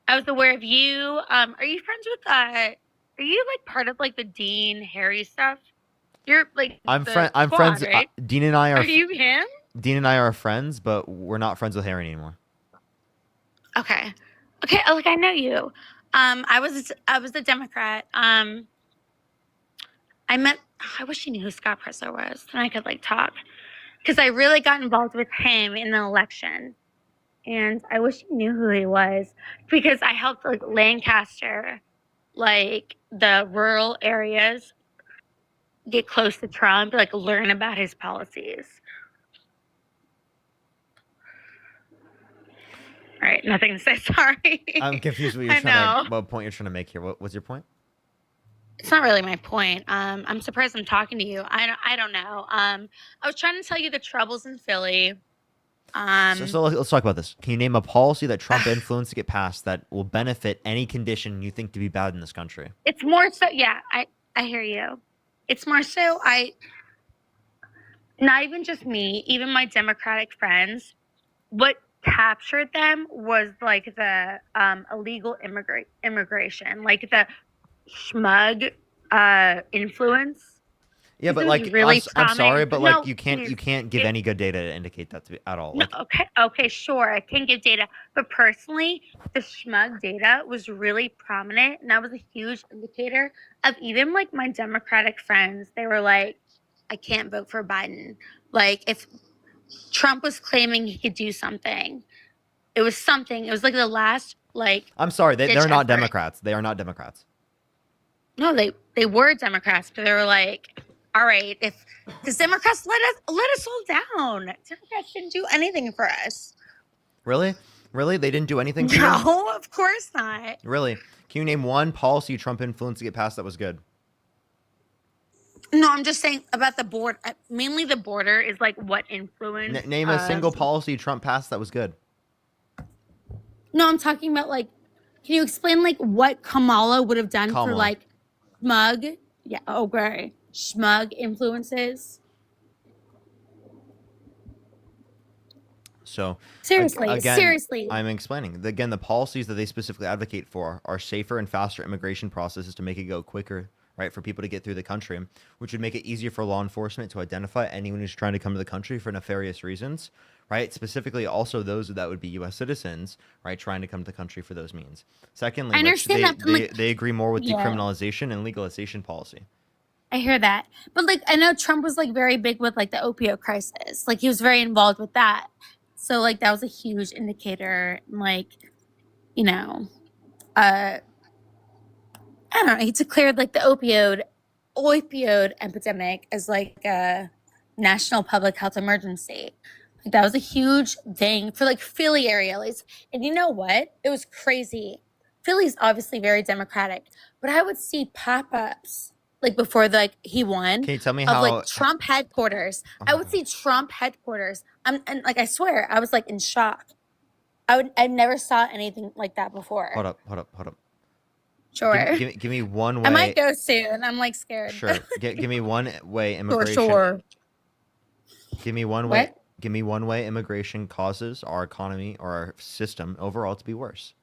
I was aware of you. Are you friends with? Are you like part of like the Dean Harry stuff? You're like I'm the I'm squad, friends. right? Dean and I Are you him? Dean and I are friends, but we're not friends with Harry anymore. Okay. Okay. Like I know you. I was a Democrat. I wish you knew who Scott Pressler was, then I could like talk, because I really got involved with him in the election, and I wish you knew who he was, because I helped like Lancaster, like the rural areas, get close to Trump, like learn about his policies. All right, nothing to say. Sorry. I'm confused what I know. what point you're trying to make here. What was your point? It's not really my point. I'm surprised I'm talking to you. I don't know. I was trying to tell you the troubles in Philly. So let's talk about this. Can you name a policy that Trump influenced to get passed that will benefit any condition you think to be bad in this country? It's more so, yeah, I hear you. It's more so, not even just me, even my Democratic friends, what captured them was like the illegal immigration, like the schmug influence. Yeah, but This like is really I'm sorry, but like No, you can't give any good data to indicate that to be, at all. No, Like, okay, sure. I can give data, but personally, the schmug data was really prominent, and that was a huge indicator of even like my Democratic friends. They were like, "I can't vote for Biden." Like if Trump was claiming he could do something, it was something. It was like the last like. I'm sorry, they're ditch not effort. Democrats. They are not Democrats. No, they were Democrats, but they were like, all right, because Democrats let us all down. Democrats didn't do anything for us. Really? They didn't do anything for you? No, of course not. Really? Can you name one policy Trump influenced to get passed that was good? No, I'm just saying about the border. Mainly the border is like what influenced. Name a single policy Trump passed that was good. No, I'm talking about like, can you explain like what Kamala would have done for Kamala. like smug? Yeah, okay. Schmug influences. So Seriously, seriously. I'm explaining. Again, the policies that they specifically advocate for are safer and faster immigration processes to make it go quicker, right, for people to get through the country, which would make it easier for law enforcement to identify anyone who's trying to come to the country for nefarious reasons, right? Specifically, also those that would be U.S. citizens, right, trying to come to the country for those means. Secondly, I understand that, but, like, they agree more with yeah. decriminalization and legalization policy. I hear that. But like I know Trump was like very big with like the opioid crisis. Like he was very involved with that. So like that was a huge indicator. Like, you know, I don't know, he declared like the opioid epidemic as like a national public health emergency. Like that was a huge thing for like Philly area. Like, and you know what? It was crazy. Philly's obviously very Democratic, but I would see pop-ups like before he won. Can you tell me of how like Trump headquarters? I would see Trump headquarters. And like I swear, I was like in shock. I never saw anything like that before. Hold up. Sure. Give me one way. I might go soon. I'm like scared. Sure. Give me one way For immigration. sure. Give me one way. What? Give me one way immigration causes our economy or our system overall to be worse.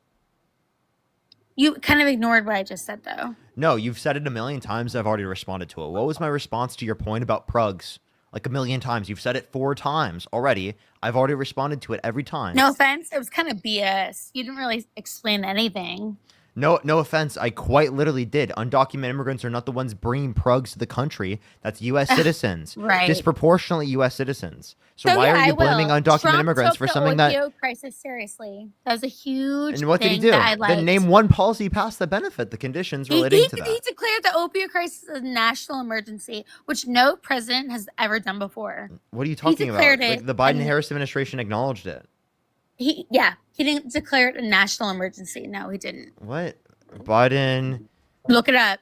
You kind of ignored what I just said, though. No, you've said it a million times. I've already responded to it. What was my response to your point about prugs? Like a million times. You've said it 4 times already. I've already responded to it every time. No offense. It was kind of BS. You didn't really explain anything. No offense. I quite literally did. Undocumented immigrants are not the ones bringing prugs to the country. That's U.S. citizens. Right. Disproportionately U.S. citizens. So yeah, why are you I will. blaming undocumented Trump immigrants took for the something that... opioid crisis seriously. That was a huge And what did he thing do? that I liked. Then name one policy passed that benefit the conditions relating to that. He declared the opioid crisis a national emergency, which no president has ever done before. What are you talking about? declared Like it, the Biden-Harris administration acknowledged it. He didn't declare it a national emergency. No, he didn't. What? Biden... Look it up.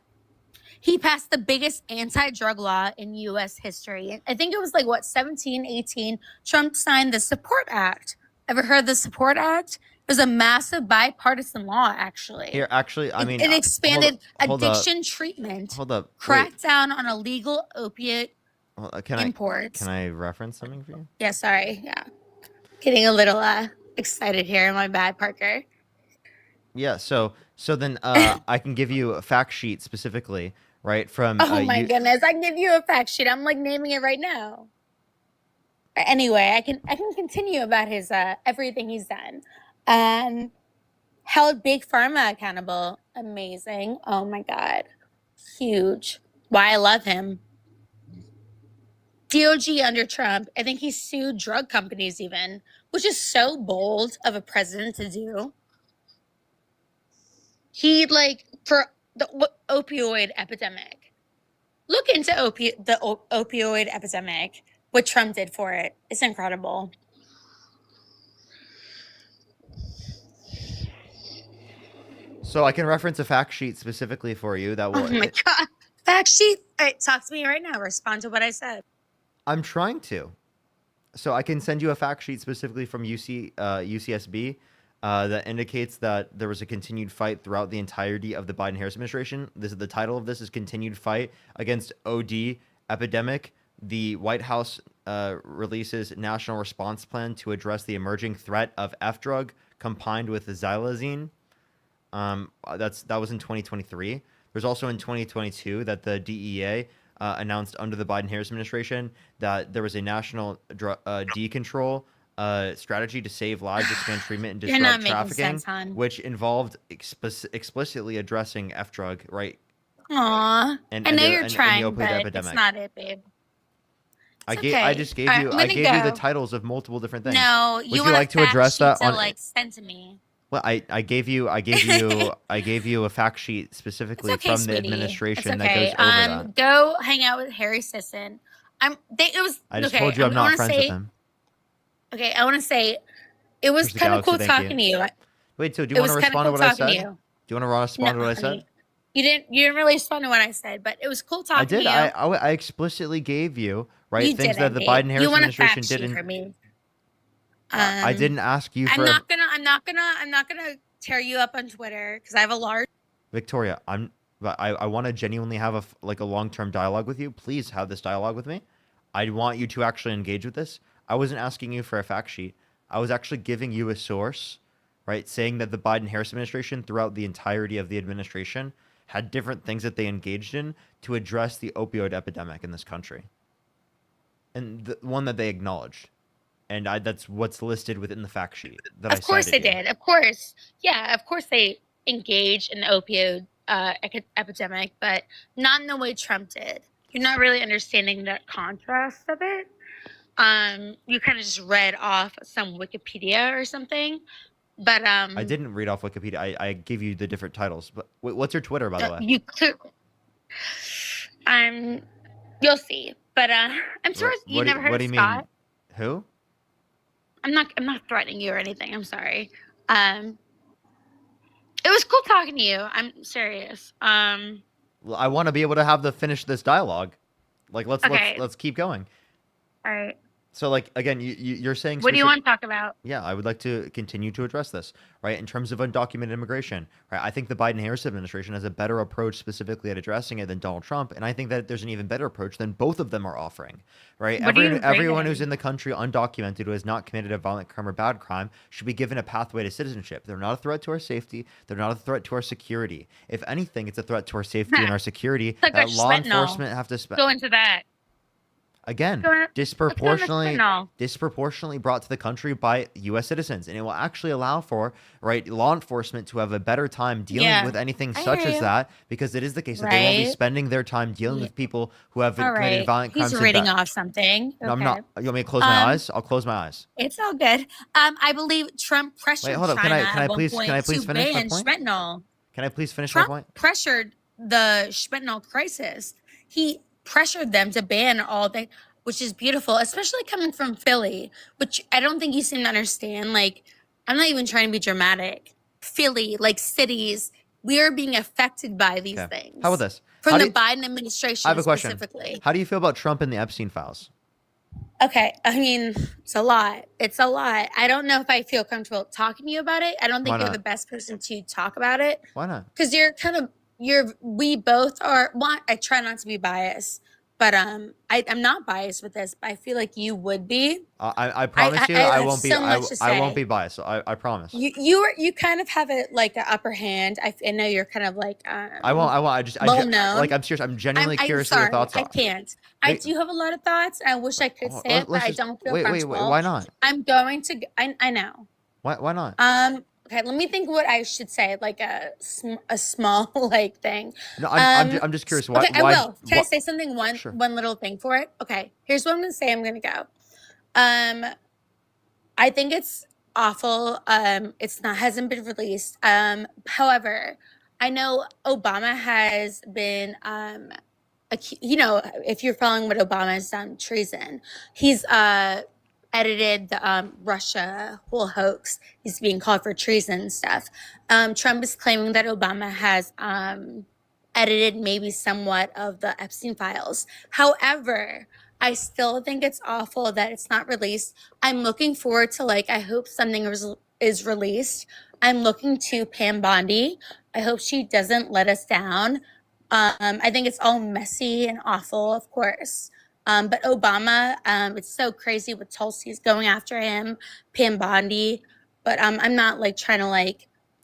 He passed the biggest anti-drug law in U.S. history. I think it was like, 17, 18. Trump signed the Support Act, Ever heard of the Support Act? It was a massive bipartisan law, actually. Here, actually, I mean, It expanded hold up, addiction treatment, hold up. Wait, cracked down on illegal opiate can imports. can I reference something for you? Yeah, sorry. Yeah. Getting a little excited here. My bad, Parker. Yeah. So then I can give you a fact sheet specifically, right? From Oh my goodness. I can give you a fact sheet. I'm like naming it right now. Anyway, I can continue about his everything he's done. Held Big Pharma accountable. Amazing. Oh my God. Huge. Why I love him. DOJ under Trump. I think he sued drug companies even, which is so bold of a president to do. He for the opioid epidemic. Look into the opioid epidemic. What Trump did for it. It's incredible. So I can reference a fact sheet specifically for you that will. Oh my God. Fact sheet. All right, talk to me right now. Respond to what I said. I'm trying to. So I can send you a fact sheet specifically from UCSB that indicates that there was a continued fight throughout the entirety of the Biden-Harris administration. The title of this is "Continued Fight Against OD Epidemic." The White House releases national response plan to address the emerging threat of F drug combined with xylazine. That was in 2023. There's also in 2022 that the DEA announced under the Biden-Harris administration that there was a national decontrol strategy to save lives, expand treatment, and You're not disrupt making trafficking, sense, hon. which involved explicitly addressing F drug, right? Aw. And I know the- you're and the trying, opioid but epidemic. it's not it, babe. I okay. just gave All right, you I'm I gonna gave you the go. titles of multiple different things. No, Would you you want like a to fact address sheet that to on? send to me. Well, I gave you I gave you a fact sheet It's specifically okay, from the sweetie. administration It's that okay. goes over that. Go hang out with Harry Sisson. It was I just okay. told you I'm I not wanna friends say, with him. Okay, I want to say it was Mr. kind of Galaxy, cool thank talking to you. Wait, so do It you want to was kinda respond to cool what I talking to said? you. Do you want to respond to No, what I said? honey. You didn't really respond to what I said, but it was cool talking I did. to you. I explicitly gave you right You things didn't, that the babe. Biden-Harris You want a administration fact sheet didn't. from me. I didn't ask you I'm for not gonna tear you up on Twitter because I have a large. Victoria. I want to genuinely have a long-term dialogue with you. Please have this dialogue with me. I want you to actually engage with this. I wasn't asking you for a fact sheet. I was actually giving you a source, right, saying that the Biden-Harris administration throughout the entirety of the administration had different things that they engaged in to address the opioid epidemic in this country. And the one that they acknowledged. And that's what's listed within the fact sheet that I Of course they cited you. did. Of course, yeah. Of course they engaged in the opioid epidemic, but not in the way Trump did. You're not really understanding the contrast of it. You kind of just read off some Wikipedia or something, but I didn't read off Wikipedia. I gave you the different titles. But what's your Twitter, by the way? you could. You'll see. But I'm sorry you never heard what of do you Scott. mean? Who? I'm not threatening you or anything. I'm sorry. It was cool talking to you. I'm serious. Well, I want to be able to finish this dialogue. Like Okay. let's keep going. All right. So like again, you're saying What do you want to talk about? Yeah, I would like to continue to address this, right? In terms of undocumented immigration, right? I think the Biden-Harris administration has a better approach specifically at addressing it than Donald Trump, and I think that there's an even better approach than both of them are offering, right? What do you Everyone agree who's in the country undocumented who has not committed a violent crime or bad crime should be given a pathway to citizenship. They're not a threat to our safety. They're not a threat to our security. If anything, it's a threat to our safety and our security Like that our law fentanyl. enforcement have to spend. Go into that. Again, Let's go into disproportionately fentanyl. brought to the country by U.S. citizens, and it will actually allow for law enforcement to have a better time dealing with anything I such hear as you. that, because it is the case that they won't be Right. spending their time dealing with people who have All committed right. violent crimes. He's and reading ba- off something. No, I'm Okay. not. You want me to close my Um, eyes? I'll close my eyes. It's all good. I believe Trump pressured Wait, hold up. China Can I at one please point finish to my ban point? fentanyl. Can I please finish my Trump point? pressured the fentanyl crisis. He pressured them to ban all the, which is beautiful, especially coming from Philly, which I don't think you seem to understand. Like, I'm not even trying to be dramatic. Philly, like cities, we are being affected by these Okay. things. How about this? From How the do you- Biden administration I have a question. specifically. How do you feel about Trump and the Epstein files? Okay, I mean, it's a lot. It's a lot. I don't know if I feel comfortable talking to you about it. I don't Why think you're the not? best person to talk about it Why not? because we both are. One, I try not to be biased, but I'm not biased with this. But I feel like you would be. I promise you, I I have won't be. so much to I won't say. be biased. I promise. You kind of have it like an upper hand. I know you're kind of like I won't. well known. Like I'm serious. I'm genuinely I'm curious what your sorry, thoughts I are. can't. I Wait, do have a lot of thoughts, and I wish I could say it, but let's I just don't feel wait. comfortable. Why not? I'm going to. I know. Why not? Okay, let me think what I should say, like a small like thing. No, I'm just curious. Why? Okay, I will. Can I why- say something? Sure. One little thing for it. Okay, here's what I'm gonna say. I'm gonna go. I think it's awful. It's not hasn't been released. However, I know Obama has been if you're following what Obama has done, treason. He's edited the Russia whole hoax. He's being called for treason and stuff. Trump is claiming that Obama has edited maybe somewhat of the Epstein files. However, I still think it's awful that it's not released. I'm looking forward to I hope something is released. I'm looking to Pam Bondi. I hope she doesn't let us down. I think it's all messy and awful, of course. But Obama, it's so crazy with Tulsi's going after him, Pam Bondi. But I'm not trying to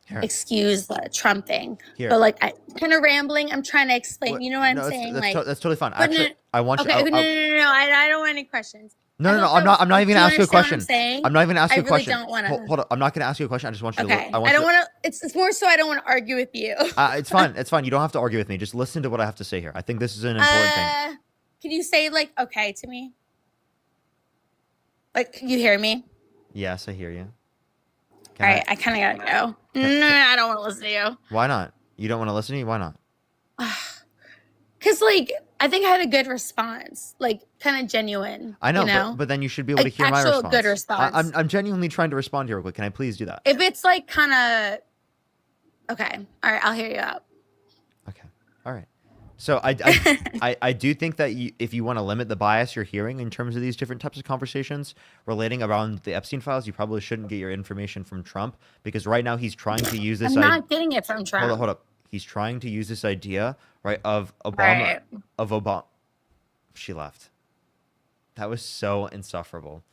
Here. excuse the Trump thing. Here. But I'm kind of rambling. I'm trying to explain. You know what I'm No, saying? that's totally fine. but Actually, I want you. okay, no. I don't want any questions. No, I hope I'm not even do gonna you ask you a understand what I'm question. saying? I'm not even gonna ask I you a really question. don't wanna- Hold up. I'm not gonna ask you a question. I just want you to. Okay. I I don't to. want to. It's more so I don't want to argue with you. It's fine. It's fine. You don't have to argue with me. Just listen to what I have to say here. I think this is an important thing. Can you say okay to me? You hear me? Yes, I hear you. All right, I kind of gotta go. No, I don't want to listen to you. Why not? You don't want to listen to me? Why not? Cause I think I had a good response, kind of genuine. I know, you know? but then you should be able to hear my actual response. good response. I'm genuinely trying to respond here real quick. Can I please do that? If it's kind of okay, all right, I'll hear you out. Okay. All right. So I do think that if you want to limit the bias you're hearing in terms of these different types of conversations relating around the Epstein files, you probably shouldn't get your information from Trump because right now he's trying to use this. I'm not getting it from Trump. Hold up. He's trying to use this idea, right, of Obama. Right. Of Obama. She left. That was so insufferable.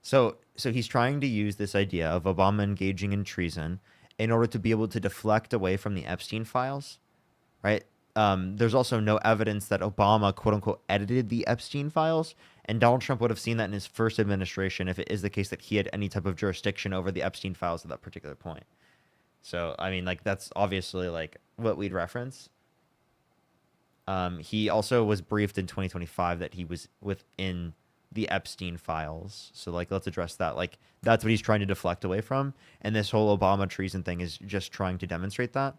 So he's trying to use this idea of Obama engaging in treason in order to be able to deflect away from the Epstein files, right? There's also no evidence that Obama, quote unquote, edited the Epstein files. And Donald Trump would have seen that in his first administration if it is the case that he had any type of jurisdiction over the Epstein files at that particular point. So, I mean, that's obviously what we'd reference. He also was briefed in 2025 that he was within the Epstein files. So let's address that. That's what he's trying to deflect away from. And this whole Obama treason thing is just trying to demonstrate that.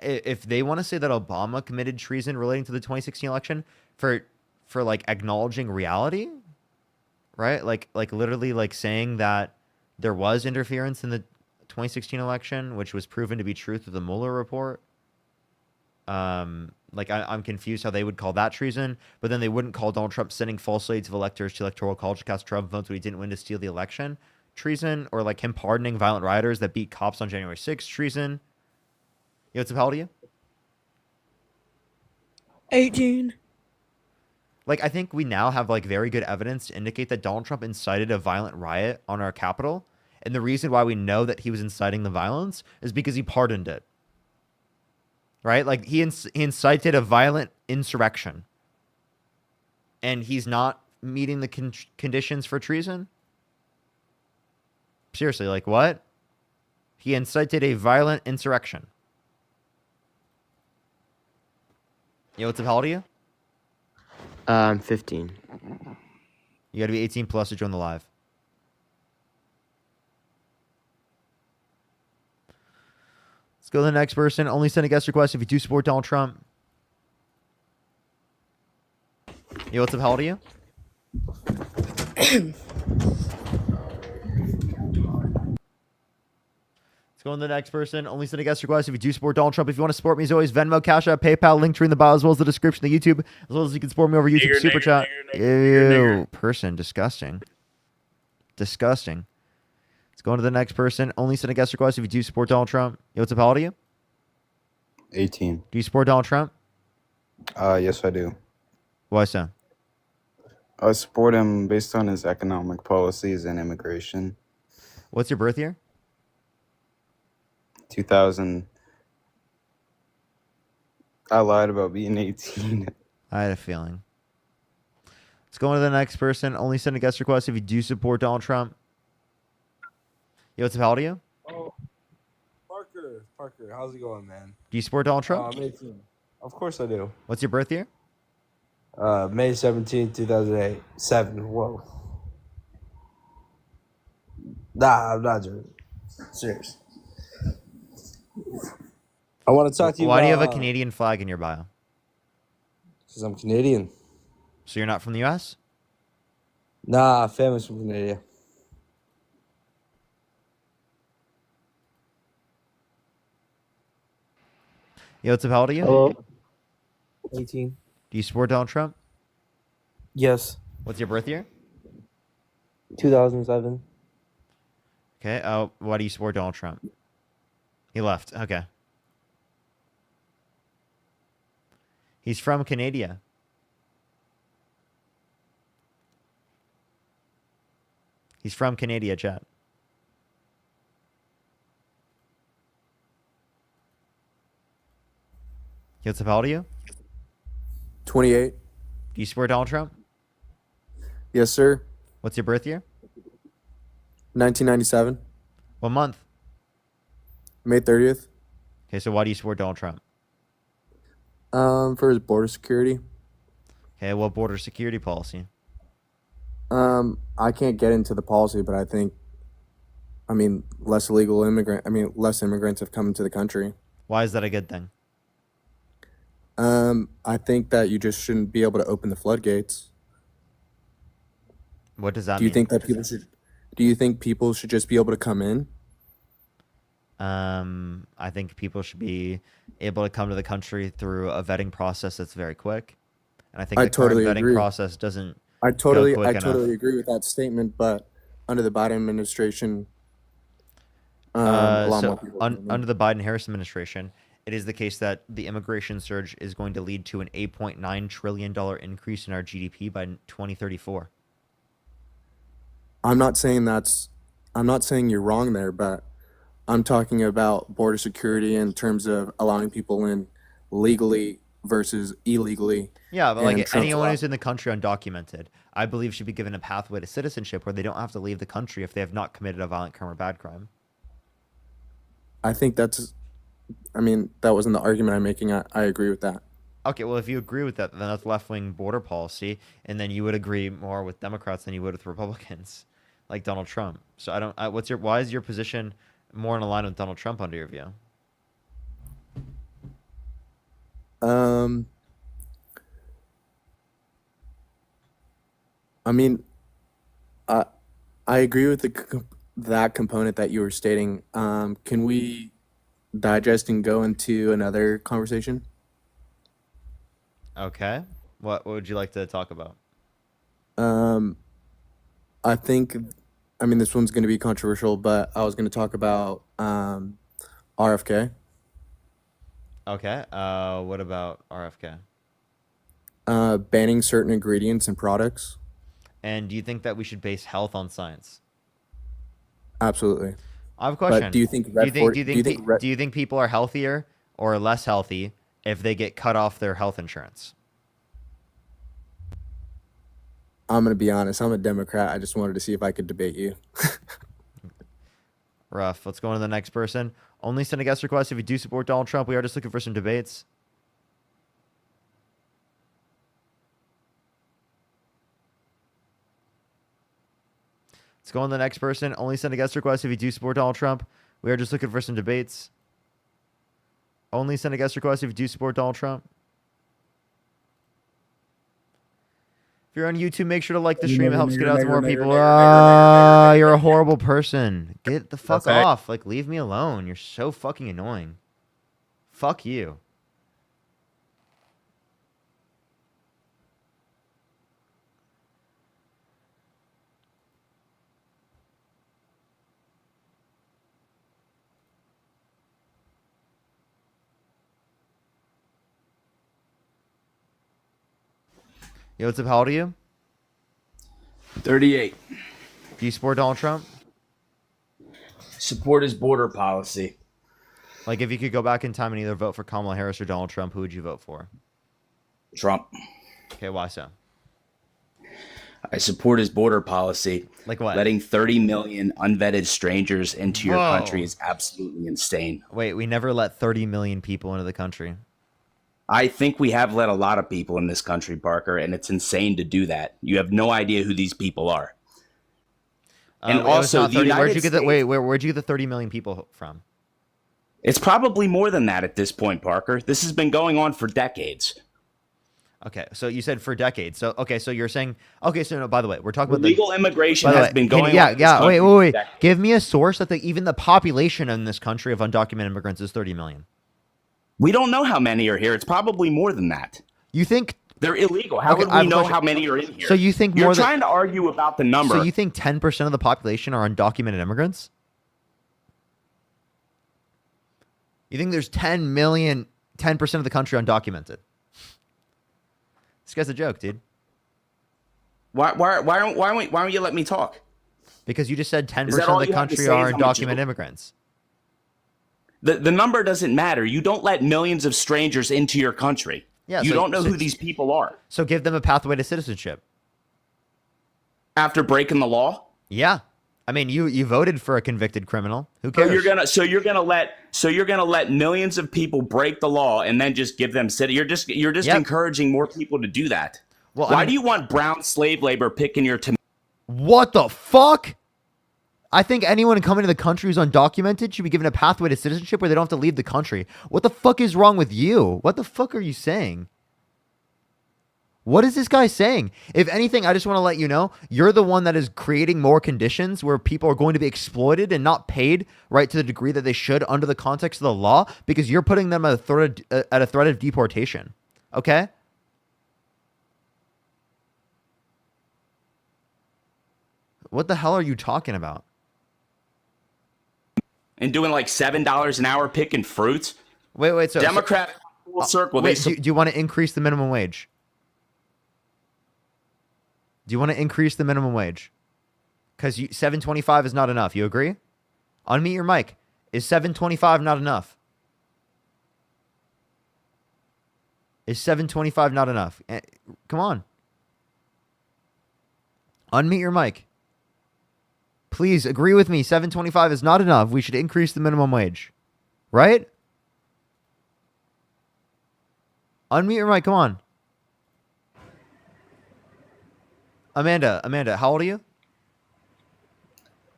If they want to say that Obama committed treason relating to the 2016 election for acknowledging reality, right? Literally saying that there was interference in the 2016 election, which was proven to be true through the Mueller report. I'm confused how they would call that treason, but then they wouldn't call Donald Trump sending false aides of electors to electoral college to cast Trump votes when he didn't win to steal the election treason, or him pardoning violent rioters that beat cops on January 6th treason. What's up, how old are you? 18. I think we now have very good evidence to indicate that Donald Trump incited a violent riot on our Capitol. And the reason why we know that he was inciting the violence is because he pardoned it. Right? He incited a violent insurrection. And he's not meeting the conditions for treason? Seriously, what? He incited a violent insurrection. What's up, how old are you? 15. You gotta be 18 plus to join the live. Let's go to the next person. Only send a guest request if you do support Donald Trump. What's up, how old are you? Let's Let's go on to the next person. Only send a guest request if you do support Donald Trump. If you want to support me, as always, Venmo, Cash App, PayPal, link tree in the bio, as well as the description of the YouTube, as well as you can support me over YouTube Super Chat. Ew, person, disgusting. Disgusting. Let's go on to the next person. Only send a guest request if you do support Donald Trump. Yo, what's up, how old are you? 18. Do you support Donald Trump? Yes, I do. Why so? I support him based on his economic policies and immigration. What's your birth year? 2000. I lied about being 18. I had a feeling. Let's go on to the next person. Only send a guest request if you do support Donald Trump. Yo, what's up, how old are you? Oh, Parker, how's it going, man? Do you support Donald Trump? I'm 18. Of course I do. What's your birth year? May 17th, 2008. 7. Whoa. Nah, I'm not joking. Serious. I want to talk to you Why do you about, have a Canadian flag in your bio? Because I'm Canadian. So you're not from the U.S.? Nah, family's from Canada. Yo, what's up, how old are you? Hello. 18. Do you support Donald Trump? Yes. What's your birth year? 2007. Okay, why do you support Donald Trump? He left, okay. He's from Canada. He's from Canada, chat. Yo, what's up, how old are you? 28. Do you support Donald Trump? Yes, sir. What's your birth year? 1997. What month? May 30th. Okay, so why do you support Donald Trump? For his border security. Okay, what border security policy? I can't get into the policy, but less immigrants have come into the country. Why is that a good thing? I think that you just shouldn't be able to open the floodgates. What does that Do you mean? think that do you think people should just be able to come in? I think people should be able to come to the country through a vetting process that's very quick. And I think I the current totally vetting agree. process doesn't I go totally quick enough. agree with that statement, but under the Biden administration, a lot more people come in. Under the Biden-Harris administration, it is the case that the immigration surge is going to lead to an $8.9 trillion increase in our GDP by 2034. I'm not saying you're wrong there, but I'm talking about border security in terms of allowing people in legally versus illegally. Yeah, but And like Trump's anyone allow- who's in the country undocumented, I believe should be given a pathway to citizenship where they don't have to leave the country if they have not committed a violent crime or bad crime. I think that wasn't the argument I'm making. I agree with that. Okay, well, if you agree with that, then that's left-wing border policy, and then you would agree more with Democrats than you would with Republicans, like Donald Trump. So why is your position more in line with Donald Trump under your view? I agree with that component that you were stating. Can we digest and go into another conversation? Okay. What would you like to talk about? I think, this one's going to be controversial, but I was going to talk about RFK. Okay. What about RFK? Banning certain ingredients and products. And do you think that we should base health on science? Absolutely. I have a question. But do you think do you think people are healthier or less healthy if they get cut off their health insurance? I'm going to be honest. I'm a Democrat. I just wanted to see if I could debate you. Rough. Let's go on to the next person. Only send a guest request if you do support Donald Trump. We are just looking for some debates. Let's go on to the next person. Only send a guest request if you do support Donald Trump. We are just looking for some debates. Only send a guest request if you do support Donald Trump. If you're on YouTube, make sure to like the stream. It Nigger, helps get nigger, out to nigger, more nigger, people. nigger, Ah, nigger, you're a nigger. horrible person. Get the fuck That's right. off. Like, leave me alone. You're so fucking annoying. Fuck you. Yo, what's up? How old are you? 38. Do you support Donald Trump? Support his border policy. Like, if you could go back in time and either vote for Kamala Harris or Donald Trump, who would you vote for? Trump. Okay, why so? I support his border policy. Like what? Letting 30 million unvetted strangers into your Whoa. country is absolutely insane. Wait, we never let 30 million people into the country. I think we have let a lot of people in this country, Parker, and it's insane to do that. You have no idea who these people are. And It was also, not the 30 United where'd you get the, States- wait, where'd you get the 30 million people from? It's probably more than that at this point, Parker. This has been going on for decades. Okay, so you said for decades. So okay, so you're saying okay. So no, by the way, we're talking about Illegal immigration by the has way, been can you- going yeah, on in this yeah. country Wait, for wait, wait. decades. Give me a source that even the population in this country of undocumented immigrants is 30 million. We don't know how many are here. It's probably more than that. You think they're illegal? How Okay, would I have we a know question. how many are in here? So you think You're more than- trying to argue about the number? So you think 10% of the population are undocumented immigrants? You think there's 10 million, 10% of the country undocumented? This guy's a joke, dude. Why don't you let me talk? Because you just said 10% Is that of all the you have to country say are is I'm a undocumented joke? immigrants. The number doesn't matter. You don't let millions of strangers into your country. Yeah, you so- don't know so- who these people are. So give them a pathway to citizenship. After breaking the law? Yeah. I mean, you voted for a convicted criminal. Who cares? So you're gonna let millions of people break the law and then just give them city. You're just Yep. encouraging more people to do that. Well, I Why mean- do you want brown slave labor picking your tomatoes? What the fuck? I think anyone coming to the country who's undocumented should be given a pathway to citizenship where they don't have to leave the country. What the fuck is wrong with you? What the fuck are you saying? What is this guy saying? If anything, I just want to let you know, you're the one that is creating more conditions where people are going to be exploited and not paid right to the degree that they should under the context of the law because you're putting them at a threat of deportation. Okay? What the hell are you talking about? And doing like $7 an hour picking fruits? Wait. So Democrat full circle. Wait, do you want to increase the minimum wage? Do you want to increase the minimum wage? Because $7.25 is not enough. You agree? Unmute your mic. Is $7.25 not enough? Is $7.25 not enough? Come on. Unmute your mic. Please agree with me. $7.25 is not enough. We should increase the minimum wage. Right? Unmute your mic. Come on. Amanda, how old are you?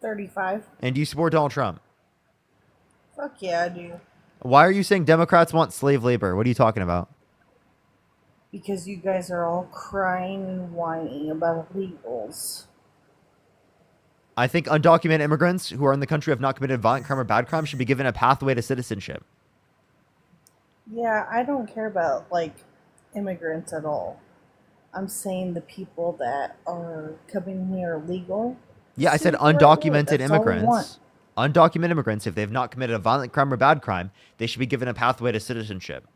35. And do you support Donald Trump? Fuck yeah, I do. Why are you saying Democrats want slave labor? What are you talking about? Because you guys are all crying and whining about illegals. I think undocumented immigrants who are in the country have not committed violent crime or bad crime should be given a pathway to citizenship. Yeah, I don't care about, like, immigrants at all. I'm saying the people that are coming here illegal. Yeah, I said super illegal. undocumented That's all we immigrants. want. Undocumented immigrants, if they have not committed a violent crime or bad crime, they should be given a pathway to citizenship.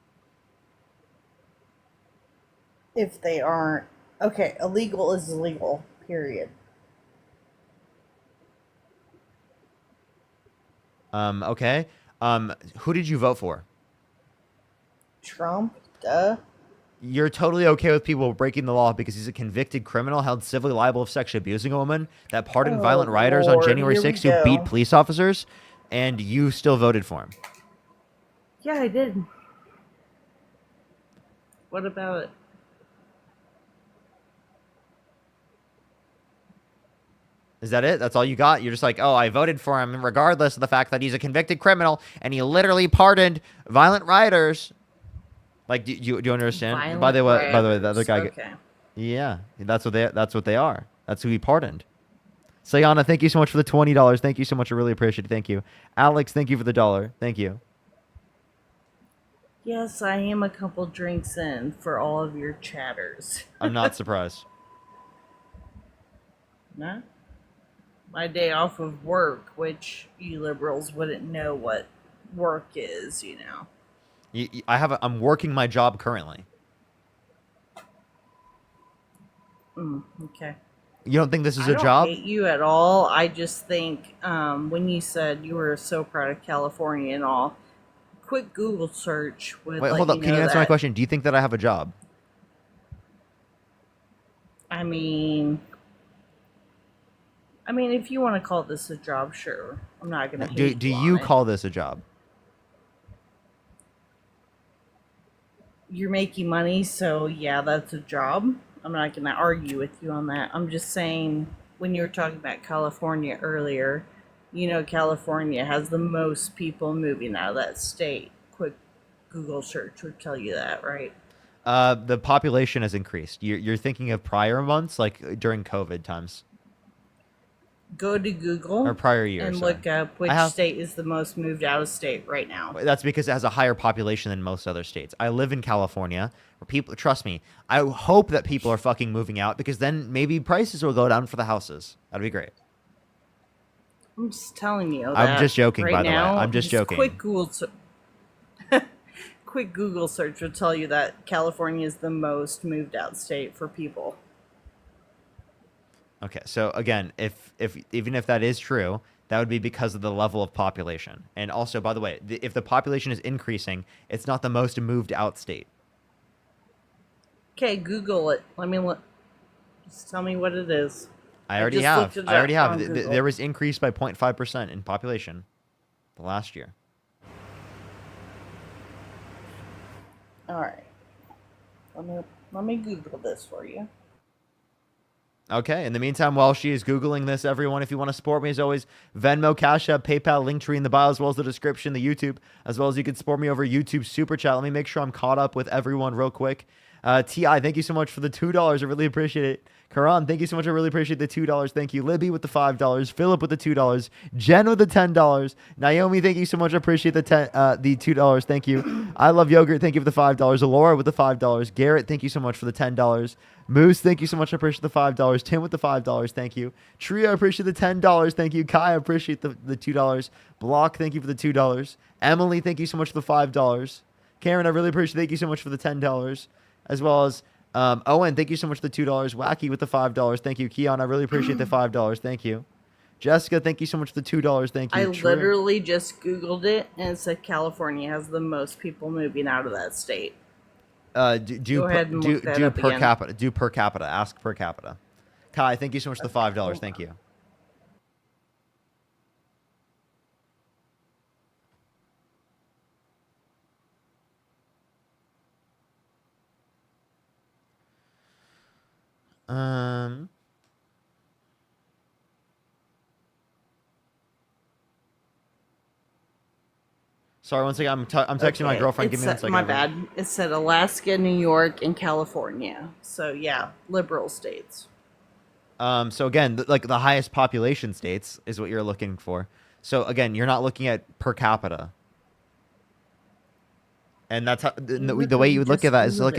If they aren't. Okay, illegal is illegal, period. Okay. Who did you vote for? Trump, duh. You're totally okay with people breaking the law because he's a convicted criminal held civilly liable of sexually abusing a woman that pardoned Oh, violent rioters on Lord, January here we 6th who go. beat police officers, and you still voted for him. Yeah, I did. What about it? Is that it? That's all you got? You're just like, oh, I voted for him regardless of the fact that he's a convicted criminal and he literally pardoned violent rioters. Like, do you understand? Violent By the way, the other rioters, guy. okay. Yeah, that's what they are. That's who he pardoned. Sayana, thank you so much for the $20. Thank you so much. I really appreciate it. Thank you. Alex, thank you for the $1. Thank you. Yes, I am a couple drinks in for all of your chatters. I'm not surprised. Nah. My day off of work, which you liberals wouldn't know what work is, you know. I'm working my job currently. Okay. You don't think this is I a don't job? hate you at all. I just think when you said you were so proud of California and all, quick Google search would Wait, let hold up. Can you know answer my that- question? Do you think that I have a job? I mean, if you want to call this a job, sure. I'm not gonna. Do you call this a job? You're making money, so yeah, that's a job. I'm not gonna argue with you on that. I'm just saying, when you were talking about California earlier, you know, California has the most people moving out of that state. Quick Google search would tell you that, right? The population has increased. You're thinking of prior months, like during COVID times. Go to Google Or prior years, and sorry. look up which state is the most moved out of state right now. That's because it has a higher population than most other states. I live in California, where people, trust me, I hope that people are fucking moving out, because then maybe prices will go down for the houses. That'd be great. I'm just telling you. I'm that just joking, right by the way. now, I'm just joking. Quick Google search will tell you that California is the most moved out state for people. Okay, so again, even if that is true, that would be because of the level of population. And also, by the way, if the population is increasing, it's not the most moved out state. Okay, Google it. Let me look. Just tell me what it is. I already just have. looked it I already up have. on Google. There was increase by 0.5% in population the last year. All right. Let me Google this for you. Okay, in the meantime, while she is Googling this, everyone, if you want to support me, as always, Venmo, Cash App, PayPal, Linktree in the bio, as well as the description, the YouTube, as well as you can support me over YouTube Super Chat. Let me make sure I'm caught up with everyone real quick. T.I., thank you so much for the $2. I really appreciate it. Karan, thank you so much. I really appreciate the $2. Thank you. Libby with the $5. Philip with the $2. Jen with the $10. Naomi, thank you so much. I appreciate the $2. Thank you. I love yogurt. Thank you for the $5. Alora with the $5. Garrett, thank you so much for the $10. Moose, thank you so much. I appreciate the $5. Tim with the $5. Thank you. Trio, I appreciate the $10. Thank you. Kai, I appreciate the $2. Block, thank you for the $2. Emily, thank you so much for the $5. Karen, I really appreciate it. Thank you so much for the $10. As well as Owen, thank you so much for the $2. Wacky with the $5. Thank you. Keon, I really appreciate the $5. Thank you. Jessica, thank you so much for the $2. Thank you. I True. literally just Googled it, and it said California has the most people moving out of that state. Do Go ahead and look that up per again. capita. Do per capita. Ask per capita. Kai, thank you so much for the $5. Thank you. Sorry, one second. I'm texting my Okay, girlfriend. Give it me one said- second. My bad. It said Alaska, New York, and California. So yeah, liberal states. So again, like the highest population states is what you're looking for. So again, you're not looking at per capita. And that's how the way you would look at that is look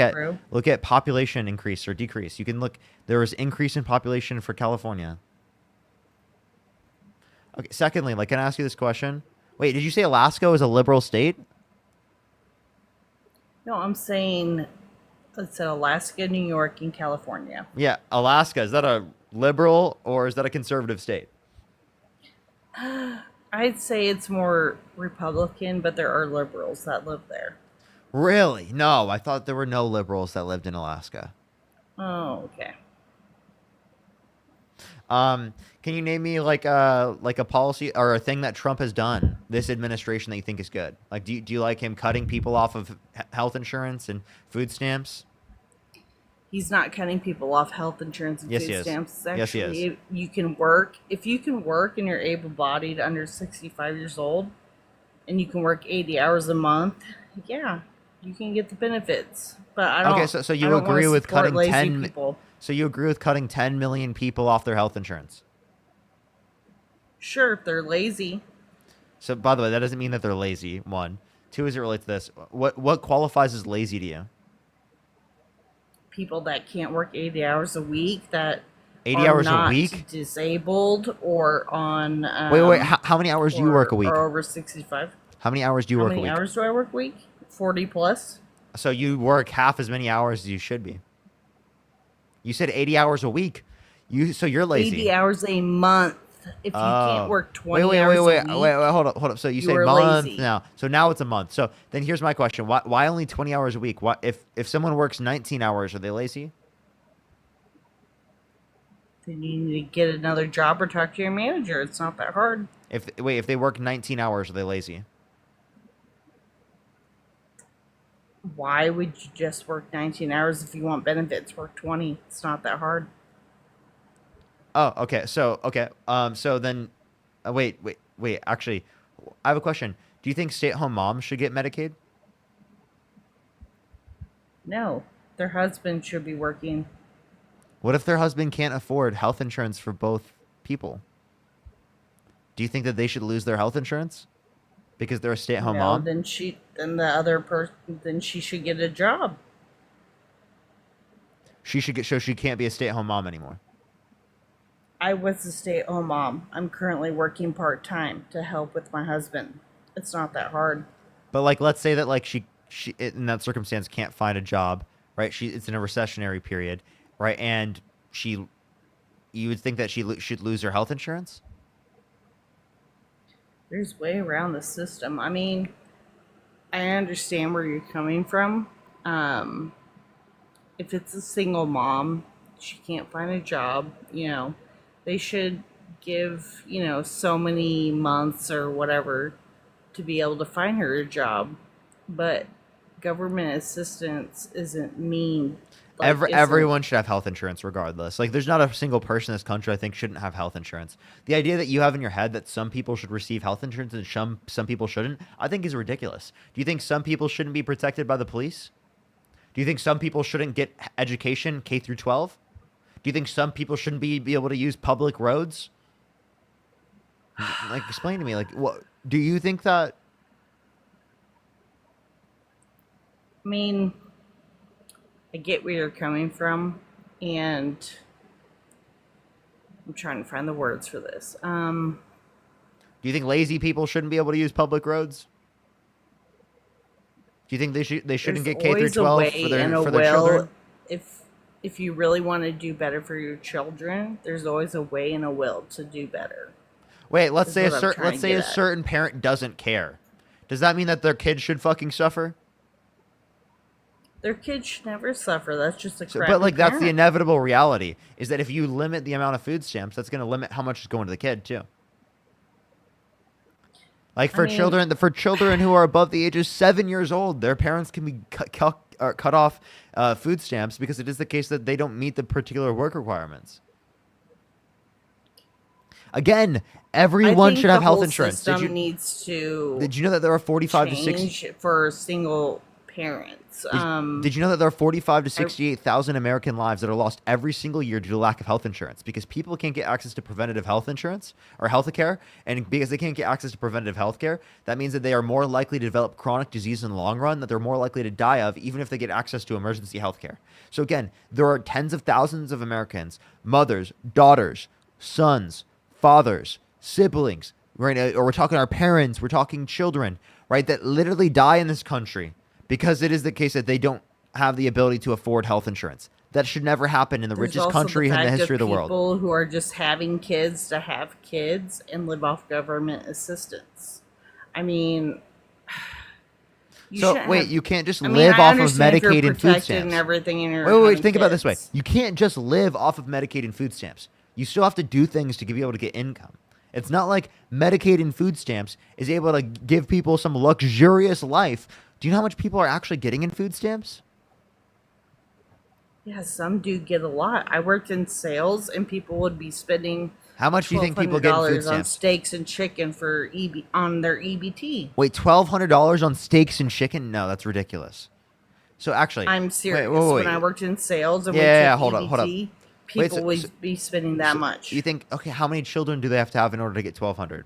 at population increase or decrease. You can look, there was increase in population for California. Okay. Secondly, like, can I ask you this question? Wait, did you say Alaska is a liberal state? No, I'm saying it said Alaska, New York, and California. Yeah, Alaska, is that a liberal or is that a conservative state? I'd say it's more Republican, but there are liberals that live there. Really? No, I thought there were no liberals that lived in Alaska. Oh, okay. Can you name me like a policy or a thing that Trump has done this administration that you think is good? Like, do you like him cutting people off of health insurance and food stamps? He's not cutting people off health insurance and Yes, he food is. stamps. It's Yes, he actually, is. you can work. If you can work and you're able-bodied under 65 years old, and you can work 80 hours a month, yeah, you can get the benefits. But I don't. Okay, so I you don't wanna agree with support cutting lazy 10? people. So you agree with cutting 10 million people off their health insurance? Sure, if they're lazy. So, by the way, that doesn't mean that they're lazy, one. Two, as it relates to this, what qualifies as lazy to you? People that can't work 80 hours a week, that 80 are hours a not week? disabled or on Wait. How many hours do you work a week? or over 65. How many hours do you How work a many week? hours do I work a week? 40 plus. So you work half as many hours as you should be. You said 80 hours a week. So you're lazy. 80 hours a month. If you can't work 20 wait, hours a week, hold up. So you say are month lazy. now. So now it's a month. So then here's my question: Why only 20 hours a week? Why, if someone works 19 hours, are they lazy? then you need to get another job or talk to your manager. It's not that hard. If they work 19 hours, are they lazy? Why would you just work 19 hours if you want benefits? Work 20. It's not that hard. Oh, okay. So then, wait. Actually, I have a question. Do you think stay-at-home moms should get Medicaid? No, their husband should be working. What if their husband can't afford health insurance for both people? Do you think that they should lose their health insurance because they're a stay-at-home No, mom? then she should get a job. So she can't be a stay-at-home mom anymore. I was a stay-at-home mom. I'm currently working part-time to help with my husband. It's not that hard. But like, let's say that like she in that circumstance can't find a job, right? It's in a recessionary period, right? And you would think that she should lose her health insurance? There's way around the system. I mean, I understand where you're coming from. If it's a single mom, she can't find a job, they should give, so many months or whatever to be able to find her a job. But government assistance isn't mean. Everyone should have health insurance regardless. Like, there's not a single person in this country I think shouldn't have health insurance. The idea that you have in your head that some people should receive health insurance and some people shouldn't, I think is ridiculous. Do you think some people shouldn't be protected by the police? Do you think some people shouldn't get education K through 12? Do you think some people shouldn't be able to use public roads? Like, explain to me, like, what do you think that? I mean, I get where you're coming from, and I'm trying to find the words for this. Do you think lazy people shouldn't be able to use public roads? Do you think they shouldn't get K through 12 for their children? If you really want to do better for your children, there's always a way and a will to do better. Wait, let's say a certain parent doesn't care. Does that mean that their kid should fucking suffer? Their kids should never suffer. That's just a crap. But like, that's the inevitable reality, is that if you limit the amount of food stamps, that's going to limit how much is going to the kid too. Like, for children who are above the age of 7 years old, their parents can be cut off food stamps because it is the case that they don't meet the particular work requirements. Again, everyone should have health insurance. Did you know that there are 45 to 60 for single parents? Did you know that there are 45 to 68,000 American lives that are lost every single year due to lack of health insurance because people can't get access to preventative health insurance or health care, and because they can't get access to preventative health care, that means that they are more likely to develop chronic disease in the long run, that they're more likely to die of, even if they get access to emergency health care. So again, there are tens of thousands of Americans, mothers, daughters, sons, fathers, siblings, right? Or we're talking our parents, we're talking children, right? That literally die in this country because it is the case that they don't have the ability to afford health insurance. That should never happen in the richest country in the history of the world. People who are just having kids to have kids and live off government assistance. I mean, you can't just live off of Medicaid and food stamps. And everything and wait, think about it this way. You can't just live off of Medicaid and food stamps. You still have to do things to be able to get income. It's not like Medicaid and food stamps is able to give people some luxurious life. Do you know how much people are actually getting in food stamps? Yeah, some do get a lot. I worked in sales, and people would be spending how much do you think people get in food stamps? On steaks and chicken for on their EBT. Wait, $1,200 on steaks and chicken? No, that's ridiculous. So actually, I'm serious. wait. When I worked in sales and Yeah, we took hold up. EBT, Wait, people would be spending that much. You think, okay, how many children do they have to have in order to get 1,200?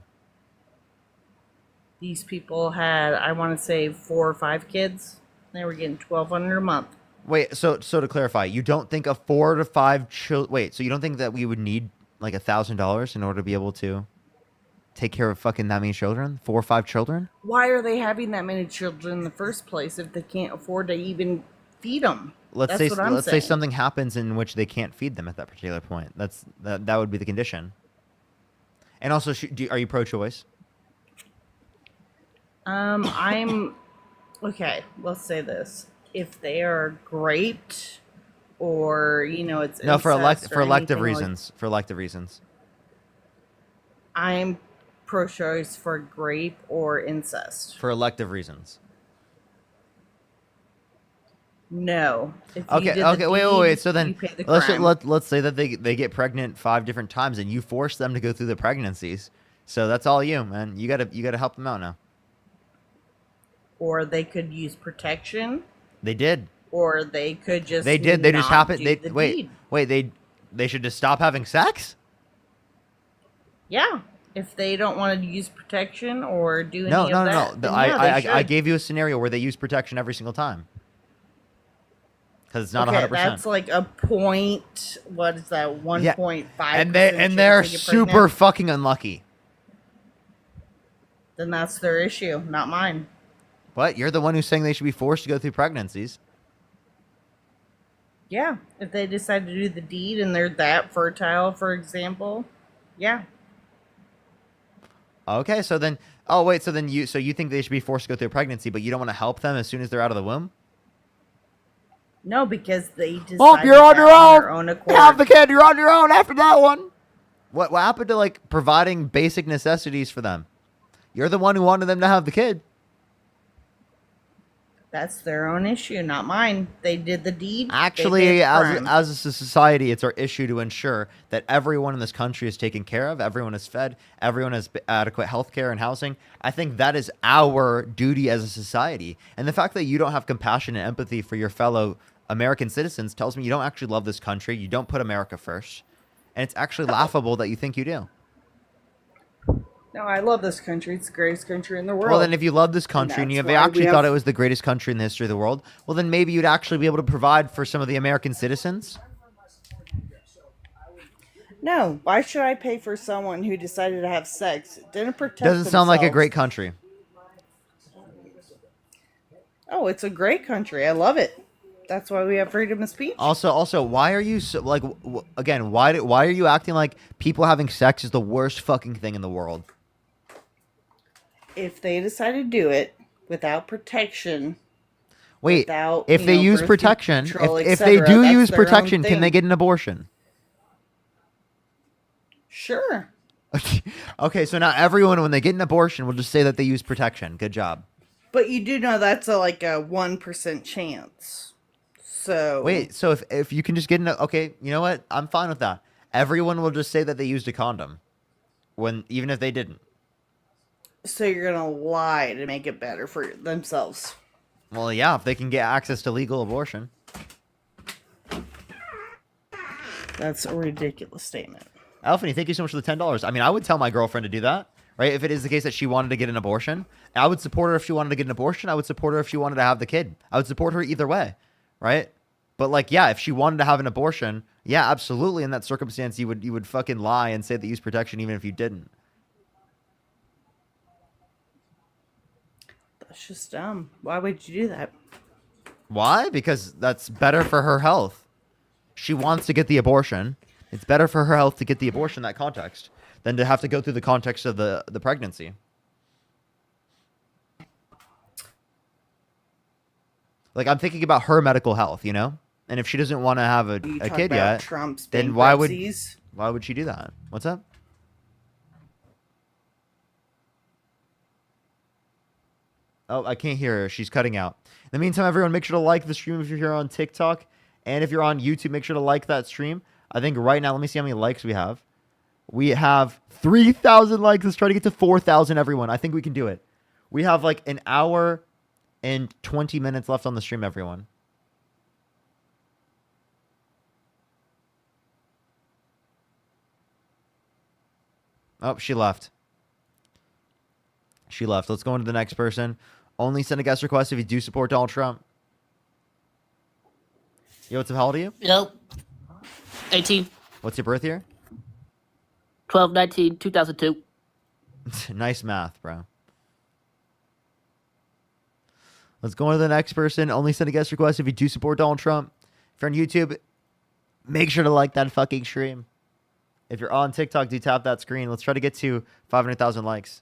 These people had, I want to say, 4 or 5 kids. They were getting $1,200 a month. Wait, so to clarify, you don't think a 4 to 5 wait, so you don't think that we would need like $1,000 in order to be able to take care of fucking that many children? 4 or 5 children? Why are they having that many children in the first place if they can't afford to even feed them? Let's That's what I'm say saying. something happens in which they can't feed them at that particular point. That would be the condition. And also, are you pro-choice? I'm okay. Let's say this: if they are great, or it's No, for incest or elective anything reasons. For elective reasons. I'm pro-choice for grape or incest. For elective reasons. No. If you did Okay. the Wait. deed, So then, you pay the let's crime. let's say that they get pregnant 5 different times, and you force them to go through the pregnancies. So that's all you, man. You gotta help them out now. Or they could use protection, They did. or they could just They did. They just not happened. do the deed. They should just stop having sex. Yeah. If they don't want to use protection or do any No. of that, then yeah, they I should. gave you a scenario where they use protection every single time. Because it's not Okay, 100%. that's like a point. What is that? 1.5. And they're super fucking unlucky. Then that's their issue, not mine. But you're the one who's saying they should be forced to go through pregnancies. Yeah, if they decide to do the deed and they're that fertile, for example, yeah. Okay, so then, you think they should be forced to go through pregnancy, but you don't want to help them as soon as they're out of the womb? No, because they decided You're on that your their own. own accord. Have the kid. You're on your own after that one. What happened to like providing basic necessities for them? You're the one who wanted them to have the kid. That's their own issue, not mine. They did the deed. they Actually, did the crime. as a society, it's our issue to ensure that everyone in this country is taken care of, everyone is fed, everyone has adequate health care and housing. I think that is our duty as a society. And the fact that you don't have compassion and empathy for your fellow American citizens tells me you don't actually love this country. You don't put America first. And it's actually laughable that you think you do. No, I love this country. It's the greatest country in the world. Well, then if you love this country and you that's have why actually we thought have- it was the greatest country in the history of the world, well, then maybe you'd actually be able to provide for some of the American citizens. No, why should I pay for someone who decided to have sex? It didn't protect Doesn't sound like a themselves. great country. Oh, it's a great country. I love it. That's why we have freedom of speech. Also, why are you so, like again? Why are you acting like people having sex is the worst fucking thing in the world? If they decide to do it without protection, Wait, without, if you they know, use birth protection, control, if they etc., do that's use their own protection, can thing. they get an abortion? Sure. Okay, so now everyone, when they get an abortion, will just say that they use protection. Good job. But you do know that's like a 1% chance. So Wait, so if you can just get an okay, you know what? I'm fine with that. Everyone will just say that they used a condom, even if they didn't. So you're gonna lie to make it better for themselves. Well, yeah, if they can get access to legal abortion. That's a ridiculous statement. Alphany, thank you so much for the $10. I mean, I would tell my girlfriend to do that, right? If it is the case that she wanted to get an abortion, I would support her if she wanted to get an abortion. I would support her if she wanted to have the kid. I would support her either way, right? But like, yeah, if she wanted to have an abortion, yeah, absolutely. In that circumstance, you would fucking lie and say that you use protection even if you didn't. That's just dumb. Why would you do that? Why? Because that's better for her health. She wants to get the abortion. It's better for her health to get the abortion in that context than to have to go through the context of the pregnancy. Like, I'm thinking about her medical health, you know? And if she doesn't want to have a talk kid about yet, Trump's then why would bankruptcies? she do that? What's up? Oh, I can't hear her. She's cutting out. In the meantime, everyone, make sure to like the stream if you're here on TikTok. And if you're on YouTube, make sure to like that stream. I think right now, let me see how many likes we have. We have 3,000 likes. Let's try to get to 4,000, everyone. I think we can do it. We have like an hour and 20 minutes left on the stream, everyone. Oh, she left. She left. Let's go on to the next person. Only send a guest request if you do support Donald Trump. Yo, what's up? How old are you? Yep. 18, What's your birth year? 12, 19, 2002. Nice math, bro. Let's go on to the next person. Only send a guest request if you do support Donald Trump. If you're on YouTube, make sure to like that fucking stream. If you're on TikTok, do tap that screen. Let's try to get to 500,000 likes.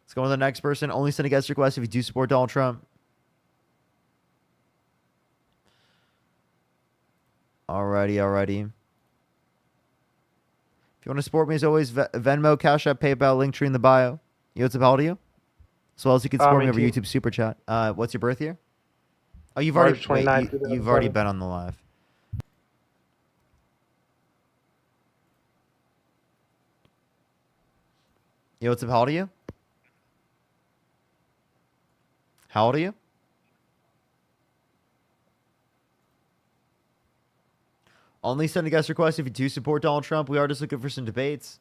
Let's go on to the next person. Only send a guest request if you do support Donald Trump. Alrighty. If you want to support me, as always, Venmo, Cash App, PayPal, link tree in the bio. Yo, what's up? How old are you? As well as you can support me over 18. YouTube Super Chat. What's your birth year? Oh, you've already March 29th, you've already 2007. been on the live. Yo, what's up? How old are you? How old are you? Only send a guest request if you do support Donald Trump. We are just looking for some debates.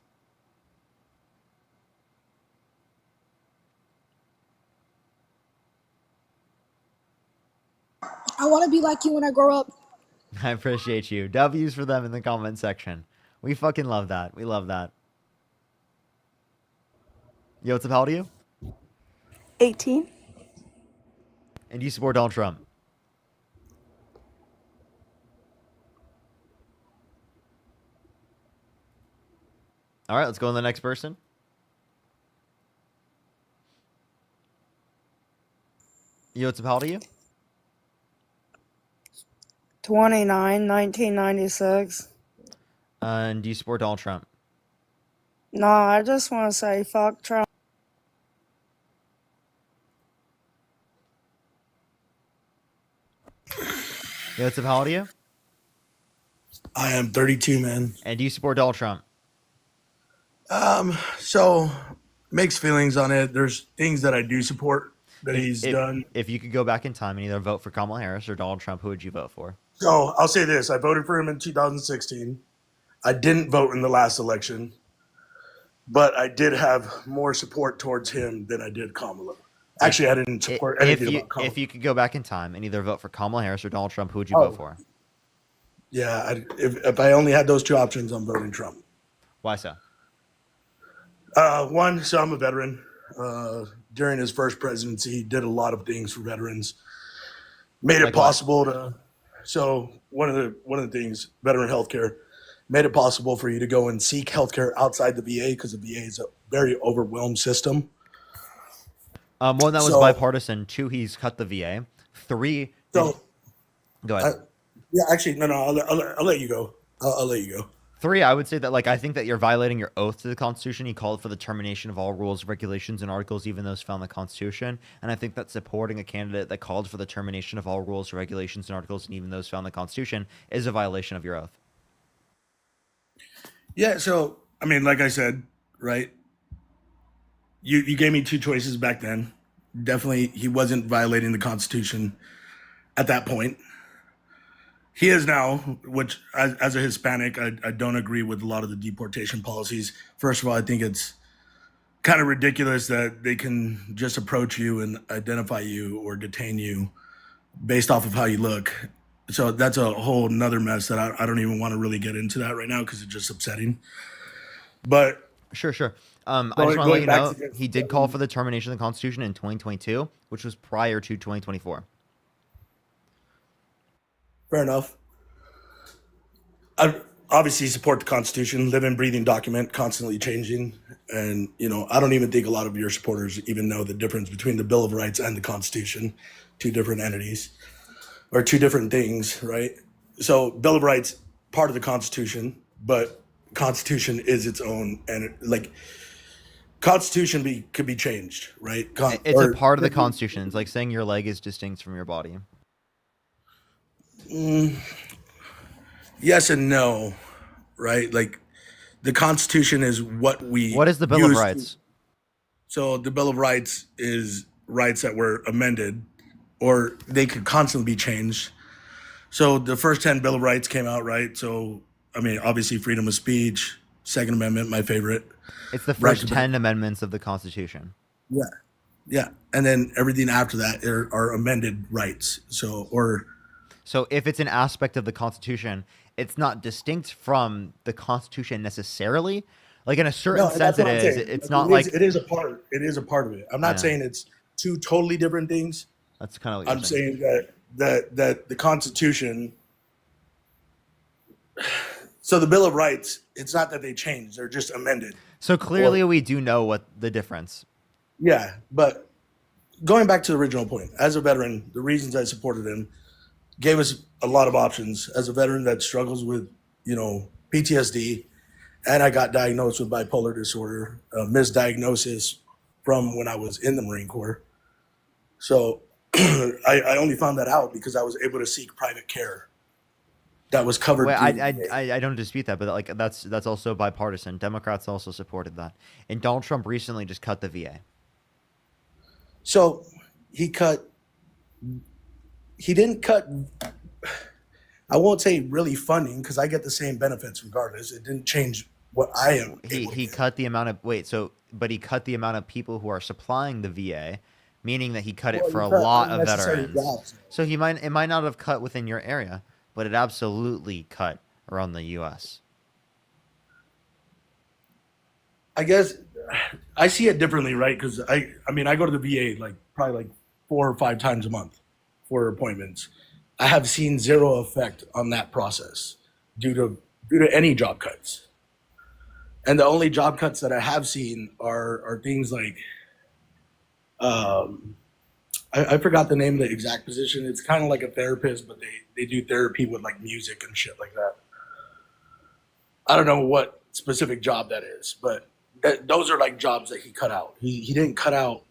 I want to be like you when I grow up. I appreciate you. W's for them in the comment section. We fucking love that. We love that. Yo, what's up? How old are you? 18. And you support Donald Trump? All right, let's go on the next person. Yo, what's up? How old are you? 29, 1996. And do you support Donald Trump? No, I just want to say fuck Trump. Yo, what's up? How old are you? I am 32, man. And do you support Donald Trump? So mixed feelings on it. There's things that I do support that he's done. If you could go back in time and either vote for Kamala Harris or Donald Trump, who would you vote for? So I'll say this: I voted for him in 2016. I didn't vote in the last election, but I did have more support towards him than I did Kamala. Actually, I didn't support anything about Kamala. If you could go back in time and either vote for Kamala Harris or Donald Trump, who would you Oh. vote for? Yeah, if I only had those two options, I'm voting Trump. Why so? One, so I'm a veteran. During his first presidency, he did a lot of things for veterans. Made it Like what? possible to. So one of the things, veteran healthcare, made it possible for you to go and seek healthcare outside the VA because the VA is a very overwhelmed system. One, that was So- bipartisan. Two, he's cut the VA. Three, So, go ahead. yeah, actually, no, I'll let you go. I'll let you go. Three, I would say that I think that you're violating your oath to the Constitution. He called for the termination of all rules, regulations, and articles, even those found in the Constitution. And I think that supporting a candidate that called for the termination of all rules, regulations, and articles, and even those found in the Constitution is a violation of your oath. Yeah, so I mean, like I said, right? You gave me two choices back then. Definitely, he wasn't violating the Constitution at that point. He is now, which as a Hispanic, I don't agree with a lot of the deportation policies. First of all, I think it's kind of ridiculous that they can just approach you and identify you or detain you based off of how you look. So that's a whole nother mess that I don't even want to really get into that right now because it's just upsetting. But Sure. I just Going- want to let going you back know to the- he did call for the termination of the Constitution in 2022, which was prior to 2024. fair enough. I obviously support the Constitution, living, breathing document, constantly changing. And, I don't even think a lot of your supporters even know the difference between the Bill of Rights and the Constitution, two different entities or two different things, right? So Bill of Rights, part of the Constitution, but Constitution is its own, and Constitution could be changed, right? It's a part of the Constitution. It's like saying your leg is distinct from your body. Yes and no, right? Like the Constitution is what we. What is the Bill of use to- Rights? So the Bill of Rights is rights that were amended, or they could constantly be changed. So the first 10 Bill of Rights came out, right? So I mean, obviously, freedom of speech, Second Amendment, my favorite. It's the Right first to 10 amendments of the Constitution. Yeah, yeah, and then everything after that are amended rights. So if it's an aspect of the Constitution, it's not distinct from the Constitution necessarily. Like in a certain no, sense, that's it what I'm is. saying. It's not like it is a part. It is a part of it. I'm not Yeah. saying it's two totally different things. That's kind of what I'm you're saying. saying that the Constitution. So the Bill of Rights, it's not that they changed; they're just amended. So clearly, we do know what the difference. Yeah, but going back to the original point, as a veteran, the reasons I supported him gave us a lot of options. As a veteran that struggles with, PTSD, and I got diagnosed with bipolar disorder, a misdiagnosis from when I was in the Marine Corps. So I only found that out because I was able to seek private care that was covered. Wait, through I don't dispute that, but like that's also bipartisan. Democrats also supported that, and Donald Trump recently just cut the VA. So he didn't cut, I won't say really funding because I get the same benefits regardless. It didn't change what I am. He cut the amount of but he cut the amount of people who are supplying the VA, meaning that he cut it Well, for he a cut lot of unnecessary veterans. jobs. So it might not have cut within your area, but it absolutely cut around the U.S. I guess I see it differently, right? Because I mean, I go to the VA probably 4 or 5 times a month for appointments. I have seen zero effect on that process due to any job cuts. And the only job cuts that I have seen are things like, I forgot the name of the exact position. It's kind of like a therapist, but they do therapy with like music and shit like that. I don't know what specific job that is, but those are like jobs that he cut out. He didn't cut out,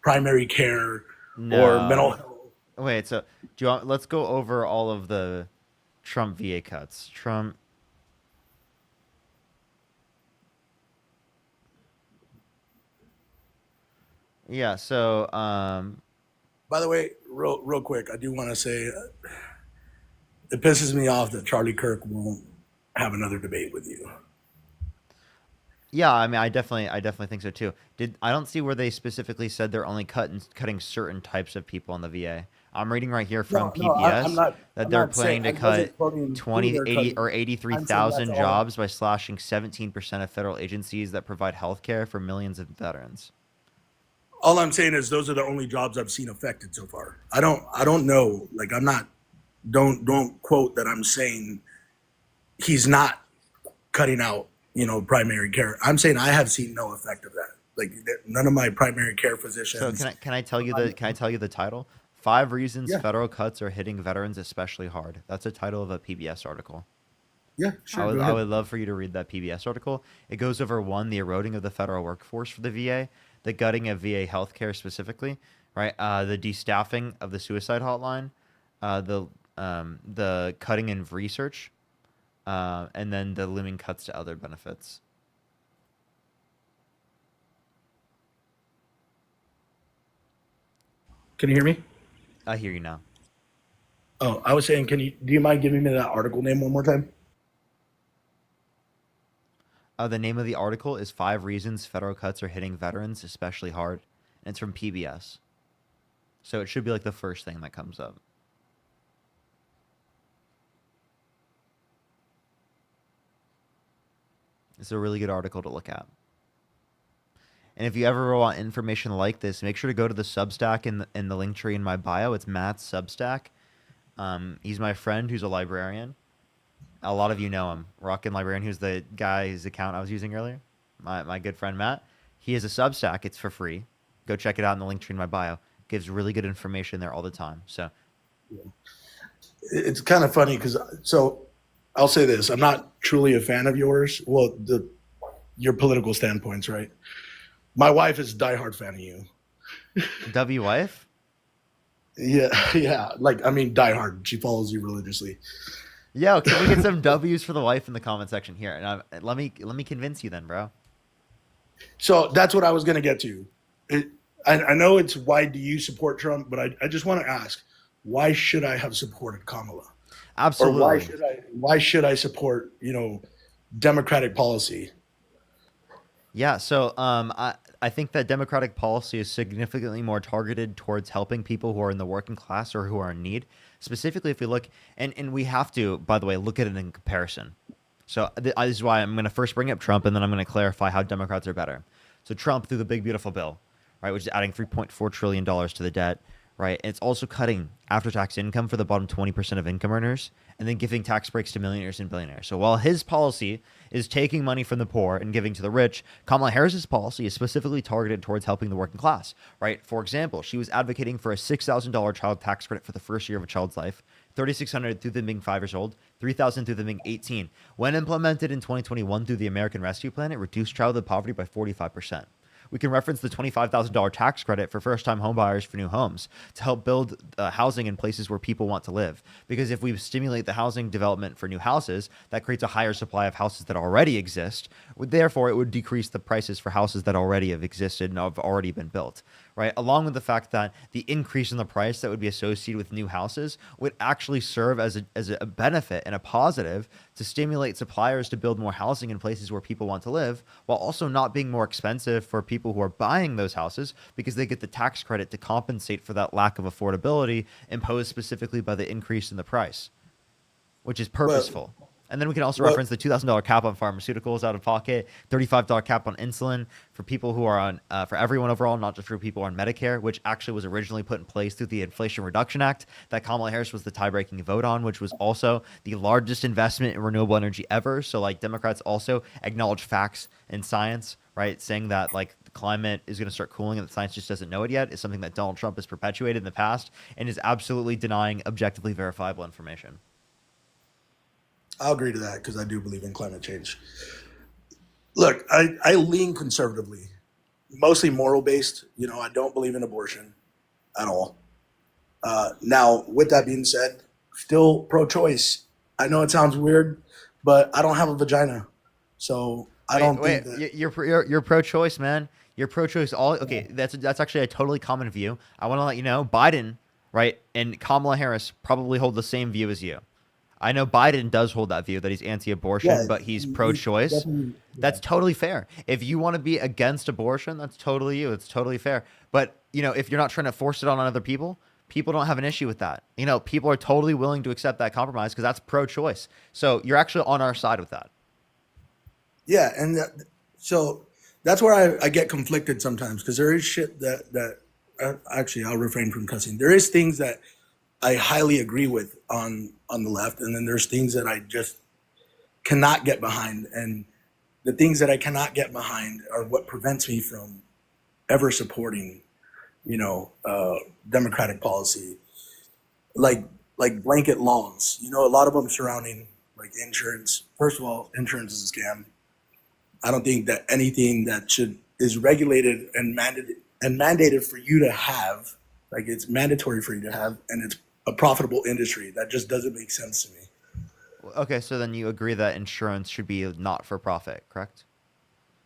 primary care or mental health. Wait, so let's go over all of the Trump VA cuts. Trump. Yeah, so By the way, real quick, I do want to say it pisses me off that Charlie Kirk won't have another debate with you. yeah, I mean, I definitely think so too. I don't see where they specifically said they're only cutting certain types of people in the VA. I'm reading right here from PBS that they're planning to cut 20, 80, or 83,000 jobs by slashing 17% of federal agencies that provide health care for millions of veterans. All I'm saying is those are the only jobs I've seen affected so far. I don't know. Like don't quote that I'm saying he's not cutting out, primary care. I'm saying I have seen no effect of that. Like none of my primary care physicians. So can I tell you the title? 5 reasons federal cuts are hitting veterans especially hard. That's the title of a PBS article. Yeah, sure. I would love for you to read that PBS article. It goes over 1, the eroding of the federal workforce for the VA, the gutting of VA healthcare specifically, right? The destaffing of the suicide hotline, the cutting in research, and then the looming cuts to other benefits. Can you hear me? I hear you now. Oh, I was saying, do you mind giving me that article name one more time? The name of the article is 5 Reasons Federal Cuts Are Hitting Veterans Especially Hard, and it's from PBS. So it should be like the first thing that comes up. It's a really good article to look at. And if you ever want information like this, make sure to go to the Substack in the link tree in my bio. It's Matt's Substack. He's my friend who's a librarian. A lot of you know him. Rockin' Librarian, who's the guy whose account I was using earlier. My good friend Matt. He has a Substack. It's for free. Go check it out in the link tree in my bio. Gives really good information there all the time. So It's kind of funny because I'll say this: I'm not truly a fan of yours. Well, your political standpoints, right? My wife is a diehard fan of you. W wife? Yeah. Diehard. She follows you religiously. Yo, can we get some W's for the wife in the comment section here? And let me convince you then, bro. So that's what I was gonna get to. I know it's why do you support Trump, but I just want to ask, why should I have supported Kamala? Absolutely. Or why should I support Democratic policy. Yeah, so I think that democratic policy is significantly more targeted towards helping people who are in the working class or who are in need. Specifically, if we look, and we have to, by the way, look at it in comparison. So this is why I'm going to first bring up Trump, and then I'm going to clarify how Democrats are better. So Trump, through the big beautiful bill, right, which is adding $3.4 trillion to the debt, right, and it's also cutting after-tax income for the bottom 20% of income earners, and then giving tax breaks to millionaires and billionaires. So while his policy is taking money from the poor and giving to the rich, Kamala Harris's policy is specifically targeted towards helping the working class, right? For example, she was advocating for a $6,000 child tax credit for the first year of a child's life, $3,600 through them being 5 years old, $3,000 through them being 18. When implemented in 2021 through the American Rescue Plan, it reduced childhood poverty by 45%. We can reference the $25,000 tax credit for first-time homebuyers for new homes to help build housing in places where people want to live. Because if we stimulate the housing development for new houses, that creates a higher supply of houses that already exist. Therefore, it would decrease the prices for houses that already have existed and have already been built, right? Along with the fact that the increase in the price that would be associated with new houses would actually serve as a benefit and a positive to stimulate suppliers to build more housing in places where people want to live, while also not being more expensive for people who are buying those houses because they get the tax credit to compensate for that lack of affordability imposed specifically by the increase in the price, which is purposeful. And then we can also reference the $2,000 cap on pharmaceuticals out of pocket, $35 cap on insulin for people who are on, for everyone overall, not just for people on Medicare, which actually was originally put in place through the Inflation Reduction Act that Kamala Harris was the tie-breaking vote on, which was also the largest investment in renewable energy ever. So like Democrats also acknowledge facts and science, right? Saying that like the climate is going to start cooling and that science just doesn't know it yet is something that Donald Trump has perpetuated in the past and is absolutely denying objectively verifiable information. I'll agree to that because I do believe in climate change. Look, I lean conservatively, mostly moral based. You know, I don't believe in abortion at all. Now, with that being said, still pro-choice. I know it sounds weird, but I don't have a vagina, so I don't think that. You're pro-choice, man. You're pro-choice. Okay, that's actually a totally common view. I want to let you know, Biden, right, and Kamala Harris probably hold the same view as you. I know Biden does hold that view that he's anti-abortion, but he's pro-choice. That's totally fair. If you want to be against abortion, that's totally you. It's totally fair. But, you know, if you're not trying to force it on other people, people don't have an issue with that. You know, people are totally willing to accept that compromise because that's pro-choice. So you're actually on our side with that. Yeah, and so that's where I get conflicted sometimes because there is shit that actually I'll refrain from cussing. There is things that I highly agree with on the left, and then there's things that I just cannot get behind. And the things that I cannot get behind are what prevents me from ever supporting, you know, democratic policy, like blanket laws. You know, a lot of them surrounding like insurance. First of all, insurance is a scam. I don't think that anything that is regulated and mandated for you to have, like it's mandatory for you to have, and it's a profitable industry. That just doesn't make sense to me. Okay, so then you agree that insurance should be not for profit, correct?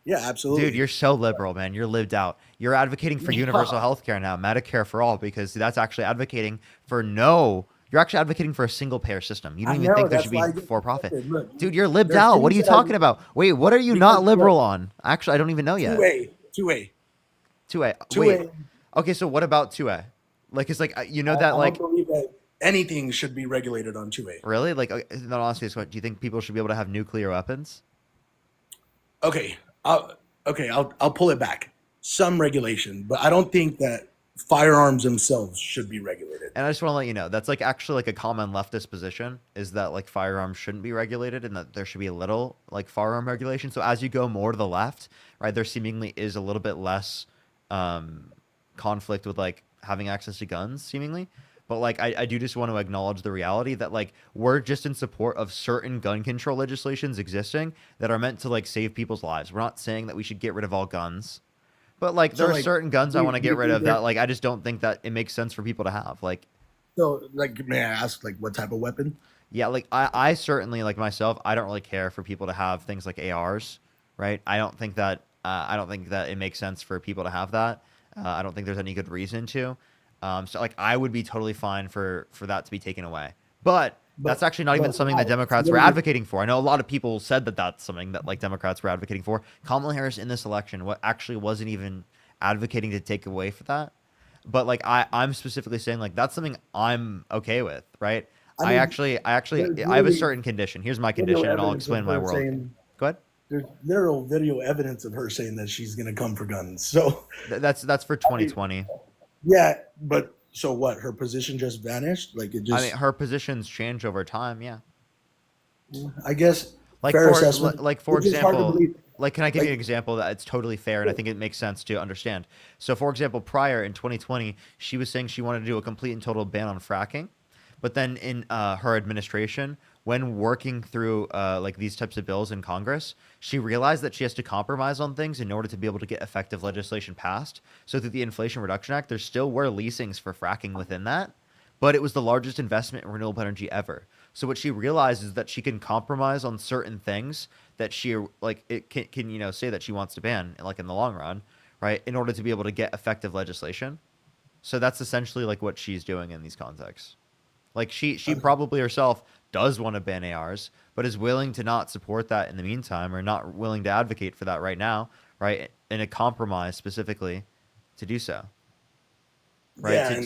Yeah, absolutely. Dude, you're so liberal, man. You're lived out. You're advocating for universal health care now, Medicare for all, because that's actually advocating for you're actually advocating for a single payer system. You don't even think there should be for profit. Dude, you're lived out. What are you talking about? Wait, what are you not liberal on? Actually, I don't even know yet. 2A. Wait. Okay, so what about 2A? Like, it's like, you know that, like, I don't believe that anything should be regulated on 2A. Really? Like, not honestly, do you think people should be able to have nuclear weapons? Okay, I'll pull it back. Some regulation, but I don't think that firearms themselves should be regulated. And I just want to let you know, that's like actually like a common leftist position is that like firearms shouldn't be regulated and that there should be a little like firearm regulation. So as you go more to the left, right, there seemingly is a little bit less conflict with like having access to guns seemingly. But like I do just want to acknowledge the reality that like we're just in support of certain gun control legislations existing that are meant to like save people's lives. We're not saying that we should get rid of all guns. But like there are certain guns I want to get rid of that like I just don't think that it makes sense for people to have. Like, so like, may I ask like what type of weapon? Yeah, like I certainly, like myself, I don't really care for people to have things like ARs, right? I don't think that it makes sense for people to have that. I don't think there's any good reason to. So like I would be totally fine for that to be taken away. But That's actually not even something that Democrats were advocating for. I know a lot of people said that that's something that like Democrats were advocating for. Kamala Harris in this election, what actually wasn't even advocating to take away for that. But like I'm specifically saying like that's something I'm okay with, right? I actually I have a certain condition. Here's my condition, and I'll explain my world. Go ahead. There's literal video evidence of her saying that she's going to come for guns. So that's for 2020. Yeah, but so what? Her position just vanished? Like it just? I mean, her positions change over time. Yeah. I guess. Like fair for assessment. for It's just hard to example, believe. like can I give you an example that it's totally fair and I think it makes sense to understand. So for example, prior in 2020, she was saying she wanted to do a complete and total ban on fracking, but then in her administration, when working through like these types of bills in Congress, she realized that she has to compromise on things in order to be able to get effective legislation passed. So through the Inflation Reduction Act, there still were leasings for fracking within that, but it was the largest investment in renewable energy ever. So what she realized is that she can compromise on certain things that she like it can you know say that she wants to ban like in the long run, right? In order to be able to get effective legislation. So that's essentially like what she's doing in these contexts. Like she probably herself does want to ban ARs, but is willing to not support that in the meantime, or not willing to advocate for that right now, right? In a compromise specifically to do so. Right. Yeah,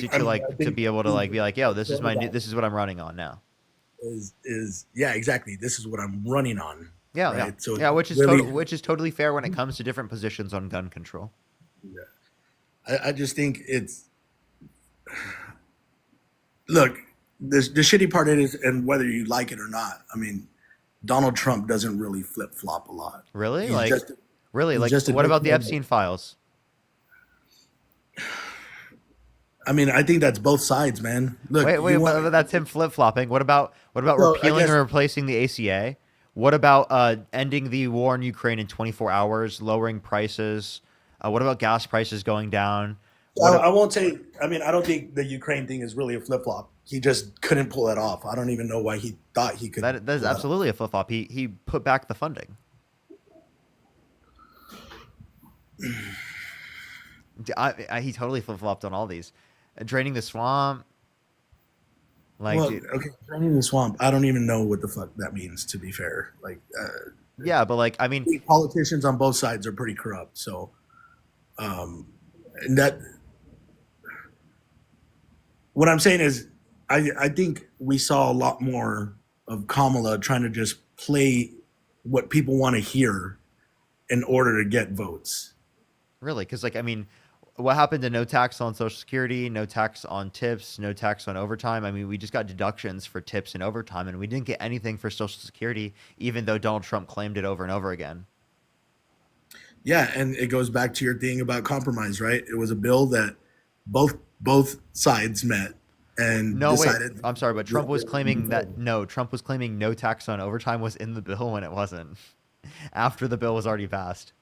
to be able to like be like, yo, this is this is what I'm running on now. Is yeah, exactly. This is what I'm running on. Yeah, right? yeah. So yeah, which is really, which is totally fair when it comes to different positions on gun control. Yeah. I just think it's look, the shitty part is, and whether you like it or not, I mean, Donald Trump doesn't really flip flop a lot. Really? He's Like just- really? he's Like just a what about the big- Epstein files? I mean, I think that's both sides, man. Look, Wait, you want- but that's him flip flopping. What about Well, I repealing guess- or replacing the ACA? What about ending the war in Ukraine in 24 hours, lowering prices? What about gas prices going down? I won't say. I mean, I don't think the Ukraine thing is really a flip flop. He just couldn't pull that off. I don't even know why he thought he could. That is pull that off. absolutely a flip flop. He put back the funding. He totally flip flopped on all these. Draining the swamp. Like, well, dude, okay, draining the swamp. I don't even know what the fuck that means. To be fair, like, yeah, but like, I mean, politicians on both sides are pretty corrupt. So, and that. What I'm saying is, I think we saw a lot more of Kamala trying to just play what people want to hear in order to get votes. really, because like, I mean, what happened to no tax on Social Security, no tax on tips, no tax on overtime? I mean, we just got deductions for tips and overtime, and we didn't get anything for Social Security, even though Donald Trump claimed it over and over again. Yeah, and it goes back to your thing about compromise, right? It was a bill that both sides met and No, decided. wait, I'm sorry, but Trump was claiming that Trump was claiming no tax on overtime was in the bill when it wasn't. After the bill was already passed.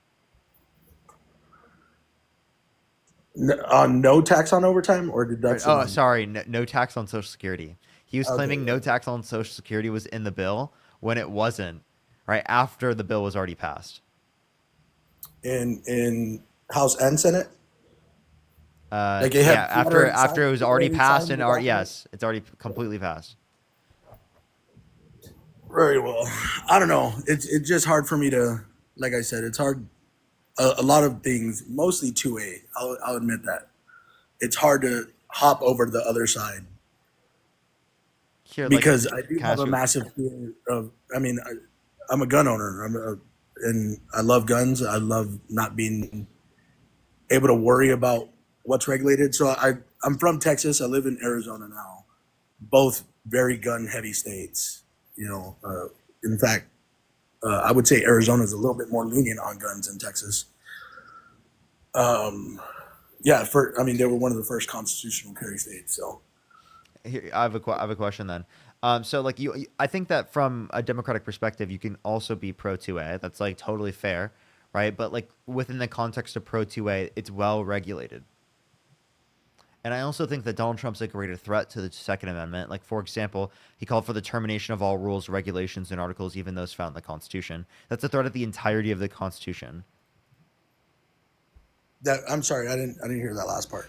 No tax on overtime or deduction? Oh, on- sorry, no tax on Social Security. He was Okay. claiming no tax on Social Security was in the bill when it wasn't. Right after the bill was already passed. in House and Senate. Like it had Yeah, flutter after it was already inside passed the and already document? yes, it's already completely passed. Very well. I don't know. It's just hard for me to, like I said, it's hard. A lot of things, mostly 2A. I'll admit that. It's hard to hop over to the other side Here, like, because I do can I have ask a you- massive fear of. I mean, I'm a gun owner. And I love guns. I love not being able to worry about what's regulated. So I'm from Texas. I live in Arizona now. Both very gun heavy states. You know, in fact, I would say Arizona is a little bit more lenient on guns than Texas. Yeah, I mean, they were one of the first constitutional carry states. So Here, I have a question then. So like I think that from a Democratic perspective, you can also be pro 2A. That's like totally fair, right? But like within the context of pro 2A, it's well regulated. And I also think that Donald Trump's a greater threat to the Second Amendment. Like, for example, he called for the termination of all rules, regulations, and articles, even those found in the Constitution. That's a threat of the entirety of the Constitution. I'm sorry, I didn't hear that last part.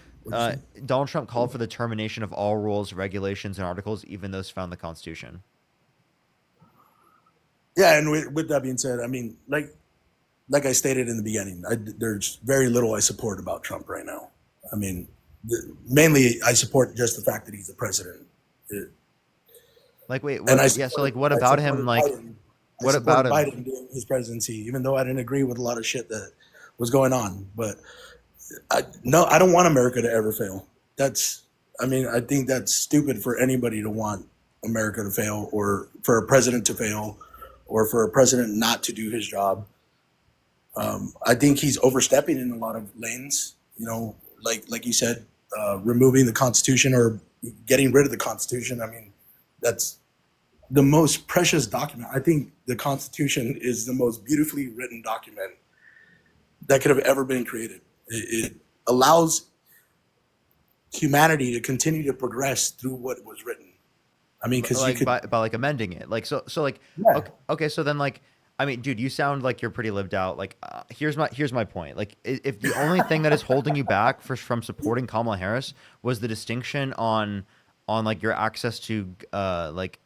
Donald Trump called for the termination of all rules, regulations, and articles, even those found in the Constitution. Yeah, and with that being said, I mean, like I stated in the beginning, there's very little I support about Trump right now. I mean, mainly I support just the fact that he's the president. Like, wait, And I yeah. So, like, what I about him? supported Like, Biden. I what about supported him? Biden during his presidency, even though I didn't agree with a lot of shit that was going on. But no, I don't want America to ever fail. I mean, I think that's stupid for anybody to want America to fail, or for a president to fail, or for a president not to do his job. I think he's overstepping in a lot of lanes. You know, like you said, removing the Constitution or getting rid of the Constitution. I mean, that's the most precious document. I think the Constitution is the most beautifully written document that could have ever been created. It allows humanity to continue to progress through what was written. I mean, because you Like, could, by like amending it. Like, so like, yeah, okay. So then, like, I mean, dude, you sound like you're pretty lived out. Like, here's my point. Like, if the only thing that is holding you back from supporting Kamala Harris was the distinction on like your access to like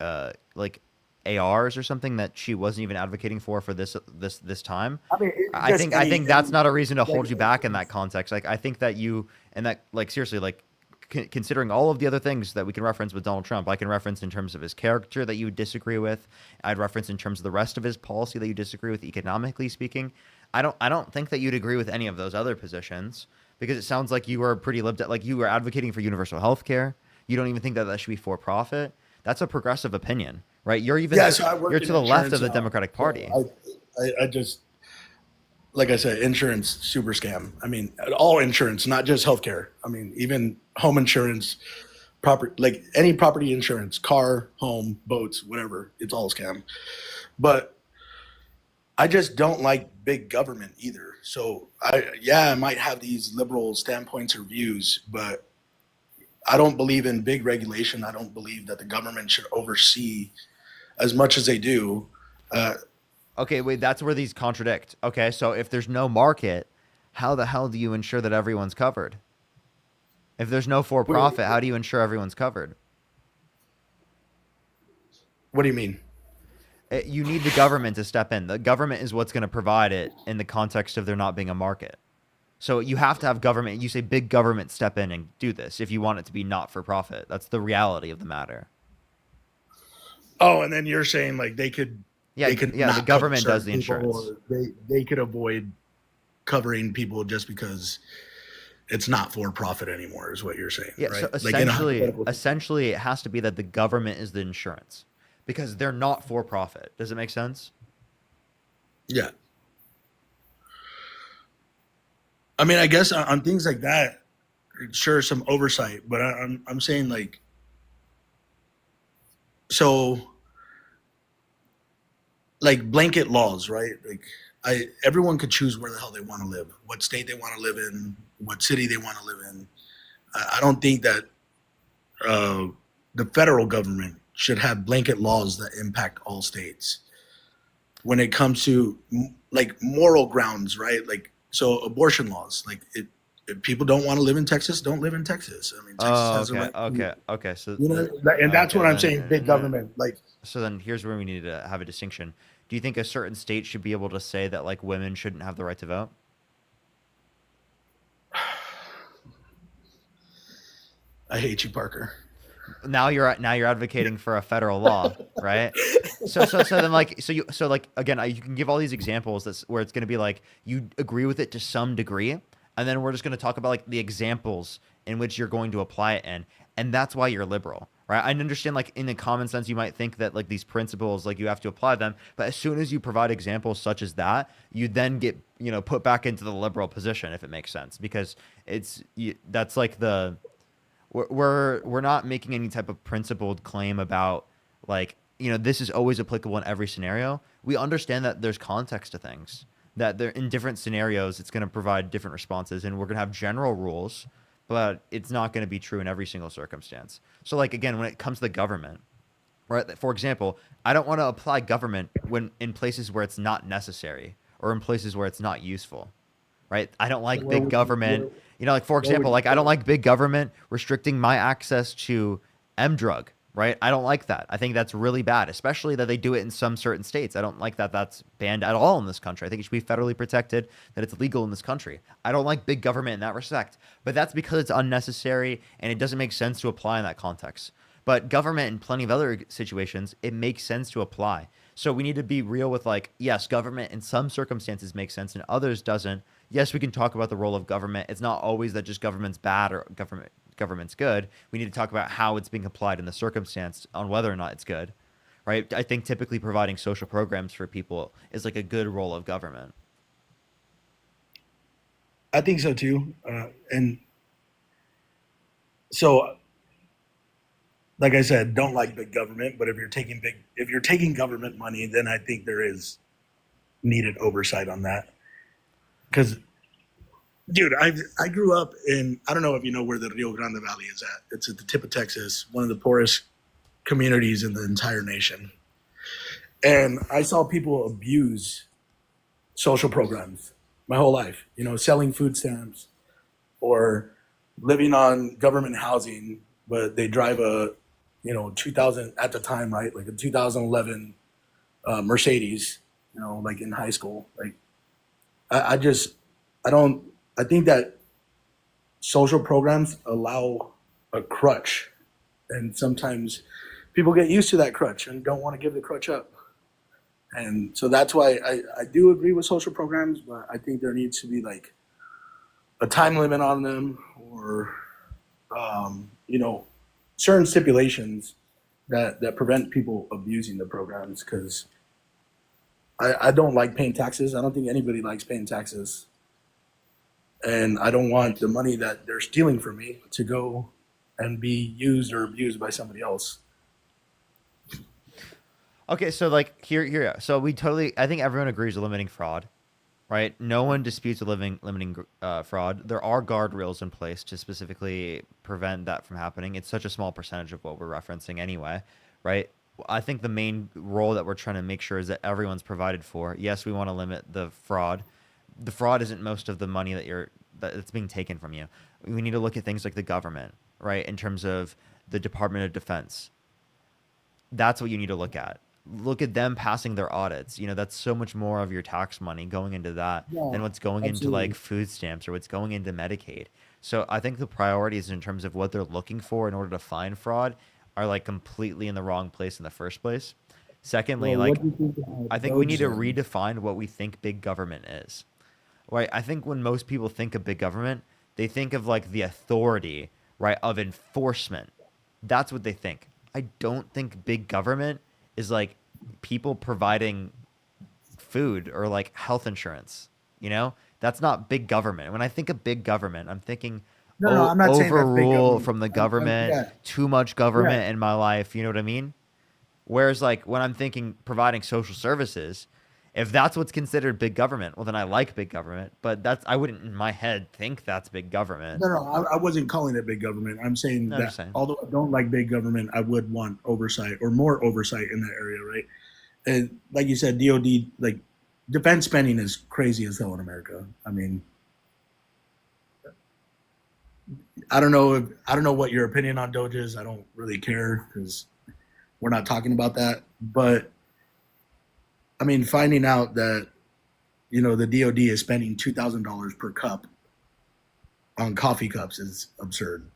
ARs or something that she wasn't even advocating for this time. I mean, I think that's not a reason to hold you back in that context. Like, I think that you, and that, like, seriously, like, considering all of the other things that we can reference with Donald Trump, I can reference in terms of his character that you would disagree with. I'd reference in terms of the rest of his policy that you disagree with, economically speaking. I don't think that you'd agree with any of those other positions, because it sounds like you were pretty lived at, like, you were advocating for universal health care. You don't even think that should be for profit. That's a progressive opinion, right? You're even yeah. So I work you're in to the left of insurance the now. Democratic Party. I just, like I said, insurance super scam. I mean, all insurance, not just healthcare. I mean, even home insurance, property, like any property insurance, car, home, boats, whatever. It's all a scam. But I just don't like big government either. So I might have these liberal standpoints or views, but I don't believe in big regulation. I don't believe that the government should oversee as much as they do. Okay, wait, that's where these contradict. Okay, so if there's no market, how the hell do you ensure that everyone's covered? If there's no for-profit, how do you ensure everyone's covered? What do you mean? You need the government to step in. The government is what's going to provide it in the context of there not being a market. So you have to have government. You say big government step in and do this if you want it to be not for profit. That's the reality of the matter. Oh, and then you're saying like they could Yeah, the the government does the insurance. They could avoid covering people just because it's not for profit anymore, is what you're saying. Yeah, right? so Like in a hypothetical- essentially, it has to be that the government is the insurance, because they're not for profit. Does it make sense? Yeah. I mean, I guess on things like that, sure, some oversight, but I'm saying like, so, like blanket laws, right? Like, everyone could choose where the hell they want to live, what state they want to live in, what city they want to live in. I don't think that the federal government should have blanket laws that impact all states. When it comes to like moral grounds, right? Like, so abortion laws, like if people don't want to live in Texas, don't live in Texas. I mean, Texas has a right. Okay. So, You know, and that's what I'm saying. Big government, like. So then, here's where we need to have a distinction. Do you think a certain state should be able to say that like women shouldn't have the right to vote? I hate you, Parker. Now you're advocating for a federal law, right? So then again, you can give all these examples where it's going to be like you agree with it to some degree, and then we're just going to talk about like the examples in which you're going to apply it in, and that's why you're liberal, right? I understand like in a common sense you might think that like these principles like you have to apply them, but as soon as you provide examples such as that, you then get put back into the liberal position, if it makes sense, because that's like the. We're not making any type of principled claim about like, this is always applicable in every scenario. We understand that there's context to things, that they're in different scenarios, it's going to provide different responses, and we're going to have general rules, but it's not going to be true in every single circumstance. So like, again, when it comes to the government, right? For example, I don't want to apply government when in places where it's not necessary or in places where it's not useful. right? I don't like Where big would government. You know, like for where would example, you like I put don't it? like big government restricting my access to M drug, right? I don't like that. I think that's really bad, especially that they do it in some certain states. I don't like that that's banned at all in this country. I think it should be federally protected, that it's legal in this country. I don't like big government in that respect, but that's because it's unnecessary and it doesn't make sense to apply in that context. But government in plenty of other situations, it makes sense to apply. So we need to be real with like, yes, government in some circumstances makes sense and others doesn't. Yes, we can talk about the role of government. It's not always that just government's bad or government's good. We need to talk about how it's being applied in the circumstance on whether or not it's good, right? I think typically providing social programs for people is like a good role of government. I think so too. And so, like I said, don't like big government. But if you're taking government money, then I think there is needed oversight on that. Because, dude, I grew up in, I don't know if you know where the Rio Grande Valley is at. It's at the tip of Texas, one of the poorest communities in the entire nation. And I saw people abuse social programs my whole life, you know, selling food stamps or living on government housing, but they drive a, you know, 2000 at the time, right? Like a 2011 Mercedes, you know, like in high school. Like, I think that social programs allow a crutch, and sometimes people get used to that crutch and don't want to give the crutch up. And so that's why I do agree with social programs, but I think there needs to be like a time limit on them, or you know, certain stipulations that prevent people abusing the programs. Because I don't like paying taxes. I don't think anybody likes paying taxes. And I don't want the money that they're stealing from me to go and be used or abused by somebody else. Okay, so like here. So we totally, I think everyone agrees with limiting fraud, right? No one disputes limiting fraud. There are guardrails in place to specifically prevent that from happening. It's such a small percentage of what we're referencing anyway, right? I think the main role that we're trying to make sure is that everyone's provided for. Yes, we want to limit the fraud. The fraud isn't most of the money that's being taken from you. We need to look at things like the government, right? In terms of the Department of Defense. That's what you need to look at. Look at them passing their audits. You know, that's so much more of your tax money going into that than what's going into like food stamps or what's going into Medicaid. So I think the priorities in terms of what they're looking for in order to find fraud are like completely in the wrong place in the first place. Secondly, Well, like what do you think about I think we need to Doge then? redefine what we think big government is. Right? I think when most people think of big government, they think of like the authority, right, of enforcement. That's what they think. I don't think big government is like people providing food or like health insurance. You know, that's not big government. When I think of big government, I'm thinking No, I'm not saying that's big overrule government. from the government, Yeah. too much government Yeah. in my life. You know what I mean? Whereas like when I'm thinking providing social services, if that's what's considered big government, well then I like big government. But I wouldn't in my head think that's big government. No, I wasn't calling it big government. I'm saying No, I'm that just saying. although I don't like big government, I would want oversight or more oversight in that area, right? And like you said, DOD, like defense spending is crazy as hell in America. I mean, I don't know what your opinion on Doge is. I don't really care because we're not talking about that. But I mean, finding out that, you know, the DOD is spending $2,000 per cup on coffee cups is absurd.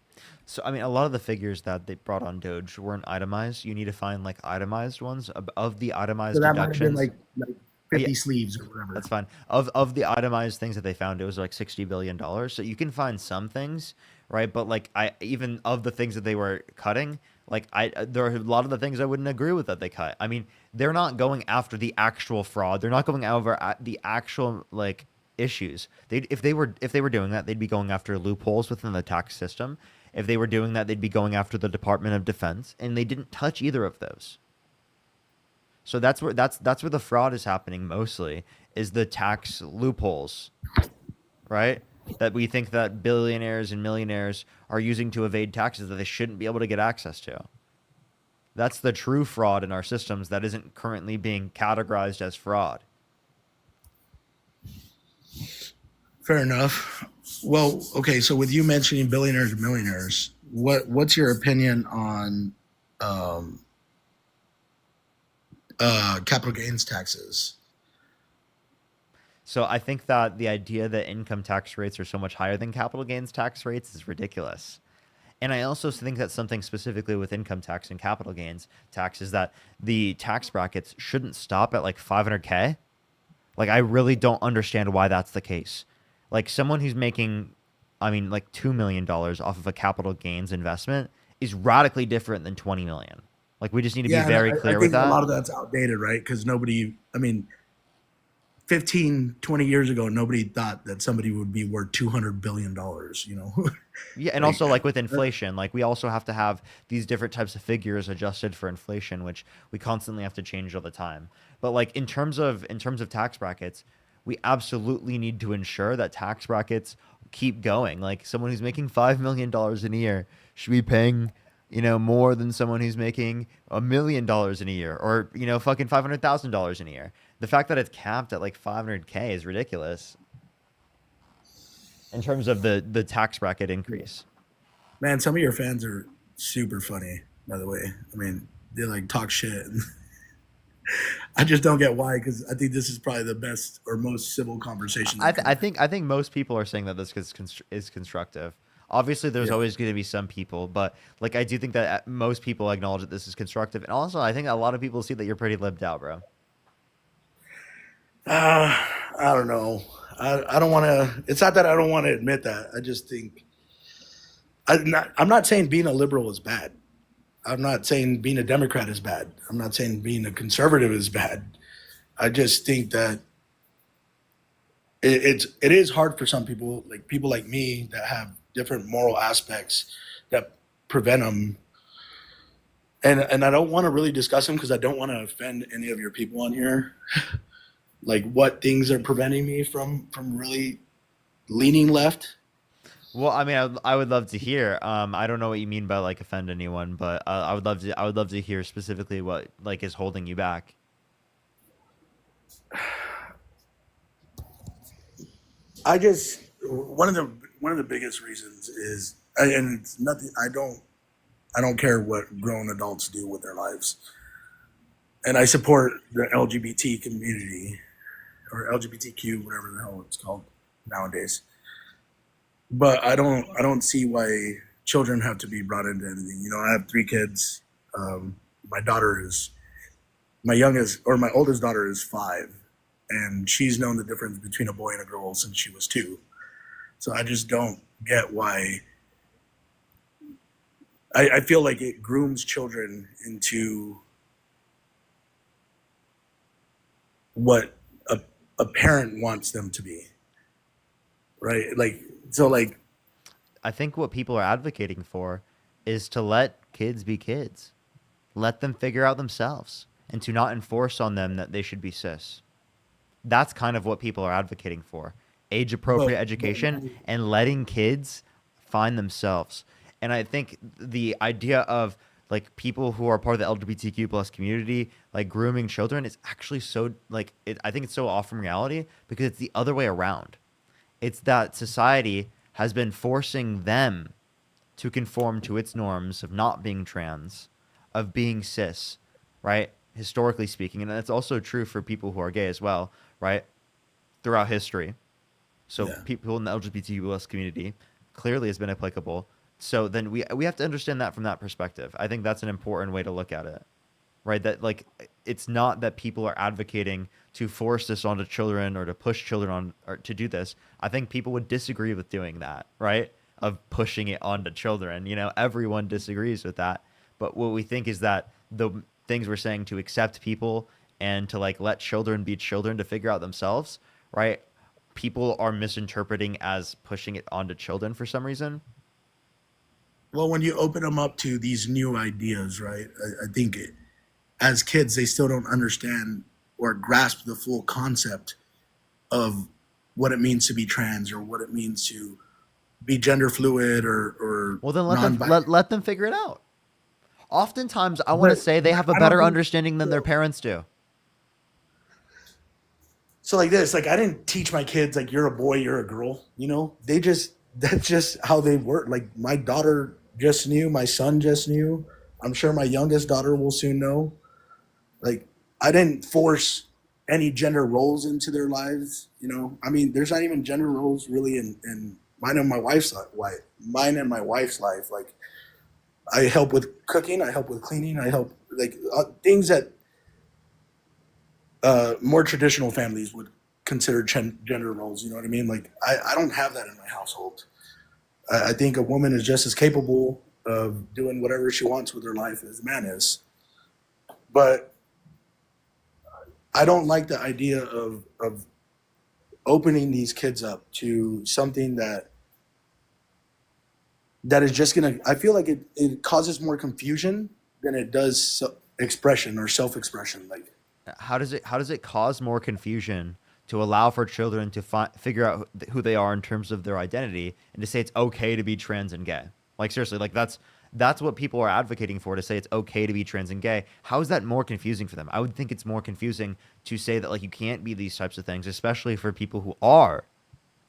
So I mean, a lot of the figures that they brought on Doge weren't itemized. You need to find like itemized ones of the itemized So that might have been deductions. like 50 Yeah. sleeves or whatever. That's fine. Of the itemized things that they found, it was like $60 billion. So you can find some things, right? But like even of the things that they were cutting, like there are a lot of the things I wouldn't agree with that they cut. I mean, they're not going after the actual fraud. They're not going over at the actual like issues. If they were doing that, they'd be going after loopholes within the tax system. If they were doing that, they'd be going after the Department of Defense, and they didn't touch either of those. So that's where the fraud is happening mostly, is the tax loopholes, right? That we think that billionaires and millionaires are using to evade taxes that they shouldn't be able to get access to. That's the true fraud in our systems that isn't currently being categorized as fraud. Fair enough. Well, okay. So with you mentioning billionaires and millionaires, what's your opinion on um, capital gains taxes? So I think that the idea that income tax rates are so much higher than capital gains tax rates is ridiculous. And I also think that something specifically with income tax and capital gains tax is that the tax brackets shouldn't stop at like 500K. Like, I really don't understand why that's the case. Like, someone who's making, I mean, like $2 million off of a capital gains investment is radically different than 20 million. Like, we just need to be And very I clear think with that. a lot of that's outdated, right? Because nobody, I mean, 15, 20 years ago, nobody thought that somebody would be worth $200 billion, you know? Yeah, and also like with inflation, like we also have to have these different types of figures adjusted for inflation, which we constantly have to change all the time. But like in terms of tax brackets, we absolutely need to ensure that tax brackets keep going. Like someone who's making $5 million in a year should be paying, more than someone who's making $1 million in a year, or fucking $500,000 in a year. The fact that it's capped at like 500K is ridiculous in terms of the tax bracket increase. Man, some of your fans are super funny, by the way. I mean, they like talk shit. I just don't get why, because I think this is probably the best or most civil conversation. I think most people are saying that this is constructive. Obviously, there's always going to be some people, but like I do think that most people acknowledge that this is constructive, and also I think a lot of people see that you're pretty libbed out, bro. I don't know. I don't want to. It's not that I don't want to admit that. I just think I'm not saying being a liberal is bad. I'm not saying being a Democrat is bad. I'm not saying being a conservative is bad. I just think that it is hard for some people, like people like me, that have different moral aspects that prevent them. And I don't want to really discuss them because I don't want to offend any of your people on here. Like what things are preventing me from really leaning left. Well, I mean, I would love to hear. I don't know what you mean by like offend anyone, but I would love to hear specifically what like is holding you back. I just one of the biggest reasons is, and it's nothing. I don't care what grown adults do with their lives, and I support the LGBT community or LGBTQ, whatever the hell it's called nowadays. But I don't see why children have to be brought into anything. I have 3 kids. My oldest daughter is 5, and she's known the difference between a boy and a girl since she was 2. So I just don't get why. I feel like it grooms children into what a parent wants them to be. Right? I think what people are advocating for is to let kids be kids. Let them figure out themselves and to not enforce on them that they should be cis. That's kind of what people are advocating for. Age appropriate education and letting kids find themselves. And I think the idea of like people who are part of the LGBTQ plus community, like grooming children is actually so I think it's so off from reality because it's the other way around. It's that society has been forcing them to conform to its norms of not being trans, of being cis, right? Historically speaking. And that's also true for people who are gay as well, right? Throughout history. So people in the LGBTQ+ community clearly has been applicable. So then we have to understand that from that perspective. I think that's an important way to look at it, right? That like it's not that people are advocating to force this onto children or to push children on or to do this. I think people would disagree with doing that, right? Of pushing it onto children. Everyone disagrees with that. But what we think is that the things we're saying to accept people and to like let children be children to figure out themselves, right? People are misinterpreting as pushing it onto children for some reason. Well, when you open them up to these new ideas, right? I think as kids, they still don't understand or grasp the full concept of what it means to be trans or what it means to be gender fluid or well, then let them figure it out. Oftentimes, I want to say they have a I don't better think- understanding than their parents do. So like this, like I didn't teach my kids like you're a boy, you're a girl. You know, that's just how they work. Like my daughter just knew, my son just knew. I'm sure my youngest daughter will soon know. Like I didn't force any gender roles into their lives. You know, I mean, there's not even gender roles really in mine and my wife's life. Like I help with cooking, I help with cleaning, I help like things that more traditional families would consider gender roles. You know what I mean? Like I don't have that in my household. I think a woman is just as capable of doing whatever she wants with her life as a man is. But I don't like the idea of opening these kids up to something that is just gonna. I feel like it causes more confusion than it does expression or self-expression. Like How does it cause more confusion to allow for children to figure out who they are in terms of their identity and to say it's okay to be trans and gay? Like seriously, like that's what people are advocating for, to say it's okay to be trans and gay. How is that more confusing for them? I would think it's more confusing to say that like you can't be these types of things, especially for people who are,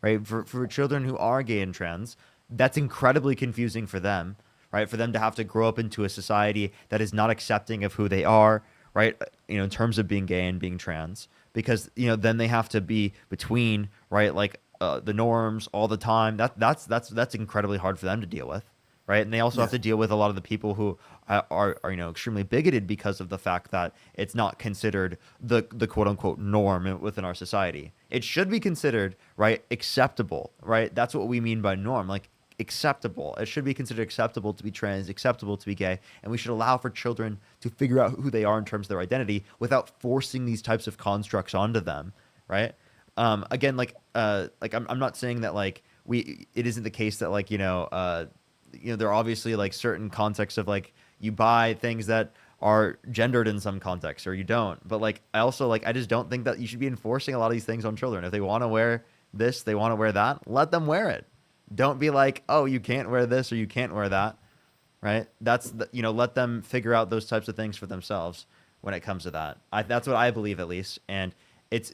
right? For children who are gay and trans, that's incredibly confusing for them, right? For them to have to grow up into a society that is not accepting of who they are, right? You know, in terms of being gay and being trans, because, you know, then they have to be between, right? Like the norms all the time. That's incredibly hard for them to deal with, right? And they also have to deal with a lot of the people who are you know, extremely bigoted because of the fact that it's not considered the quote unquote norm within our society. It should be considered, right, acceptable, right? That's what we mean by norm, like acceptable. It should be considered acceptable to be trans, acceptable to be gay, and we should allow for children to figure out who they are in terms of their identity without forcing these types of constructs onto them, right? Again, like I'm not saying that like it isn't the case that like, you know, there are obviously like certain contexts of like you buy things that are gendered in some contexts or you don't, but like I also like I just don't think that you should be enforcing a lot of these things on children. If they want to wear this, they want to wear that, let them wear it. Don't be like, oh, you can't wear this or you can't wear that, right? That's you know, let them figure out those types of things for themselves when it comes to that. That's what I believe, at least. And it's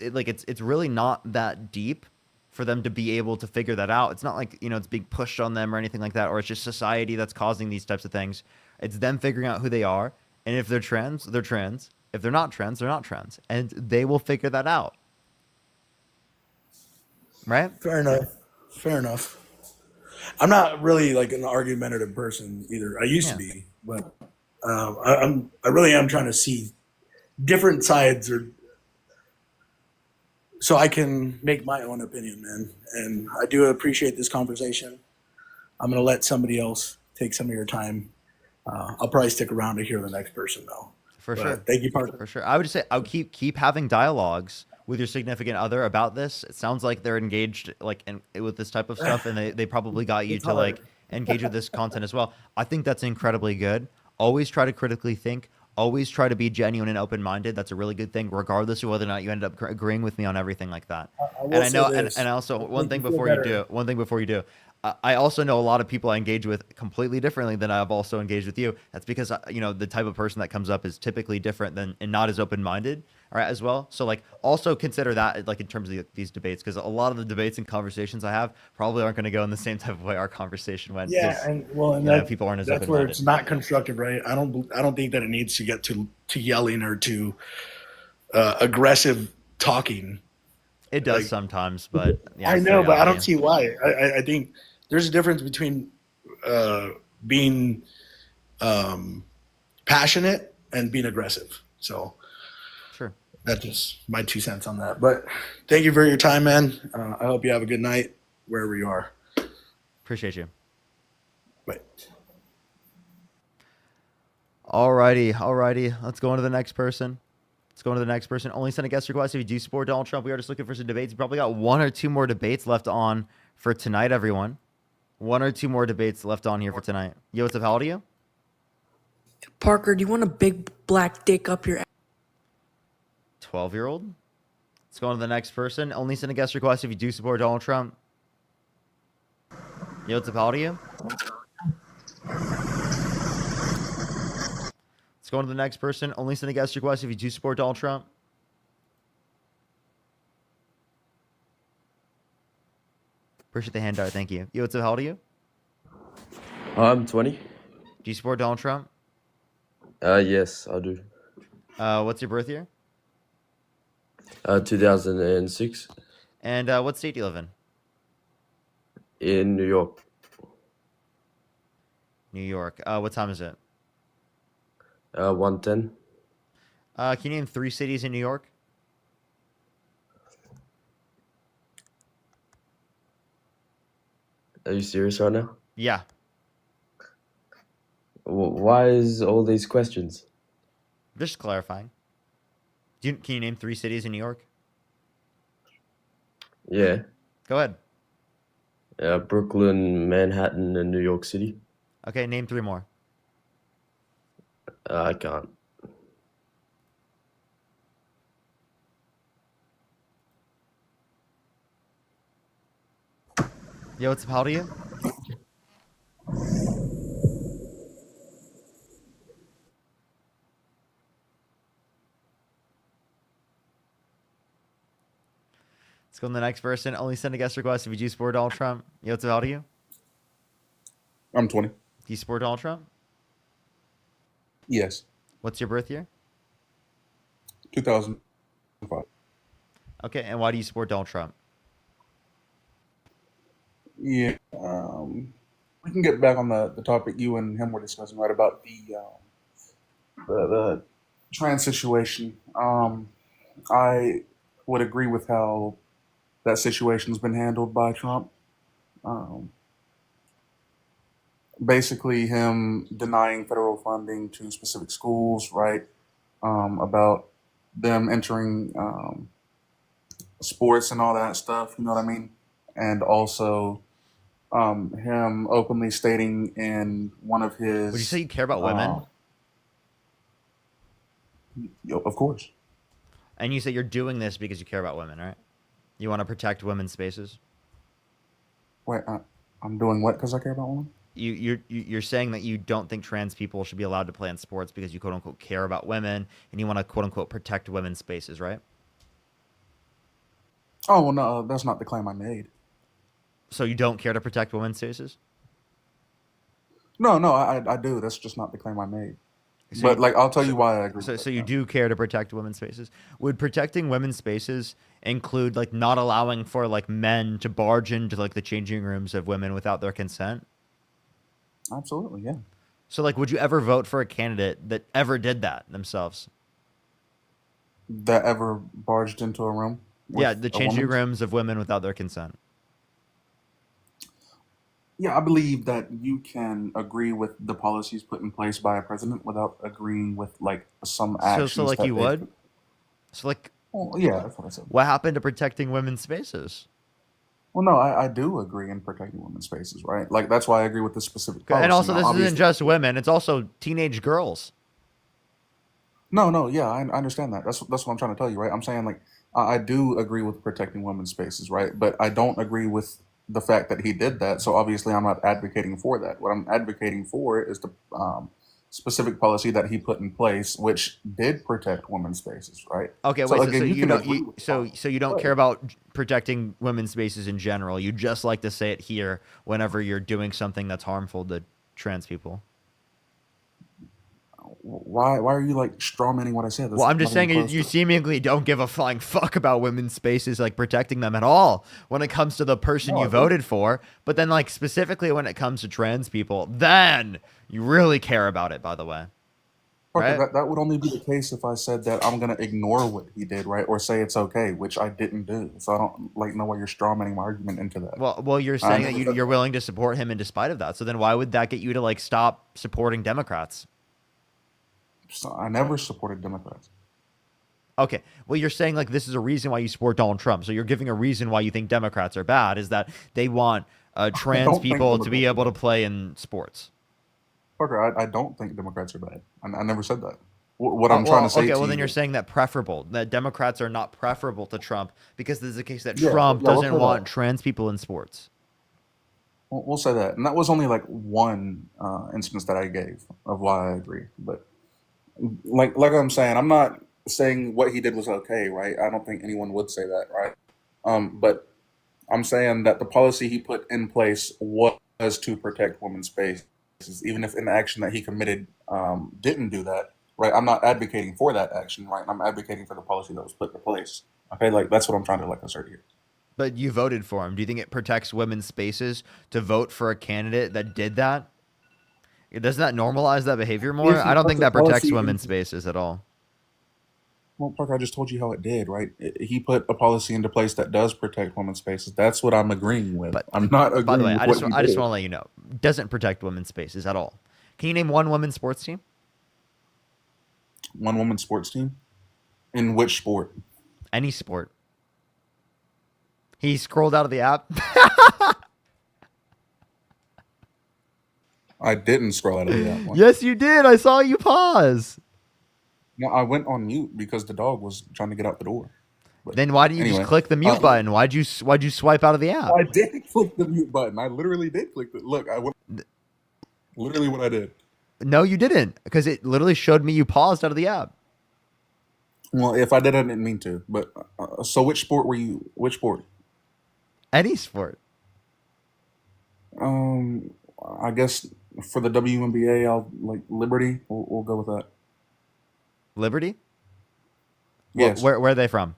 really not that deep for them to be able to figure that out. It's not like, you know, it's being pushed on them or anything like that, or it's just society that's causing these types of things. It's them figuring out who they are, and if they're trans, they're trans. If they're not trans, they're not trans, and they will figure that out. Right? Fair enough. I'm not really like an argumentative person either. I used to be, but I really am trying to see different sides, or so I can make my own opinion, man. And I do appreciate this conversation. I'm gonna let somebody else take some of your time. I'll probably stick around to hear the next person though. For But sure. Thank you, Parker. For sure. I would just say I would keep having dialogues with your significant other about this. It sounds like they're engaged like with this type of stuff, and they probably got you It's to like hard. engage with this content as well. I think that's incredibly good. Always try to critically think. Always try to be genuine and open-minded. That's a really good thing, regardless of whether or not you end up agreeing with me on everything like that. I will And I know, say and, this. and also one thing Make you feel before you better. do, one thing before you do, I also know a lot of people I engage with completely differently than I've also engaged with you. That's because you know, the type of person that comes up is typically different than and not as open-minded, all right, as well. So like also consider that like in terms of these debates, because a lot of the debates and conversations I have probably aren't going to go in the same type of way our conversation went. Yeah, 'Cause, and you know, people aren't as that's where open-minded. it's not constructive, right? I don't think that it needs to get to yelling or to aggressive talking. It does Like, sometimes, but yeah, I it's know, the but I reality. don't see why. I think there's a difference between being passionate and being aggressive. So Sure. that's just my 2 cents on that. But thank you for your time, man. I hope you have a good night wherever you are. Appreciate you. Bye. Alrighty. Let's go on to the next person. Only send a guest request if you do support Donald Trump. We are just looking for some debates. We probably got one or two more debates left on for tonight, everyone. One or two more debates left on here for tonight. Yo, what's up? How old are you? Parker, do you want a big black dick up your ass? 12-year-old. Let's go on to the next person. Only send a guest request if you do support Donald Trump. Yo, what's up? How old are you? Let's go on to the next person. Only send a guest request if you do support Donald Trump. Appreciate the handout. Thank you. Yo, what's up? How old are you? I'm 20. Do you support Donald Trump? Yes, I do. What's your birth year? 2006 And what state do you live in? in New York. New York. What time is it? 110. Can you name 3 cities in New York? Are you serious right now? Yeah. Why is all these questions? Just clarifying. Can you name 3 cities in New York? Yeah. Go ahead. Brooklyn, Manhattan, and New York City. Okay, name 3 more. I can't. Yo, what's up? How old are you? Let's go to the next person. Only send a guest request if you do support Donald Trump. Yo, what's up? How old are you? I'm 20. Do you support Donald Trump? Yes. What's your birth year? 2005. Okay, and why do you support Donald Trump? Yeah. We can get back on the topic you and him were discussing, right, about the trans situation. I would agree with how that situation's been handled by Trump. Basically, him denying federal funding to specific schools, right? About them entering sports and all that stuff, you know what I mean? And also him openly stating in one of his. Would you say you care about women? Of course. And you say you're doing this because you care about women, right? You want to protect women's spaces? Wait, I'm doing what because I care about women? You're saying that you don't think trans people should be allowed to play in sports because you quote unquote care about women and you want to quote unquote protect women's spaces, right? Oh, well, no, that's not the claim I made. So you don't care to protect women's spaces? No, I do. That's just not the claim I made. So But you- like, I'll tell you why I agree. So you do care to protect women's spaces. Would protecting women's spaces include like not allowing for like men to barge into like the changing rooms of women without their consent? Absolutely, yeah. So like, would you ever vote for a candidate that ever did that themselves? That ever barged into a room? Yeah, with the a changing woman? rooms of women without their consent. Yeah, I believe that you can agree with the policies put in place by a president without agreeing with like some actions. So like that you they- would? So like, Well, yeah, that's what I said. what happened to protecting women's spaces? Well, no, I do agree in protecting women's spaces, right? Like that's why I agree with this specific policy. And also, Now, this obviously- isn't just women; it's also teenage girls. No, yeah, I understand that. That's what I'm trying to tell you, right? I'm saying like I do agree with protecting women's spaces, right? But I don't agree with the fact that he did that. So obviously, I'm not advocating for that. What I'm advocating for is the specific policy that he put in place, which did protect women's spaces, right? Okay, So wait. So, again, so you you can don't. agree You, with so you don't Right. care about protecting women's spaces in general. You just like to say it here whenever you're doing something that's harmful to trans people. Why are you like strawmanning what I said? That's Well, I'm just not even saying you, close you to- seemingly don't give a flying fuck about women's spaces, like protecting them at all when it comes to the person No, you I don't. voted for. But then, like specifically when it comes to trans people, then you really care about it. By the way, Parker, right? that would only be the case if I said that I'm gonna ignore what he did, right? Or say it's okay, which I didn't do. So I don't like know why you're strawmanning my argument into that. Well, you're saying that you're willing to support him in despite of that. So then, why would that get you to like stop supporting Democrats? So I never supported Democrats. Okay. Well, you're saying like this is a reason why you support Donald Trump. So you're giving a reason why you think Democrats are bad is that they want trans don't think people to be Democrats able to play in sports. Parker, I don't think Democrats are bad. I never said that. What I'm trying to say Okay, to well you then you're is- saying that that Democrats are not preferable to Trump because this is the case that Yeah, Trump yeah, we'll doesn't say want that. trans people in sports. We'll say that. And that was only like one instance that I gave of why I agree. But like I'm saying, I'm not saying what he did was okay, right? I don't think anyone would say that, right? But I'm saying that the policy he put in place was to protect women's spaces, even if an action that he committed didn't do that, right? I'm not advocating for that action, right? I'm advocating for the policy that was put in place. Okay, like that's what I'm trying to like assert here. But you voted for him. Do you think it protects women's spaces to vote for a candidate that did that? Doesn't that normalize that behavior more? If he I don't puts think a that protects policy in- women's spaces at all. Well, Parker, I just told you how it did, right? He put a policy into place that does protect women's spaces. That's what I'm agreeing with. I'm not agreeing By the way, with I what just you I just did. want to let you know, doesn't protect women's spaces at all. Can you name one women's sports team? One women's sports team? In which sport? Any sport. He scrolled out of the app. I didn't scroll out of the app. Yes, you did. I saw you pause. No, I went on mute because the dog was trying to get out the door. But Then why do you anyway, just click the mute button? Why'd you swipe out of the app? I did click the mute button. I literally did click it. Look, I went. Literally what I did. No, you didn't, because it literally showed me you paused out of the app. Well, if I did, I didn't mean to. But so, which sport were you? Which sport? Any sport. I guess for the WNBA, I'll like Liberty. We'll go with that. Liberty? Yes. Where are they from?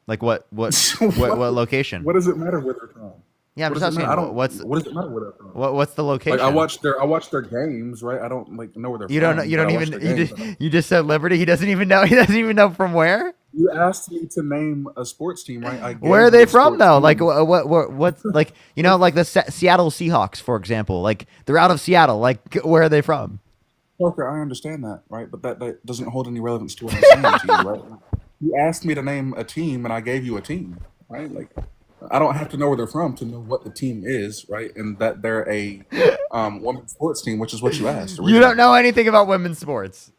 Like what location? What does it matter where they're from? Yeah, I'm What just does it asking. matter? I don't. What's What does it matter where they're from? what's the location? Like I watch their games, right? I don't like know where they're You from. don't know. You but don't I watch even. their You games. just, you just said Liberty. He doesn't even know. He doesn't even know from where. You asked me to name a sports team, right? I gave Where are you they a from sports though? team. Like what's like like the Seattle Seahawks, for example. Like they're out of Seattle. Like where are they from? Parker, I understand that, right? But that doesn't hold any relevance to what I'm saying to you, right? You asked me to name a team, and I gave you a team, right? Like, I don't have to know where they're from to know what the team is, right? And that they're a women's sports team, which is what you asked. You don't know anything about women's sports.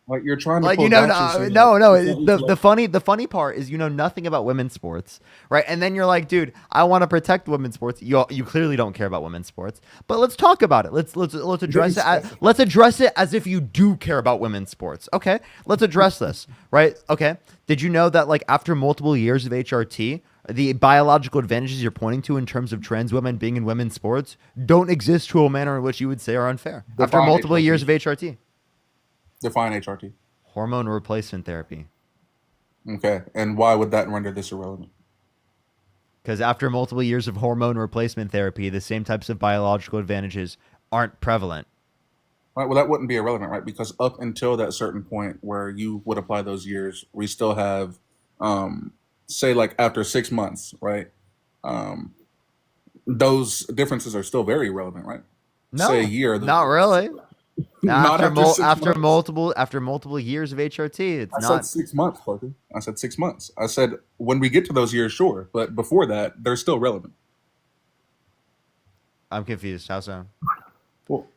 Like you're trying to Like pull you know, gotchas so no. you can't The funny part is you know nothing about women's sports, right? And then you're like, dude, I want to protect women's sports. You clearly don't care about women's sports, but let's talk about it. Let's address it. Let's address it as if you do care about women's sports. Okay, let's address this, right? Okay. Did you know that like after multiple years of HRT, the biological advantages you're pointing to in terms of trans women being in women's sports don't exist to a manner in which you would say are unfair after Define multiple HRT. years of HRT? Define HRT. Hormone replacement therapy. Okay, and why would that render this irrelevant? Because after multiple years of hormone replacement therapy, the same types of biological advantages aren't prevalent. Right. Well, that wouldn't be irrelevant, right? Because up until that certain point where you would apply those years, we still have, say, like after 6 months, right? Those differences are still very relevant, right? No, say a year. not really. Not after, after 6 months. multiple years of HRT, it's I not. said 6 months, Parker. I said 6 months. I said when we get to those years, sure, but before that, they're still relevant. I'm confused. How so? Well,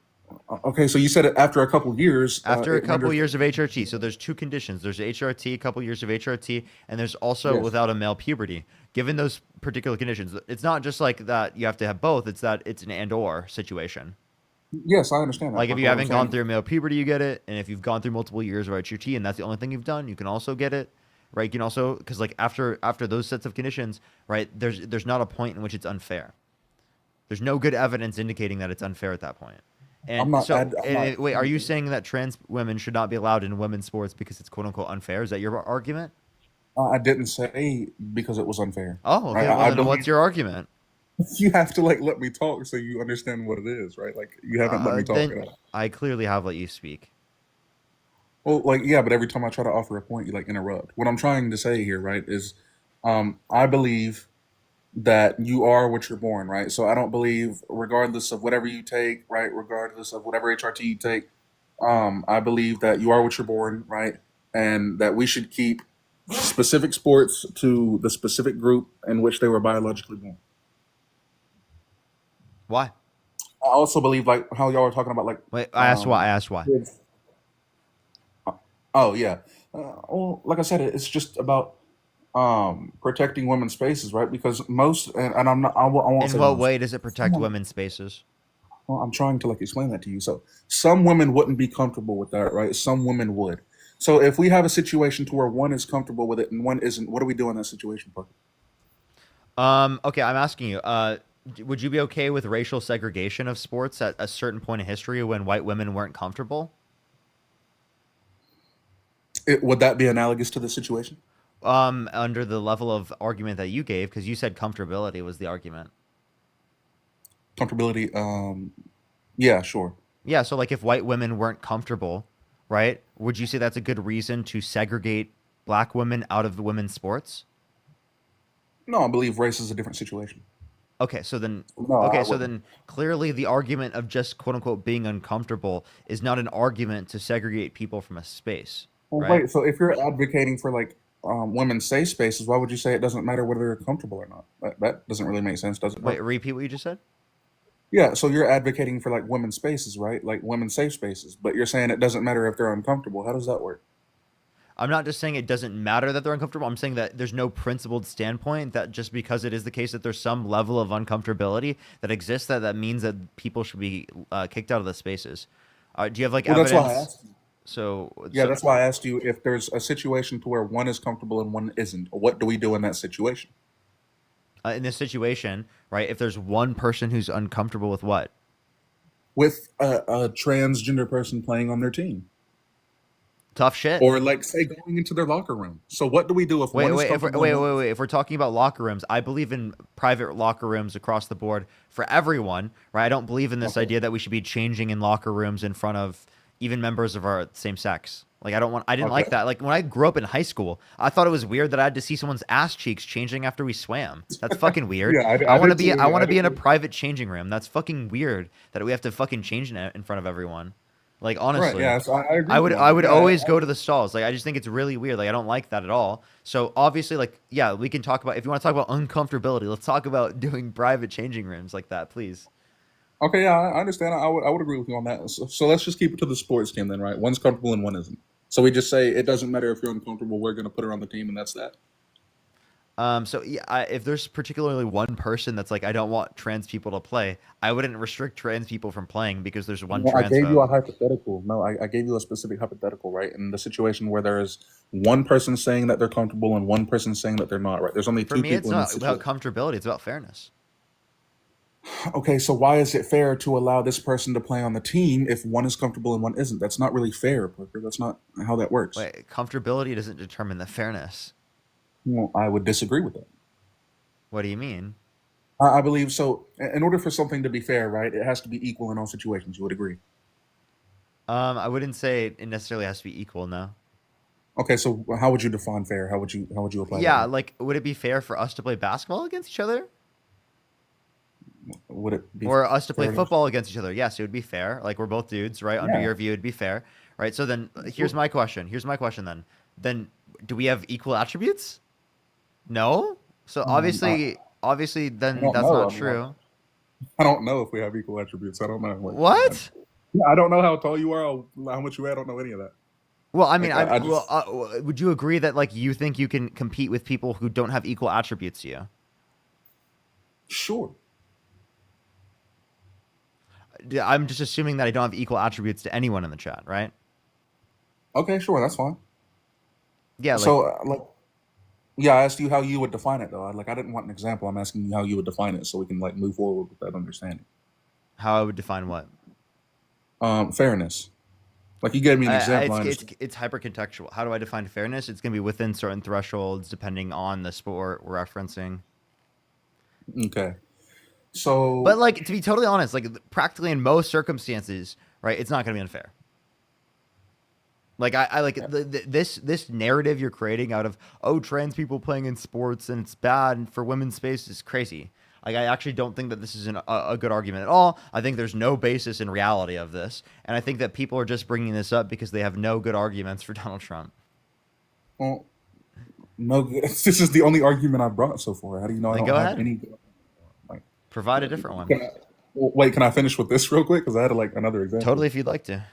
okay, so you said it after a couple years. After a it couple renders- years of HRT, so there's two conditions. There's HRT, a couple years of HRT, and there's also Yes. without a male puberty. Given those particular conditions, it's not just like that you have to have both. It's that it's an and/or situation. Yes, I understand that. Like if Parker. you What I'm haven't gone saying- through male puberty, you get it, and if you've gone through multiple years of HRT and that's the only thing you've done, you can also get it, right? You can also because like after those sets of conditions, right? There's not a point in which it's unfair. There's no good evidence indicating that it's unfair at that point. And I'm not- so, I'm not- wait, are you saying that trans women should not be allowed in women's sports because it's quote unquote unfair? Is that your argument? I didn't say because it was unfair. Oh, okay. Right? Well, then what's your argument? You have to like let me talk so you understand what it is, right? Like you haven't let me talk. Then at all. I clearly have let you speak. Well, like yeah, but every time I try to offer a point, you like interrupt. What I'm trying to say here, right, is I believe that you are what you're born, right? So I don't believe, regardless of whatever you take, right, regardless of whatever HRT you take, I believe that you are what you're born, right, and that we should keep specific sports to the specific group in which they were biologically born. Why? I also believe like how y'all were talking about like. Wait, I asked why. I asked why. kids. Oh yeah. Well, like I said, it's just about protecting women's spaces, right? Because most, and I'm not, I won't In say what most. way does it protect Come on. women's spaces? Well, I'm trying to like explain that to you. So some women wouldn't be comfortable with that, right? Some women would. So if we have a situation to where one is comfortable with it and one isn't, what do we do in that situation, Parker? Okay, I'm asking you. Would you be okay with racial segregation of sports at a certain point in history when white women weren't comfortable? Would that be analogous to the situation? Under the level of argument that you gave, because you said comfortability was the argument. Comfortability. Yeah, sure. Yeah, so like if white women weren't comfortable, right? Would you say that's a good reason to segregate black women out of the women's sports? No, I believe race is a different situation. Okay, so then No, I okay, so wouldn't. then clearly the argument of just quote unquote being uncomfortable is not an argument to segregate people from a space, Well, right? wait. So if you're advocating for like women's safe spaces, why would you say it doesn't matter whether they're comfortable or not? That doesn't really make sense, does it? Wait, repeat what you just said? Yeah. So you're advocating for like women's spaces, right? Like women's safe spaces, but you're saying it doesn't matter if they're uncomfortable. How does that work? I'm not just saying it doesn't matter that they're uncomfortable. I'm saying that there's no principled standpoint that just because it is the case that there's some level of uncomfortability that exists, that means that people should be kicked out of the spaces. Do you have like Well, that's why I evidence? asked you. So, Yeah, so that's why I asked you if there's a situation to where one is comfortable and one isn't. What do we do in that situation? in this situation, right? If there's one person who's uncomfortable with what? With a transgender person playing on their team, Tough shit. or like say going into their locker room. So what do we do if Wait, one is wait, if we're, comfortable wait, and one wait, wait. If we're talking about locker rooms, I believe in private locker rooms across the board for everyone, right? I don't believe in this idea that we should be changing in locker rooms in front of even members of our same sex. Like I didn't like Okay. that. Like when I grew up in high school, I thought it was weird that I had to see someone's ass cheeks changing after we swam. That's fucking weird. Yeah, I I want to did be too. I want I to be did in a too. private changing room. That's fucking weird that we have to fucking change in front of everyone. Like honestly. Right, yeah, so I agree I with would you I on would that. always go to the stalls. Like I just think it's really weird. Like I don't like that at all. So obviously, like yeah, we can talk about if you want to talk about uncomfortability. Let's talk about doing private changing rooms like that, please. Okay, yeah, I understand. I would agree with you on that. So let's just keep it to the sports team then, right? One's comfortable and one isn't. So we just say it doesn't matter if you're uncomfortable. We're going to put her on the team, and that's that. So yeah, if there's particularly one person that's like I don't want trans people to play, I wouldn't restrict trans people from playing because there's one Well, I trans gave you a vote. hypothetical. No, I gave you a specific hypothetical, right? In the situation where there is one person saying that they're comfortable and one person saying that they're not, right? There's only For two me, it's people in this not about situation. comfortability. It's about fairness. Okay, so why is it fair to allow this person to play on the team if one is comfortable and one isn't? That's not really fair, Parker. That's not how that works. Wait, comfortability doesn't determine the fairness. Well, I would disagree with that. What do you mean? I believe so. In order for something to be fair, right, it has to be equal in all situations. You would agree? I wouldn't say it necessarily has to be equal. No. Okay, so how would you define fair? How would you apply that? Yeah, like would it be fair for us to play basketball against each other? Would it be Or us to play fair to- football against each other? Yes, it would be fair. Like we're both dudes, right? Under Yeah. your view, it'd be fair, right? So then, here's my question. Here's my question. Then, do we have equal attributes? No. So obviously, I then don't that's know. not I mean, true. I don't know if we have equal attributes. I don't know. What? I don't know how tall you are, how much you weigh. I don't know any of that. Well, I mean, Like, I just would you agree that like you think you can compete with people who don't have equal attributes to you? sure. I'm just assuming that I don't have equal attributes to anyone in the chat, right? Okay, sure. That's fine. Yeah. Like, So, yeah, I asked you how you would define it, though. I didn't want an example. I'm asking you how you would define it, so we can like move forward with that understanding. how I would define what? Fairness. Like you gave me an example. I It's understand. it's hyper contextual. How do I define fairness? It's gonna be within certain thresholds depending on the sport we're referencing. Okay. So, But like to be totally honest, like practically in most circumstances, right, it's not gonna be unfair. Like I like this narrative you're creating out of trans people playing in sports and it's bad for women's space is crazy. Like I actually don't think that this is a good argument at all. I think there's no basis in reality of this, and I think that people are just bringing this up because they have no good arguments for Donald Trump. well, no, this is the only argument I brought so far. How do you know I Then don't go have ahead. any? Like, Provide a different one. wait, can I finish with this real quick? Because I had like another example. Totally, if you'd like to.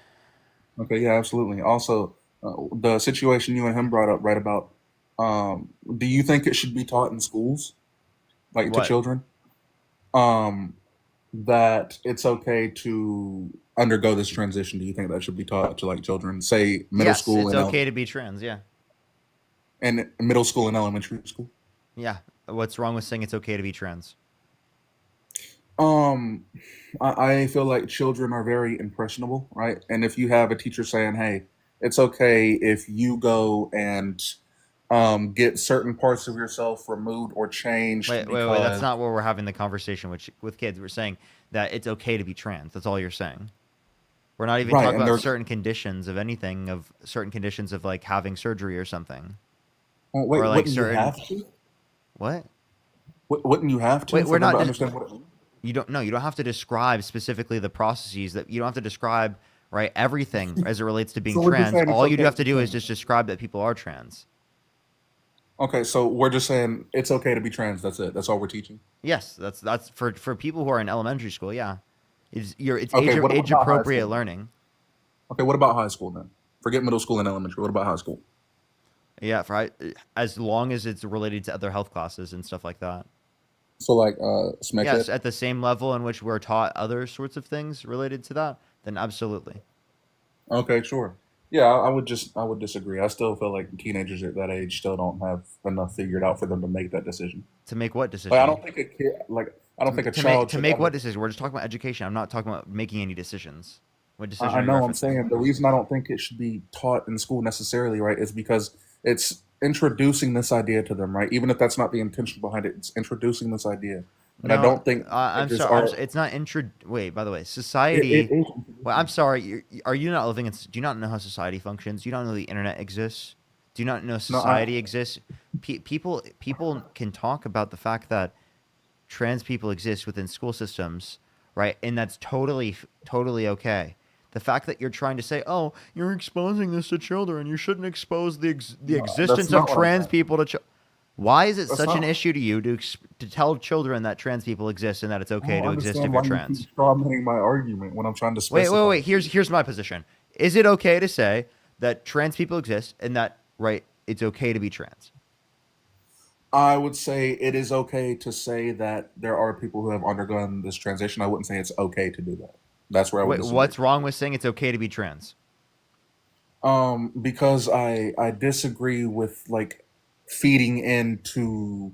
Okay, yeah, absolutely. Also, the situation you and him brought up, right, about do you think it should be taught in schools, like to What? children, that it's okay to undergo this transition? Do you think that should be taught to like children, say middle Yes, school it's and okay to be trans. Yeah, and middle school and elementary school? yeah. What's wrong with saying it's okay to be trans? Um, I feel like children are very impressionable, right? And if you have a teacher saying, "Hey, it's okay if you go and get certain parts of yourself removed or changed Wait. That's because not where we're having the conversation with kids. We're saying that it's okay to be trans. That's all you're saying. We're not even right," talking and about there's certain conditions of anything, of certain conditions of like having surgery or something, well, wait, or like wouldn't you certain have to? what? Wouldn't you have to Wait, for we're them not. to understand what it means? You don't. No, you don't have to describe specifically the processes. That you don't have to describe right everything as it relates to being So we're just trans. saying it's All you do okay have to to be do is trans. just describe that people are trans. Okay, so we're just saying it's okay to be trans. That's it. That's all we're teaching. Yes, that's for people who are in elementary school. Yeah, it's Okay, what age about high school? appropriate learning. Okay, what about high school then? Forget middle school and elementary. What about high school? Yeah, as long as it's related to other health classes and stuff like that. So like SMEC Yes, Ed? at the same level in which we're taught other sorts of things related to that, then absolutely. Okay, sure. Yeah, I would disagree. I still feel like teenagers at that age still don't have enough figured out for them to make that decision. To make what Like I decision? don't think a kid like I don't think a To make child should what ever. decision? We're just talking about education. I'm not talking about making any decisions. What decision I are you know I'm referencing? saying the reason I don't think it should be taught in school necessarily, right, is because it's introducing this idea to them, right? Even if that's not the intention behind it, it's introducing this idea. And I No, don't think I'm teenagers sorry. are It's not intro. Wait, by the way, it society. is Well, I'm sorry. Are you not living in? Do you not know how society functions? Do you not know the internet exists? Do you not know no I society exists? People can talk about the fact that trans people exist within school systems, right? And that's totally okay. The fact that you're trying to say, "Oh, you're exposing this to children. You shouldn't expose the no, that's existence of not what I'm trans saying. people to." Why is it That's such an not issue to you to tell children that trans people exist and that it's I okay don't to exist if understand you're why you keep trans? strawmanning my argument when I'm trying to Wait. specify. Here's my position. Is it okay to say that trans people exist and that right? It's okay to be trans. I would say it is okay to say that there are people who have undergone this transition. I wouldn't say it's okay to do that. That's where I would Wait, disagree. what's wrong with saying it's okay to be trans? Because I disagree with like feeding into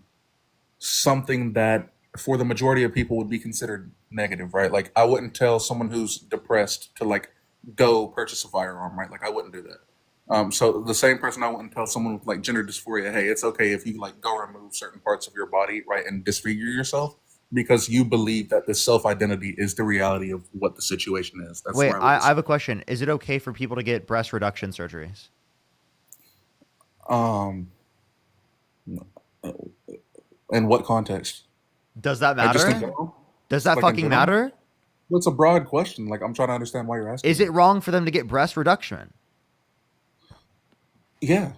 something that for the majority of people would be considered negative, right? Like I wouldn't tell someone who's depressed to like go purchase a firearm, right? Like I wouldn't do that. So the same person I wouldn't tell someone with like gender dysphoria, hey, it's okay if you like go remove certain parts of your body, right, and disfigure yourself because you believe that this self identity is the reality of what the situation is. That's Wait, where I would I have disagree. a question. Is it okay for people to get breast reduction surgeries? Um, in what context? Does that Like just in matter? general? Does Just that like in fucking general? matter? Well, it's a broad question. Like I'm trying to understand why you're asking Is me. it wrong for them to get breast reduction? Yeah.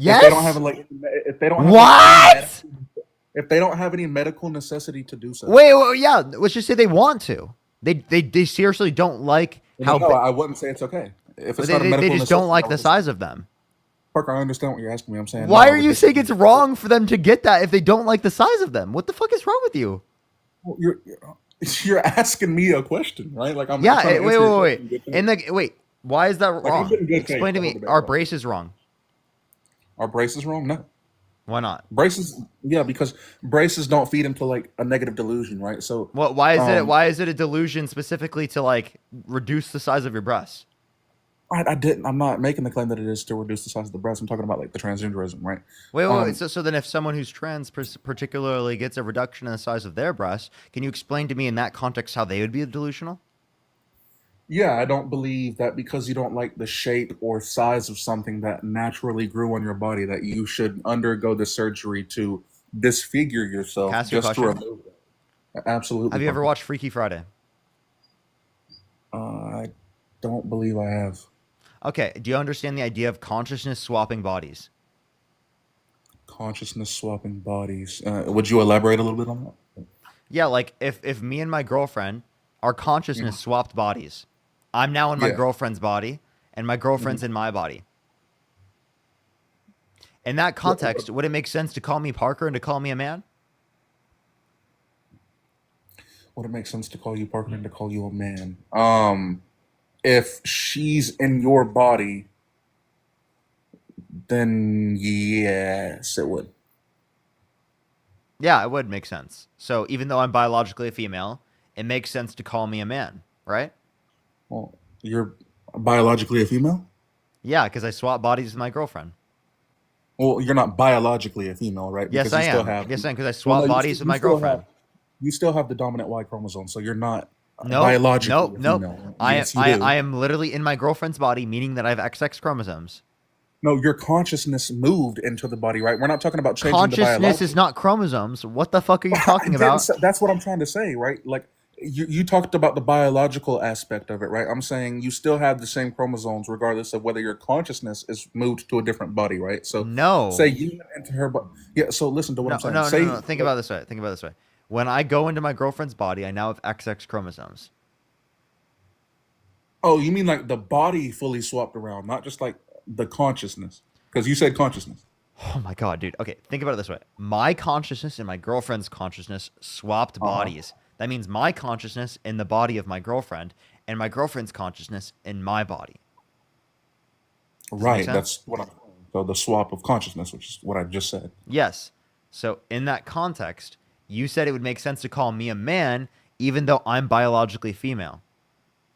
If they don't have Yes? like if they don't have like any What? if they don't have any medical necessity to do so. Wait, yeah. Let's just say they want to. They seriously don't like No, how no, big. I wouldn't say it's okay. If it's They, not a they, they medical just don't necessity, I like would the disagree. size of them. Parker, I understand what you're asking me. I'm saying no, Why I are would you saying it's disagree. wrong for them to get that if they don't like the size of them? What the fuck is wrong with you? Well, you're asking me a question, right? Like I'm Yeah, trying to wait, answer your wait, question. wait. Good In faith. the wait, why is that Like I'm wrong? in good faith Explain to the whole me. debate, Are bro. braces wrong? Are braces wrong? No. Why not? Braces, yeah, because braces don't feed into like a negative delusion, right? So, What? Why is it? um, Why is it a delusion specifically to like reduce the size of your breasts? I didn't. I'm not making the claim that it is to reduce the size of the breast. I'm talking about like the transgenderism, right? Wait. Um, So then, if someone who's trans particularly gets a reduction in the size of their breasts, can you explain to me in that context how they would be delusional? yeah, I don't believe that because you don't like the shape or size of something that naturally grew on your body that you should undergo the surgery to disfigure Can I yourself ask you a just to question? remove it. Absolutely, Have you ever Parker. watched Freaky Friday? I don't believe I have. Okay. Do you understand the idea of consciousness swapping bodies? Consciousness swapping bodies. Would you elaborate a little bit on that? Yeah, like if me and my girlfriend, our consciousness Mhm. swapped bodies. I'm now in my Yeah. girlfriend's body, and my girlfriend's Mhm. in my body. In that context, would it make sense to call me Parker and to call me a man? Would it make sense to call you Parker and to call you a man? If she's in your body, then yes, it would. Yeah, it would make sense. So even though I'm biologically a female, it makes sense to call me a man, right? Well, you're biologically a female. Yeah, because I swap bodies with my girlfriend. Well, you're not biologically a female, right? Yes, Because I you still am. have. Yes, I am, because I Well, swap no, bodies with my girlfriend. You still have the dominant Y chromosome, so you're not No, biologically nope, a nope. female. I Yes, you do. I am literally in my girlfriend's body, meaning that I have XX chromosomes. No, your consciousness moved into the body, right? We're not talking about changing the Consciousness biological. is not chromosomes. What the fuck are you talking about? That's what I'm trying to say, right? Like you talked about the biological aspect of it, right? I'm saying you still have the same chromosomes regardless of whether your consciousness is moved to a different body, right? So No. say you went into her body. Yeah, so listen to what I'm saying. No. Think about it this way. Think about it this way. When I go into my girlfriend's body, I now have XX chromosomes. Oh, you mean like the body fully swapped around, not just like the consciousness? Because you said consciousness. Oh my god, dude. Okay, think about it this way. My consciousness and my girlfriend's consciousness swapped bodies. That means my consciousness in the body of my girlfriend and my girlfriend's consciousness in my body. Does that make Right, sense? that's what I'm saying. So the swap of consciousness, which is what I just said. Yes. So in that context, you said it would make sense to call me a man even though I'm biologically female.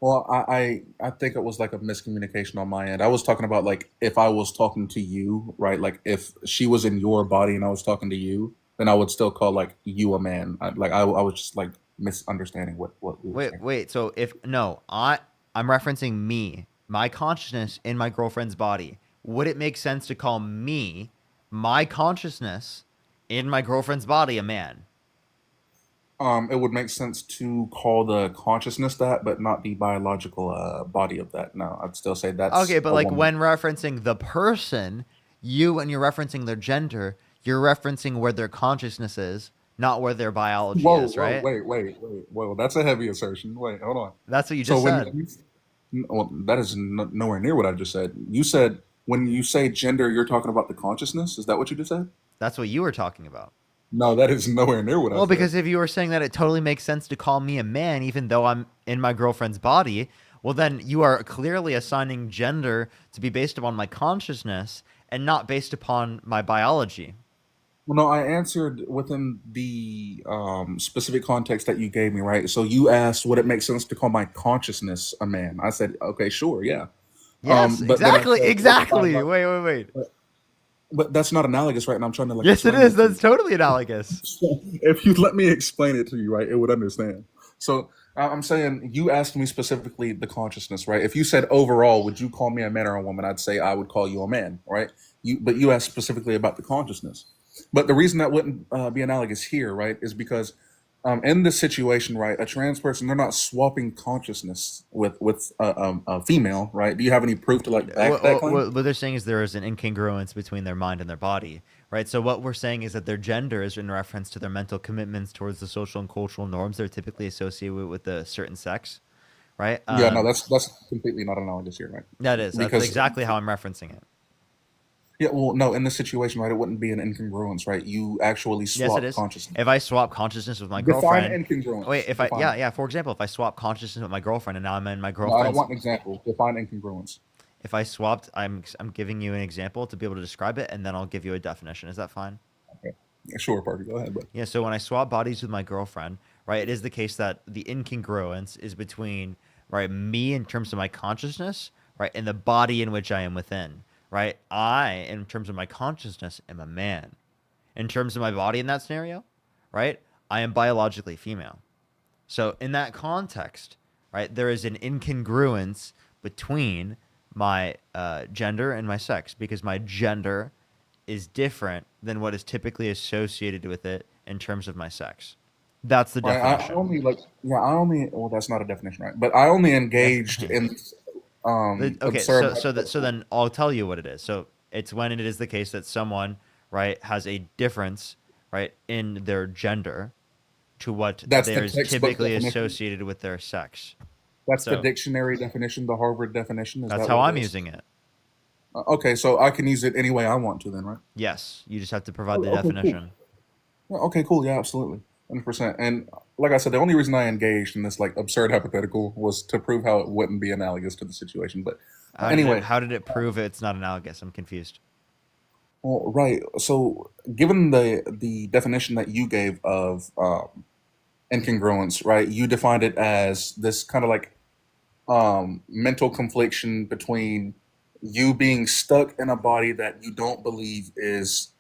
Well, I think it was like a miscommunication on my end. I was talking about like if I was talking to you, right? Like if she was in your body and I was talking to you, then I would still call like you a man. I was just like misunderstanding what we were saying. Wait. So if no, I'm referencing me, my consciousness in my girlfriend's body. Would it make sense to call me, my consciousness in my girlfriend's body, a man? It would make sense to call the consciousness that, but not the biological body of that. No, I'd still say that's Okay, but a like woman. when referencing the person, when you're referencing their gender, you're referencing where their consciousness is, not where their biology is, right? Wait. Whoa, that's a heavy assertion. Wait, hold on. That's what you So just when said. well, that is nowhere near what I just said. You said when you say gender, you're talking about the consciousness. Is that what you just said? That's what you were talking about. No, that is nowhere near what I Well, said. because if you were saying that it totally makes sense to call me a man, even though I'm in my girlfriend's body, well, then you are clearly assigning gender to be based upon my consciousness and not based upon my biology. Well, no, I answered within the specific context that you gave me, right? So you asked, would it make sense to call my consciousness a man? I said, okay, sure, yeah. Yes, But then I exactly, said, exactly. Wait. but that's not analogous, right? And I'm trying to like Yes, it explain is. it to That's totally analogous. you. If you let me explain it to you, right, it would understand. So I'm saying you asked me specifically the consciousness, right? If you said overall, would you call me a man or a woman? I'd say I would call you a man, right? But you asked specifically about the consciousness. But the reason that wouldn't be analogous here, right, is because in this situation, right, a trans person, they're not swapping consciousness with a female, right? Do you have any proof to like back that claim? What they're saying is there is an incongruence between their mind and their body, right? So what we're saying is that their gender is in reference to their mental commitments towards the social and cultural norms they're typically associated with a certain sex, right? Yeah, no, that's completely not analogous here, right? That is. That's Because exactly how I'm referencing it. yeah, well, no, in this situation, right, it wouldn't be an incongruence, right? You actually Yes, swap it is. consciousness. If I swap consciousness with my Define girlfriend, incongruence. wait, Define it. yeah. For example, if I swap consciousness with my girlfriend and now I'm in my No, I don't girlfriend's, want an example. Define incongruence. if I swapped, I'm giving you an example to be able to describe it, and then I'll give you a definition. Is that fine? Okay. Yeah, sure, Parker. Go ahead, bud. Yeah, so when I swap bodies with my girlfriend, right, it is the case that the incongruence is between, right, me in terms of my consciousness, right, and the body in which I am within, right? I, in terms of my consciousness, am a man. In terms of my body in that scenario, right, I am biologically female. So in that context, right, there is an incongruence between my gender and my sex because my gender is different than what is typically associated with it in terms of my sex. That's the Right, definition. I only like well, that's not a definition, right? But I only engaged in Okay, absurd. so then I'll tell you what it is. So it's when it is the case that someone, right, has a difference, right, in their gender to what That's the there's textbook typically definition. associated with their sex. That's the So dictionary definition, the Harvard definition. Is that's that how what I'm it is? using it. Okay, so I can use it any way I want to, then, right? Yes, you just have to provide the Okay, cool. definition. Yeah, okay, cool. Yeah, absolutely, 100%. And like I said, the only reason I engaged in this like absurd hypothetical was to prove how it wouldn't be analogous to the situation. But anyway, How did it prove it's not analogous? I'm confused. Well, right. So, given the definition that you gave of incongruence, right? You defined it as this kind of like mental confliction between you being stuck in a body that you don't believe is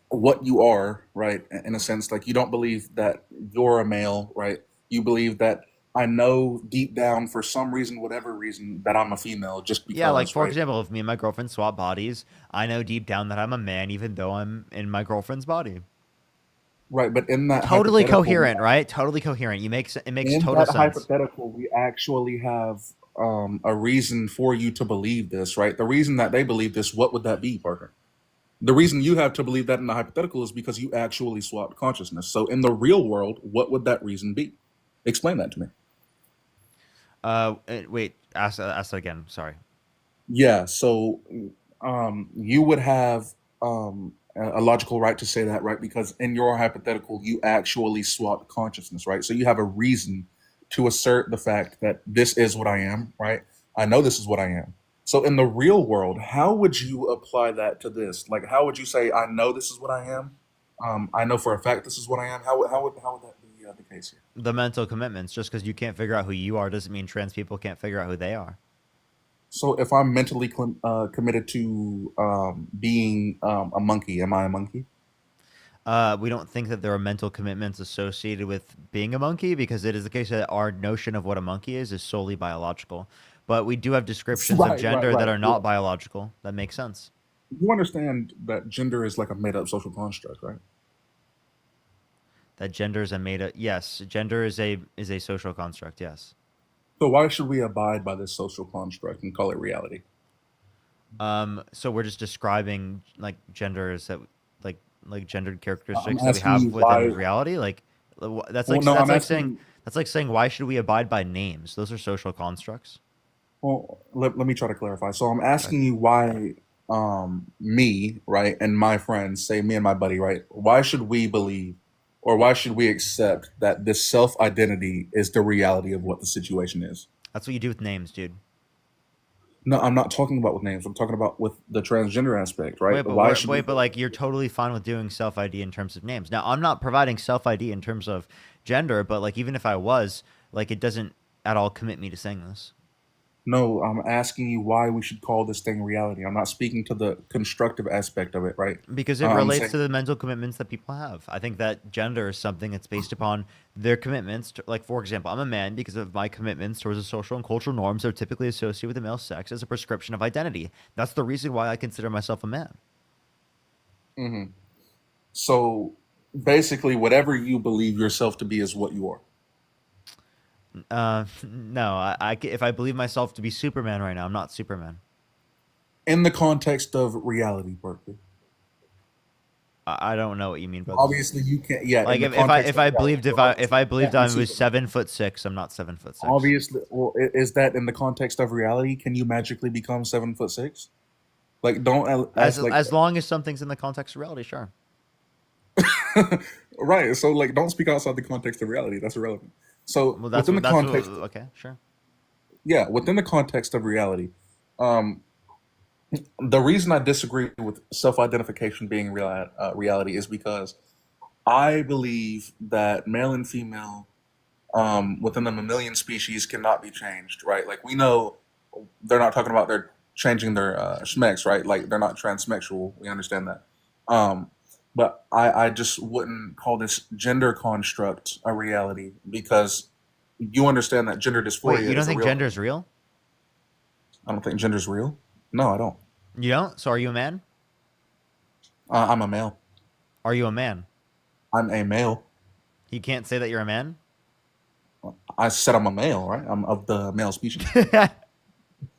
what you are, right? In a sense, like you don't believe that you're a male, right? You believe that I know deep down for some reason, whatever reason, that I'm a female just Yeah, like because, for right? example, if me and my girlfriend swap bodies, I know deep down that I'm a man, even though I'm in my girlfriend's body. Right, but in that Totally hypothetical, coherent, right? Totally coherent. It makes in total that sense. hypothetical, we actually have a reason for you to believe this, right? The reason that they believe this, what would that be, Parker? The reason you have to believe that in the hypothetical is because you actually swapped consciousness. So in the real world, what would that reason be? Explain that to me. Wait, ask that again. Sorry. Yeah, so you would have a logical right to say that, right? Because in your hypothetical, you actually swapped consciousness, right? So you have a reason to assert the fact that this is what I am, right? I know this is what I am. So in the real world, how would you apply that to this? Like, how would you say, I know this is what I am? I know for a fact this is what I am. How would that be the case here? The mental commitments. Just because you can't figure out who you are doesn't mean trans people can't figure out who they are. So if I'm mentally committed to being a monkey, am I a monkey? We don't think that there are mental commitments associated with being a monkey because it is the case that our notion of what a monkey is solely biological. But we do have descriptions of Right, gender that right. are not biological. That makes sense. You understand that gender is like a made up social construct, right? That gender is a made up. Yes, gender is a social construct. Yes. So why should we abide by this social construct and call it reality? So we're just describing like genders that like gendered I'm characteristics that we asking have you within why. reality. Like that's Well, like no, that's I'm like asking saying you. why should we abide by names? Those are social constructs. Well, let me try to clarify. So I'm Okay. asking you why me, right, and my friends, say me and my buddy, right, why should we believe or why should we accept that this self identity is the reality of what the situation is? That's what you do with names, dude. No, I'm not talking about with names. I'm talking about with the transgender aspect, right? Why should we? Wait, but like you're totally fine with doing self ID in terms of names. Now, I'm not providing self ID in terms of gender, but like even if I was, like it doesn't at all commit me to saying this. No, I'm asking you why we should call this thing reality. I'm not speaking to the constructive aspect of it, right? Because it I'm relates saying to the mental commitments that people have. I think that gender is something that's based upon their commitments. Like, for example, I'm a man because of my commitments towards the social and cultural norms that are typically associated with the male sex as a prescription of identity. That's the reason why I consider myself a man. hmm So basically, whatever you believe yourself to be is what you are. No, if I believe myself to be Superman right now, I'm not Superman. In the context of reality, Berkeley. I don't know what you mean, brother. Obviously, you can't. Yeah, Like in the if I context if of I reality. believed So if I obviously, you believed can't I be was Superman. 7'6", I'm not 7'6". Obviously, well, is that in the context of reality? Can you magically become 7'6"? Like, don't As ask like as long as something's in the context of reality, sure. right. So like, don't speak outside the context of reality. That's irrelevant. So Well, within the context, okay, sure. yeah, within the context of reality, um, the reason I disagree with self-identification being reality is because I believe that male and female within the mammalian species cannot be changed, right? Like we know they're not talking about they're changing their schmex, right? Like they're not transsexual. We understand that. Um, but I just wouldn't call this gender construct a reality because you understand that gender Wait, dysphoria you don't is a think real gender thing. is real? I don't think gender's real. No, I don't. You don't? So are you a man? I'm a male. Are you a man? I'm a male. You can't say that you're a man? I said I'm a male, right? I'm of the male species.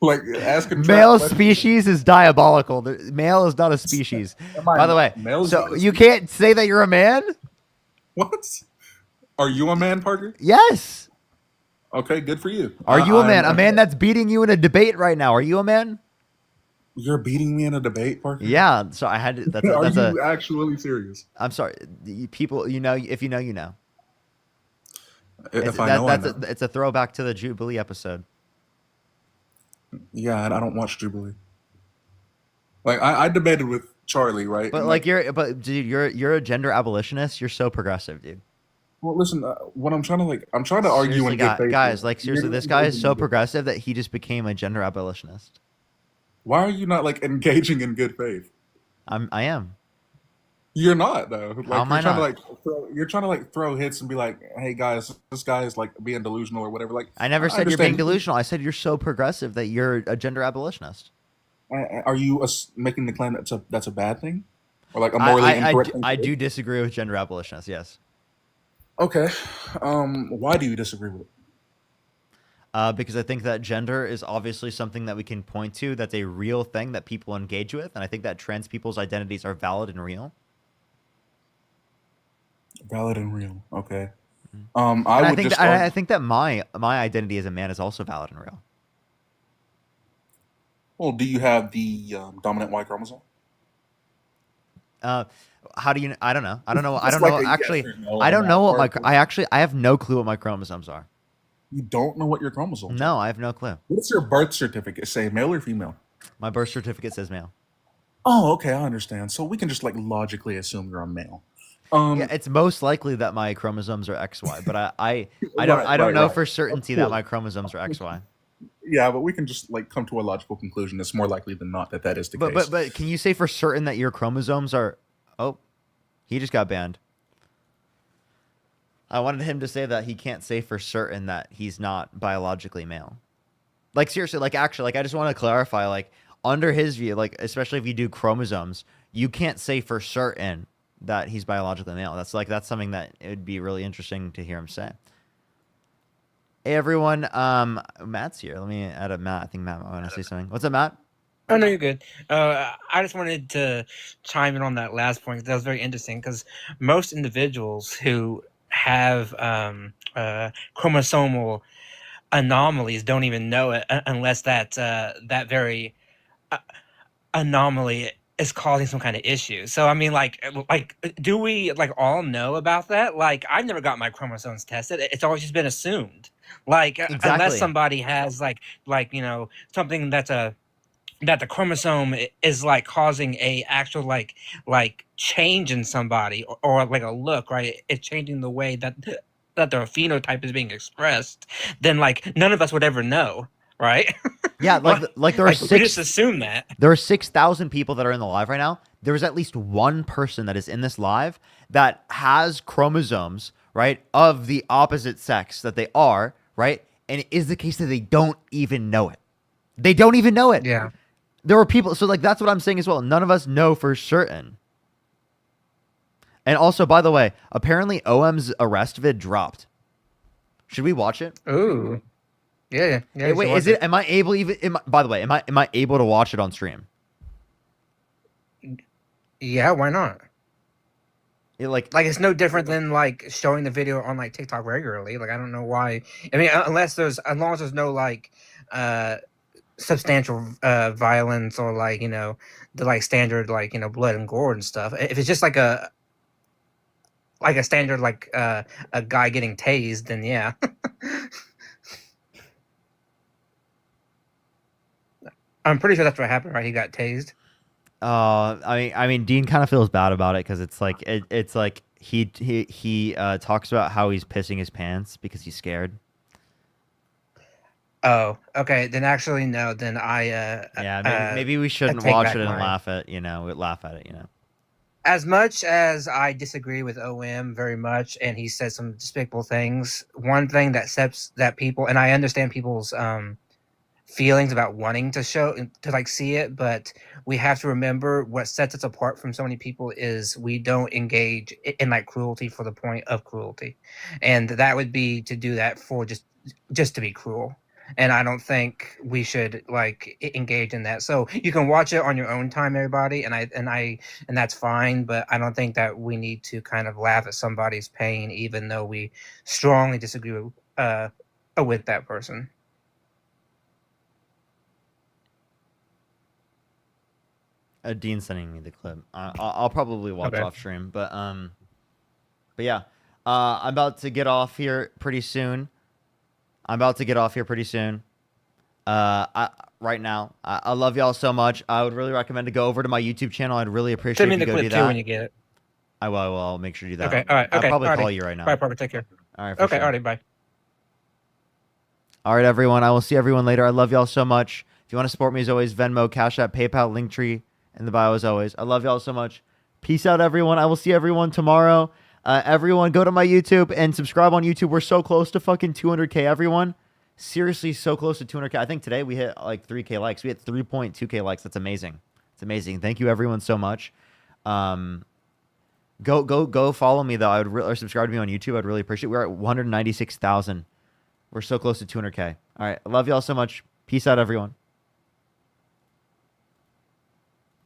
Like ask and Male questions. species is diabolical. Male is not a species. Am I By the way, male is so not a you species? can't say that you're a man? What? Are you a man, Parker? Yes. Okay, good for you. Are you a man? I'm A man that's beating you in a debate right now. Are you a man? You're beating me in a debate, Parker? Yeah. So I had to, Are that's you actually serious? I'm sorry. People, you know, if you know, you know. If I know, I know. It's a throwback to the Jubilee episode. Yeah, I don't watch Jubilee. Like I debated with Charlie, right? But And like dude, you're a gender abolitionist. You're so progressive, dude. well, listen, what I'm trying to I'm trying to argue Seriously, in good faith. guys, here. like seriously, You're this not guy is engaging so in good faith. progressive that he just became a gender abolitionist. Why are you not like engaging in good faith? I am. You're not though. Like How am I you're trying not? to you're trying to throw hits and be like, hey guys, this guy is like being delusional or whatever. Like I never I said you're being understand. delusional. I said you're so progressive that you're a gender abolitionist. Are you making the claim that's a bad thing, or like a morally incorrect thing? I do disagree with gender abolitionists. Yes. Okay. Why do you disagree with it? Because I think that gender is obviously something that we can point to that's a real thing that people engage with, and I think that trans people's identities are valid and real. Valid and real. Okay. And I I would think just. I think that my identity as a man is also valid and real. Well, do you have the dominant Y chromosome? How do you? I don't know. I don't know. I Just don't like know. a yes Actually, or no I on don't that know what part. I have no clue what my chromosomes are. You don't know what your chromosomes. No, I have no clue. What's your birth certificate say, male or female? My birth certificate says male. Oh, okay, I understand. So we can just logically assume you're a male. Yeah, it's most likely that my chromosomes are XY, but I don't Right, know right. for certainty Of that course. my chromosomes are XY. Yeah, but we can just come to a logical conclusion. It's more likely than not that is the case. But can you say for certain that your chromosomes are? Oh, he just got banned. I wanted him to say that he can't say for certain that he's not biologically male. Like seriously, actually, I just want to clarify, under his view, especially if you do chromosomes, you can't say for certain that he's biologically male. That's something that it would be really interesting to hear him say. Hey everyone, Matt's here. Let me add a Matt. I think Matt might want to say something. What's up, Matt? Oh no, you're good. I just wanted to chime in on that last point 'cause that was very interesting. Because most individuals who have chromosomal anomalies don't even know it unless that very anomaly is causing some kind of issue. So I mean, do we all know about that? Like, I've never got my chromosomes tested. It's always just been assumed. Unless Exactly. somebody has something that the chromosome is causing a actual change in somebody or a look, right? It's changing the way that their phenotype is being expressed. Then none of us would ever know, right? Yeah, there are we just assume that. There are 6,000 people that are in the live right now. There's at least one person that is in this live that has chromosomes, right, of the opposite sex that they are, right? And it is the case that they don't even know it. They don't even know it. Yeah. There are people, so that's what I'm saying as well. None of us know for certain. And also, by the way, apparently OM's arrest vid dropped. Should we watch it? Ooh. Yeah. Hey, wait, is it? Am I able by the way, am I able to watch it on stream? Yeah, why not? It, it's no different than showing the video on TikTok regularly. I don't know why. I mean, as long as there's no substantial violence or the standard blood and gore and stuff. If it's just a standard a guy getting tased, then yeah. I'm pretty sure that's what happened, right? He got tased. I mean, Dean kind of feels bad about it because it's he talks about how he's pissing his pants because he's scared. Oh, okay. Then actually, no. Then Maybe we shouldn't take watch back it and mine. laugh at it. As much as I disagree with OM very much, and he said some despicable things, one thing that sets that people, and I understand people's feelings about wanting to see it, but we have to remember what sets us apart from so many people is we don't engage in cruelty for the point of cruelty, and that would be to do that for just to be cruel. And I don't think we should engage in that. So you can watch it on your own time, everybody, and that's fine. But I don't think that we need to kind of laugh at somebody's pain, even though we strongly disagree with that person. Dean's sending me the clip. I'll probably watch off stream, but yeah. I'm about to get off here pretty soon. Right now. I love y'all so much. I would really recommend to go over to my YouTube channel. I'd really appreciate Send me if you the go do clip too that. when you get it. I will. I'll make sure to do that. Okay. All right. I'll Okay. probably alrighty. call you right now. Bye, Parker. Take care. All right. For Okay. sure. Alrighty. Bye. All right, everyone. I will see everyone later. I love y'all so much. If you want to support me, as always, Venmo, Cash App, PayPal, Linktree in the bio, as always. I love y'all so much. Peace out, everyone. I will see everyone tomorrow. Everyone, go to my YouTube and subscribe on YouTube. We're so close to fucking 200K, everyone. Seriously, so close to 200K. I think today we hit like 3K likes. We hit 3.2K likes. That's amazing. It's amazing. Thank you, everyone, so much. Go follow me, though. Or subscribe to me on YouTube. I'd really appreciate it. We're at 196,000. We're so close to 200K. All right. I love y'all so much. Peace out, everyone.